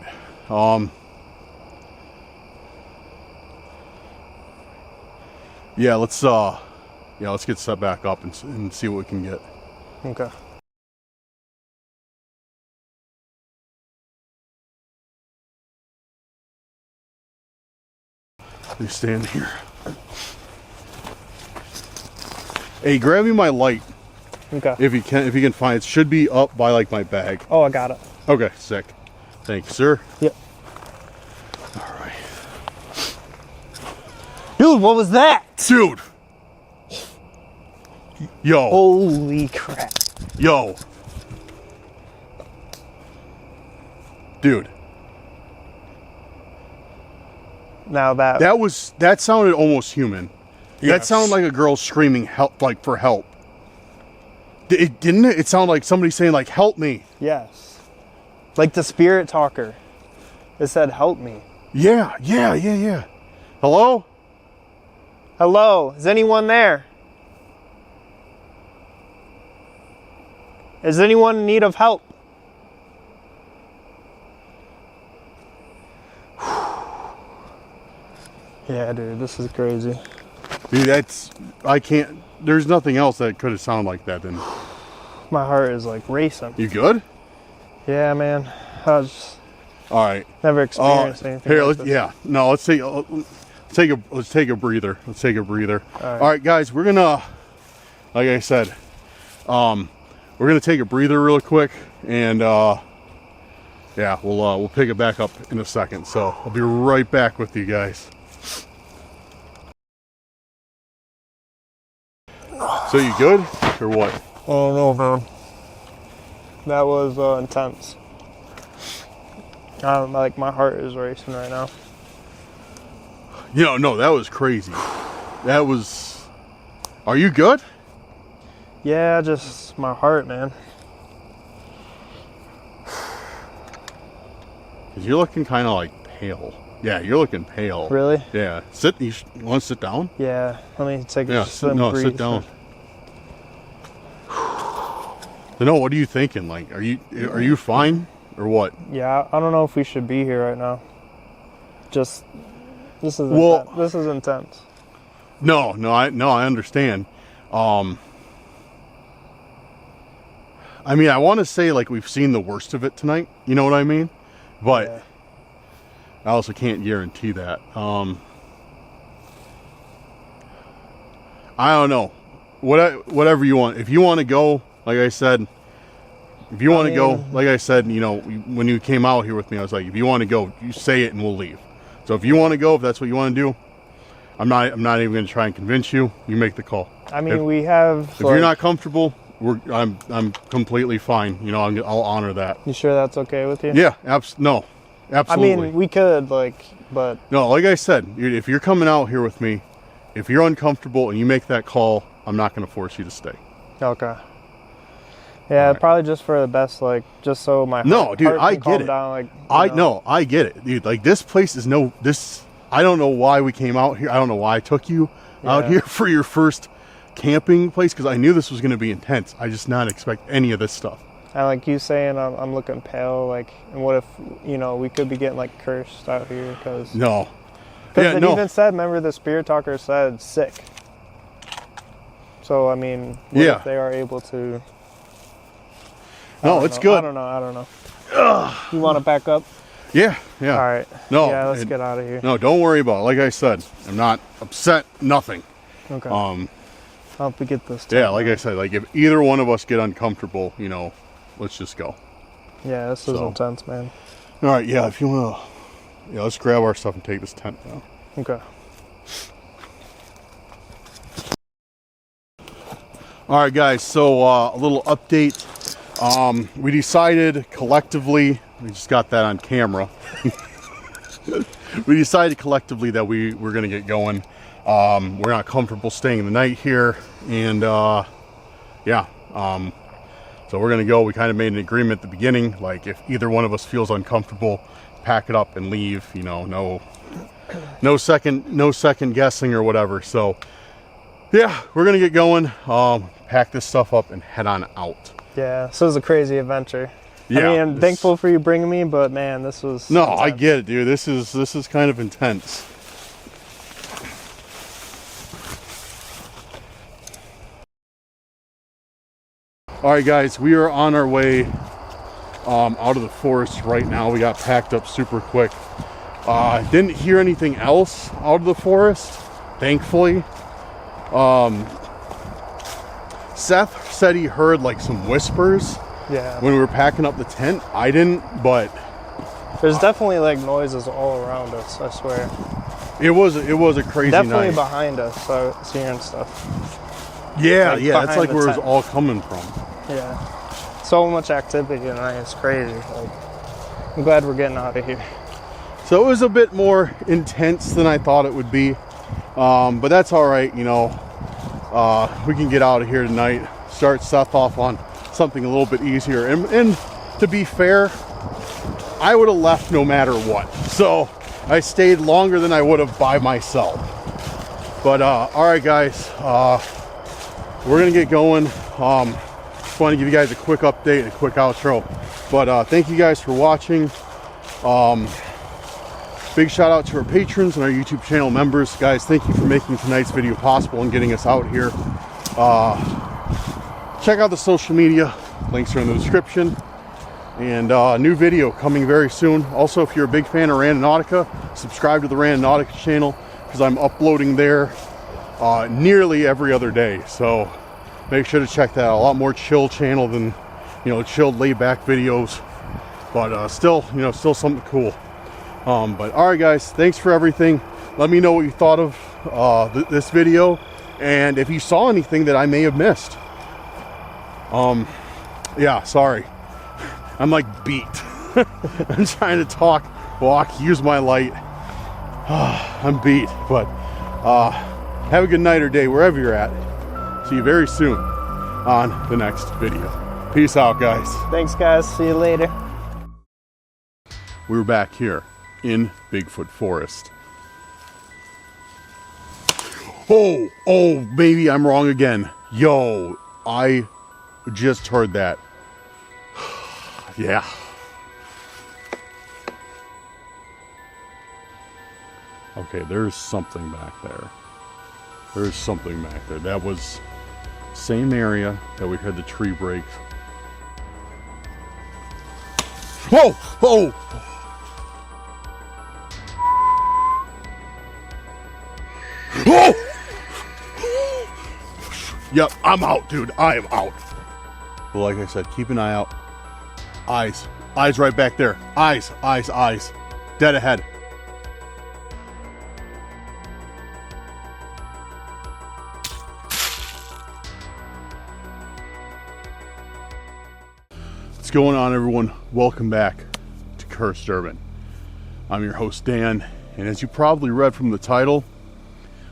Yeah, let's get set back up and see what we can get. Okay. You stand here. Hey, grab me my light Okay. if you can find it. Should be up by like my bag. Oh, I got it. Okay, sick. Thank you, sir. Yep. All right. Dude, what was that? Dude. Yo. Holy crap. Yo. Dude. Now that That sounded almost human. That Yes. sounded like a girl screaming help, like for help. It didn't it? It sounded like somebody saying like help me. Yes. Like the spirit talker. It said help me. Yeah. Hello? Hello, is anyone there? Is anyone in need of help? Yeah, dude, this is crazy. Dude, there's nothing else that could have sounded like that then. My heart is like racing. You good? Yeah, man. I just All right. never experienced anything. Here, like let's, this. yeah. No, let's take a breather. Let's take a breather. All All right, guys, we're gonna, like I said, we're gonna take a breather real quick, and yeah, we'll pick it back up in a second. So I'll be right back with you guys. So you good or what? Oh no, man. That was intense. Like my heart is racing right now. No, that was crazy. That was. Are you good? Yeah, just my heart, man. 'Cause you're looking kind of like pale. Yeah, you're looking pale. Really? Yeah. You want to sit down? Yeah. Let me take Yeah. a breathe. Sit down. So no, what are you thinking? Like, are you fine or what? Yeah, I don't know if we should be here right now. Just this is this is intense. No, I understand. I mean, I want to say like we've seen the worst of it tonight. You know what I mean? But Yeah. I also can't guarantee that. I don't know. Whatever you want. If you want to go, like I said, like I said, you know, when you came out here with me, I was like, if you want to go, you say it and we'll leave. So if you want to go, if that's what you want to do, I'm not even going to try and convince you. You make the call. I mean, if you're not comfortable, I'm completely fine. You know, I'll honor that. You sure that's okay with you? Yeah, absolutely. I mean, we could but no, like I said, if you're coming out here with me, if you're uncomfortable and you make that call, I'm not going to force you to stay. Okay. Yeah, right. Probably just for the best, just so my heart I can get it. Down, I get it, dude. Like, this place is I don't know why we came out here. I don't know why I took you out here for your first camping place, because I knew this was going to be intense. I just not expect any of this stuff. And like you saying, I'm looking pale. And what if we could be getting cursed out here? Because even said, remember the spirit talker said sick. So I mean, what if they are able to? No, it's good. I don't know. You want to back up? Yeah. All right. No. Yeah, let's get out of here. No, don't worry about it. Like I said, I'm not upset. Nothing. Okay. I'll help you get this. Yeah, like I said, if either one of us get uncomfortable, let's just go. Yeah, this is intense, man. All right. Yeah, if you want to, let's grab our stuff and take this tent down. Okay. All right, guys. So a little update. We decided collectively, we just got that on camera. We decided collectively that we're going to get going. We're not comfortable staying the night here. And so we're going to go. We kind of made an agreement at the beginning. If either one of us feels uncomfortable, pack it up and leave. No second guessing or whatever. So yeah, we're going to get going. Pack this stuff up and head on out. Yeah, this was a crazy adventure. Yeah, I mean, I'm thankful for you bringing me, but man, this was intense. I get it, dude. This is kind of intense. All right, guys, we are on our way out of the forest right now. We got packed up super quick. Didn't hear anything else out of the forest, thankfully. Seth said he heard some whispers when we were packing up the tent. I didn't, but there's definitely noises all around us, I swear. It was a crazy definitely night. Behind us, so I was hearing stuff. Yeah, that's where it's all coming from. Yeah, so much activity tonight. It's crazy. I'm glad we're getting out of here. So it was a bit more intense than I thought it would be, but that's all right. We can get out of here tonight. Start Seth off on something a little bit easier. And to be fair, I would have left no matter what. So I stayed longer than I would have by myself. But all right, guys, we're gonna get going. Just want to give you guys a quick update and a quick outro. But thank you guys for watching. Big shout out to our patrons and our YouTube channel members. Guys, thank you for making tonight's video possible and getting us out here. Check out the social media. Links are in the description. And new video coming very soon. Also, if you're a big fan of Randonautica, subscribe to the Randonautica channel, because I'm uploading there nearly every other day. So make sure to check that out. A lot more chill channel than, chilled laid back videos. But still something cool. But all right, guys, thanks for everything. Let me know what you thought of this video, and if you saw anything that I may have missed. Yeah, sorry, I'm beat. I'm trying to talk, walk, use my light. I'm beat, but have a good night or day wherever you're at. See you very soon on the next video. Peace out, guys. Thanks, guys. See you later. We're back here in Bigfoot Forest. Oh, maybe I'm wrong again. Yo, I just heard that Yeah. Okay, there's something back there. There's something back there. That was same area that we heard the tree break. Whoa! Whoa! Oh! Yep, I'm out, dude. I am out. But like I said, keep an eye out. Eyes. Eyes right back there. Eyes, eyes, eyes. Dead ahead. What's going on, everyone? Welcome back to Cursed Urban. I'm your host, Dan, and as you probably read from the title,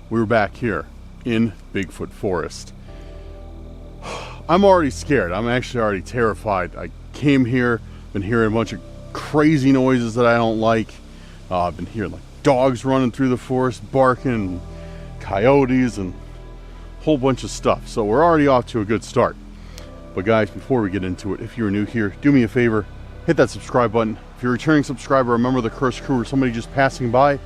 we're back here in Bigfoot Forest. I'm already scared. I'm actually already terrified. I came here, been hearing a bunch of crazy noises that I don't like. I've been hearing like dogs running through the forest, barking, and coyotes, and a whole bunch of stuff. So we're already off to a good start. But guys, before we get into it, if you're new here, do me a favor, hit that subscribe button. If you're a returning subscriber, a member of the Cursed Crew, or somebody just passing by,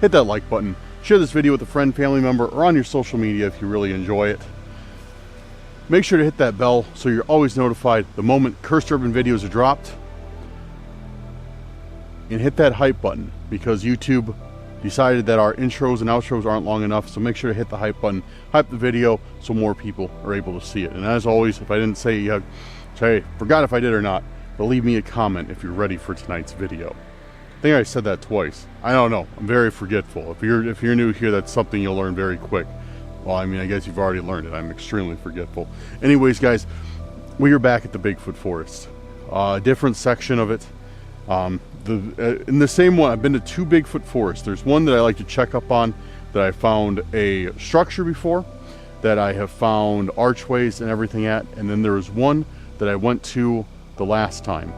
hit that like button. Share this video with a friend, family member, or on your social media if you really enjoy it. Make sure to hit that bell so you're always notified the moment Cursed Urban videos are dropped. And hit that hype button because YouTube decided that our intros and outros aren't long enough, so make sure to hit the hype button, hype the video so more people are able to see it. And as always, if I didn't say it yet, I forgot if I did or not, but leave me a comment if you're ready for tonight's video. I think I said that twice. I don't know. I'm very forgetful. If you're new here, that's something you'll learn very quick. Well, I mean, I guess you've already learned it. I'm extremely forgetful. Anyways, guys, we are back at the Bigfoot Forest. A different section of it. In the same one, I've been to two Bigfoot forests. There's one that I like to check up on that I found a structure before, that I have found archways and everything at, and then there was one that I went to the last time,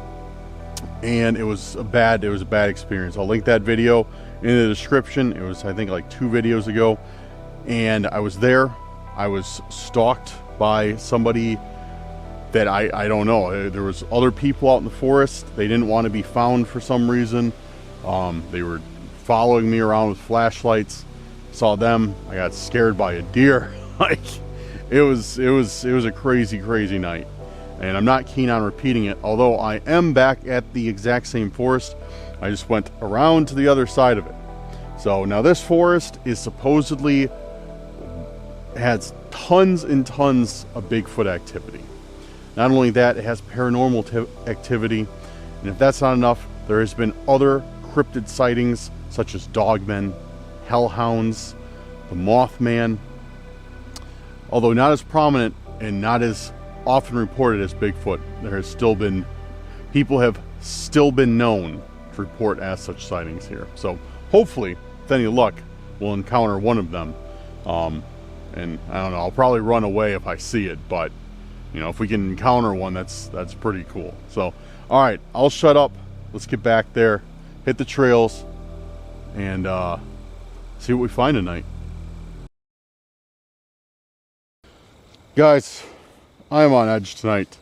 and it was a bad experience. I'll link that video in the description. It was, I think, like 2 videos ago, and I was there. I was stalked by somebody that I don't know. There was other people out in the forest. They didn't want to be found for some reason. They were following me around with flashlights. Saw them. I got scared by a deer. Like it was a crazy night. And I'm not keen on repeating it, although I am back at the exact same forest. I just went around to the other side of it. So now this forest is supposedly has tons and tons of Bigfoot activity. Not only that, it has paranormal activity, and if that's not enough, there has been other cryptid sightings such as dogmen, hellhounds, the Mothman. Although not as prominent and not as often reported as Bigfoot, people have still been known to report as such sightings here. So hopefully, with any luck, we'll encounter one of them. And I don't know, I'll probably run away if I see it, but you know, if we can encounter one, that's pretty cool. So, all right, I'll shut up. Let's get back there, hit the trails, and see what we find tonight. Guys, I am on edge tonight,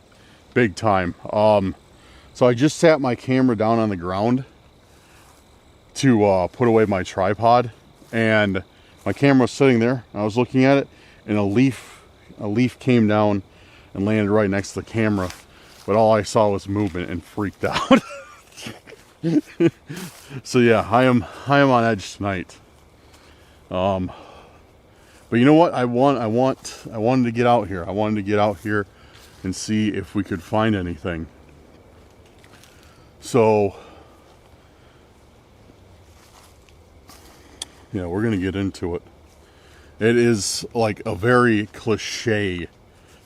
big time. So I just sat my camera down on the ground to put away my tripod, and my camera was sitting there. I was looking at it, and a leaf came down and landed right next to the camera, but all I saw was movement and freaked out. So yeah, I am on edge tonight. But you know what? I wanted to get out here. I wanted to get out here and see if we could find anything. So yeah, we're gonna get into it. It is like a very cliche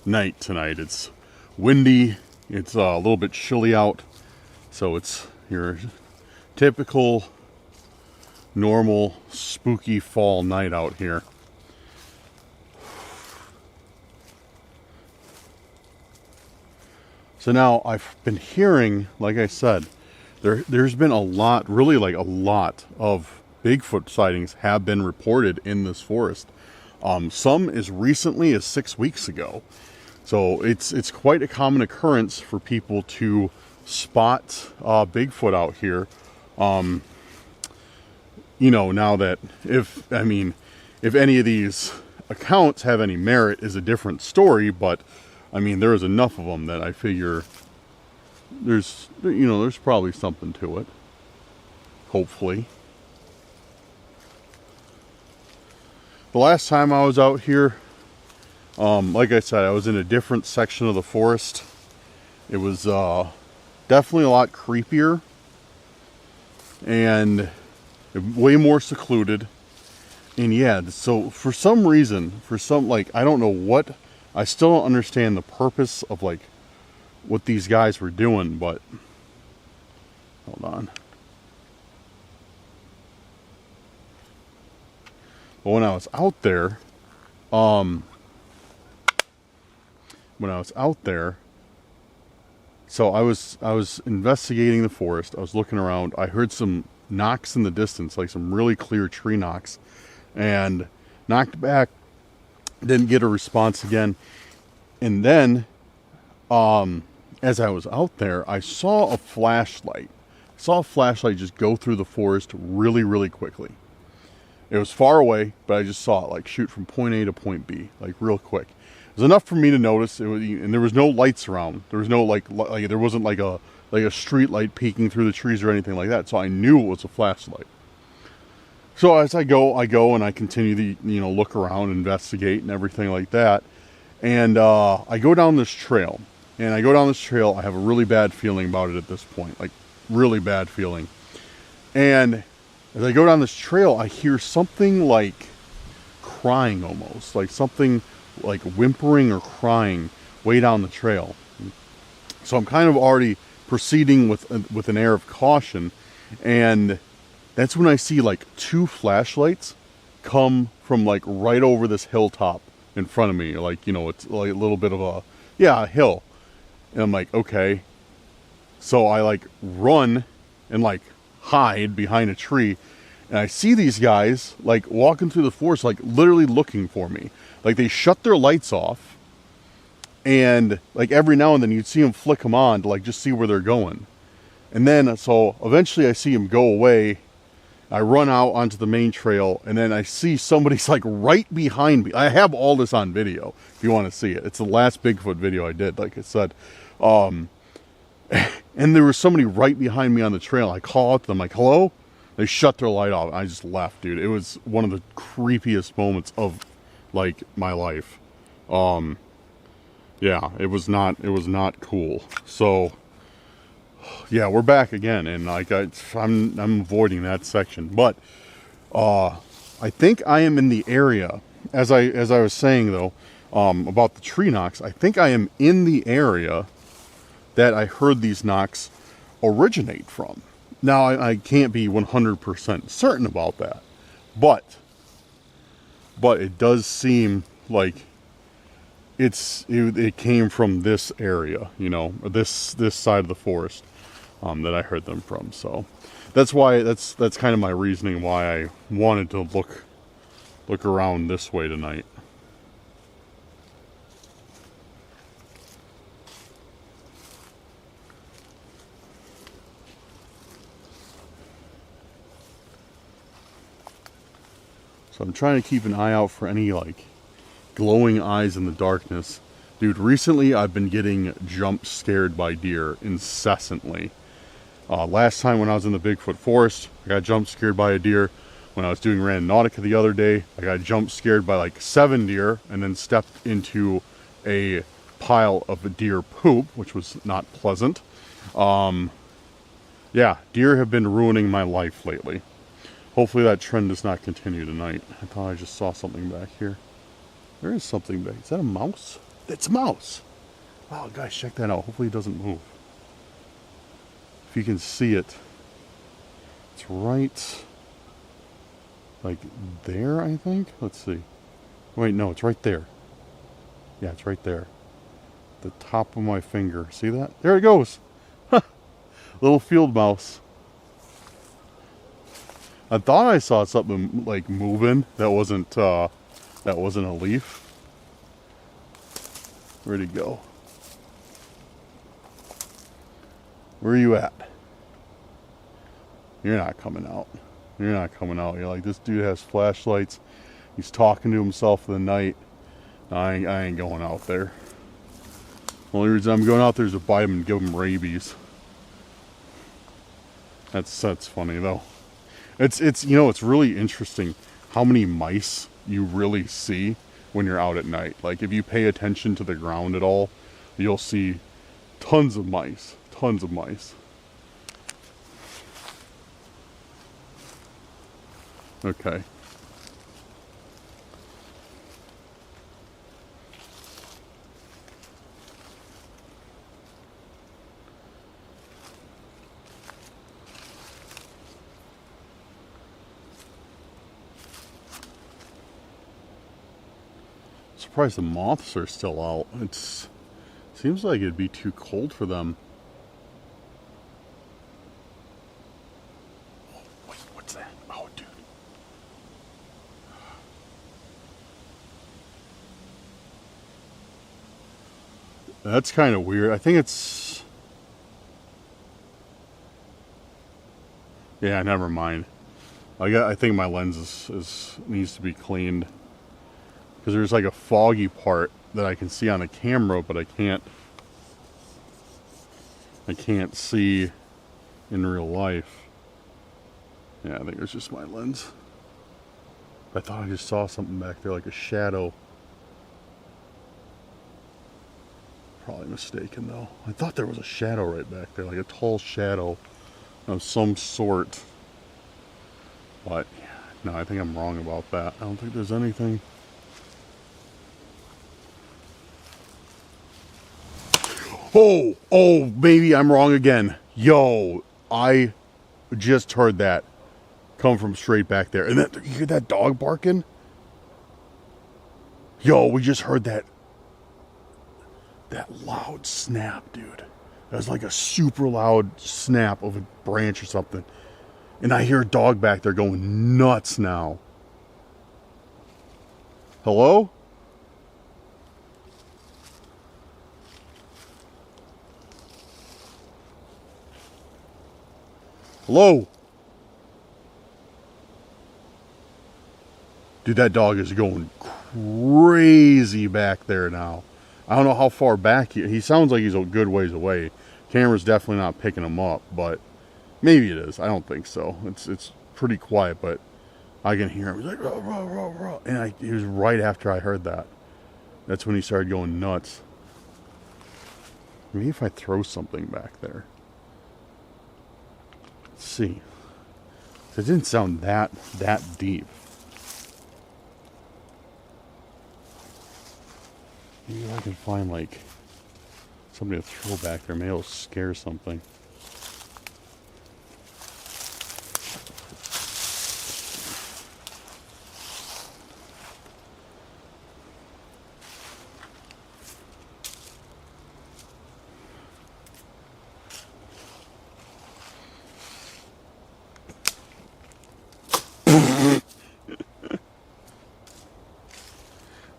night tonight. It's windy, it's a little bit chilly out, so it's your typical normal spooky fall night out here. So now I've been hearing, like I said, there's been a lot of Bigfoot sightings have been reported in this forest. Some as recently as 6 weeks ago. So it's quite a common occurrence for people to spot Bigfoot out here. You know, now that if any of these accounts have any merit is a different story, but I mean, there is enough of them that I figure there's probably something to it. Hopefully. The last time I was out here, like I said, I was in a different section of the forest. It was definitely a lot creepier and way more secluded. And yeah, so for some reason, I don't know what, I still don't understand the purpose of like what these guys were doing, but hold on. But when I was out there, so I was investigating the forest. I was looking around. I heard some knocks in the distance, like some really clear tree knocks, and knocked back. Didn't get a response again. And then, as I was out there, I saw a flashlight. Just go through the forest really, really quickly. It was far away, but I just saw it like shoot from point A to point B, like real quick. It was enough for me to notice. And there was no lights around. There was no like there wasn't like a street light peeking through the trees or anything like that. So I knew it was a flashlight. So as I go and I continue to look around, investigate, and everything like that. And I go down this trail. I have a really bad feeling about it at this point, like really bad feeling. And as I go down this trail, I hear something like crying almost, like something like whimpering or crying way down the trail. So I'm kind of already proceeding with an air of caution, and that's when I see like two flashlights come from like right over this hilltop in front of me. Like, it's like a little bit of a hill. And I'm like, okay. So I like run and like hide behind a tree, and I see these guys like walking through the forest, like literally looking for me. Like they shut their lights off, and like every now and then you'd see them flick them on to like just see where they're going. And then so eventually I see them go away. I run out onto the main trail, and then I see somebody's like right behind me. I have all this on video if you want to see it. It's the last Bigfoot video I did, like I said. And there was somebody right behind me on the trail. I call out to them like, hello? They shut their light off. I just left, dude. It was one of the creepiest moments of like my life. Yeah, it was not cool. So yeah, we're back again, and like I'm avoiding that section. But I think I am in the area, as I was saying though, about the tree knocks. I think I am in the area that I heard these knocks originate from. Now, I can't be 100% certain about that, but it does seem like it came from this area, this side of the forest that I heard them from. So that's why that's kind of my reasoning why I wanted to look around this way tonight. So I'm trying to keep an eye out for any like glowing eyes in the darkness. Dude, recently I've been getting jump scared by deer incessantly. Last time when I was in the Bigfoot forest, I got jump scared by a deer. When I was doing Randonautica the other day, I got jump scared by like 7 deer and then stepped into a pile of deer poop, which was not pleasant. Yeah, deer have been ruining my life lately. Hopefully that trend does not continue tonight. I thought I just saw something back here. There is something back. Is that a mouse? It's a mouse. Wow, guys, check that out. Hopefully it doesn't move. If you can see it, it's right like there, I think. Let's see. Wait, no, it's right there. Yeah, it's right there. The top of my finger. See that? There it goes. Little field mouse. I thought I saw something like moving that wasn't a leaf. Where'd he go? Where are you at? You're not coming out. You're not coming out. You're like, this dude has flashlights. He's talking to himself in the night. I ain't going out there. Only reason I'm going out there is to bite him and give him rabies. That's funny though. It's you know, it's really interesting how many mice you really see when you're out at night. Like if you pay attention to the ground at all, you'll see tons of mice. Tons of mice. Okay. Surprised the moths are still out. Seems like it'd be too cold for them. Wait, what's that? Oh, dude. That's kind of weird. I think it's... Yeah, never mind. I think my lens needs to be cleaned. Because there's like a foggy part that I can see on the camera, but I can't see in real life. Yeah, I think it's just my lens. I thought I just saw something back there, like a shadow. Probably mistaken though. I thought there was a shadow right back there, like a tall shadow of some sort. But no, I think I'm wrong about that. I don't think there's anything. Oh, maybe I'm wrong again. Yo, I just heard that come from straight back there. And that, you hear that dog barking? Yo, we just heard that loud snap, dude. That was like a super loud snap of a branch or something. And I hear a dog back there going nuts now. Hello? Hello? Dude, that dog is going crazy back there now. I don't know how far back he sounds like he's a good ways away. Camera's definitely not picking him up, but maybe it is. I don't think so. It's pretty quiet, but I can hear him. He's like, rah, rah, rah, rah. And it was right after I heard that. That's when he started going nuts. Maybe if I throw something back there. Let's see. It didn't sound that deep. Maybe I can find like somebody to throw back there. Maybe it'll scare something.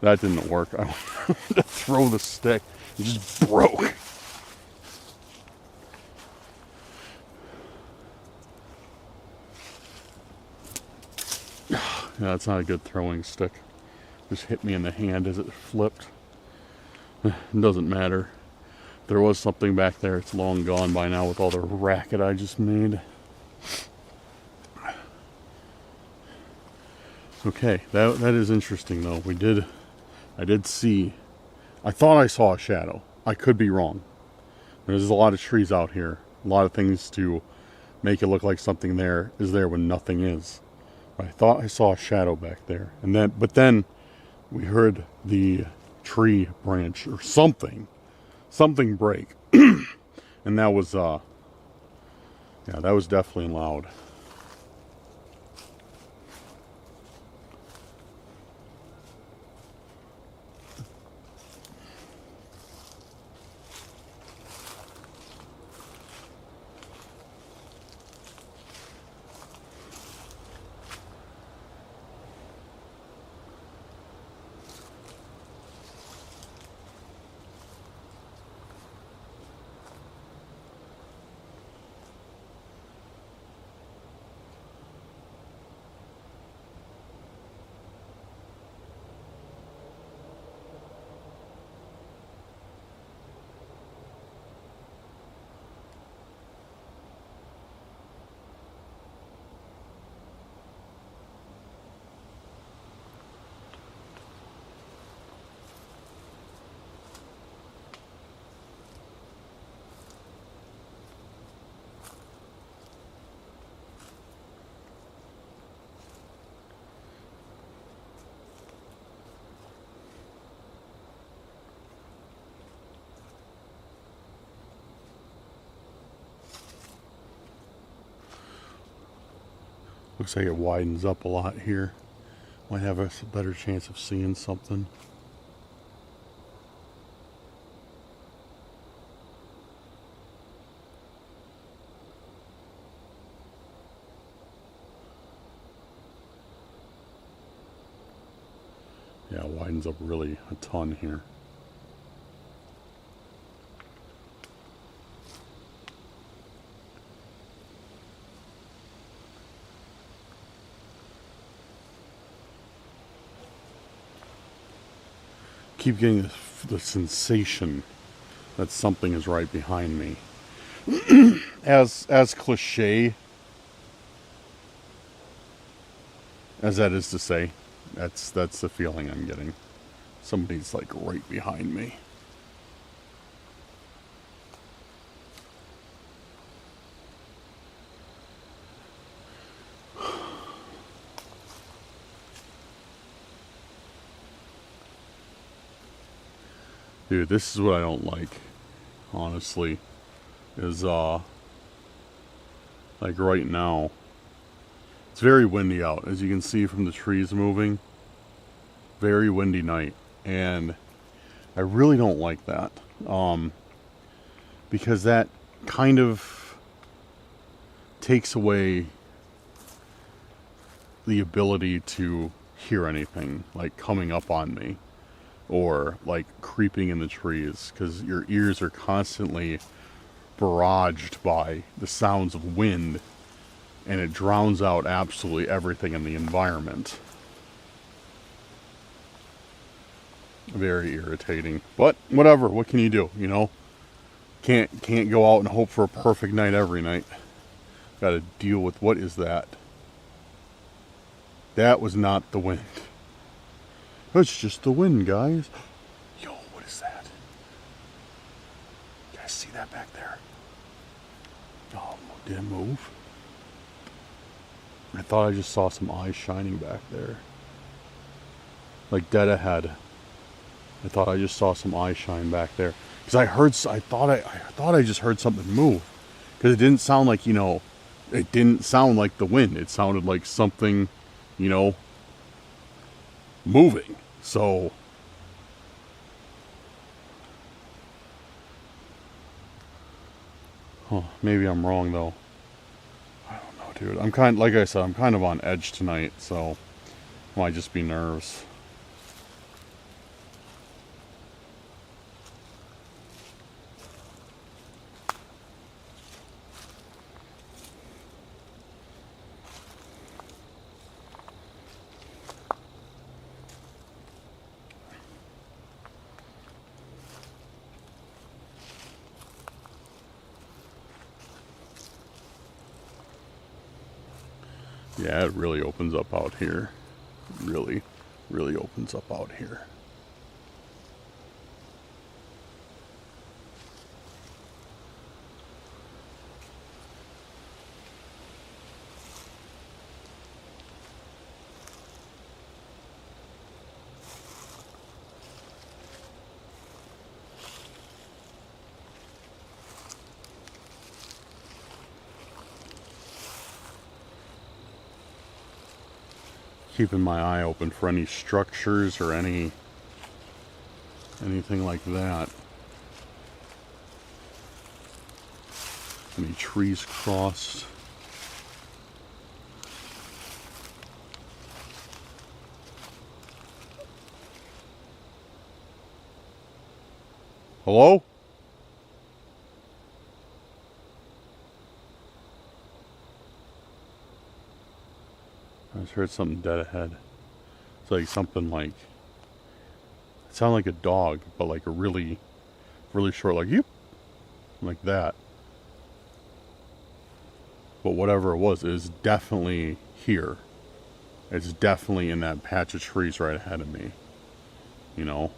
That didn't work. I wanted to throw the stick. It just broke. Yeah, that's not a good throwing stick. Just hit me in the hand as it flipped. It doesn't matter. There was something back there. It's long gone by now with all the racket I just made. Okay, that is interesting though. I did see, I thought I saw a shadow. I could be wrong. There's a lot of trees out here. A lot of things to make it look like something there is there when nothing is. But I thought I saw a shadow back there. But then we heard the tree branch or something break. And that was, that was definitely loud. Looks like it widens up a lot here. Might have a better chance of seeing something. Yeah, it widens up really a ton here. Keep getting the sensation that something is right behind me. as cliche as that is to say, that's the feeling I'm getting. Somebody's like right behind me. Dude, this is what I don't like, honestly, is like right now, it's very windy out, as you can see from the trees moving. Very windy night, and I really don't like that, because that kind of takes away the ability to hear anything like coming up on me or like creeping in the trees, because your ears are constantly barraged by the sounds of wind, and it drowns out absolutely everything in the environment. Very irritating, but whatever, what can you do, you know? Can't go out and hope for a perfect night every night. Gotta deal with, what is that? That was not the wind. It's just the wind, guys. Yo, what is that? You guys see that back there? Oh, did it move? I thought I just saw some eyes shining back there. Like dead ahead. I thought I just saw some eyes shine back there. Because I thought I just heard something move. Because it didn't sound like, you know, it didn't sound like the wind. It sounded like something, you know, moving. So maybe I'm wrong though. I don't know, dude. Like I said, I'm kind of on edge tonight, so it might just be nerves. Yeah, it really opens up out here. Really, really opens up out here. Keeping my eye open for any structures or anything like that. Any trees crossed. Hello? I just heard something dead ahead. It's like something like, it sounded like a dog, but like a really, really short, like you, like that. But whatever it was definitely here. It's definitely in that patch of trees right ahead of me. You know?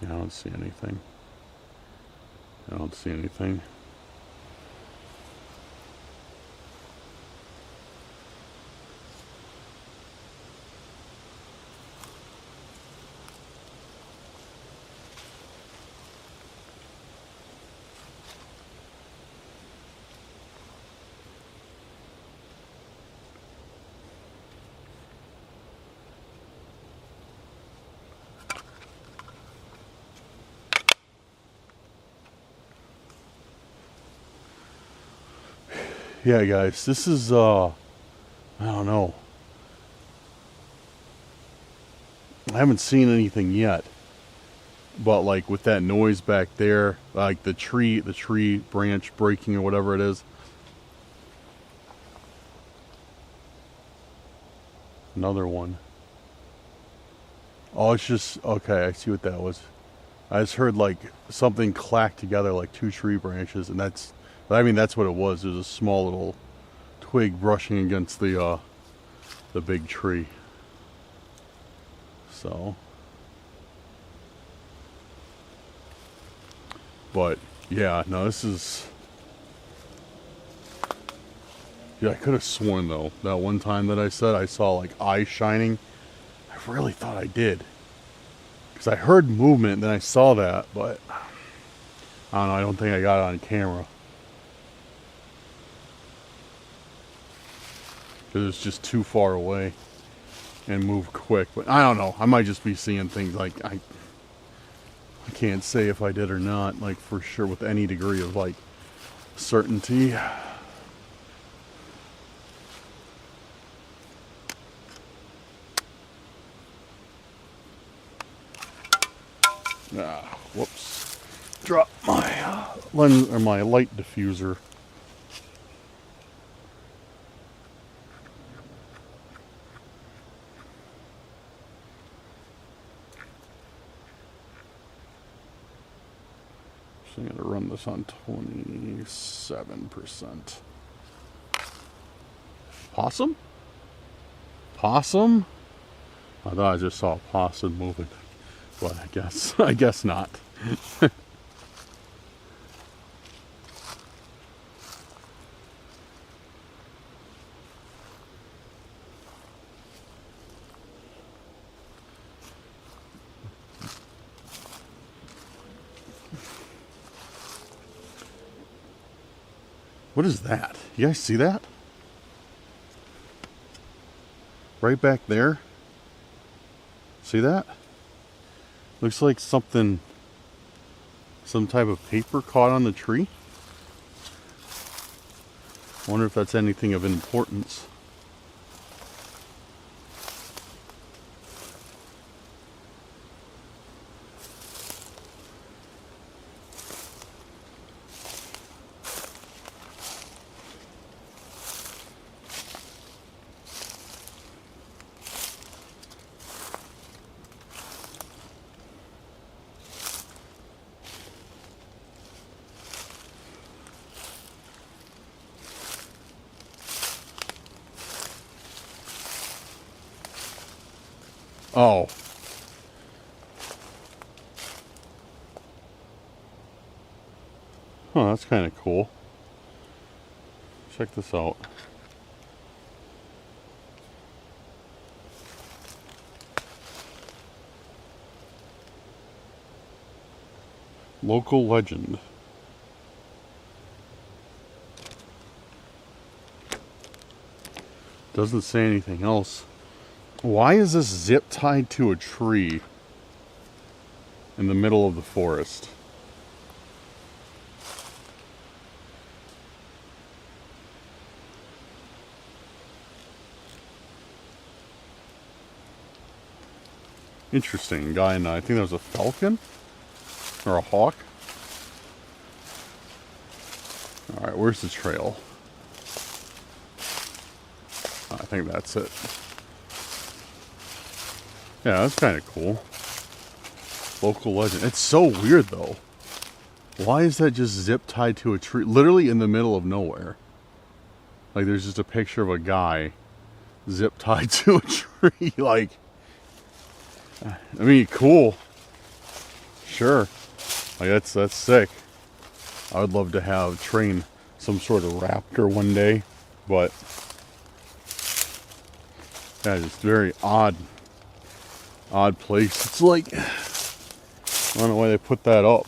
Yeah, I don't see anything. I don't see anything. Yeah, guys, this is, I don't know. I haven't seen anything yet. But, like, with that noise back there, like the tree branch breaking or whatever it is. Another one. Oh, it's just, okay, I see what that was. I just heard, like, something clack together, like two tree branches, and that's what it was. There's a small little twig brushing against the big tree. So, but yeah, no, this is. Yeah, I could have sworn though that one time that I said I saw like eyes shining. I really thought I did, because I heard movement and then I saw that, but I don't know. I don't think I got it on camera. Because it's just too far away and moved quick. But I don't know. I might just be seeing things like I can't say if I did or not, like for sure with any degree of like certainty. Ah, whoops. Drop my lens or my light diffuser. So I'm going to run this on 27%. Possum? Possum? I thought I just saw a possum moving, but I guess not. What is that? You guys see that? Right back there? See that? Looks like something, some type of paper caught on the tree. I wonder if that's anything of importance. Oh. Oh, that's kind of cool. Check this out. Local legend. Doesn't say anything else. Why is this zip tied to a tree in the middle of the forest? Interesting. Guy in, I think that was a falcon or a hawk. All right, where's the trail? I think that's it. Yeah, that's kind of cool. Local legend. It's so weird though. Why is that just zip tied to a tree? Literally in the middle of nowhere. Like there's just a picture of a guy zip tied to a tree. Like, I mean, cool. Sure. Like that's sick. I would love to have train some sort of raptor one day, but that is very odd place. It's like, I don't know why they put that up.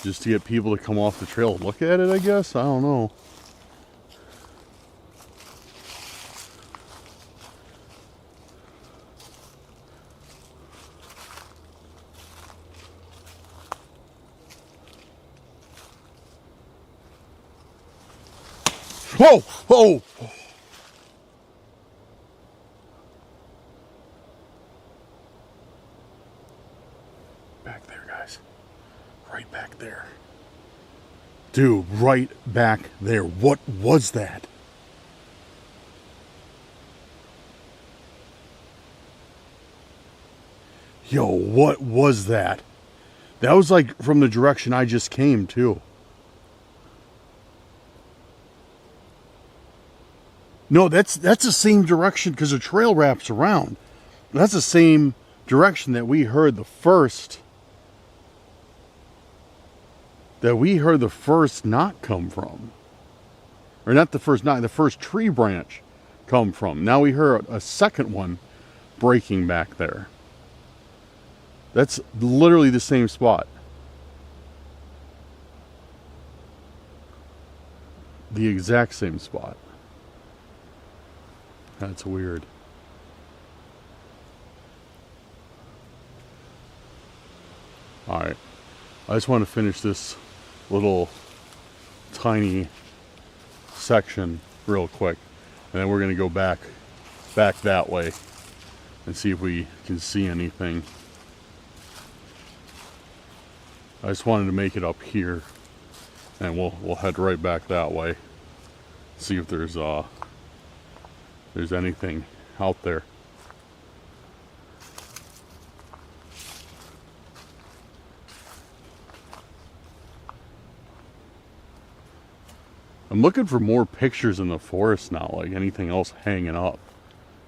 Just to get people to come off the trail and look at it, I guess. I don't know. Whoa! Whoa! Back there, guys. Right back there. Dude, right back there. What was that? Yo, what was that? That was like from the direction I just came, too. No, that's the same direction because the trail wraps around. That's the same direction that we heard the first knot come from. Or not the first knot, the first tree branch come from. Now we heard a second one breaking back there. That's literally the same spot. The exact same spot. That's weird. Alright. I just want to finish this little tiny section real quick. And then we're going to go back that way and see if we can see anything. I just wanted to make it up here. And we'll head right back that way. See if there's anything out there. I'm looking for more pictures in the forest now, like anything else hanging up.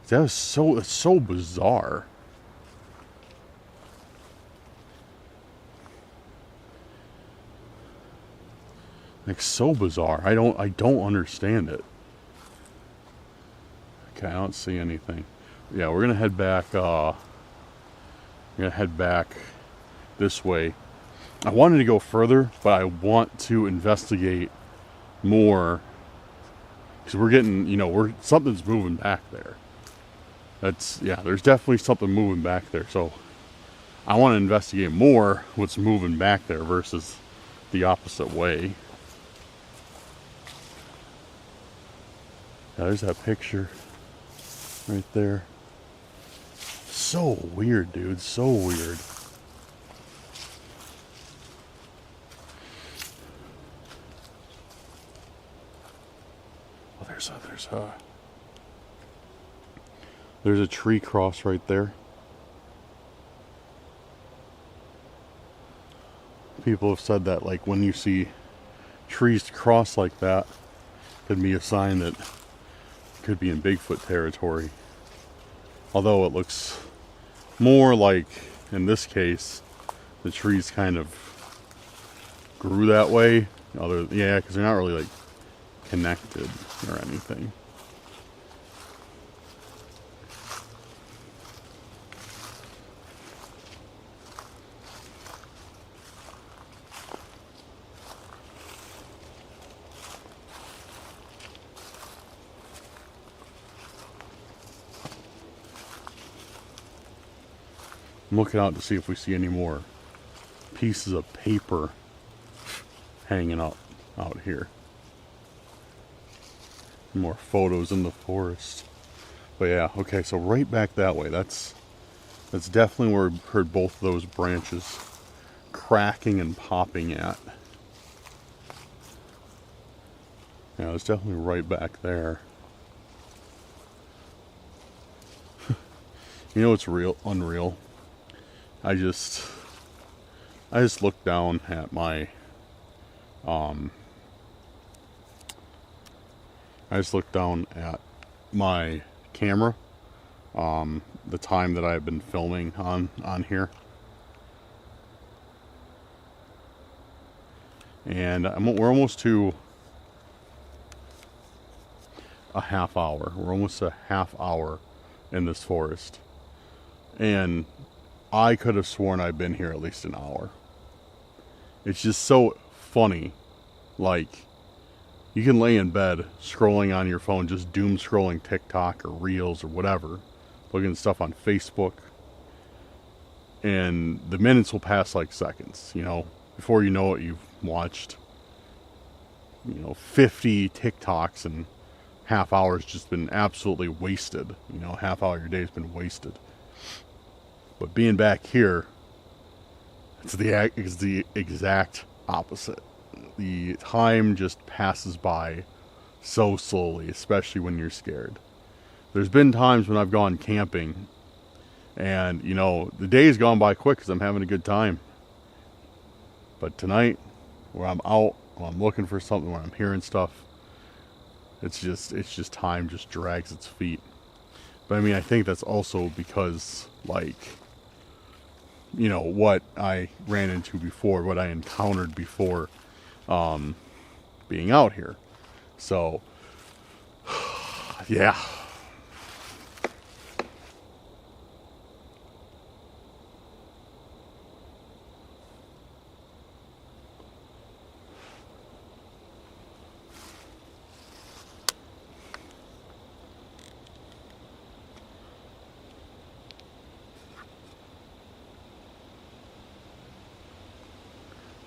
That's so bizarre. Like so bizarre. I don't understand it. Okay, I don't see anything. Yeah, we're gonna head back. This way. I wanted to go further, but I want to investigate more because we're getting, something's moving back there. There's definitely something moving back there. So I want to investigate more what's moving back there versus the opposite way. Yeah, there's that picture. Right there. So weird, dude. So weird. Oh, there's a tree cross right there. People have said that, like, when you see trees cross like that, could be a sign that could be in Bigfoot territory. Although it looks more like, in this case, the trees kind of grew that way. Because they're not really like connected or anything. I'm looking out to see if we see any more pieces of paper hanging up out here. More photos in the forest. But yeah, okay, so right back that way. That's definitely where we heard both of those branches cracking and popping at. Yeah, it's definitely right back there. You know what's unreal? I just looked down at my camera, the time that I've been filming on here, And we're almost to a half hour. We're almost a half hour in this forest. And I could have sworn I've been here at least an hour. It's just so funny. Like, you can lay in bed scrolling on your phone, just doom scrolling TikTok or Reels or whatever, looking at stuff on Facebook, and the minutes will pass like seconds. You know, before you know it, you've watched, 50 TikToks, and half hour's just been absolutely wasted. Half hour of your day's been wasted. But being back here, it's the exact opposite. The time just passes by so slowly, especially when you're scared. There's been times when I've gone camping and, the day's gone by quick because I'm having a good time. But tonight, where I'm out, when I'm looking for something, when I'm hearing stuff, it's just time just drags its feet. But I mean, I think that's also because, like, what I ran into before, what I encountered before being out here. So, yeah.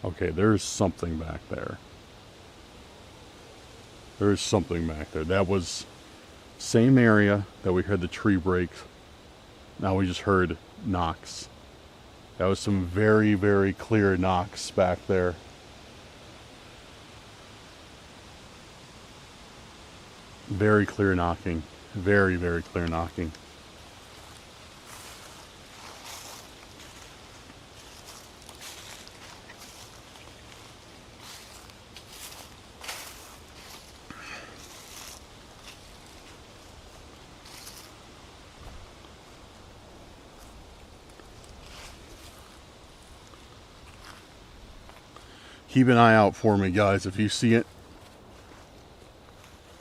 Okay, there's something back there. There's something back there. That was same area that we heard the tree break. Now we just heard knocks. That was some very, very clear knocks back there. Very clear knocking. Very, very clear knocking. Keep an eye out for me, guys, if you see it.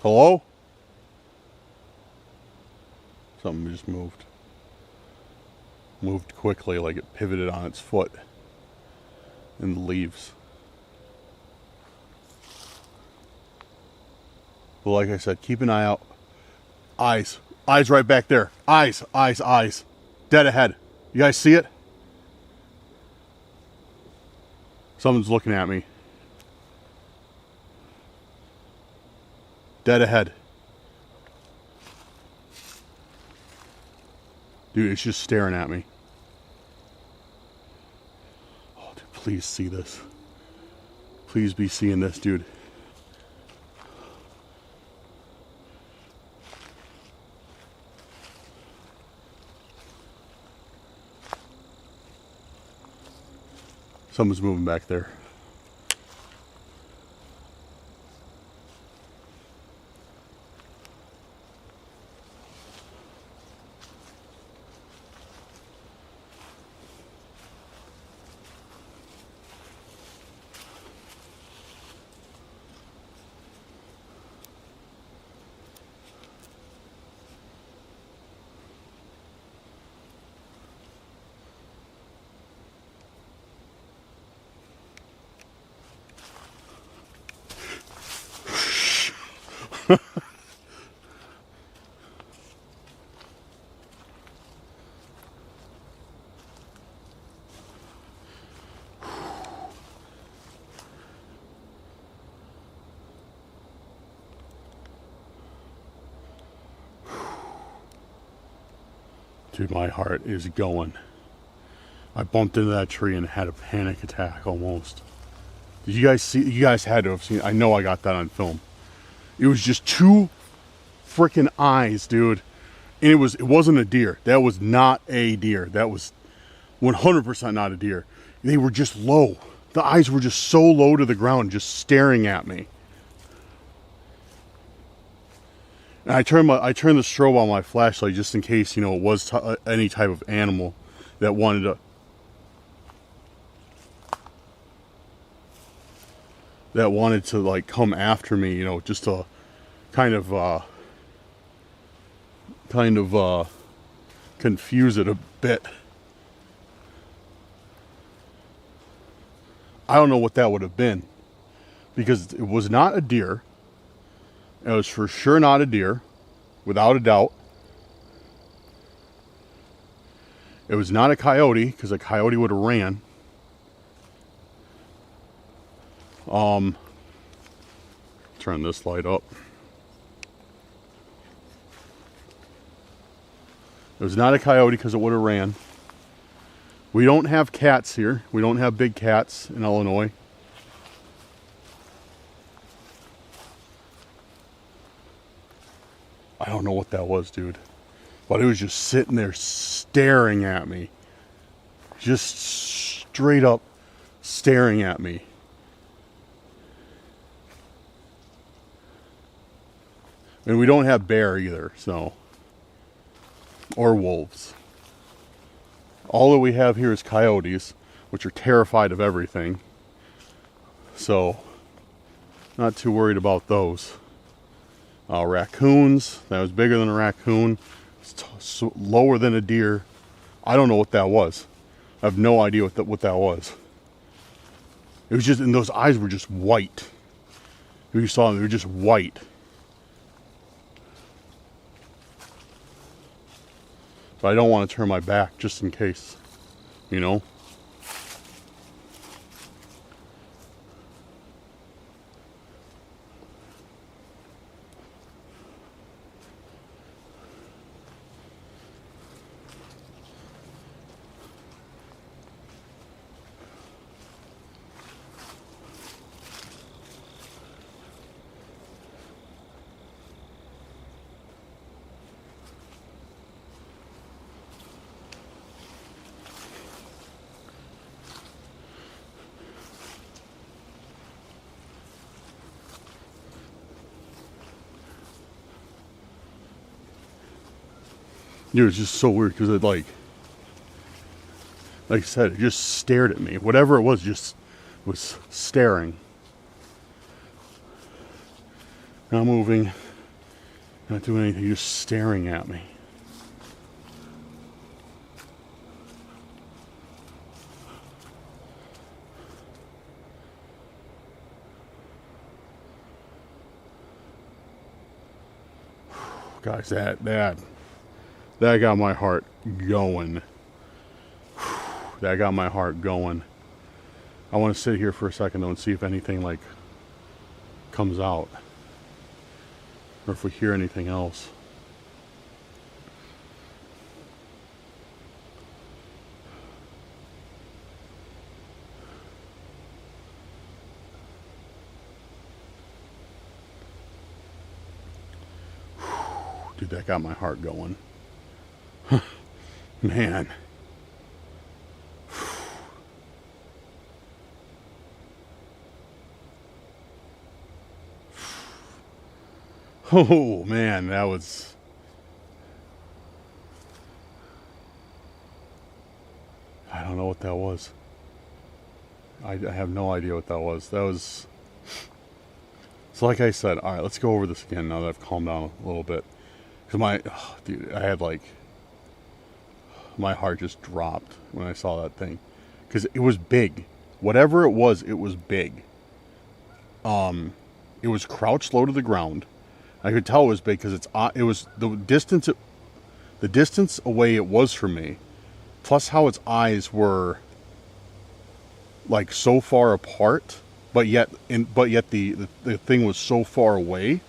Hello? Something just moved. Moved quickly, like it pivoted on its foot in the leaves. But like I said, keep an eye out. Eyes. Eyes right back there. Eyes, eyes, eyes. Dead ahead. You guys see it? Someone's looking at me. Dead ahead. Dude, it's just staring at me. Oh, dude, please see this. Please be seeing this, dude. Someone's moving back there. Dude, my heart is going. I bumped into that tree and had a panic attack almost. Did you guys see? You guys had to have seen. I know I got that on film. It was just two freaking eyes, dude. And it wasn't a deer. That was not a deer. That was 100% not a deer. They were just low. The eyes were just so low to the ground, just staring at me. And I turned the strobe on my flashlight just in case, it was any type of animal that wanted to. that wanted to like come after me, you know, just to kind of confuse it a bit. I don't know what that would have been, because it was not a deer. It was for sure not a deer, without a doubt. It was not a coyote, because a coyote would have ran. Turn this light up. It was not a coyote, because it would have ran. We don't have cats here. We don't have big cats in Illinois. I don't know what that was, dude. But it was just sitting there staring at me. Just straight up staring at me. And we don't have bear either, so. Or wolves. All that we have here is coyotes, which are terrified of everything. So, not too worried about those. Raccoons, that was bigger than a raccoon. It's lower than a deer. I don't know what that was. I have no idea what that was. It was just, and those eyes were just white. If you saw them, they were just white. But I don't want to turn my back just in case, you know? Dude, it's just so weird because it like I said, it just stared at me. Whatever it was, just was staring. Not moving, not doing anything, just staring at me. Guys, that got my heart going. That got my heart going. I want to sit here for a second though and see if anything like comes out. Or if we hear anything else. Dude, that got my heart going. Man. Oh man, that was... I don't know what that was. I have no idea what that was. That was... So like I said, alright, let's go over this again now that I've calmed down a little bit. Because dude, I had like... My heart just dropped when I saw that thing. Because it was big. Whatever it was big. It was crouched low to the ground. I could tell it was big because it was the distance away it was from me, plus how its eyes were like so far apart, but yet the thing was so far away.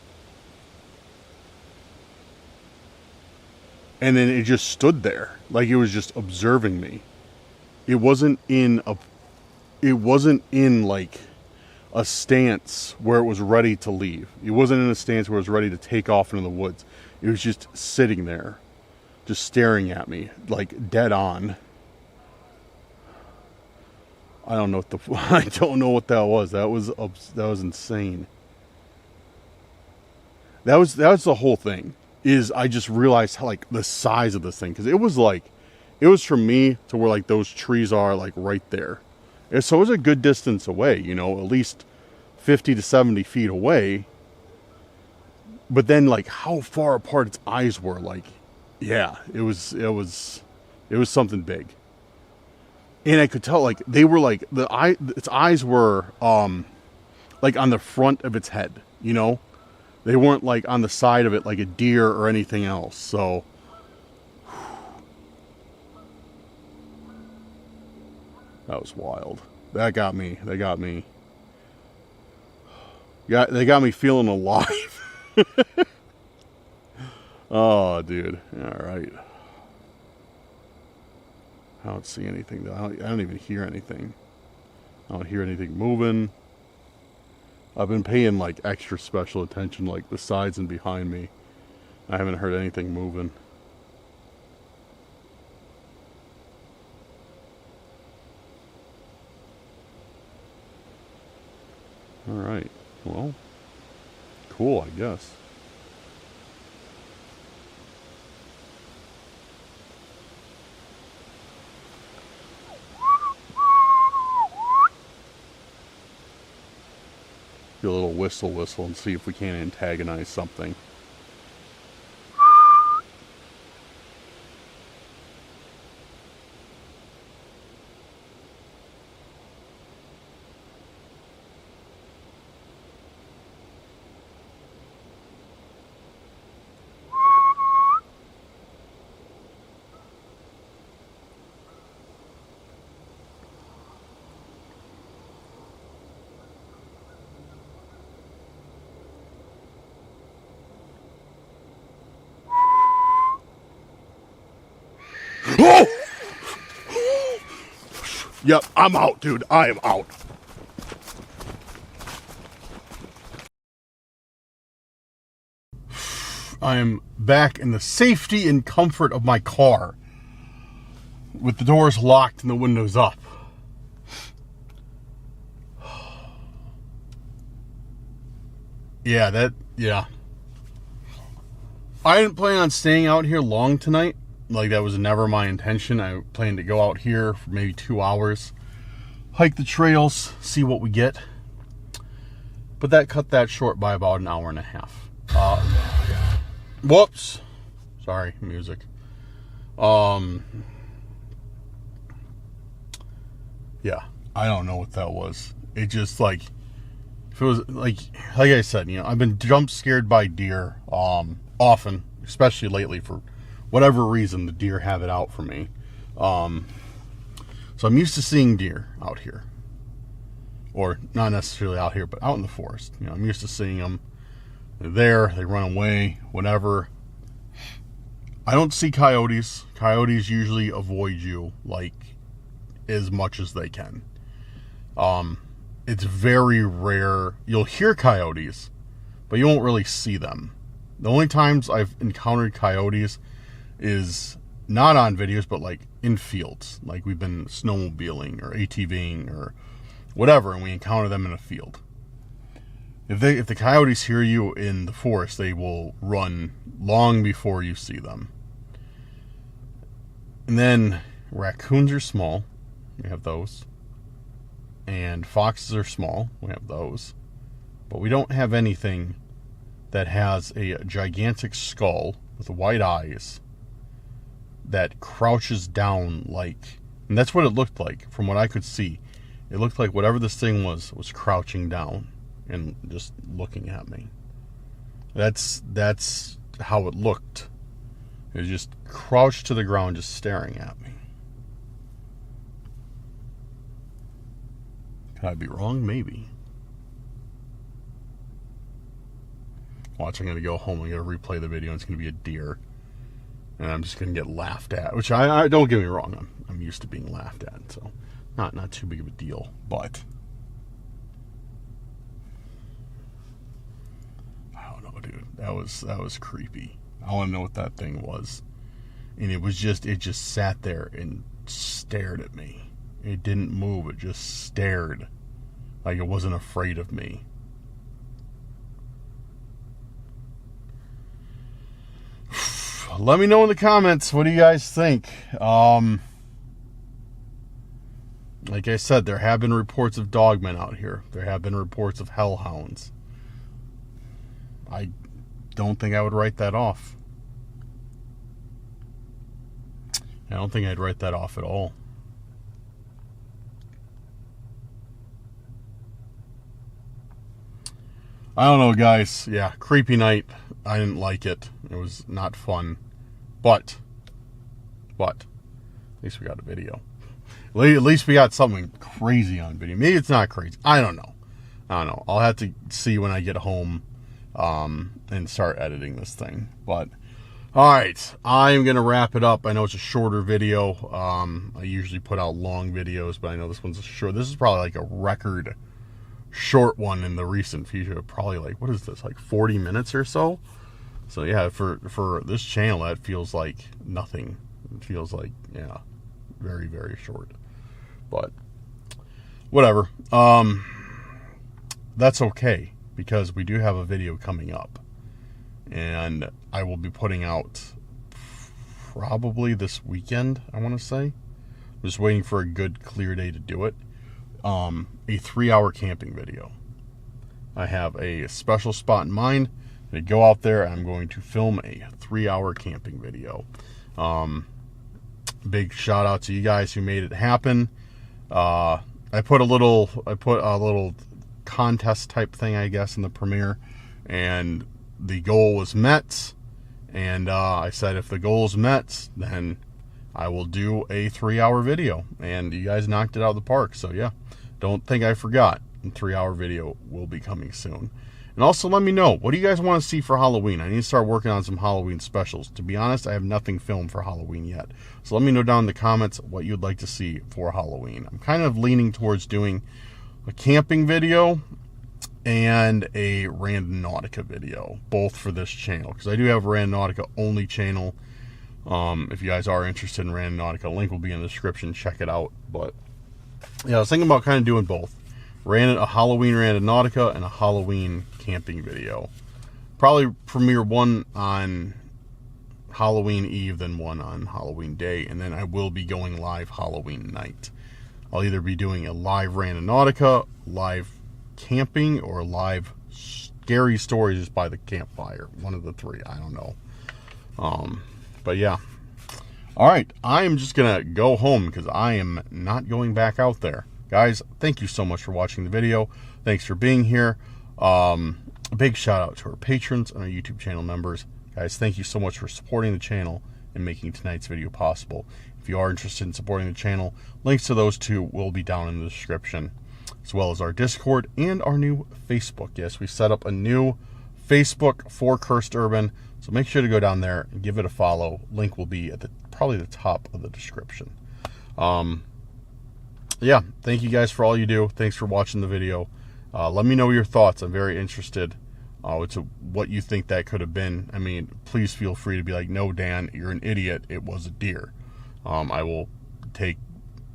And then it just stood there like it was just observing me. It wasn't in like a stance where it was ready to leave. It wasn't in a stance where it was ready to take off into the woods. It was just sitting there, just staring at me, like dead on. I don't know what that was. That was insane. That was the whole thing. Is I just realized how, like, the size of this thing, because it was from me to where like those trees are like right there. And so it was a good distance away, you know, at least 50 to 70 feet away. But then, like, how far apart its eyes were, like, yeah, it was something big. And I could tell, like, they were like its eyes were like on the front of its head, you know? They weren't like on the side of it like a deer or anything else. So that was wild. That got me. They got me. Yeah, they got me feeling alive. Oh, dude. All right. I don't see anything though. I don't even hear anything. I don't hear anything moving. I've been paying like extra special attention, like the sides and behind me. I haven't heard anything moving. All right. Well, cool, I guess. Do a little whistle and see if we can't antagonize something. Oh! Yep, I'm out, dude. I am out. I am back in the safety and comfort of my car with the doors locked and the windows up. Yeah. I didn't plan on staying out here long tonight. Like, that was never my intention. I planned to go out here for maybe 2 hours, hike the trails, see what we get. But that cut that short by about an hour and a half. Whoops. Sorry, music. Yeah, I don't know what that was. It just, like, if it was, like I said, you know, I've been jump scared by deer, often, especially lately for whatever reason. The deer have it out for me. So I'm used to seeing deer out here. Or not necessarily out here, but out in the forest. You know, I'm used to seeing them. They're there, they run away, whatever. I don't see coyotes. Coyotes usually avoid you, like, as much as they can. It's very rare. You'll hear coyotes, but you won't really see them. The only times I've encountered coyotes is not on videos, but like in fields. Like, we've been snowmobiling or ATVing or whatever, and we encounter them in a field. If the coyotes hear you in the forest, they will run long before you see them. And then raccoons are small. We have those. And foxes are small. We have those. But we don't have anything that has a gigantic skull with white eyes that crouches down like... And that's what it looked like from what I could see. It looked like whatever this thing was crouching down and just looking at me. That's how it looked. It was just crouched to the ground, just staring at me. Could I be wrong? Maybe. Watch, I'm going to go home. I'm going to replay the video, and it's going to be a deer. And I'm just going to get laughed at. Which, I don't get me wrong, I'm used to being laughed at. So, not too big of a deal. But, I don't know, dude. That was creepy. I want to know what that thing was. And it just sat there and stared at me. It didn't move. It just stared. Like it wasn't afraid of me. Let me know in the comments. What do you guys think? Like I said, there have been reports of dogmen out here. There have been reports of hellhounds. I don't think I would write that off. I don't think I'd write that off at all. I don't know, guys. Yeah, creepy night. I didn't like it. It was not fun. But, at least we got a video. At least we got something crazy on video. Maybe it's not crazy. I don't know. I'll have to see when I get home and start editing this thing. But, alright. I'm going to wrap it up. I know it's a shorter video. I usually put out long videos, but I know this one's a short. This is probably like a record short one in the recent future. Probably like, what is this? Like 40 minutes or so? So yeah, for this channel, that feels like nothing. It feels like, yeah, very, very short. But whatever. That's okay, because we do have a video coming up. And I will be putting out probably this weekend, I want to say. I'm just waiting for a good, clear day to do it. A 3-hour camping video. I have a special spot in mind. I'm going to go out there and I'm going to film a 3-hour camping video. Big shout out to you guys who made it happen. I put a little contest type thing, I guess, in the premiere, and the goal was met. And I said, if the goal is met, then I will do a 3-hour video. And you guys knocked it out of the park. So yeah, don't think I forgot. A 3-hour video will be coming soon. And also let me know, what do you guys want to see for Halloween? I need to start working on some Halloween specials. To be honest, I have nothing filmed for Halloween yet. So let me know down in the comments what you'd like to see for Halloween. I'm kind of leaning towards doing a camping video and a Randonautica video, both for this channel, because I do have a Randonautica only channel. If you guys are interested in Randonautica, link will be in the description. Check it out. But yeah, I was thinking about kind of doing both. A Halloween Randonautica and a Halloween camping video. Probably premiere one on Halloween Eve, then one on Halloween Day, and then I will be going live Halloween night. I'll either be doing a live Randonautica, live camping, or live scary stories just by the campfire. One of the three. I don't know. But yeah. Alright, I am just going to go home because I am not going back out there. Guys, thank you so much for watching the video. Thanks for being here. A big shout out to our patrons and our YouTube channel members. Guys, thank you so much for supporting the channel and making tonight's video possible. If you are interested in supporting the channel, links to those two will be down in the description, as well as our Discord and our new Facebook. Yes, we set up a new Facebook for Cursed Urban, so make sure to go down there and give it a follow. Link will be at probably the top of the description. Yeah, thank you guys for all you do. Thanks for watching the video. Let me know your thoughts. I'm very interested to what you think that could have been. I mean, please feel free to be like, no, Dan, you're an idiot. It was a deer. I will take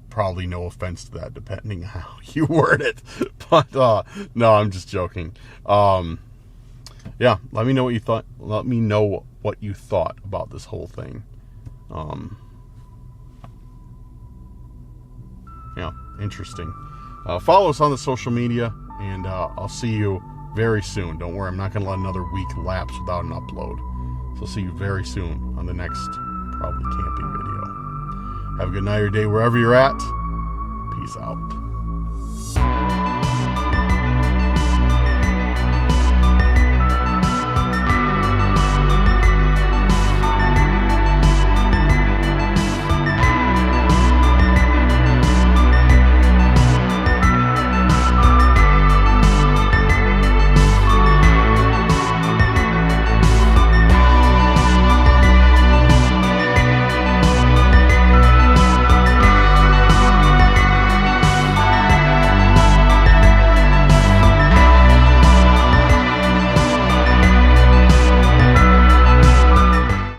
probably no offense to that, depending on how you word it. But no, I'm just joking. Yeah, let me know what you thought. Let me know what you thought about this whole thing. Yeah, interesting. Follow us on the social media, and I'll see you very soon. Don't worry, I'm not going to let another week lapse without an upload. So I'll see you very soon on the next, probably, camping video. Have a good night or day wherever you're at. Peace out.